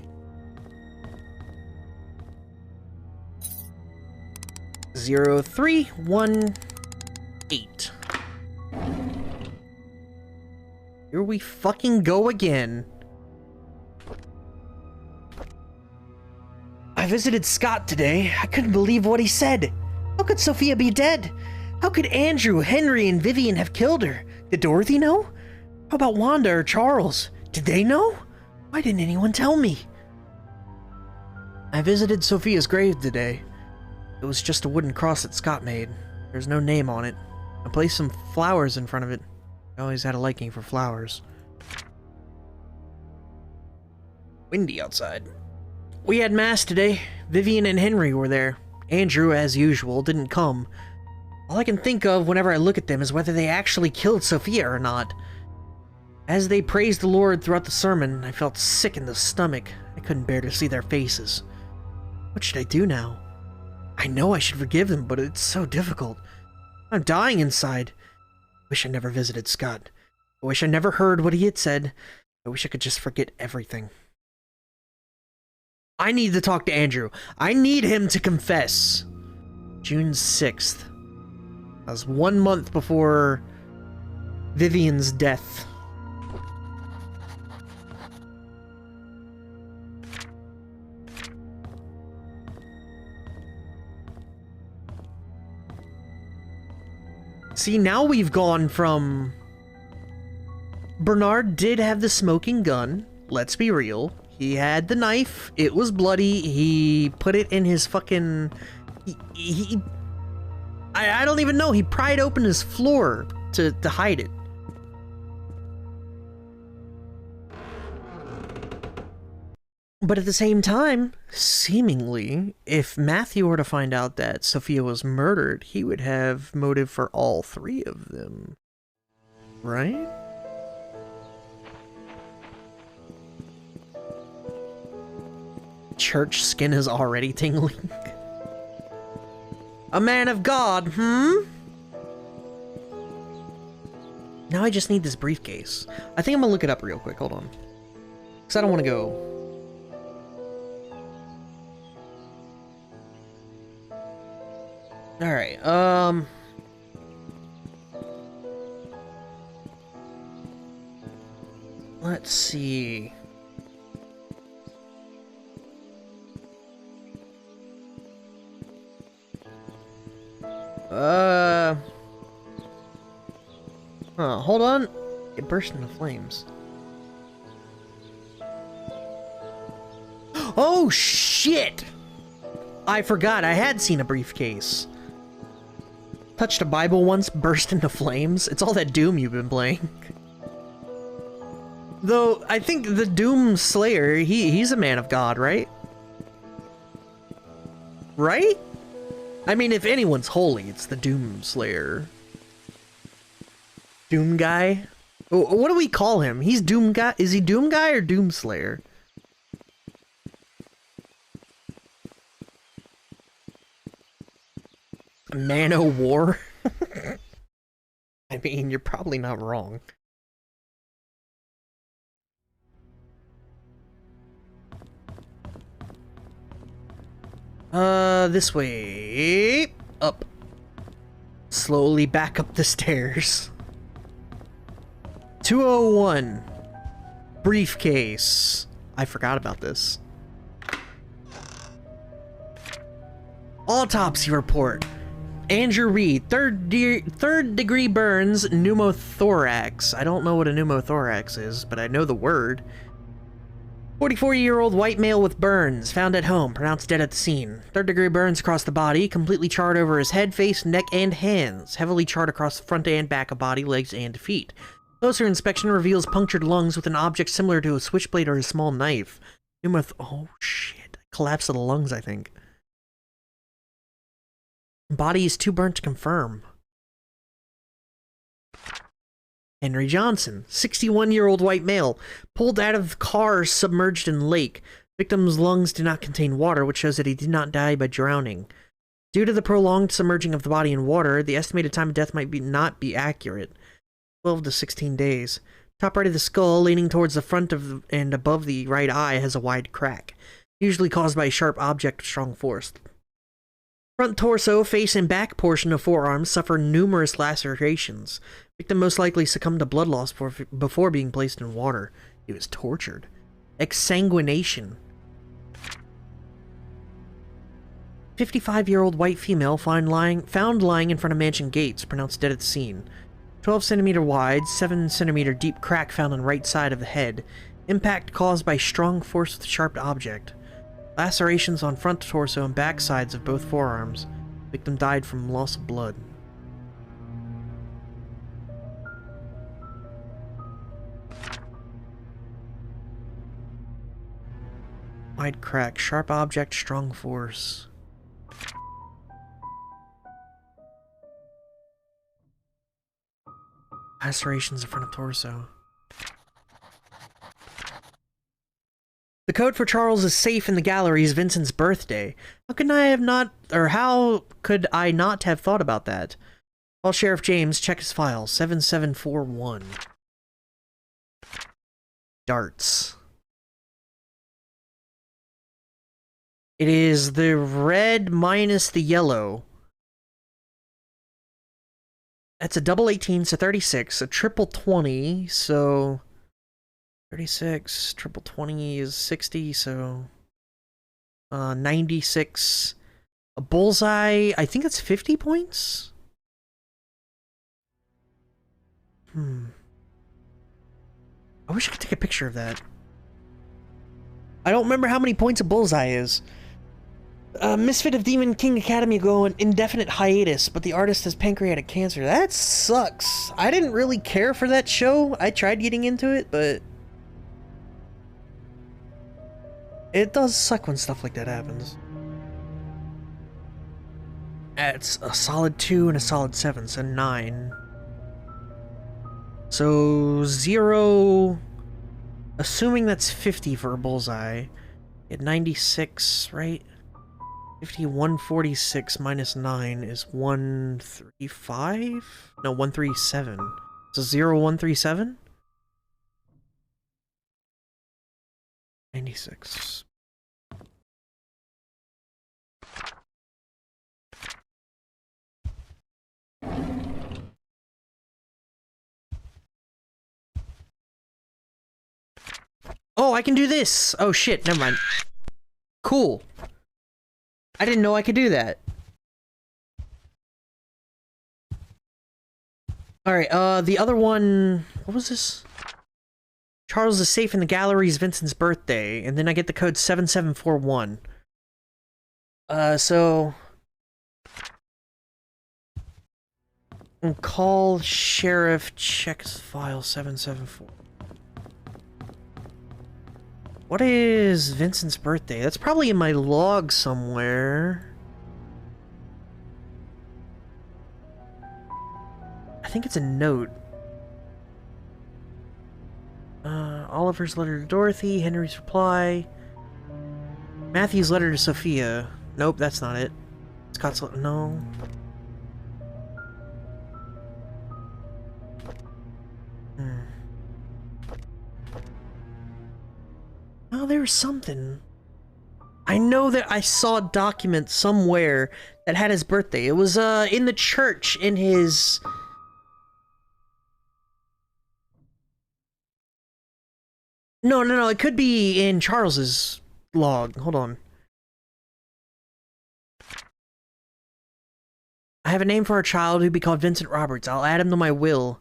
0318. Here we fucking go again. I visited Scott today. I couldn't believe what he said. How could Sophia be dead? How could Andrew, Henry, and Vivian have killed her? Did Dorothy know? How about Wanda or Charles? Did they know? Why didn't anyone tell me? I visited Sophia's grave today. It was just a wooden cross that Scott made. There's no name on it. I placed some flowers in front of it. I always had a liking for flowers. Windy outside. We had mass today. Vivian and Henry were there. Andrew, as usual, didn't come. All I can think of whenever I look at them is whether they actually killed Sophia or not. As they praised the Lord throughout the sermon, I felt sick in the stomach. I couldn't bear to see their faces. What should I do now? I know I should forgive them, but it's so difficult. I'm dying inside. I wish I never visited Scott. I wish I never heard what he had said. I wish I could just forget everything. I need to talk to Andrew. I need him to confess. June 6th. That was 1 month before Vivian's death. See, now we've gone from... Bernard did have the smoking gun. Let's be real. He had the knife. It was bloody. He put it in his fucking... I don't even know. He pried open his floor to hide it. But at the same time, seemingly, if Matthew were to find out that Sophia was murdered, he would have motive for all three of them. Right? Church skin is already tingling. A man of God, Now I just need this briefcase. I think I'm gonna look it up real quick, hold on. Because I don't want to go... Alright, let's see. Hold on. It burst into flames. Oh, shit! I forgot, I had seen a briefcase. Touched a Bible once, burst into flames. It's all that Doom you've been playing. Though, I think the Doom Slayer, he's a man of God, right? Right? I mean, if anyone's holy, it's the Doom Slayer. Doom Guy? What do we call him? He's Doom Guy? Is he Doom Guy or Doom Slayer? Man-o' War? I mean, you're probably not wrong. This way. Up. Slowly back up the stairs. 201. Briefcase. I forgot about this. Autopsy report. Andrew Reed, third degree burns, pneumothorax. I don't know what a pneumothorax is, but I know the word. 44-year-old white male with burns, found at home, pronounced dead at the scene. Third-degree burns across the body, completely charred over his head, face, neck, and hands. Heavily charred across the front and back of body, legs, and feet. Closer inspection reveals punctured lungs with an object similar to a switchblade or a small knife. Oh shit. Collapse of the lungs, I think. Body is too burnt to confirm. Henry Johnson, 61-year-old white male, pulled out of car submerged in lake. Victim's lungs do not contain water, which shows that he did not die by drowning. Due to the prolonged submerging of the body in water, the estimated time of death might not be accurate. 12 to 16 days. Top right of the skull, leaning towards the front of and above the right eye, has a wide crack, usually caused by a sharp object of strong force. Front torso, face, and back portion of forearms suffer numerous lacerations. Victim most likely succumbed to blood loss before being placed in water. He was tortured. Exsanguination. 55-year-old white female found lying in front of mansion gates, pronounced dead at the scene. 12 centimeter wide, 7 centimeter deep crack found on right side of the head. Impact caused by strong force with sharp object. Lacerations on front torso and back sides of both forearms. Victim died from loss of blood. Wide crack, sharp object, strong force. Lacerations in front of torso. The code for Charles' safe in the gallery is Vincent's birthday. How could I not have thought about that? Call Sheriff James, check his file. 7741. Darts. It is the red minus the yellow. That's a double 18, so 36. A triple 20, so 36. Triple 20 is 60, so 96. A bullseye, I think that's 50 points? I wish I could take a picture of that. I don't remember how many points a bullseye is. Misfit of Demon King Academy go on indefinite hiatus, but the artist has pancreatic cancer. That sucks. I didn't really care for that show. I tried getting into it, but it does suck when stuff like that happens. It's a solid 2 and a solid 7, so 9. So 0, assuming that's 50 for a bullseye, at 96, right? 146 minus 9 is 135? No, 137. So 137? 96. Oh, I can do this! Oh shit, never mind. Cool. I didn't know I could do that. Alright, the other one... What was this? Charles is safe in the gallery is Vincent's birthday, and then I get the code 7741. So... call sheriff, check his file, 774. What is Vincent's birthday? That's probably in my log somewhere. I think it's a note. Oliver's letter to Dorothy, Henry's reply, Matthew's letter to Sophia. Nope, that's not it. Scott's no. Oh, there was something. I know that I saw a document somewhere that had his birthday. It was in the church in his... No, it could be in Charles's log. Hold on. I have a name for our child who'd be called Vincent Roberts. I'll add him to my will.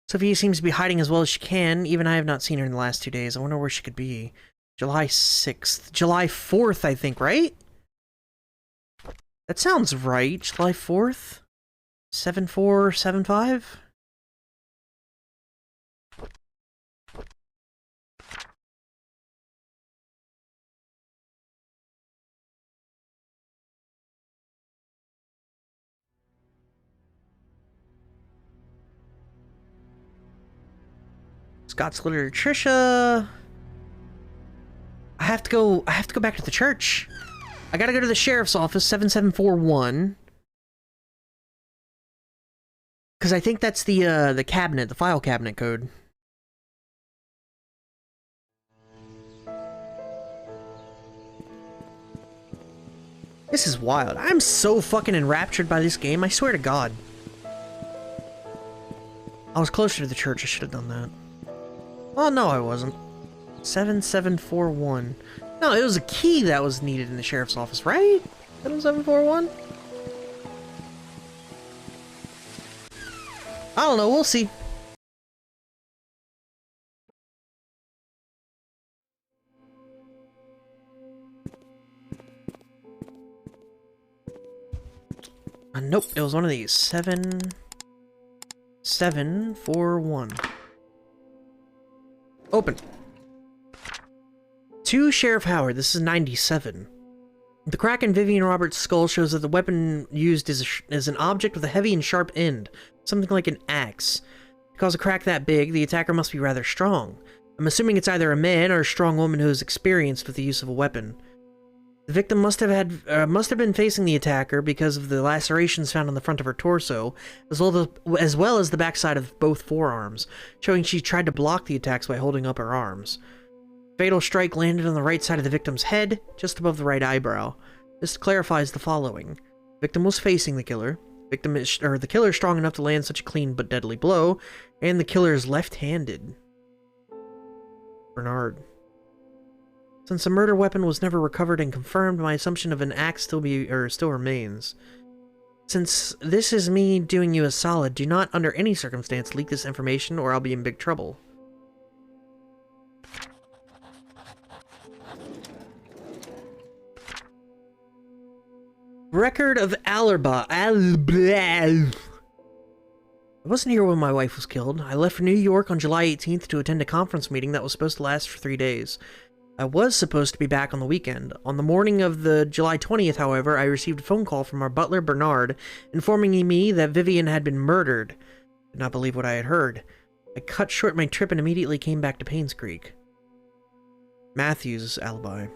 Sophia seems to be hiding as well as she can. Even I have not seen her in the last 2 days. I wonder where she could be. July 6th. July 4th, I think, right? That sounds right. July 4th? 7475? Scott's Litter Trisha. I have to go back to the church. I gotta go to the sheriff's office, 7741. Because I think that's the cabinet, the file cabinet code. This is wild. I'm so fucking enraptured by this game, I swear to God. I was closer to the church, I should have done that. Oh, no, I wasn't. 7741. No, it was a key that was needed in the sheriff's office, right? 7741? I don't know, we'll see. Nope, it was one of these. 7741. Open. To Sheriff Howard, this is 97. The crack in Vivian Roberts' skull shows that the weapon used is an object with a heavy and sharp end, something like an axe. To cause a crack that big, the attacker must be rather strong. I'm assuming it's either a man or a strong woman who is experienced with the use of a weapon. The victim must have been facing the attacker because of the lacerations found on the front of her torso, as well as the backside of both forearms, showing she tried to block the attacks by holding up her arms. Fatal strike landed on the right side of the victim's head, just above the right eyebrow. This clarifies the following. The victim was facing the killer. The killer is strong enough to land such a clean but deadly blow, and the killer is left-handed. Bernard. Since the murder weapon was never recovered and confirmed, my assumption of an axe still remains. Since this is me doing you a solid, do not under any circumstance leak this information or I'll be in big trouble. Record of alibi. I wasn't here when my wife was killed. I left for New York on July 18th to attend a conference meeting that was supposed to last for 3 days. I was supposed to be back on the weekend. On the morning of the July 20th, however, I received a phone call from our butler, Bernard, informing me that Vivian had been murdered. I did not believe what I had heard. I cut short my trip and immediately came back to Painscreek. Matthew's alibi.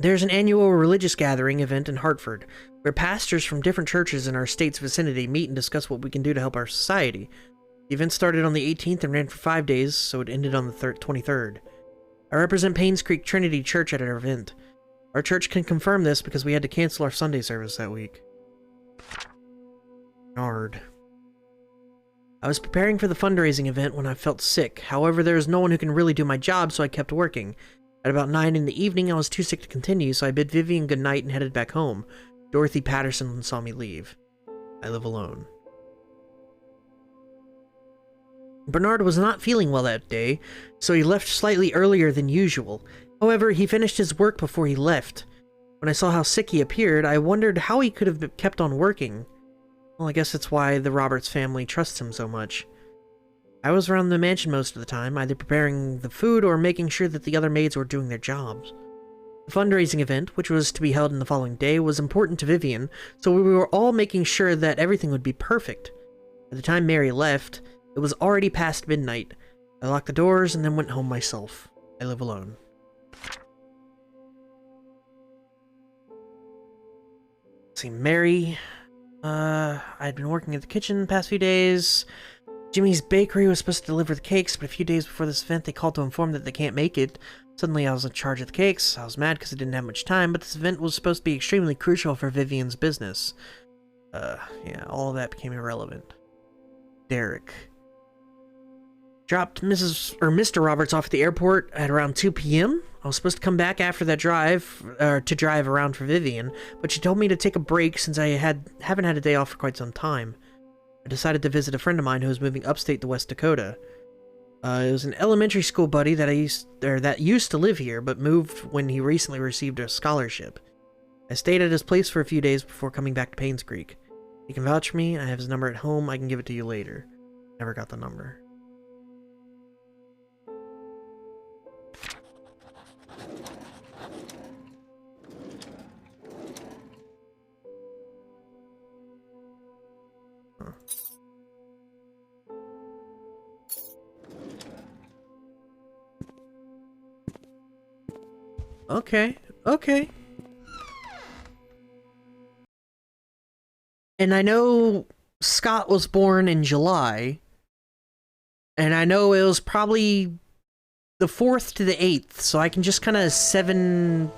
There's an annual religious gathering event in Hartford, where pastors from different churches in our state's vicinity meet and discuss what we can do to help our society. The event started on the 18th and ran for 5 days, so it ended on the 23rd. I represent Painscreek Trinity Church at our event. Our church can confirm this because we had to cancel our Sunday service that week. Nard. I was preparing for the fundraising event when I felt sick. However, there was no one who can really do my job, so I kept working. At about 9 in the evening, I was too sick to continue, so I bid Vivian goodnight and headed back home. Dorothy Patterson saw me leave. I live alone. Bernard was not feeling well that day, so he left slightly earlier than usual. However, he finished his work before he left. When I saw how sick he appeared, I wondered how he could have kept on working. Well, I guess that's why the Roberts family trusts him so much. I was around the mansion most of the time, either preparing the food or making sure that the other maids were doing their jobs. The fundraising event, which was to be held in the following day, was important to Vivian, so we were all making sure that everything would be perfect. By the time Mary left, it was already past midnight. I locked the doors and then went home myself. I live alone. Let's see, Mary. I'd been working at the kitchen the past few days. Jimmy's Bakery was supposed to deliver the cakes, but a few days before this event, they called to inform that they can't make it. Suddenly, I was in charge of the cakes. I was mad because I didn't have much time, but this event was supposed to be extremely crucial for Vivian's business. Yeah, all of that became irrelevant. Derek. Dropped Mr. Roberts off at the airport at around 2 p.m. I was supposed to come back after that drive, to drive around for Vivian, but she told me to take a break since I haven't had a day off for quite some time. I decided to visit a friend of mine who was moving upstate to West Dakota. It was an elementary school buddy that that used to live here, but moved when he recently received a scholarship. I stayed at his place for a few days before coming back to Painscreek. He can vouch for me. I have his number at home. I can give it to you later. Never got the number. Huh. Okay, okay. And I know Scott was born in July, and I know it was probably the 4th to the 8th, so I can just kind of 7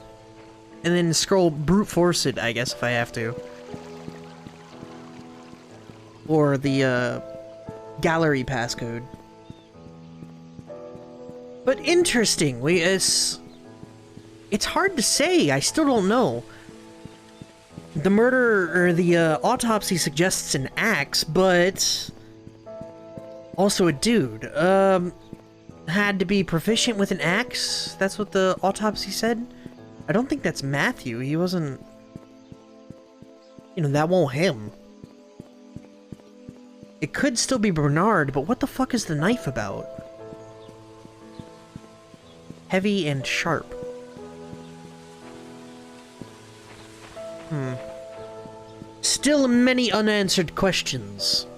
and then scroll brute force it, I guess, if I have to. Or the gallery passcode. But interesting, it's hard to say. I still don't know. The murder, or the autopsy suggests an axe, but also a dude. Had to be proficient with an axe? That's what the autopsy said? I don't think that's Matthew. He wasn't... You know, that won't him. It could still be Bernard, but what the fuck is the knife about? Heavy and sharp. Still many unanswered questions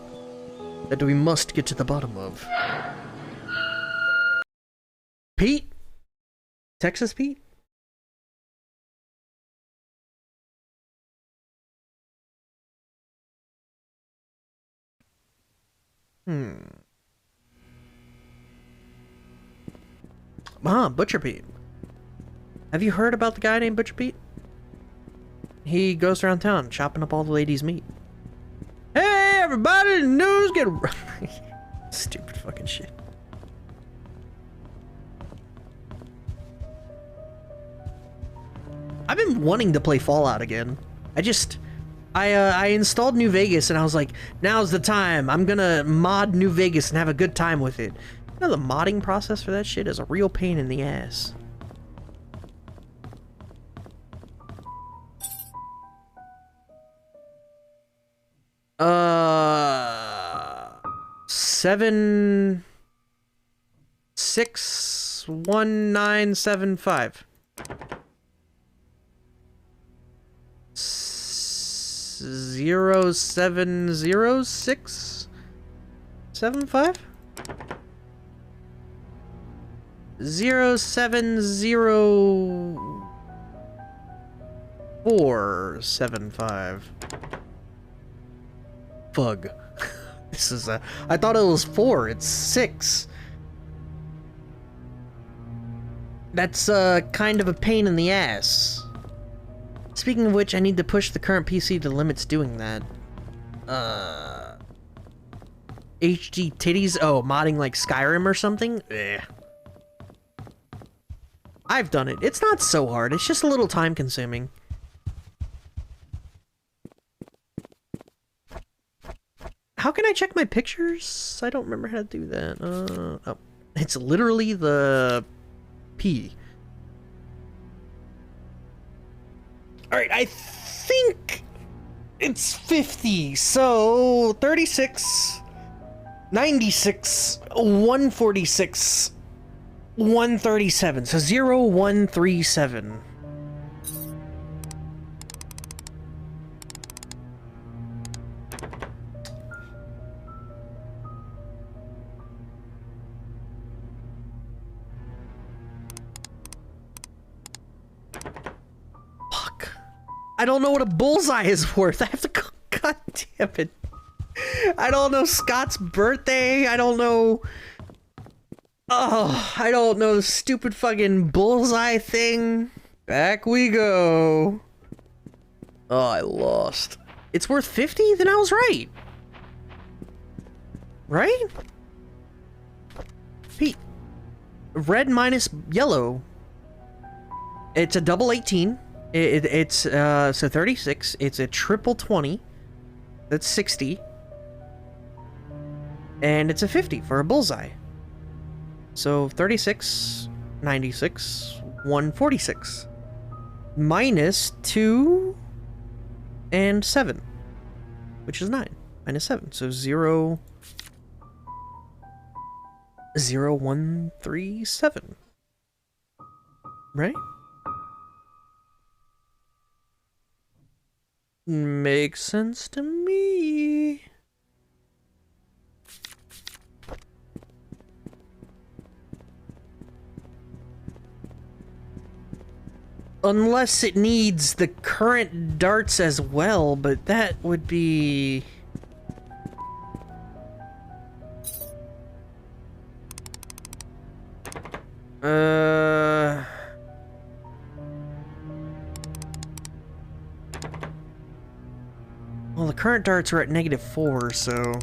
that we must get to the bottom of. Pete? Texas Pete? Butcher Pete. Have you heard about the guy named Butcher Pete? He goes around town chopping up all the ladies' meat. Hey, everybody, the news get... Stupid fucking shit. I've been wanting to play Fallout again. I installed New Vegas and I was like, now's the time. I'm gonna mod New Vegas and have a good time with it. You know, the modding process for that shit is a real pain in the ass. Seven... 61975. 070675? 070475. Fug. This is a... I thought it was 4. It's 6. That's kind of a pain in the ass. Speaking of which, I need to push the current PC to limits doing that. HD titties? Oh, modding like Skyrim or something? Eh. I've done it. It's not so hard. It's just a little time consuming. How can I check my pictures? I don't remember how to do that. Oh. It's literally the P. Alright, I think it's 50, so 36, 96, 146, 137, so 0137. I don't know what a bullseye is worth. I have to... God damn it. I don't know Scott's birthday. I don't know... Oh, I don't know the stupid fucking bullseye thing. Back we go. Oh, I lost. It's worth 50? Then I was right. Right? Pete. Red minus yellow. It's a double 18. It's so 36. It's a triple 20. That's 60. And it's a 50 for a bullseye. So 36, 96, 146. Minus 2 and 7, which is 9. Minus 7, so 0, 0, 1, 3, 7. Right? Makes sense to me. Unless it needs the current darts as well, but that would be... Well, the current darts are at -4, so...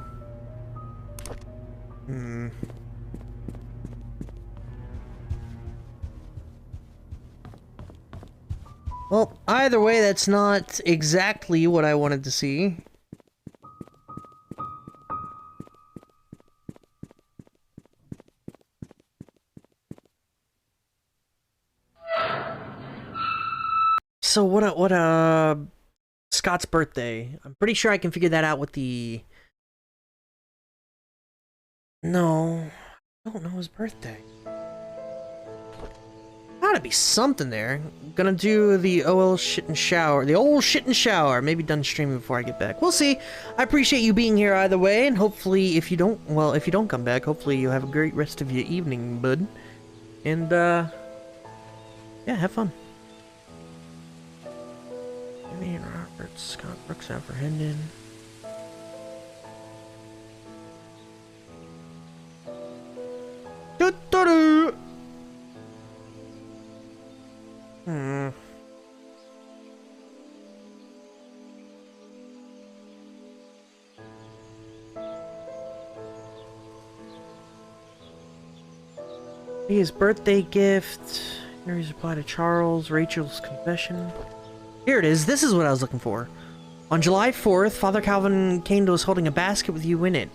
Well, either way, that's not exactly what I wanted to see. So what Scott's birthday. I'm pretty sure I can figure that out with the... No, I don't know his birthday. Gotta be something there. Gonna do the OL shit and shower. The old shit and shower. Maybe done streaming before I get back. We'll see. I appreciate you being here either way, and hopefully if you don't, well, if you don't come back, hopefully you have a great rest of your evening, bud. And, yeah, have fun. Jimmy Roberts, Scott Brooks apprehended. Do-do-do! His birthday gift. Henry's reply to Charles. Rachel's confession. Here it is. This is what I was looking for. On July 4th, Father Calvin came to us holding a basket with you in it.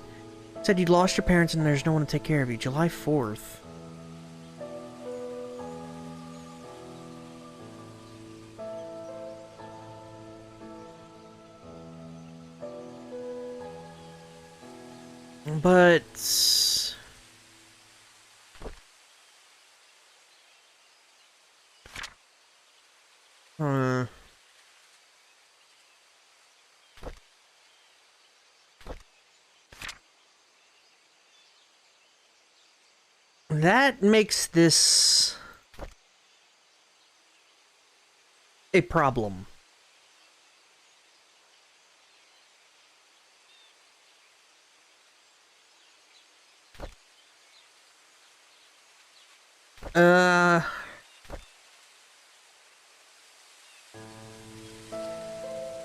Said you'd lost your parents and there's no one to take care of you. July 4th. But... that makes this a problem.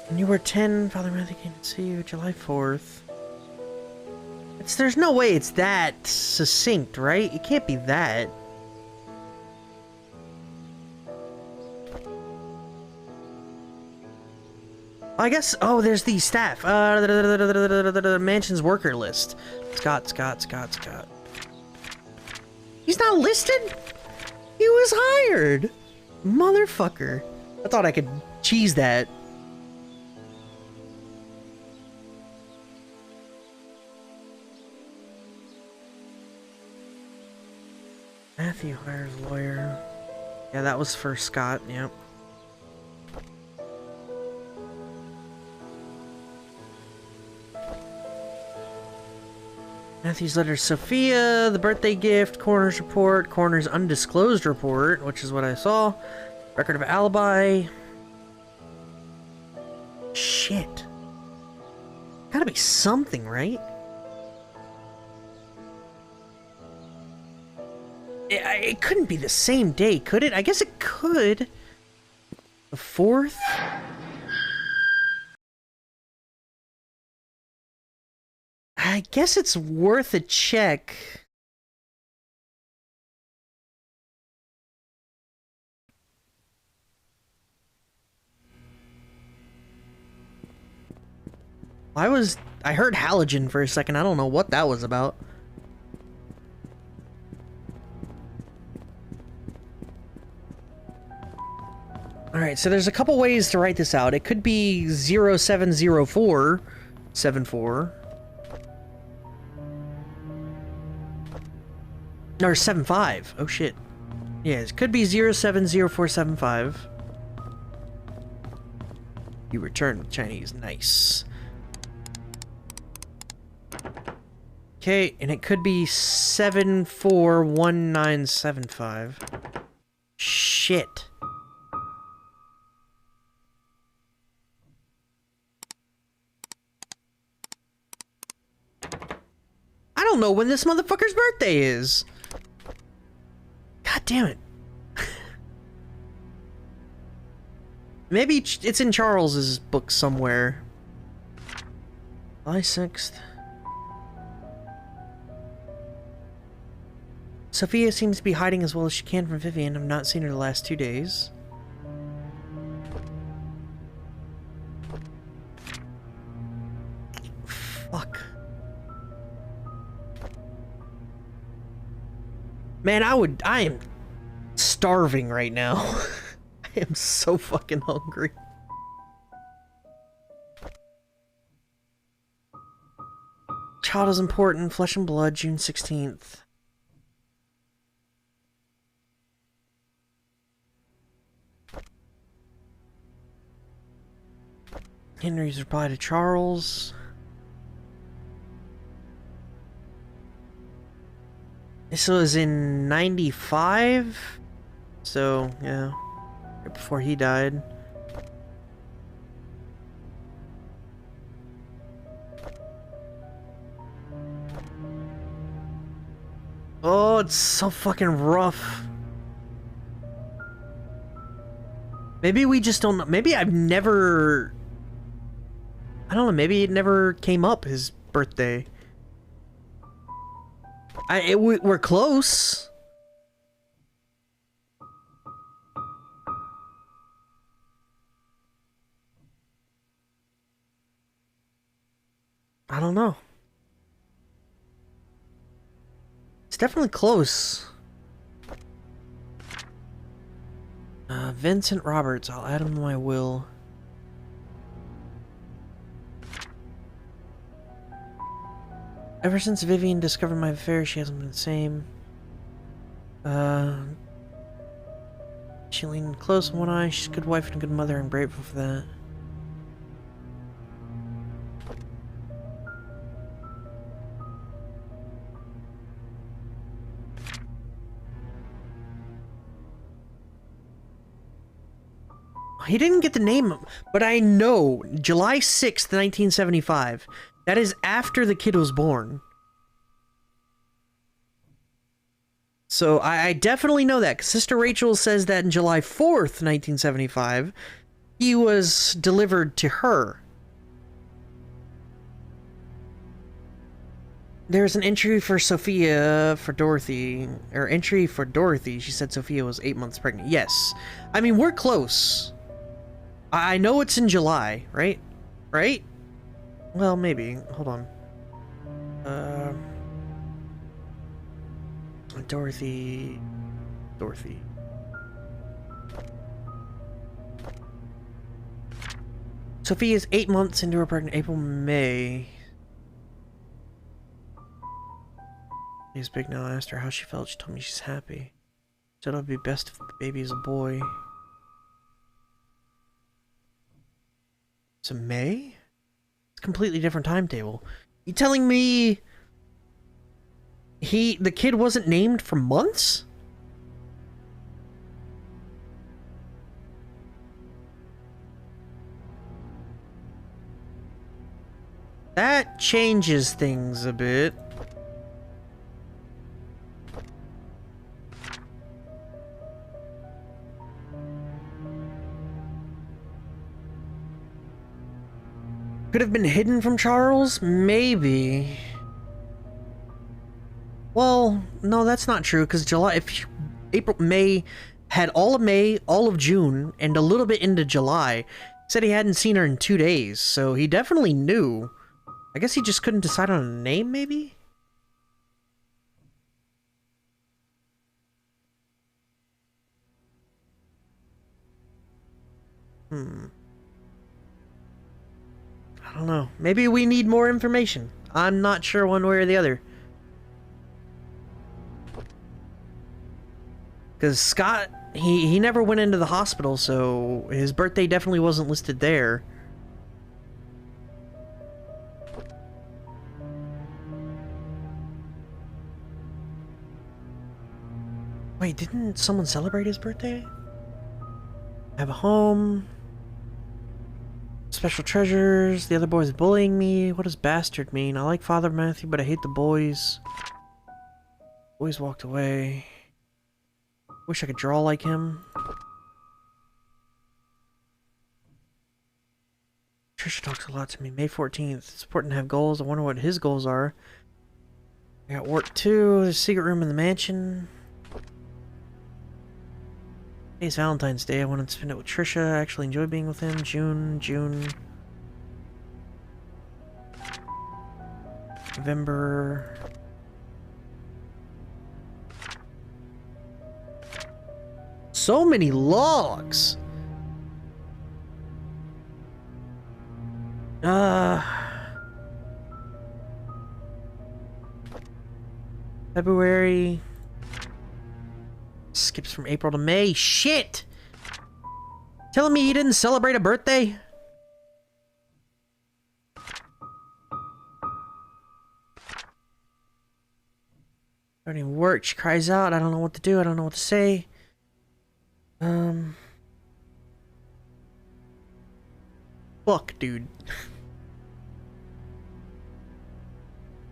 When you were 10, Father Matthew came to see you July 4th. There's no way it's that succinct, right? It can't be that. I guess, oh, there's the staff. Mansion's worker list. Scott. He's not listed? He was hired. Motherfucker. I thought I could cheese that. Matthew hires lawyer. Yeah, that was for Scott, yep. Matthew's letter to Sophia, the birthday gift, coroner's report, coroner's undisclosed report, which is what I saw. Record of alibi. Shit. Gotta be something, right? It couldn't be the same day, could it? I guess it could. The 4th? I guess it's worth a check. I heard halogen for a second. I don't know what that was about. Alright, so there's a couple ways to write this out. It could be 070474. Or 75. Oh shit. Yeah, it could be 070475. You return with Chinese. Nice. Okay, and it could be 741975. Shit. I don't know when this motherfucker's birthday is. God damn it. Maybe it's in Charles's book somewhere. July 6th. Sophia seems to be hiding as well as she can from Vivian. I've not seen her the last 2 days. Fuck. Man, I am starving right now. I am so fucking hungry. Child is important. Flesh and Blood, June 16th. Henry's reply to Charles. This was in 95? So, yeah. Right before he died. Oh, it's so fucking rough. Maybe we just don't know. Maybe I've never... I don't know, maybe it never came up, his birthday. We're close. I don't know. It's definitely close. Vincent Roberts, I'll add him to my will. Ever since Vivian discovered my affair, she hasn't been the same. She leaned close in one eye. She's a good wife and a good mother. I'm grateful for that. He didn't get the name, but I know July 6th, 1975. That is after the kid was born. So I definitely know that, because Sister Rachel says that in July 4th, 1975, he was delivered to her. There's an entry for Sophia for Dorothy, or entry for Dorothy. She said Sophia was 8 months pregnant. Yes. I mean, we're close. I know it's in July, right? Right? Well, maybe. Hold on. Dorothy. Sophia's 8 months into her pregnant. April, May. She's big now. I asked her how she felt. She told me she's happy. She said it would be best if the baby is a boy. So May? It's a completely different timetable. You telling me the kid wasn't named for months? That changes things a bit. Could have been hidden from Charles? Maybe. Well, no, that's not true, because May had all of May, all of June, and a little bit into July. Said he hadn't seen her in 2 days, so he definitely knew. I guess he just couldn't decide on a name, maybe? I don't know. Maybe we need more information. I'm not sure one way or the other. Because Scott, he never went into the hospital, so his birthday definitely wasn't listed there. Wait, didn't someone celebrate his birthday? Have a home. Special treasures. The other boys bullying me. What does bastard mean? I like Father Matthew, but I hate the boys. Boys walked away. Wish I could draw like him. Trisha talks a lot to me. May 14th. It's important to have goals. I wonder what his goals are. I got work too. There's a secret room in the mansion. Today's Valentine's Day. I wanted to spend it with Trisha. I actually enjoy being with him. June. November. So many logs! February. Skips from April to May. Shit! Telling me he didn't celebrate a birthday? Don't even work. She cries out. I don't know what to do. I don't know what to say. Fuck, dude.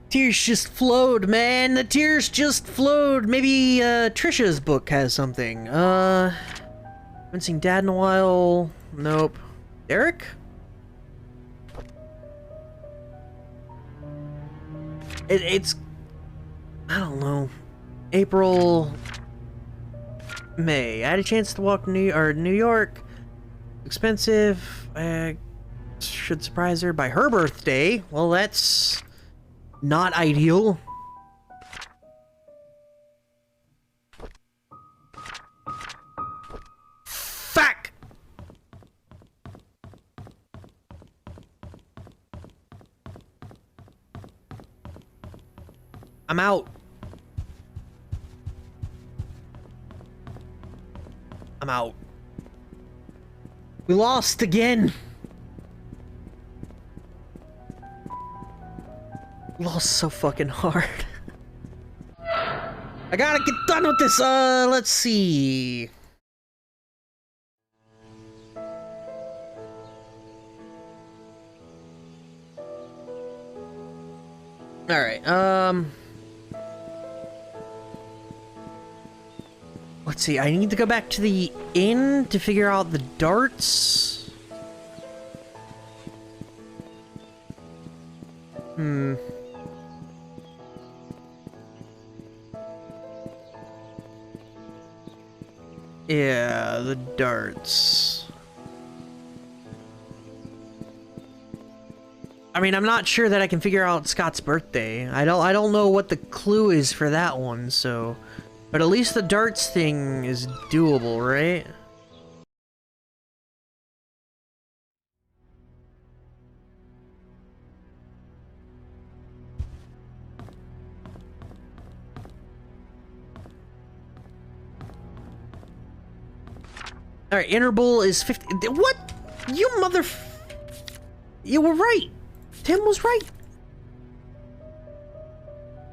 Tears just flowed, man. The tears just flowed. Maybe, Trisha's book has something. Haven't seen Dad in a while. Nope. Derek? It's... I don't know. April... May. I had a chance to walk New York. Expensive. I should surprise her by her birthday. Well, that's not ideal. Fuck! I'm out. I'm out. We lost again. Lost so fucking hard. I gotta get done with this. Let's see. Alright, let's see, I need to go back to the inn to figure out the darts. Yeah, the darts. I mean, I'm not sure that I can figure out Scott's birthday. I don't know what the clue is for that one, so... But at least the darts thing is doable, right? Alright, interval is 50... What? You mother... You were right! Tim was right!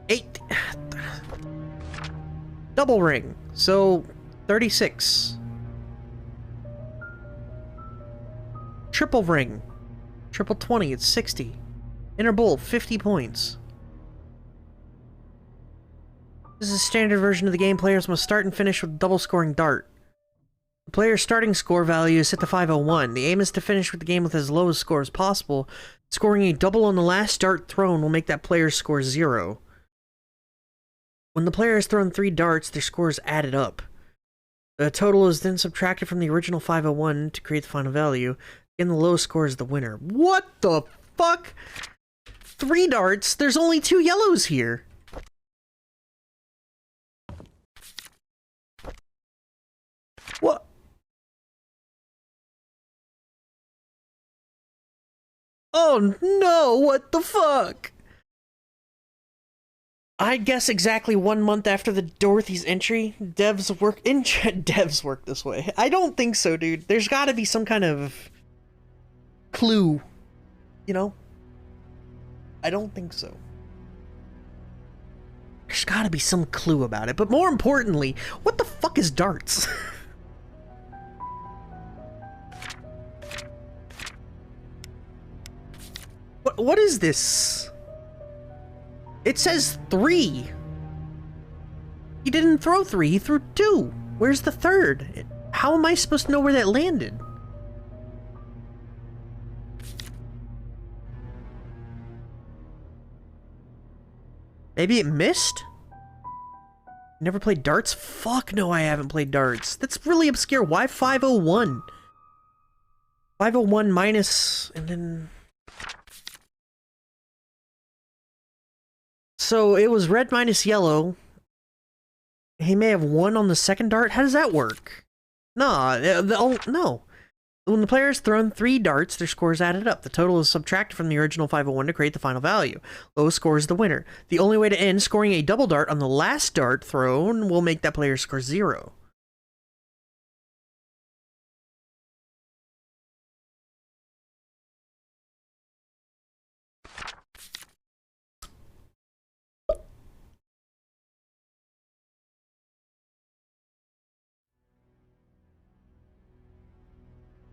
8... Double ring, so 36. Triple ring, triple 20, it's 60. Inner bowl, 50 points. This is a standard version of the game. Players must start and finish with a double scoring dart. The player's starting score value is set to 501. The aim is to finish with the game with as low a score as possible. Scoring a double on the last dart thrown will make that player's score 0. When the player has thrown 3 darts, their score is added up. The total is then subtracted from the original 501 to create the final value. Again, the lowest score is the winner. What the fuck? 3 darts? There's only 2 yellows here. What? Oh no, what the fuck? I guess exactly 1 month after the Dorothy's entry, devs work this way. I don't think so, dude. There's gotta be some kind of clue, you know? I don't think so. There's gotta be some clue about it, but more importantly, what the fuck is darts? What is this? It says 3. He didn't throw 3, he threw 2. Where's the third? How am I supposed to know where that landed? Maybe it missed? Never played darts? Fuck no, I haven't played darts. That's really obscure. Why 501? 501 minus, and then... So it was red minus yellow. He may have won on the second dart. How does that work? No. When the player has thrown 3 darts, their score is added up. The total is subtracted from the original 501 to create the final value. Lowest score is the winner. The only way to end scoring a double dart on the last dart thrown will make that player's score 0.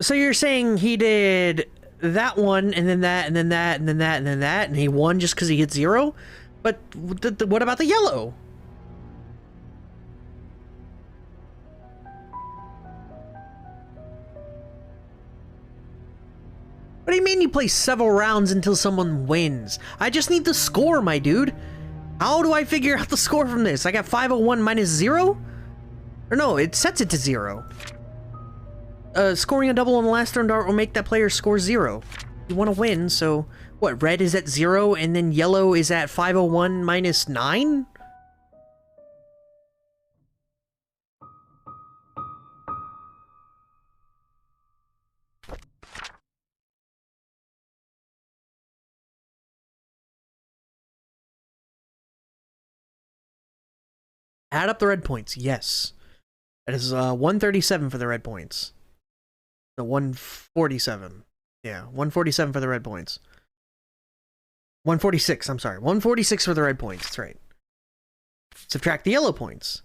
So you're saying he did that one, and then that, and then that, and then that, and then that, and he won just because he hit 0? But what about the yellow? What do you mean you play several rounds until someone wins? I just need the score, my dude. How do I figure out the score from this? I got 501 minus 0? Or no, it sets it to 0. Scoring a double on the last thrown dart will make that player score 0. You want to win, so... What, red is at 0, and then yellow is at 501 minus 9? Add up the red points, yes. That is 137 for the red points. The 147. Yeah, 147 for the red points. 146, I'm sorry. 146 for the red points, that's right. Subtract the yellow points.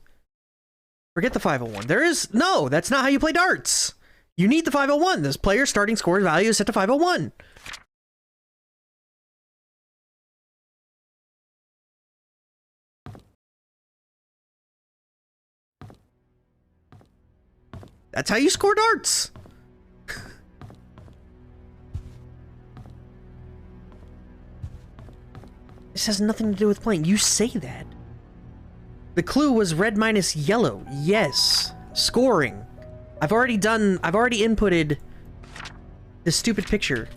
Forget the 501. There is... No, that's not how you play darts. You need the 501. This player's starting score value is set to 501. That's how you score darts. This has nothing to do with playing. You say that. The clue was red minus yellow. Yes. Scoring. I've already inputted this stupid picture.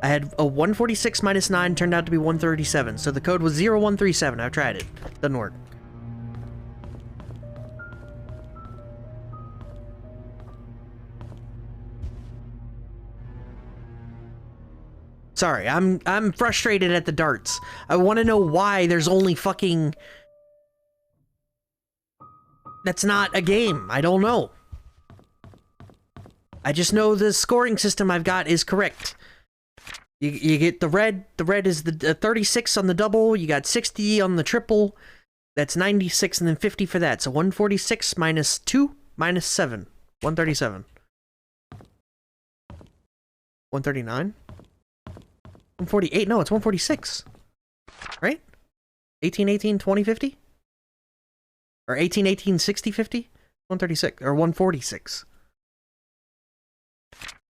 I had a 146 minus 9 turned out to be 137. So the code was 0137. I've tried it. Doesn't work. Sorry, I'm frustrated at the darts. I want to know why there's only fucking... That's not a game. I don't know. I just know the scoring system I've got is correct. You get the red. The red is the 36 on the double. You got 60 on the triple. That's 96 and then 50 for that. So 146 minus 2 minus 7. 137. 139? 148? No, it's 146. Right? 1818 2050? Or 1818 60 50? 136 or 146.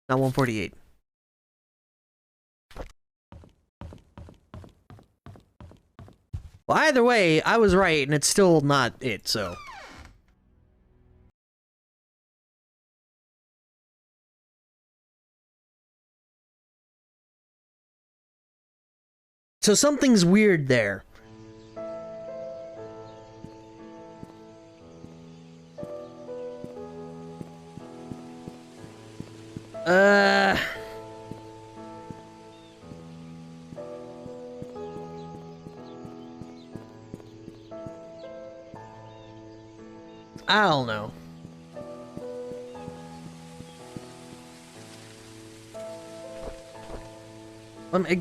Not 148. Well, either way, I was right and it's still not it, so. So something's weird there. I don't know.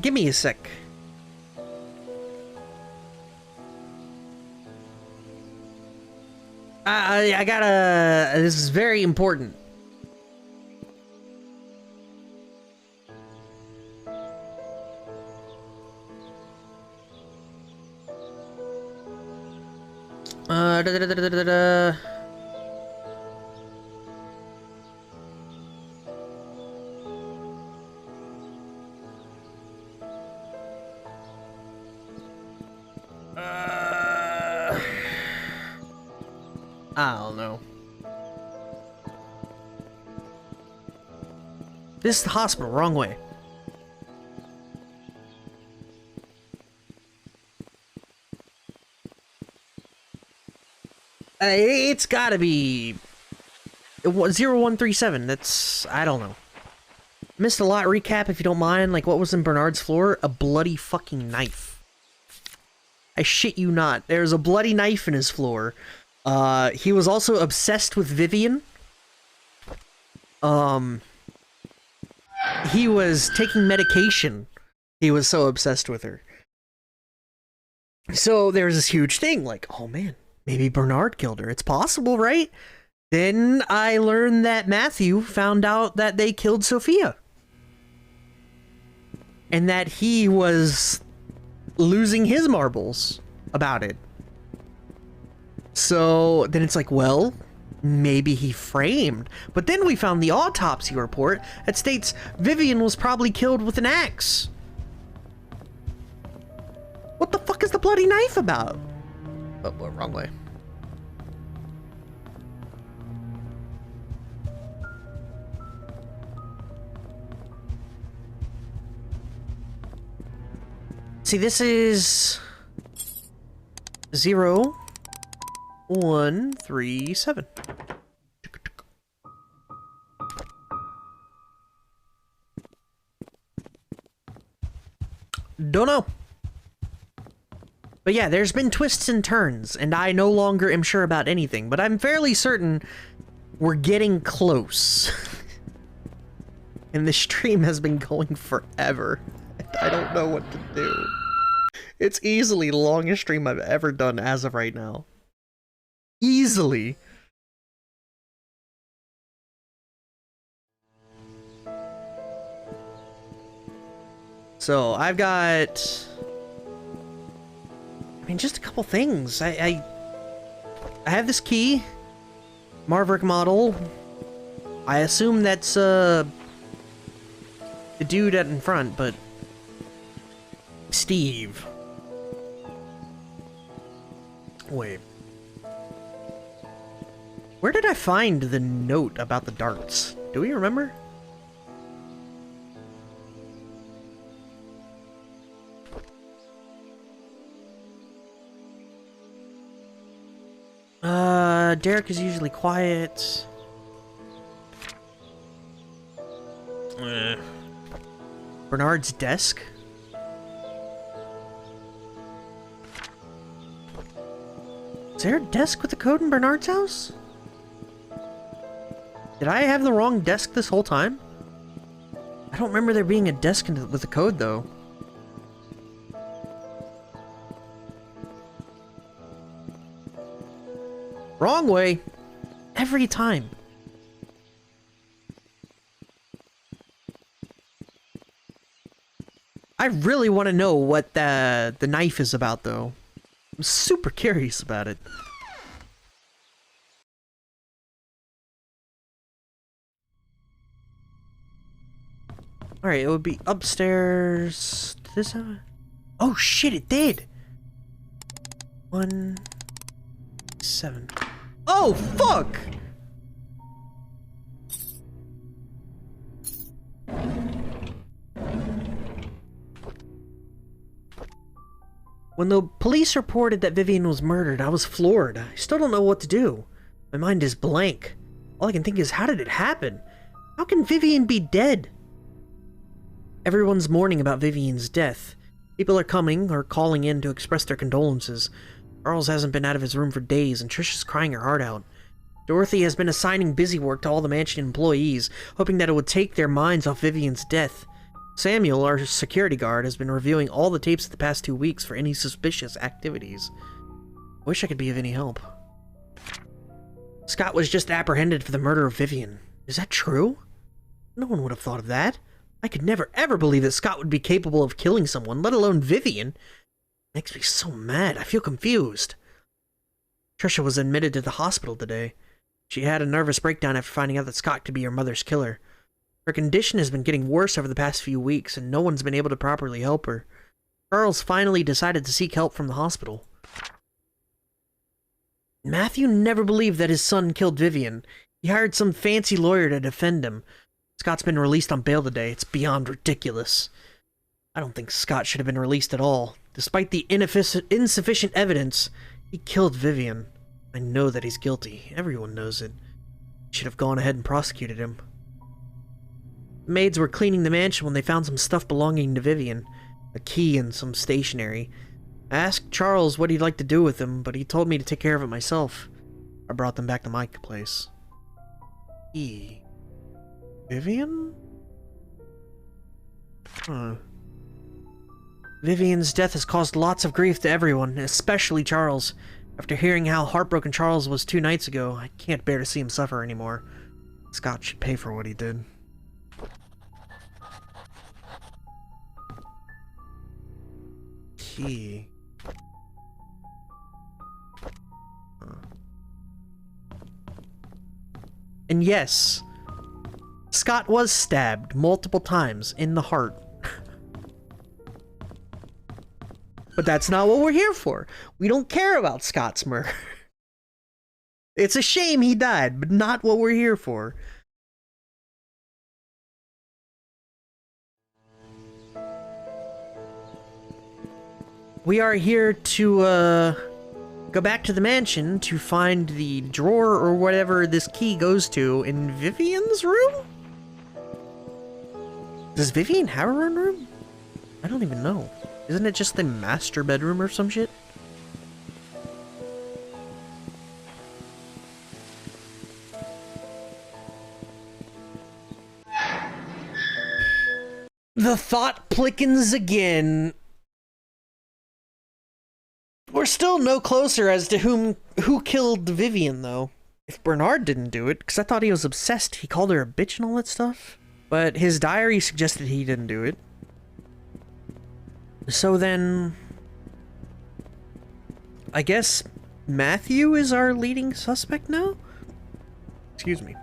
Give me a sec. I gotta... This is very important. Da, da, da, da, da, da. I don't know. This is the hospital, wrong way. It's gotta be 0137. That's, I don't know. Missed a lot. Recap if you don't mind. Like, what was in Bernard's floor? A bloody fucking knife. I shit you not. There's a bloody knife in his floor. He was also obsessed with Vivian. He was taking medication. He was so obsessed with her. So there was this huge thing, like, oh man, maybe Bernard killed her. It's possible, right? Then I learned that Matthew found out that they killed Sophia. And that he was losing his marbles about it. So then it's like, well, maybe he framed. But then we found the autopsy report that states Vivian was probably killed with an axe. What the fuck is the bloody knife about? Oh, wrong way. See, this is 0137. Don't know. But yeah, there's been twists and turns, and I no longer am sure about anything, but I'm fairly certain we're getting close. And the stream has been going forever. I don't know what to do. It's easily the longest stream I've ever done as of right now. Easily. So, I've got... I mean, just a couple things. I have this key. Marverick model. I assume that's, the dude out in front, but... Steve. Wait. Where did I find the note about the darts? Do we remember? Derek is usually quiet. Bernard's desk? Is there a desk with a code in Bernard's house? Did I have the wrong desk this whole time? I don't remember there being a desk with a code, though. Wrong way. Every time. I really want to know what the knife is about, though. I'm super curious about it. Alright, it would be upstairs. Did this have a... Oh shit, it did! 1... 7. Oh, fuck! When the police reported that Vivian was murdered, I was floored. I still don't know what to do. My mind is blank. All I can think is, how did it happen? How can Vivian be dead? Everyone's mourning about Vivian's death. People are coming or calling in to express their condolences. Charles hasn't been out of his room for days, and Trish is crying her heart out. Dorothy has been assigning busy work to all the mansion employees, hoping that it would take their minds off Vivian's death. Samuel, our security guard, has been reviewing all the tapes of the past 2 weeks for any suspicious activities. Wish I could be of any help. Scott was just apprehended for the murder of Vivian. Is that true? No one would have thought of that. I could never ever believe that Scott would be capable of killing someone, let alone Vivian. Makes me so mad. I feel confused. Trisha was admitted to the hospital today. She had a nervous breakdown after finding out that Scott could be her mother's killer. Her condition has been getting worse over the past few weeks, and no one's been able to properly help her. Charles finally decided to seek help from the hospital. Matthew never believed that his son killed Vivian. He hired some fancy lawyer to defend him. Scott's been released on bail today. It's beyond ridiculous. I don't think Scott should have been released at all. Despite the insufficient evidence, he killed Vivian. I know that he's guilty. Everyone knows it. Should have gone ahead and prosecuted him. The maids were cleaning the mansion when they found some stuff belonging to Vivian. A key and some stationery. I asked Charles what he'd like to do with them, but he told me to take care of it myself. I brought them back to my place. Vivian? Huh. Vivian's death has caused lots of grief to everyone, especially Charles. After hearing how heartbroken Charles was 2 nights ago, I can't bear to see him suffer anymore. Scott should pay for what he did. Key. And yes, Scott was stabbed multiple times in the heart. But that's not what we're here for. We don't care about Scott's murder. It's a shame he died, but not what we're here for. We are here to, go back to the mansion to find the drawer or whatever this key goes to in Vivian's room? Does Vivian have her own room? I don't even know. Isn't it just the master bedroom or some shit? The thought plickens again. We're still no closer as to who killed Vivian, though. If Bernard didn't do it, because I thought he was obsessed, he called her a bitch and all that stuff. But his diary suggested he didn't do it. So then, I guess Matthew is our leading suspect now? Excuse me.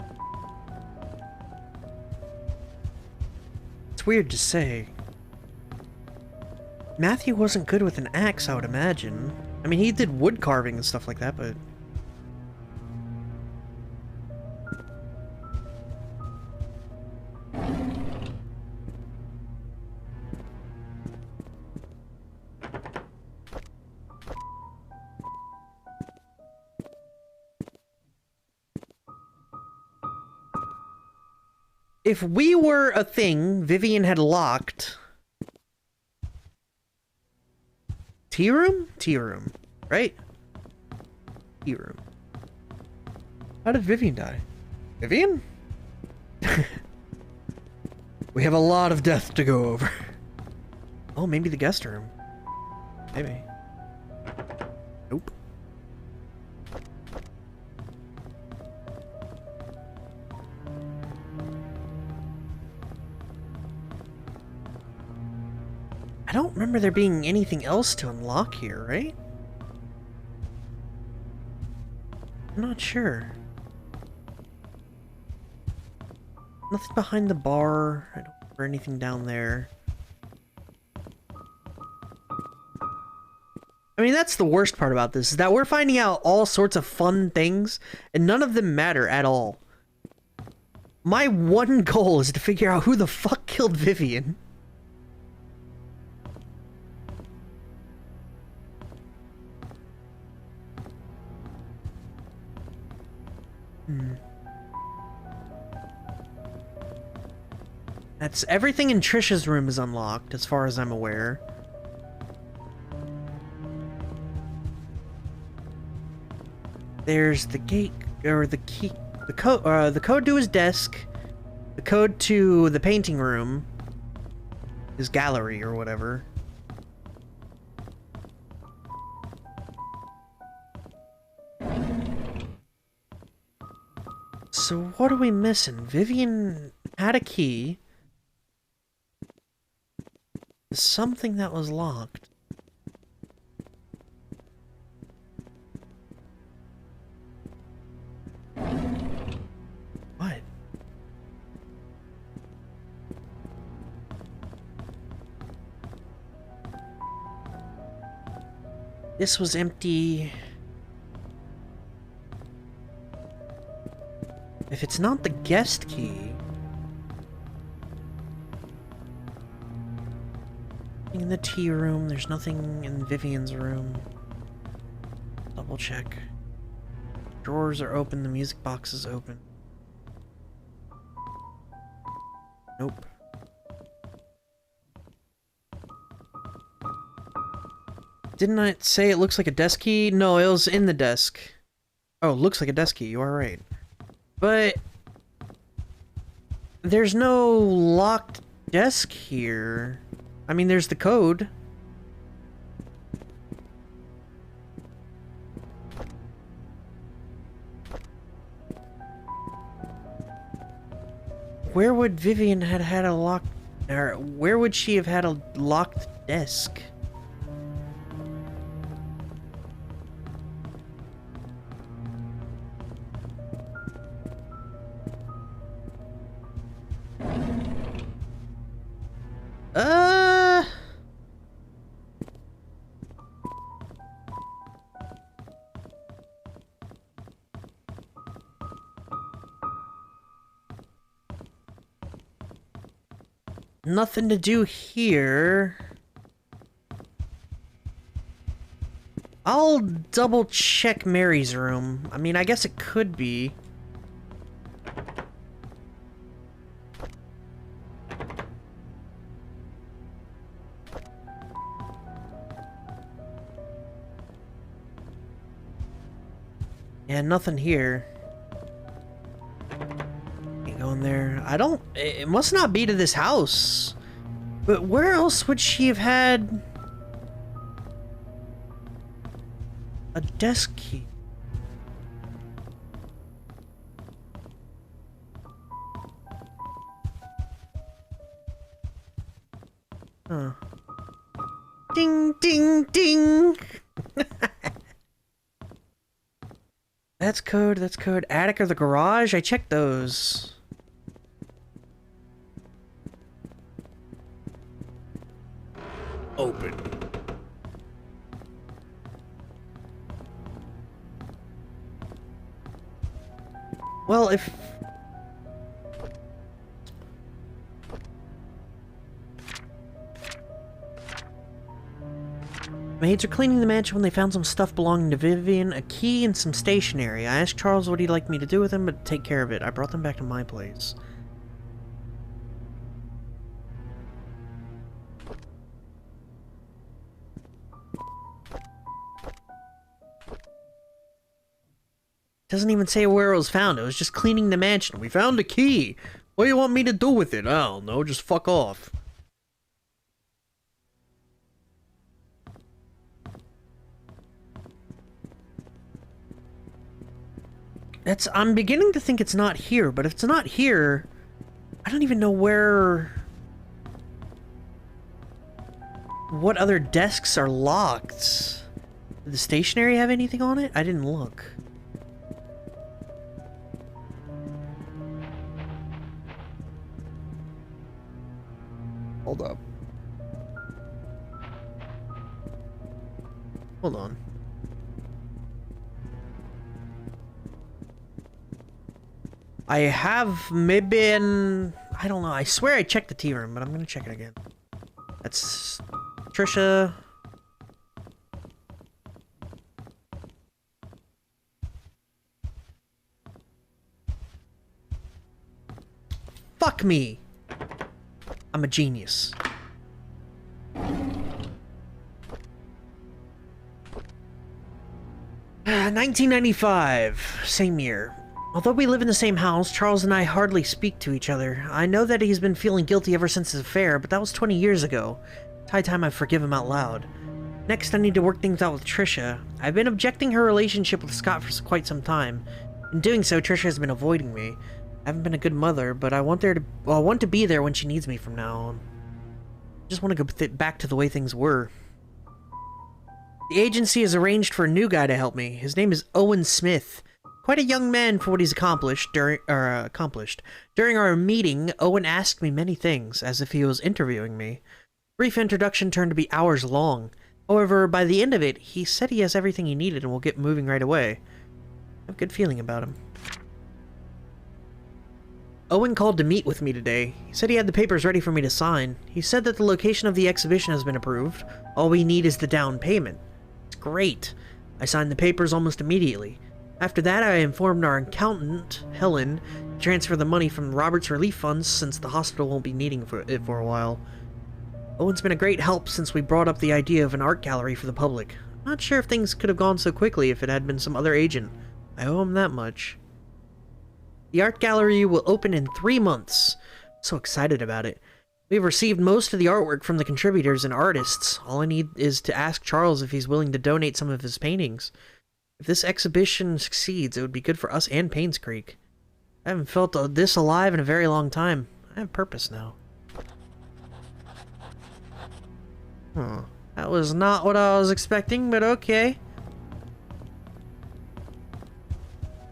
It's weird to say. Matthew wasn't good with an axe, I would imagine. I mean, he did wood carving and stuff like that, but... if we were a thing Vivian had locked... Tea room? Tea room. Right? Tea room. How did Vivian die? Vivian? We have a lot of death to go over. Oh, maybe the guest room. Maybe. Nope. I don't remember there being anything else to unlock here, right? I'm not sure. Nothing behind the bar. I don't remember anything down there. I mean, that's the worst part about this, is that we're finding out all sorts of fun things, and none of them matter at all. My one goal is to figure out who the fuck killed Vivian. That's everything in Trisha's room is unlocked, as far as I'm aware. There's the gate or the key, the code to his desk, the code to the painting room, his gallery or whatever. So what are we missing? Vivian had a key. Something that was locked. What? This was empty. If it's not the guest key... In the tea room, there's nothing in Vivian's room. Double check. Drawers are open, the music box is open. Nope. Didn't I say it looks like a desk key? No, it was in the desk. Oh, it looks like a desk key, you are right. But... there's no locked desk here. I mean, there's the code. Where would Vivian had a locked... or where would she have had a locked desk? Nothing to do here. I'll double check Mary's room. I mean, I guess it could be. Yeah, nothing here. Going there. I don't... it must not be to this house. But where else would she have had... a desk key? Huh. Ding, ding, ding! That's code, that's code. Attic or the garage? I checked those. Open. Well, if... maids are cleaning the mansion when they found some stuff belonging to Vivian, a key and some stationery. I asked Charles what he'd like me to do with them, but take care of it. I brought them back to my place. Doesn't even say where it was found. It was just cleaning the mansion. We found a key. What do you want me to do with it? I don't know. Just fuck off. I'm beginning to think it's not here, but if it's not here, I don't even know where... what other desks are locked. Did the stationery have anything on it? I didn't look. Hold up. Hold on. I have maybe been... I don't know. I swear I checked the tea room, but I'm gonna check it again. That's... Trisha... Fuck me! I'm a genius. 1995, same year. Although we live in the same house, Charles and I hardly speak to each other. I know that he's been feeling guilty ever since his affair, but that was 20 years ago. It's high time I forgive him out loud. Next, I need to work things out with Trisha. I've been objecting her relationship with Scott for quite some time. In doing so, Trisha has been avoiding me. I haven't been a good mother, but I want to be there when she needs me from now on. I just want to go back to the way things were. The agency has arranged for a new guy to help me. His name is Owen Smith. Quite a young man for what he's accomplished. During our meeting, Owen asked me many things, as if he was interviewing me. Brief introduction turned to be hours long. However, by the end of it, he said he has everything he needed and will get moving right away. I have a good feeling about him. Owen called to meet with me today. He said he had the papers ready for me to sign. He said that the location of the exhibition has been approved. All we need is the down payment. It's great. I signed the papers almost immediately. After that, I informed our accountant, Helen, to transfer the money from Robert's relief funds since the hospital won't be needing it for a while. Owen's been a great help since we brought up the idea of an art gallery for the public. I'm not sure if things could have gone so quickly if it had been some other agent. I owe him that much. The art gallery will open in 3 months. So excited about it. We've received most of the artwork from the contributors and artists. All I need is to ask Charles if he's willing to donate some of his paintings. If this exhibition succeeds, it would be good for us and Painscreek. I haven't felt this alive in a very long time. I have purpose now. That was not what I was expecting, but okay.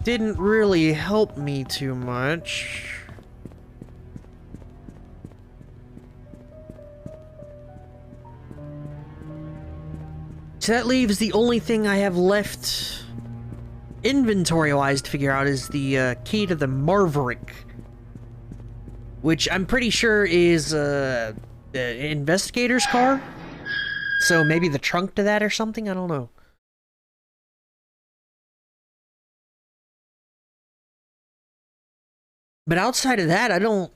Didn't really help me too much. So that leaves the only thing I have left inventory-wise to figure out is the key to the Marverick. Which I'm pretty sure is the investigator's car? So maybe the trunk to that or something? I don't know. But outside of that, I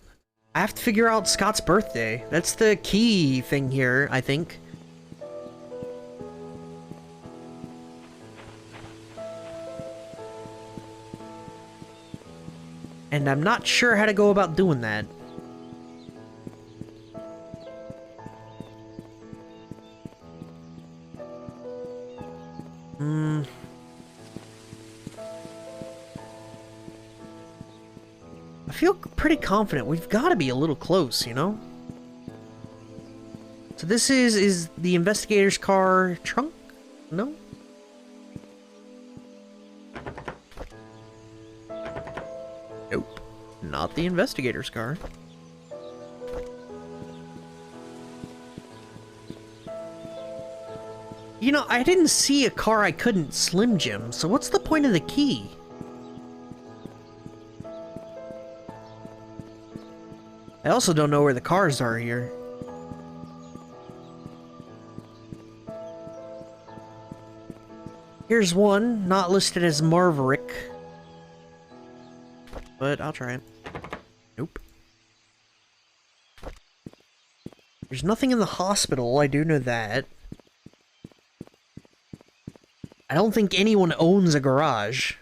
have to figure out Scott's birthday. That's the key thing here, I think. And I'm not sure how to go about doing that. I feel pretty confident. We've got to be a little close, you know? So this is the investigator's car trunk? No? Nope. Not the investigator's car. You know, I didn't see a car I couldn't Slim Jim, so what's the point of the key? I also don't know where the cars are here. Here's one, not listed as Marverick. But I'll try it. Nope. There's nothing in the hospital, I do know that. I don't think anyone owns a garage.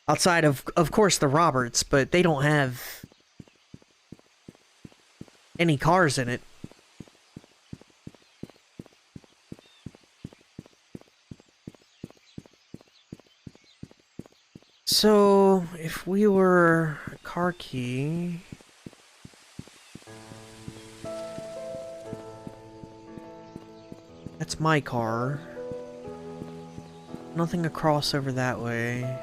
Outside of course, the Roberts, but they don't have any cars in it. So, if we were a car key... That's my car. Nothing across over that way.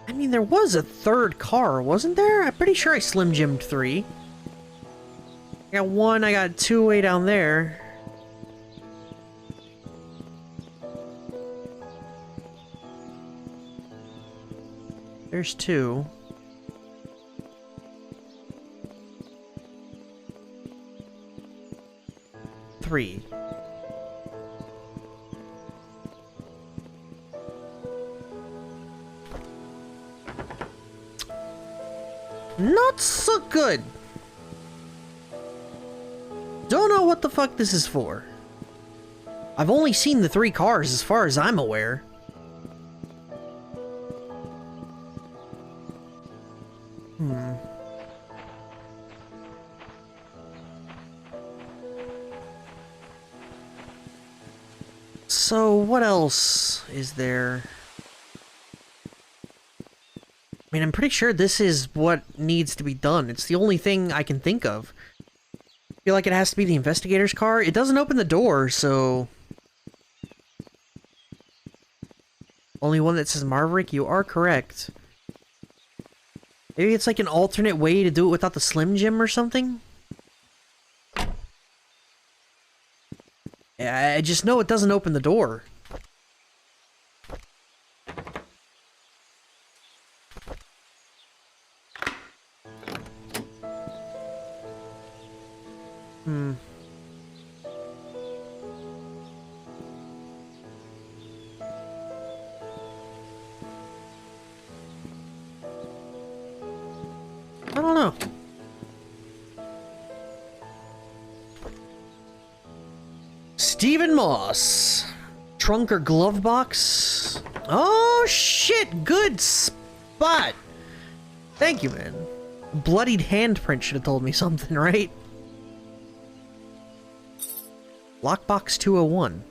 I mean, there was a third car, wasn't there? I'm pretty sure I Slim Jimmed 3. I got 1, I got 2 way down there. There's 2. Three. Not so good. Don't know what the fuck this is for. I've only seen the 3 cars as far as I'm aware. So, what else is there? I mean, I'm pretty sure this is what needs to be done. It's the only thing I can think of. I feel like it has to be the investigator's car. It doesn't open the door, so... Only one that says Maverick, you are correct. Maybe it's like an alternate way to do it without the Slim Jim or something? I just know it doesn't open the door. I don't know. Stephen Moss. Trunk or glove box? Oh shit, good spot. Thank you, man. Bloodied handprint should have told me something, right? Lockbox 201.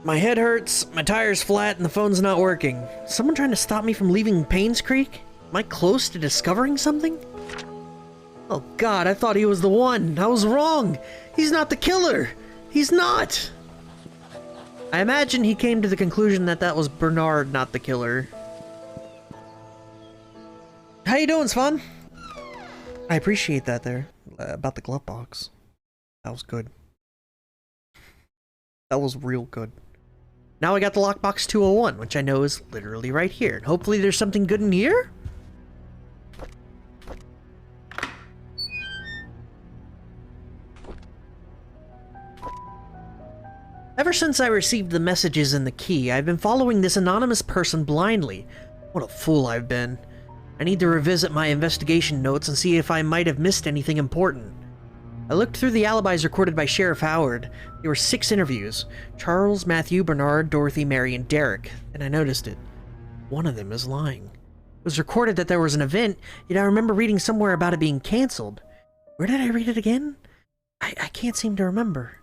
My head hurts, my tire's flat, and the phone's not working. Someone trying to stop me from leaving Painscreek? Am I close to discovering something? Oh god, I thought he was the one. I was wrong. He's not the killer. He's not. I imagine he came to the conclusion that that was Bernard, not the killer. How you doing, Svan? I appreciate that there. About the glove box. That was good. That was real good. Now I got the lockbox 201, which I know is literally right here. And hopefully there's something good in here? Ever since I received the messages and the key, I've been following this anonymous person blindly. What a fool I've been. I need to revisit my investigation notes and see if I might have missed anything important. I looked through the alibis recorded by Sheriff Howard. There were 6 interviews. Charles, Matthew, Bernard, Dorothy, Mary, and Derek. And I noticed it. One of them is lying. It was recorded that there was an event, yet I remember reading somewhere about it being cancelled. Where did I read it again? I can't seem to remember.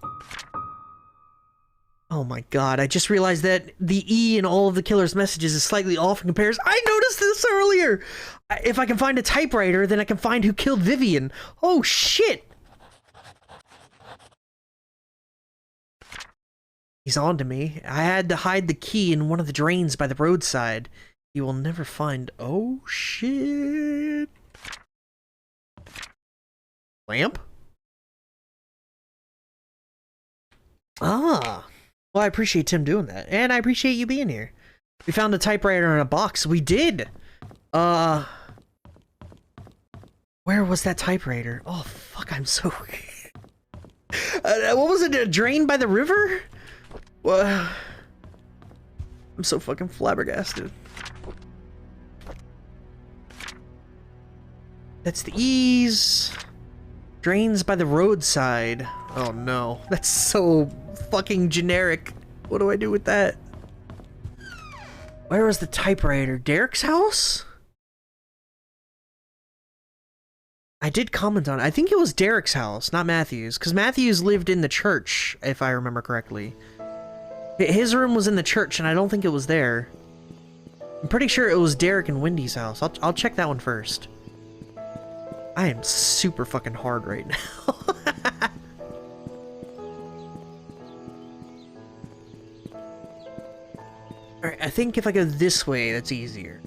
Oh my god, I just realized that the E in all of the killer's messages is slightly off in comparison. I noticed this earlier! If I can find a typewriter, then I can find who killed Vivian. Oh shit! He's on to me. I had to hide the key in one of the drains by the roadside. You will never find... Oh, shit. Lamp? Ah. Well, I appreciate Tim doing that. And I appreciate you being here. We found a typewriter in a box. We did! Where was that typewriter? Oh, fuck, I'm so... what was it? A drain by the river? What? I'm so fucking flabbergasted. That's the E's. Drains by the roadside. Oh no. That's so fucking generic. What do I do with that? Where was the typewriter? Derek's house? I did comment on it. I think it was Derek's house, not Matthew's. Because Matthews lived in the church, if I remember correctly. His room was in the church, and I don't think it was there. I'm pretty sure it was Derek and Wendy's house. I'll check that one first. I am super fucking hard right now. Alright, I think if I go this way, that's easier.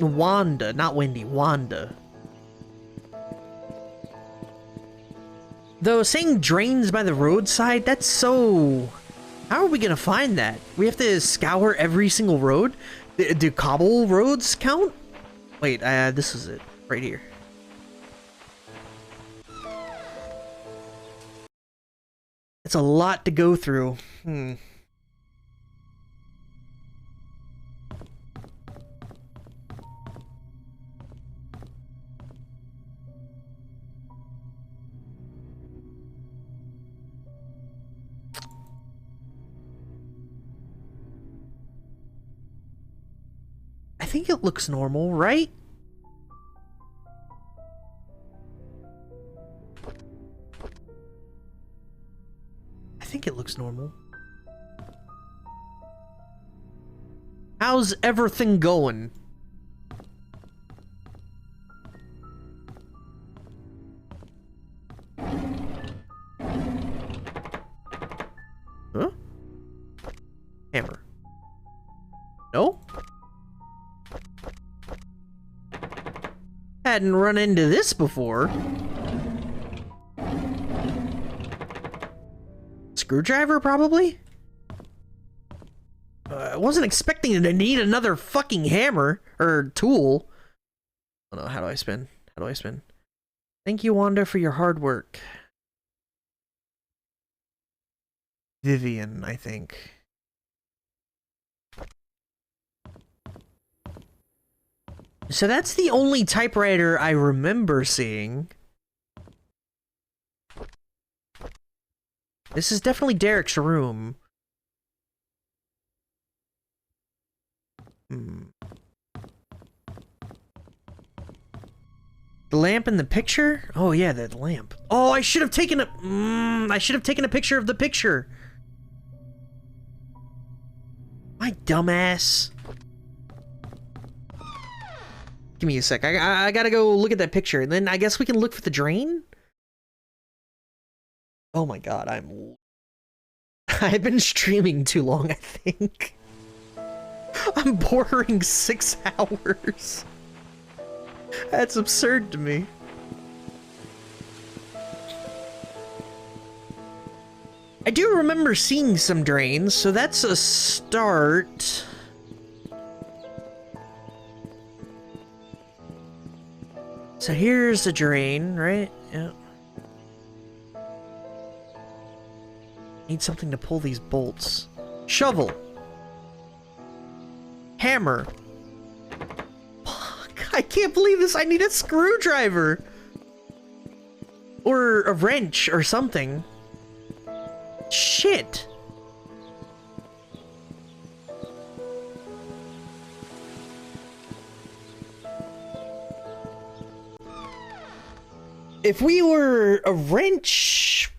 Wanda, not Wendy, Wanda. Though, saying drains by the roadside, that's so... How are we gonna find that? We have to scour every single road? Do cobble roads count? Wait, this is it. Right here. It's a lot to go through. Hmm. I think it looks normal, right? I think it looks normal. How's everything going? Huh? Hammer. No? Hadn't run into this before. Screwdriver, probably? I wasn't expecting to need another fucking hammer, or tool. Oh no, how do I spin? How do I spin? Thank you, Wanda, for your hard work. Vivian, I think. So that's the only typewriter I remember seeing. This is definitely Derek's room. Hmm. The lamp in the picture? Oh yeah, that lamp. Oh, I should have taken a... I should have taken a picture of the picture. My dumbass. Give me a sec. I gotta go look at that picture, and then I guess we can look for the drain? Oh my god, I've been streaming too long, I think. I'm bordering 6 hours. That's absurd to me. I do remember seeing some drains, so that's a start. So here's the drain, right? Yeah. Need something to pull these bolts. Shovel. Hammer. Fuck, I can't believe this. I need a screwdriver. Or a wrench or something. Shit. If we were a wrench,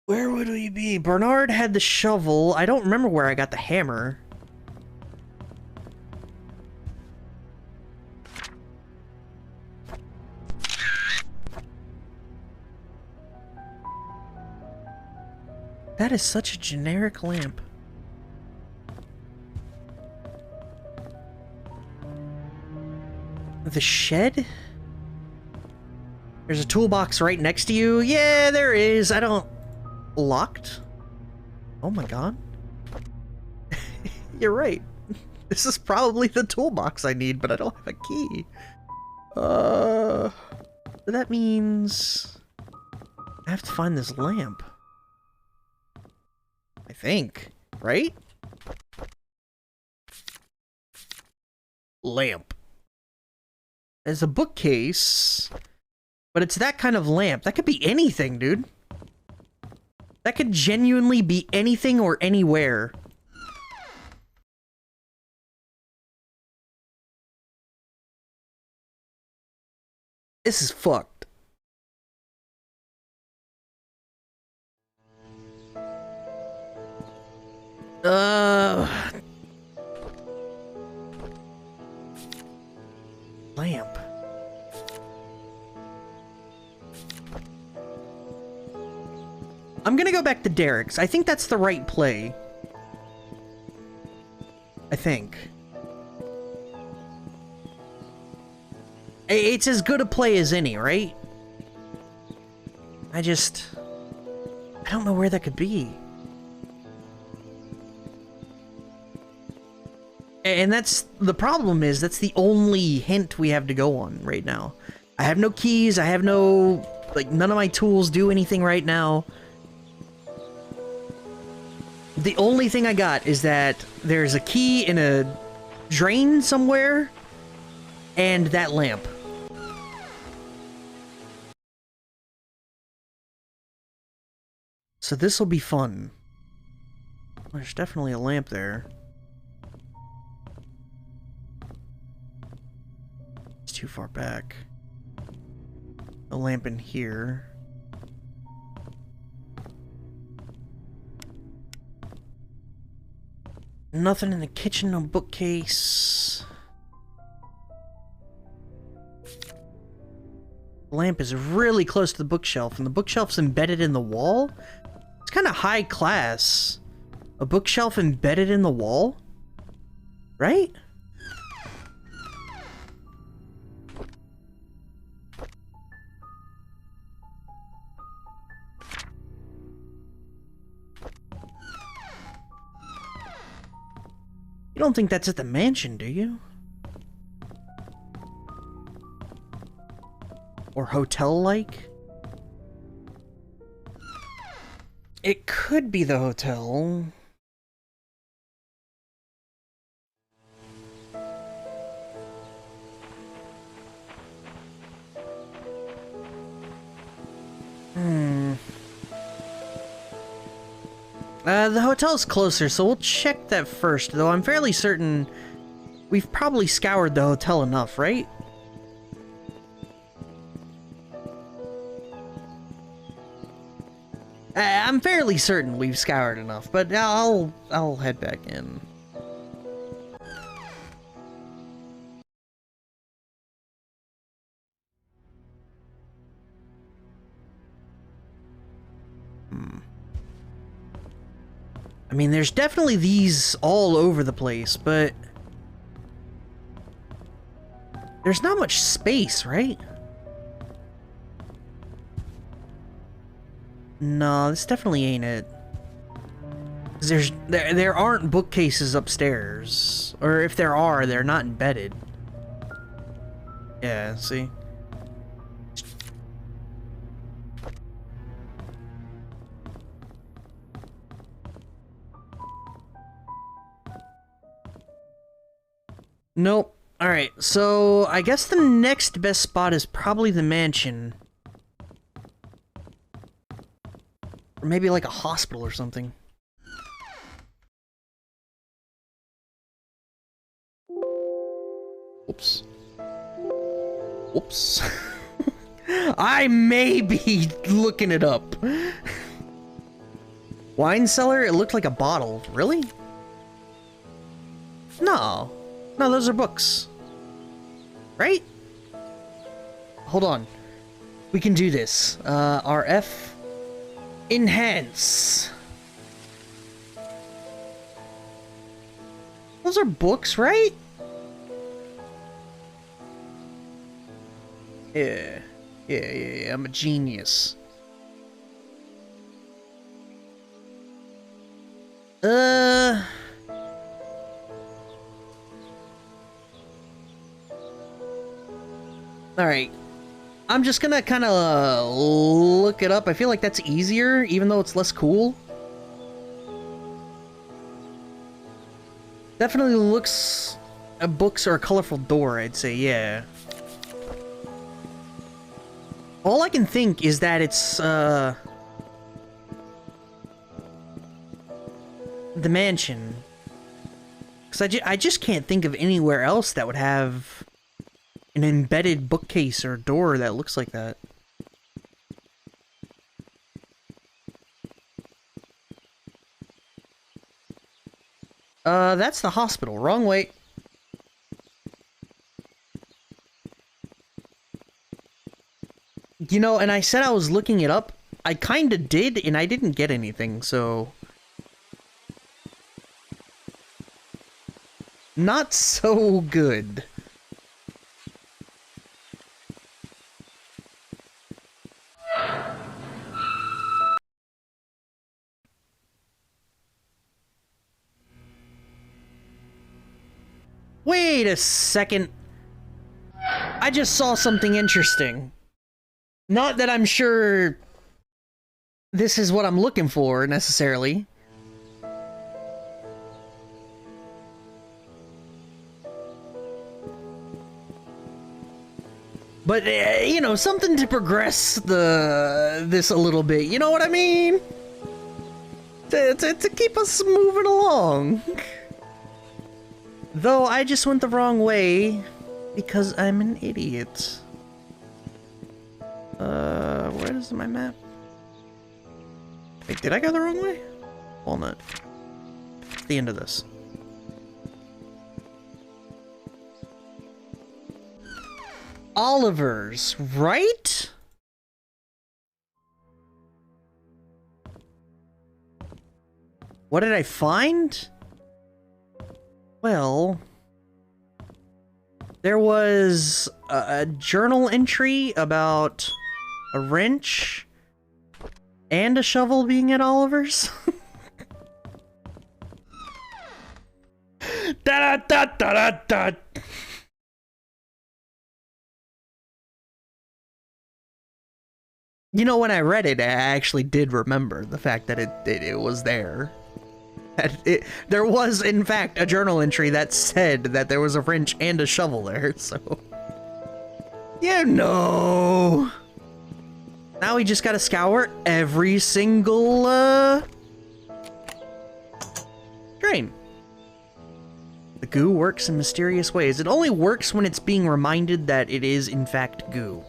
where would we be? Bernard had the shovel. I don't remember where I got the hammer. That is such a generic lamp. The shed? There's a toolbox right next to you. Yeah, there is. I don't... Locked? Oh my god. You're right. This is probably the toolbox I need, but I don't have a key. That means... I have to find this lamp. I think. Right? Lamp. There's a bookcase... But it's that kind of lamp. That could be anything, dude. That could genuinely be anything or anywhere. This is fucked. Lamp. I'm gonna go back to Derek's. I think that's the right play. I think. It's as good a play as any, right? I don't know where that could be. And that's the problem is that's the only hint we have to go on right now. I have no keys, I have no Like, none of my tools do anything right now. The only thing I got is that there's a key in a drain somewhere, and that lamp. So this'll be fun. There's definitely a lamp there. It's too far back. A lamp in here. Nothing in the kitchen, no bookcase. The lamp is really close to the bookshelf, and the bookshelf's embedded in the wall? It's kind of high class. A bookshelf embedded in the wall? Right? You don't think that's at the mansion, do you? Or hotel-like? It could be the hotel. The hotel's closer, so we'll check that first, though I'm fairly certain we've probably scoured the hotel enough, right? I'm fairly certain we've scoured enough, but I'll head back in. I mean, there's definitely these all over the place, but there's not much space, right? No, this definitely ain't it. 'Cause there aren't bookcases upstairs, or if there are, they're not embedded. Yeah, see? Nope. Alright, so I guess the next best spot is probably the mansion. Or maybe like a hospital or something. Oops. Whoops. I may be looking it up. Wine cellar? It looked like a bottle. Really? No. No, those are books. Right? Hold on. We can do this. RF. Enhance. Those are books, right? Yeah. Yeah. I'm a genius. Alright. I'm just gonna kind of look it up. I feel like that's easier, even though it's less cool. Definitely looks... books or a colorful door, I'd say, yeah. All I can think is that it's, the mansion. Because I just can't think of anywhere else that would have an embedded bookcase or door that looks like that. That's the hospital. Wrong way. You know, and I said I was looking it up. I kinda did, and I didn't get anything, so... not so good. Wait a second. I just saw something interesting. Not that I'm sure this is what I'm looking for, necessarily. But, you know, something to progress this a little bit, you know what I mean? To keep us moving along. Though I just went the wrong way because I'm an idiot. Where is my map? Wait, did I go the wrong way? Walnut. It's the end of this. Oliver's, right? What did I find? Well, there was a journal entry about a wrench and a shovel being at Oliver's. Da da da da da da. You know, when I read it, I actually did remember the fact that it was there. There was, in fact, a journal entry that said that there was a wrench and a shovel there, so... You know... Now we just gotta scour every single, drain. The goo works in mysterious ways. It only works when it's being reminded that it is, in fact, goo.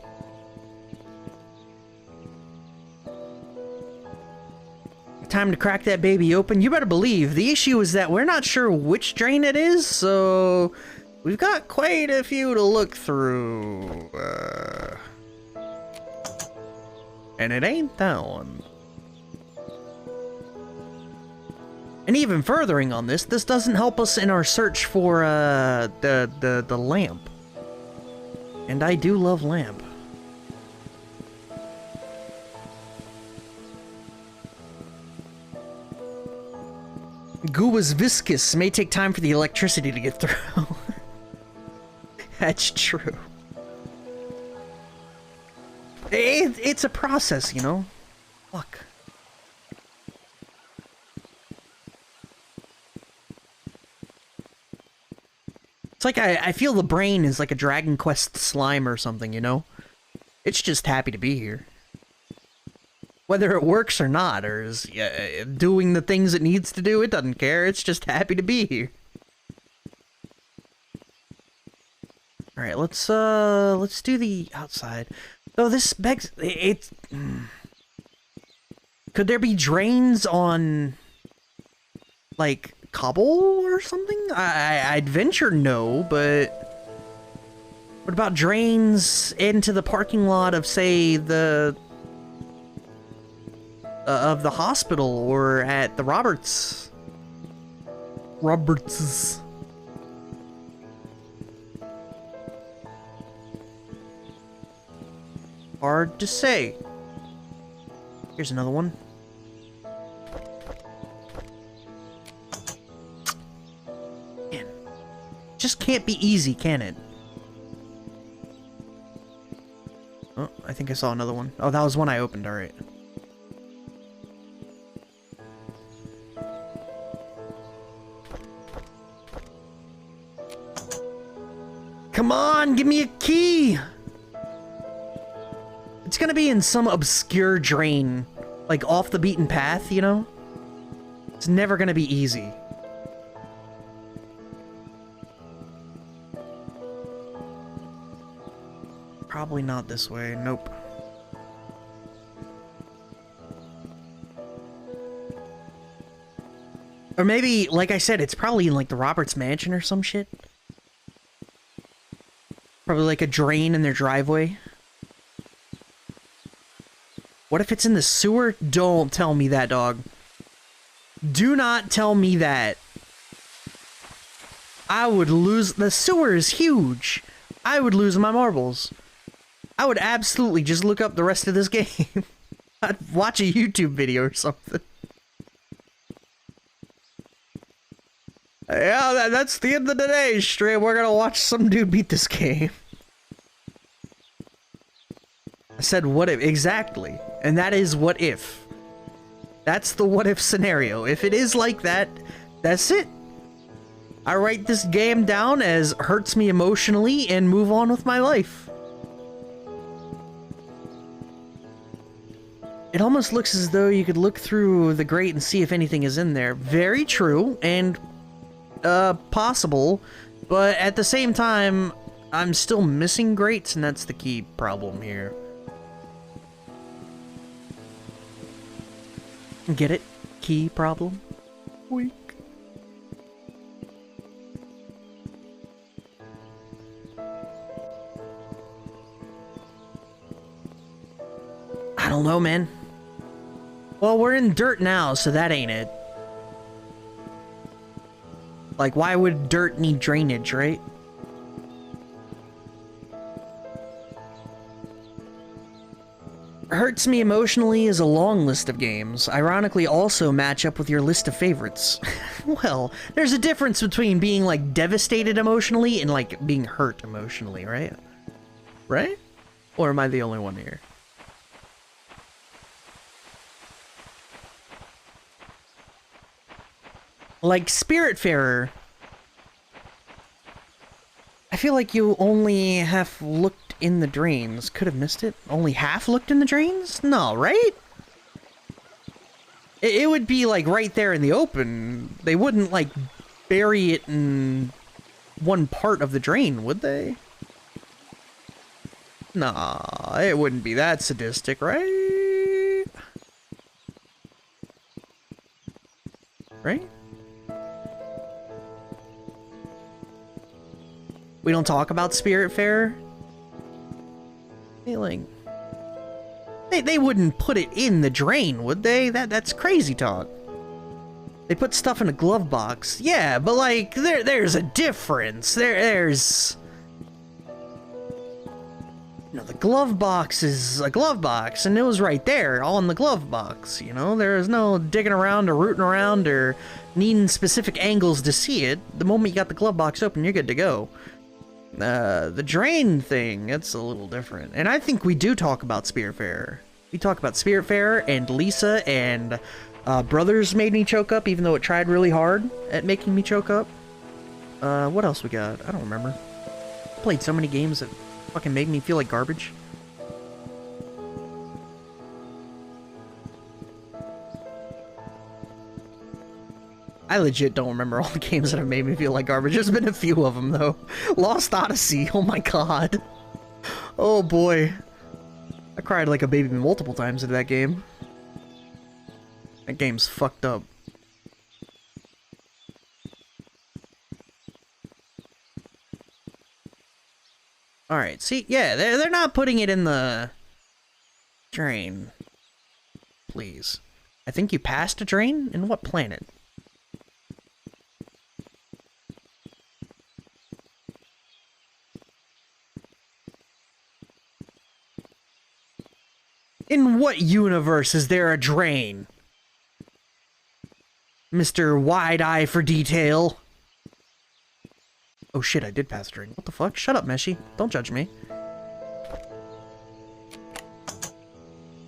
Time to crack that baby open. You better believe the issue is that we're not sure which drain it is, so we've got quite a few to look through. And it ain't that one. And even furthering on this doesn't help us in our search for the lamp. And I do love lamp. Goo is viscous. May take time for the electricity to get through. That's true. It's a process, you know? Fuck. It's like I feel the brain is like a Dragon Quest slime or something, you know? It's just happy to be here. Whether it works or not, or is doing the things it needs to do, it doesn't care. It's just happy to be here. Alright, let's do the outside. Though this begs... Could there be drains on... like, cobble or something? I'd venture no, but... What about drains into the parking lot of, say, the... of the hospital, or at the Roberts'. Hard to say. Here's another one. Man. Just can't be easy, can it? Oh, I think I saw another one. Oh, that was one I opened, alright. Come on, give me a key! It's gonna be in some obscure drain, like off the beaten path, you know? It's never gonna be easy. Probably not this way, nope. Or maybe, like I said, it's probably in like the Roberts' mansion or some shit. Probably like a drain in their driveway. What if it's in the sewer? Don't tell me that, dog. Do not tell me that. I would lose... The sewer is huge. I would lose my marbles. I would absolutely just look up the rest of this game. I'd watch a YouTube video or something. Yeah, that's the end of today's stream. We're gonna watch some dude beat this game. said what if, exactly. And that is what if. That's the what if scenario. If it is like that, that's it. I write this game down as hurts me emotionally and move on with my life. It almost looks as though you could look through the grate and see if anything is in there. Very true, and possible, but at the same time, I'm still missing grates, and that's the key problem here. Get it? Key problem? Weak. I don't know, man. Well, we're in dirt now, so that ain't it. Like, why would dirt need drainage, right? Hurts Me Emotionally is a long list of games, ironically also match up with your list of favorites. Well, there's a difference between being, like, devastated emotionally and, like, being hurt emotionally, right? Right? Or am I the only one here? Like, Spiritfarer, I feel like you only half looked in the drains. Could have missed it. Only half looked in the drains? No, right? It would be, like, right there in the open. They wouldn't, like, bury it in one part of the drain, would they? Nah, it wouldn't be that sadistic, right? Right? We don't talk about Spiritfarer? Feeling. They wouldn't put it in the drain, would they? That's crazy talk. They put stuff in a glove box. Yeah, but like there's a difference. There's you know, the glove box is a glove box, and it was right there, all in the glove box, you know? There's no digging around or rooting around or needing specific angles to see it. The moment you got the glove box open, you're good to go. The drain thing, it's a little different. And I think we do talk about Spiritfarer. We talk about Spiritfarer and Lisa and Brothers Made Me Choke Up, even though it tried really hard at making me choke up. What else we got? I don't remember. I played so many games that fucking made me feel like garbage. I legit don't remember all the games that have made me feel like garbage. There's been a few of them, though. Lost Odyssey, oh my god. Oh boy. I cried like a baby multiple times into that game. That game's fucked up. Alright, see, yeah, they're not putting it in the drain. Please. I think you passed a drain? In what planet? In what universe is there a drain? Mr. Wide Eye for Detail. Oh shit, I did pass a drain. What the fuck? Shut up, Meshi. Don't judge me.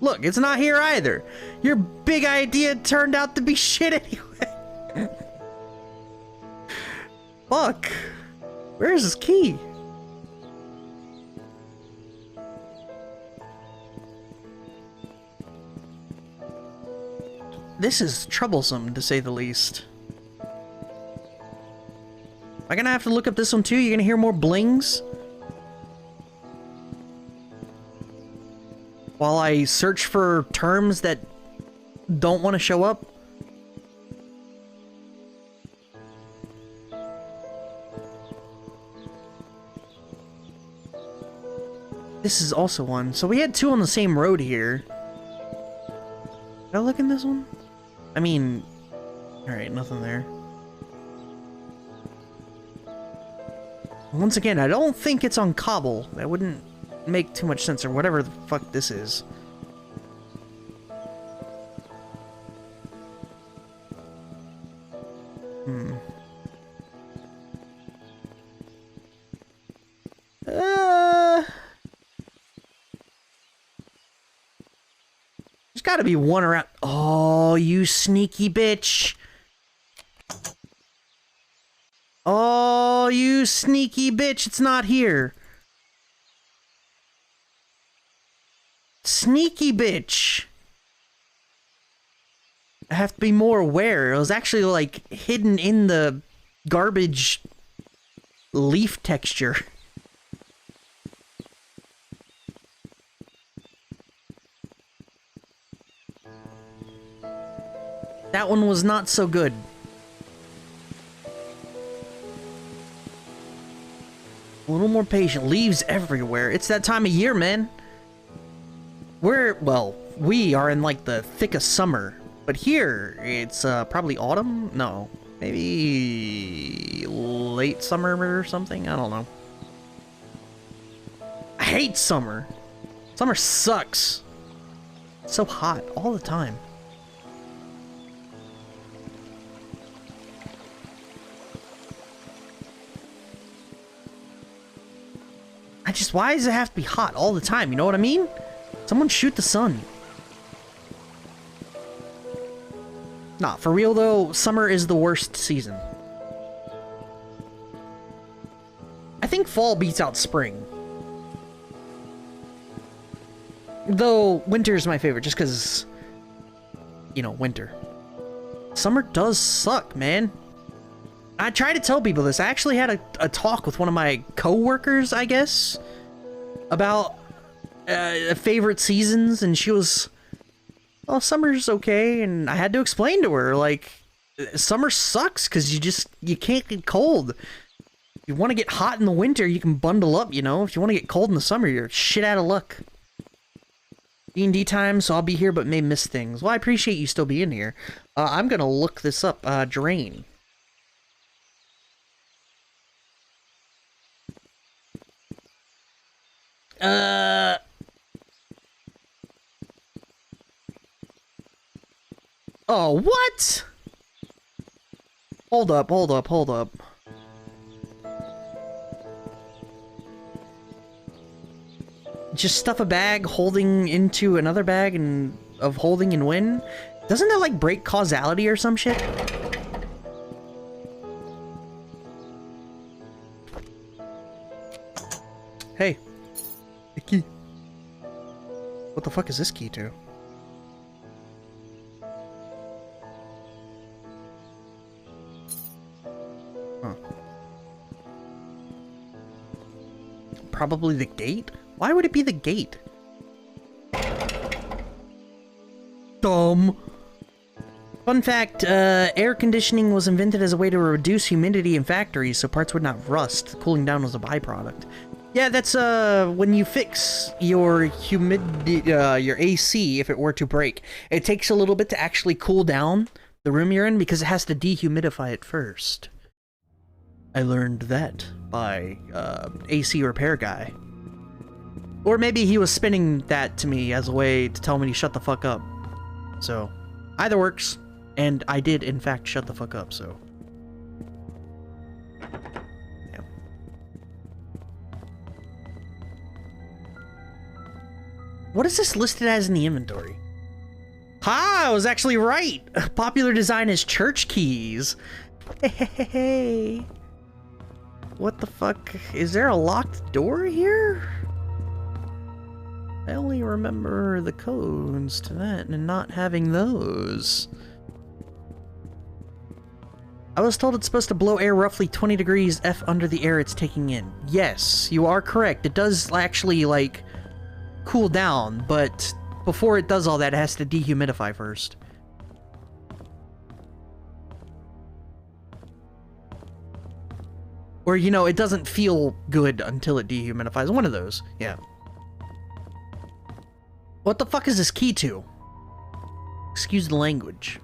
Look, it's not here either. Your big idea turned out to be shit anyway. Fuck. Where's his key? This is troublesome, to say the least. Am I gonna have to look up this one too? You're gonna hear more blings? While I search for terms that don't want to show up? This is also one. So we had two on the same road here. Did I look in this one? I mean, alright, nothing there. Once again, I don't think it's on cobble. That wouldn't make too much sense, or whatever the fuck this is. gotta be one around. Oh, you sneaky bitch. Oh, you sneaky bitch. It's not here. Sneaky bitch. I have to be more aware. It was actually like hidden in the garbage leaf texture. That one was not so good. A little more patient. Leaves everywhere. It's that time of year, man. We are in like the thick of summer. But here, it's probably autumn? No. Maybe late summer or something? I don't know. I hate summer. Summer sucks. It's so hot all the time. Why does it have to be hot all the time? You know what I mean? Someone shoot the sun. Nah, for real though, summer is the worst season. I think fall beats out spring. Though, winter is my favorite, just because, you know, winter. Summer does suck, man. I try to tell people this. I actually had a talk with one of my co-workers, I guess, about favorite seasons, and she was, well, summer's okay, and I had to explain to her, like, summer sucks because you can't get cold. If you want to get hot in the winter, you can bundle up, you know? If you want to get cold in the summer, you're shit out of luck. D&D time, so I'll be here but may miss things. Well, I appreciate you still being here. I'm gonna look this up. Drain. Oh, what? Hold up. Just stuff a bag holding into another bag and of holding and win? Doesn't that like break causality or some shit? Hey. The key. What the fuck is this key to? Huh. Probably the gate? Why would it be the gate? Dumb. Fun fact, air conditioning was invented as a way to reduce humidity in factories so parts would not rust. Cooling down was a byproduct. Yeah, that's when you fix your your AC, if it were to break, it takes a little bit to actually cool down the room you're in because it has to dehumidify it first. I learned that by AC repair guy. Or maybe he was spinning that to me as a way to tell me to shut the fuck up. So, either works. And I did, in fact, shut the fuck up, so. Yeah. What is this listed as in the inventory? Ha! I was actually right! Popular design is church keys. Hey. What the fuck? Is there a locked door here? I only remember the codes to that and not having those. I was told it's supposed to blow air roughly 20 degrees F under the air it's taking in. Yes, you are correct. It does actually, like, cool down, but before it does all that, it has to dehumidify first. Or, you know, it doesn't feel good until it dehumidifies. One of those, yeah. What the fuck is this key to? Excuse the language.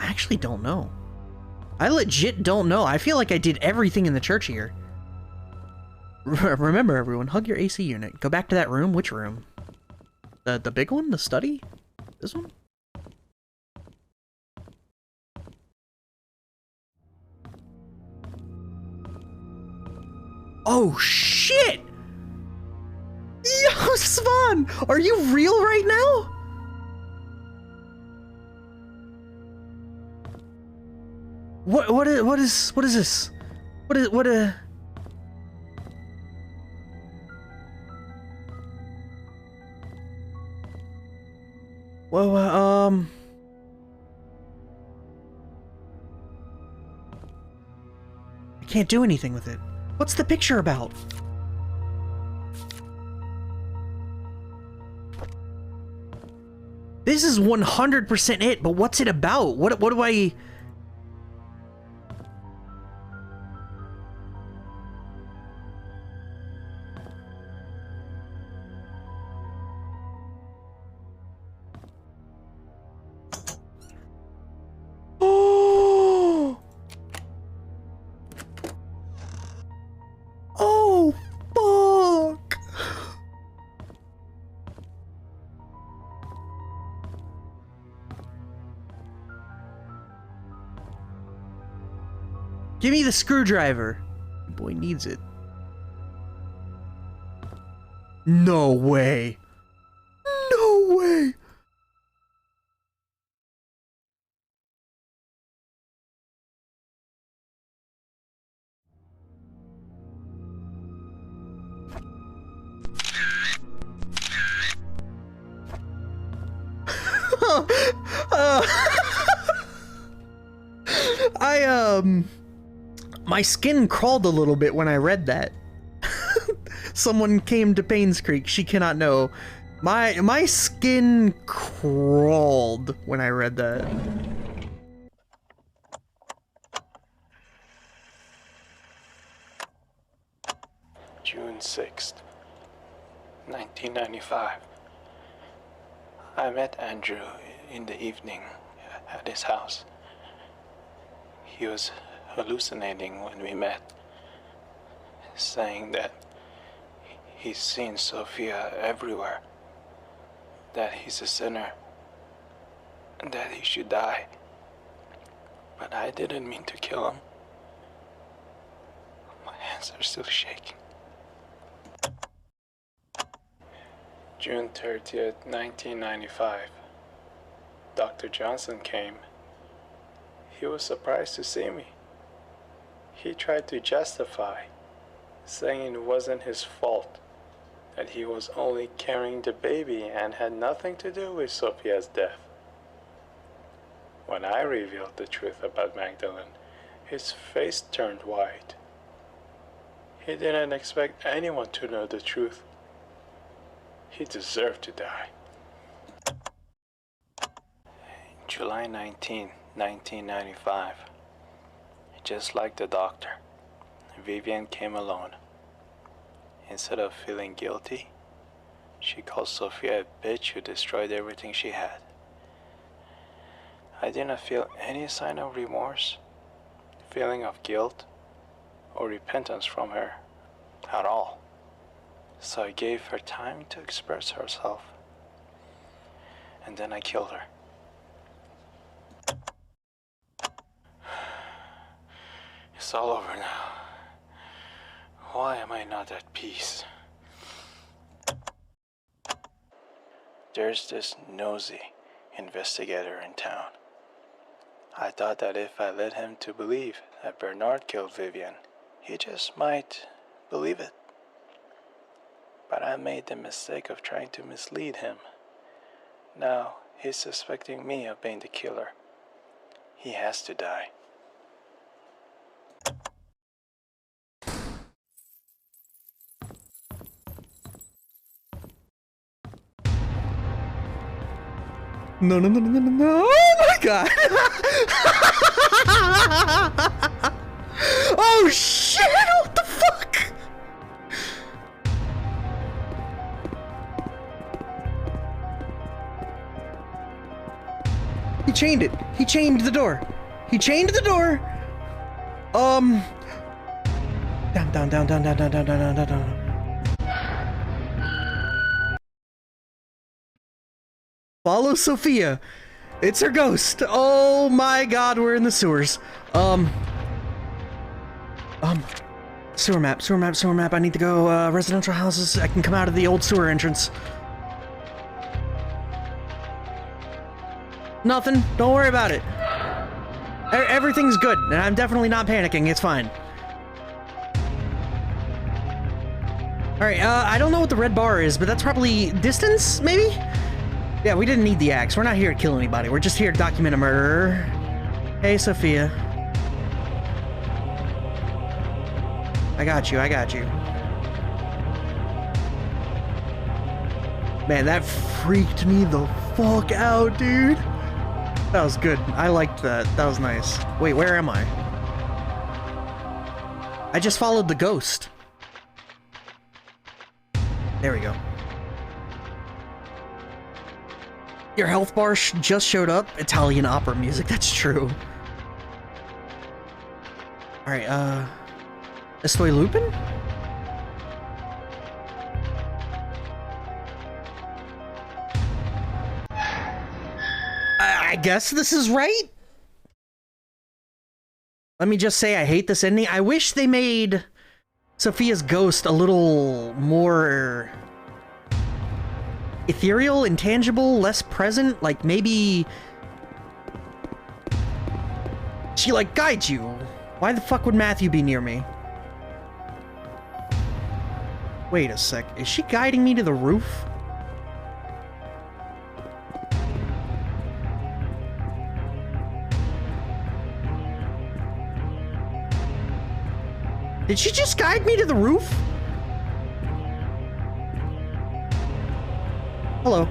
I actually don't know. I legit don't know. I feel like I did everything in the church here. Remember, everyone, hug your AC unit. Go back to that room. Which room? The big one? The study? This one? Oh, shit! Yo, Svan, are you real right now? What is this? What Well, I can't do anything with it. What's the picture about? This is 100% it, but what's it about? What do I... Oh! Oh, fuck! Give me the screwdriver. Boy needs it. No way. No way. My skin crawled a little bit when I read that. Someone came to Painscreek, she cannot know. My skin crawled when I read that. June 6th, 1995. I met Andrew in the evening at his house. He was hallucinating when we met, saying that he's seen Sophia everywhere, that he's a sinner, and that he should die. But I didn't mean to kill him. My hands are still shaking. June 30th, 1995. Dr. Johnson came. He was surprised to see me. He tried to justify, saying it wasn't his fault, that he was only carrying the baby and had nothing to do with Sophia's death. When I revealed the truth about Magdalene, his face turned white. He didn't expect anyone to know the truth. He deserved to die. July 19, 1995. Just like the doctor, Vivian came alone. Instead of feeling guilty, she called Sophia a bitch who destroyed everything she had. I didn't feel any sign of remorse, feeling of guilt, or repentance from her at all. So I gave her time to express herself. And then I killed her. It's all over now. Why am I not at peace? There's this nosy investigator in town. I thought that if I led him to believe that Bernard killed Vivian, he just might believe it. But I made the mistake of trying to mislead him. Now he's suspecting me of being the killer. He has to die. No, no, no, no, no, no, no. Oh my god! Oh shit! What the fuck? He chained it. He chained the door. He chained the door. Down, down, down, down, down, down, down, down, down, down. Follow Sophia. It's her ghost. Oh my god, we're in the sewers. Sewer map, sewer map, sewer map. I need to go, residential houses. I can come out of the old sewer entrance. Nothing. Don't worry about it. Everything's good, and I'm definitely not panicking. It's fine. Alright, I don't know what the red bar is, but that's probably distance, maybe? Yeah, we didn't need the axe. We're not here to kill anybody. We're just here to document a murderer. Hey, Sophia. I got you, I got you. Man, that freaked me the fuck out, dude. That was good. I liked that. That was nice. Wait, where am I? I just followed the ghost. There we go. Your health bar just showed up. Italian opera music. That's true. Alright, Estoy looping? I guess this is right? Let me just say I hate this ending. I wish they made Sophia's ghost a little more ethereal, intangible, less present. Like, maybe she, like, guides you. Why the fuck would Matthew be near me? Wait a sec. Is she guiding me to the roof? Did she just guide me to the roof? Hello.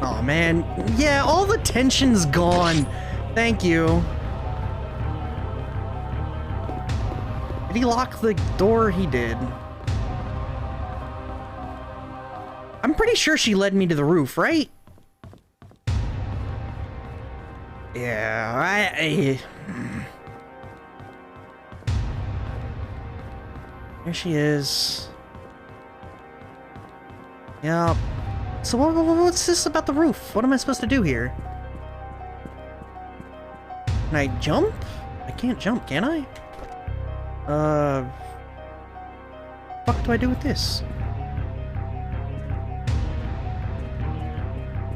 Oh man. Yeah, all the tension's gone. Thank you. Did he lock the door? He did. I'm pretty sure she led me to the roof, right? Yeah, There she is. Yep. So what's this about the roof? What am I supposed to do here? Can I jump? I can't jump, can I? What do I do with this?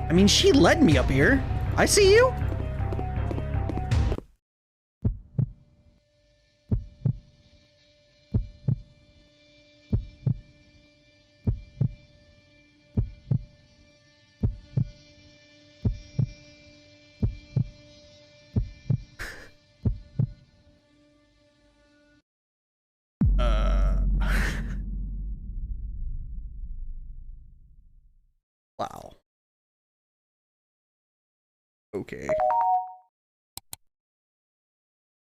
I mean, she led me up here. I see you. Wow. Okay.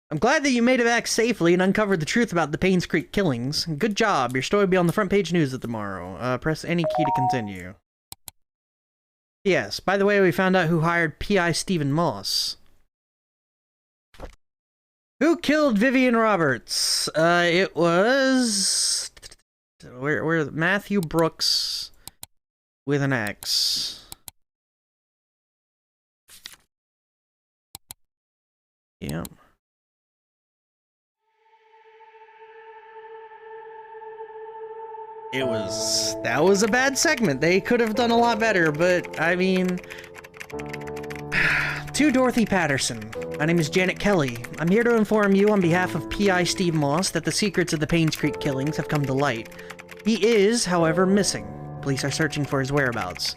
I'm glad that you made it back safely and uncovered the truth about the Painscreek Killings. Good job. Your story will be on the front page news tomorrow. Press any key to continue. Yes, by the way, we found out who hired P.I. Stephen Moss. Who killed Vivian Roberts? It was... Where Matthew Brooks with an axe. Yep. That was a bad segment. They could have done a lot better, but I mean... To Dorothy Patterson. My name is Janet Kelly. I'm here to inform you on behalf of P.I. Steve Moss that the secrets of the Painscreek Killings have come to light. He is, however, missing. Police are searching for his whereabouts.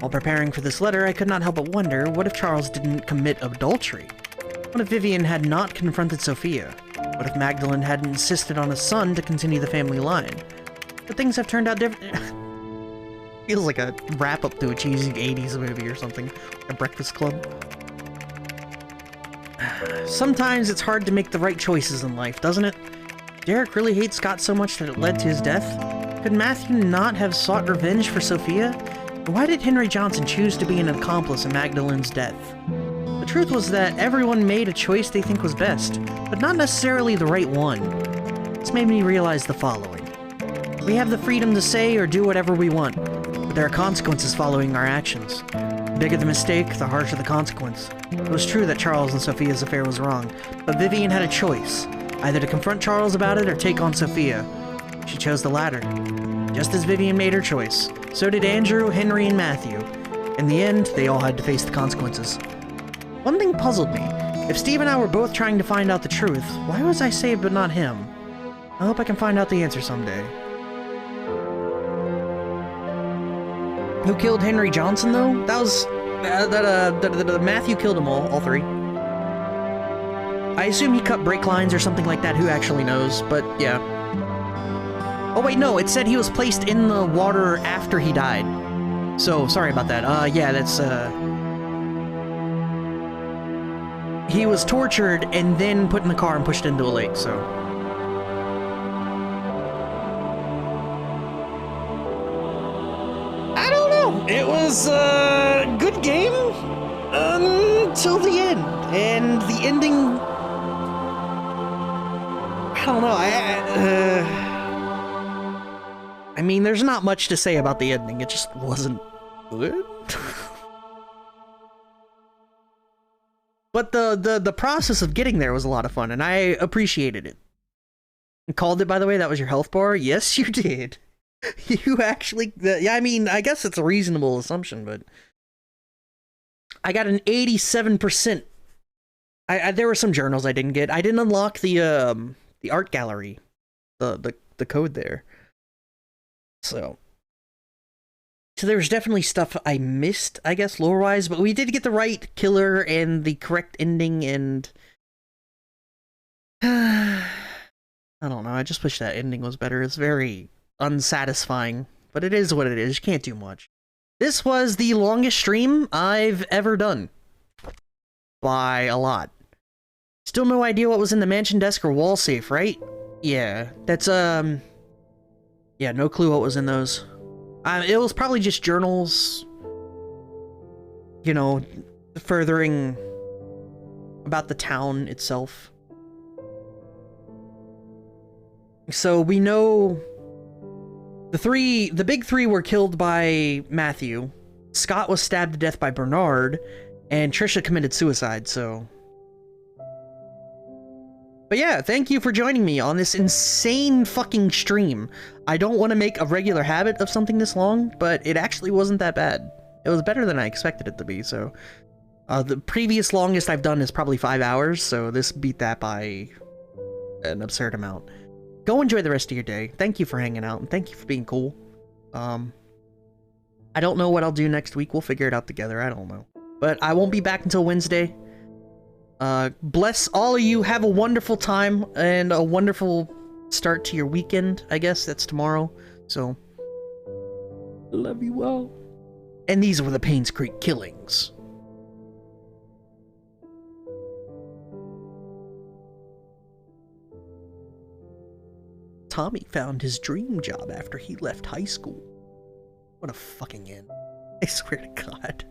While preparing for this letter, I could not help but wonder, what if Charles didn't commit adultery? What if Vivian had not confronted Sophia? What if Magdalene hadn't insisted on a son to continue the family line? But things have turned out different. Feels like a wrap-up to a cheesy 80s movie or something. A Breakfast Club. Sometimes it's hard to make the right choices in life, doesn't it? Derek really hates Scott so much that it led to his death? Could Matthew not have sought revenge for Sophia? And why did Henry Johnson choose to be an accomplice in Magdalene's death? The truth was that everyone made a choice they think was best, but not necessarily the right one. This made me realize the following. We have the freedom to say or do whatever we want, but there are consequences following our actions. bigger the mistake, the harsher the consequence. It was true that Charles and Sophia's affair was wrong, but Vivian had a choice, either to confront Charles about it or take on Sophia. She chose the latter. Just as Vivian made her choice, so did Andrew, Henry, and Matthew. In the end, they all had to face the consequences. One thing puzzled me. If Steve and I were both trying to find out the truth, why was I saved but not him? I hope I can find out the answer someday. Who killed Henry Johnson, though? That was... Matthew killed them all three. I assume he cut brake lines or something like that, who actually knows, but yeah. Oh wait, no, it said he was placed in the water after he died. So, sorry about that. Yeah, that's, he was tortured and then put in the car and pushed into a lake, so... I don't know. It was a good game until the end. And the ending... I don't know, I mean, there's not much to say about the ending. It just wasn't good. But the process of getting there was a lot of fun, and I appreciated it. And called it, by the way, that was your health bar? Yes, you did. You actually... yeah, I mean, I guess it's a reasonable assumption, but... I got an 87%. There were some journals I didn't get. I didn't unlock the art gallery. The code there. So there's definitely stuff I missed, I guess, lore-wise, but we did get the right killer and the correct ending, and... I don't know, I just wish that ending was better. It's very unsatisfying, but it is what it is. You can't do much. This was the longest stream I've ever done. By a lot. Still no idea what was in the mansion desk or wall safe, right? Yeah, that's, yeah, no clue what was in those. It was probably just journals, you know, furthering about the town itself. So we know the big three were killed by Matthew, Scott was stabbed to death by Bernard, and Trisha committed suicide, so... But yeah, thank you for joining me on this insane fucking stream. I don't want to make a regular habit of something this long, but it actually wasn't that bad. It was better than I expected it to be, so... the previous longest I've done is probably 5 hours, so this beat that by an absurd amount. Go enjoy the rest of your day. Thank you for hanging out, and thank you for being cool. I don't know what I'll do next week. We'll figure it out together. I don't know. But I won't be back until Wednesday. Bless all of you. Have a wonderful time and a wonderful start to your weekend. I guess that's tomorrow. So, love you all. And these were the Painscreek Killings. Tommy found his dream job after he left high school. What a fucking end. I swear to God.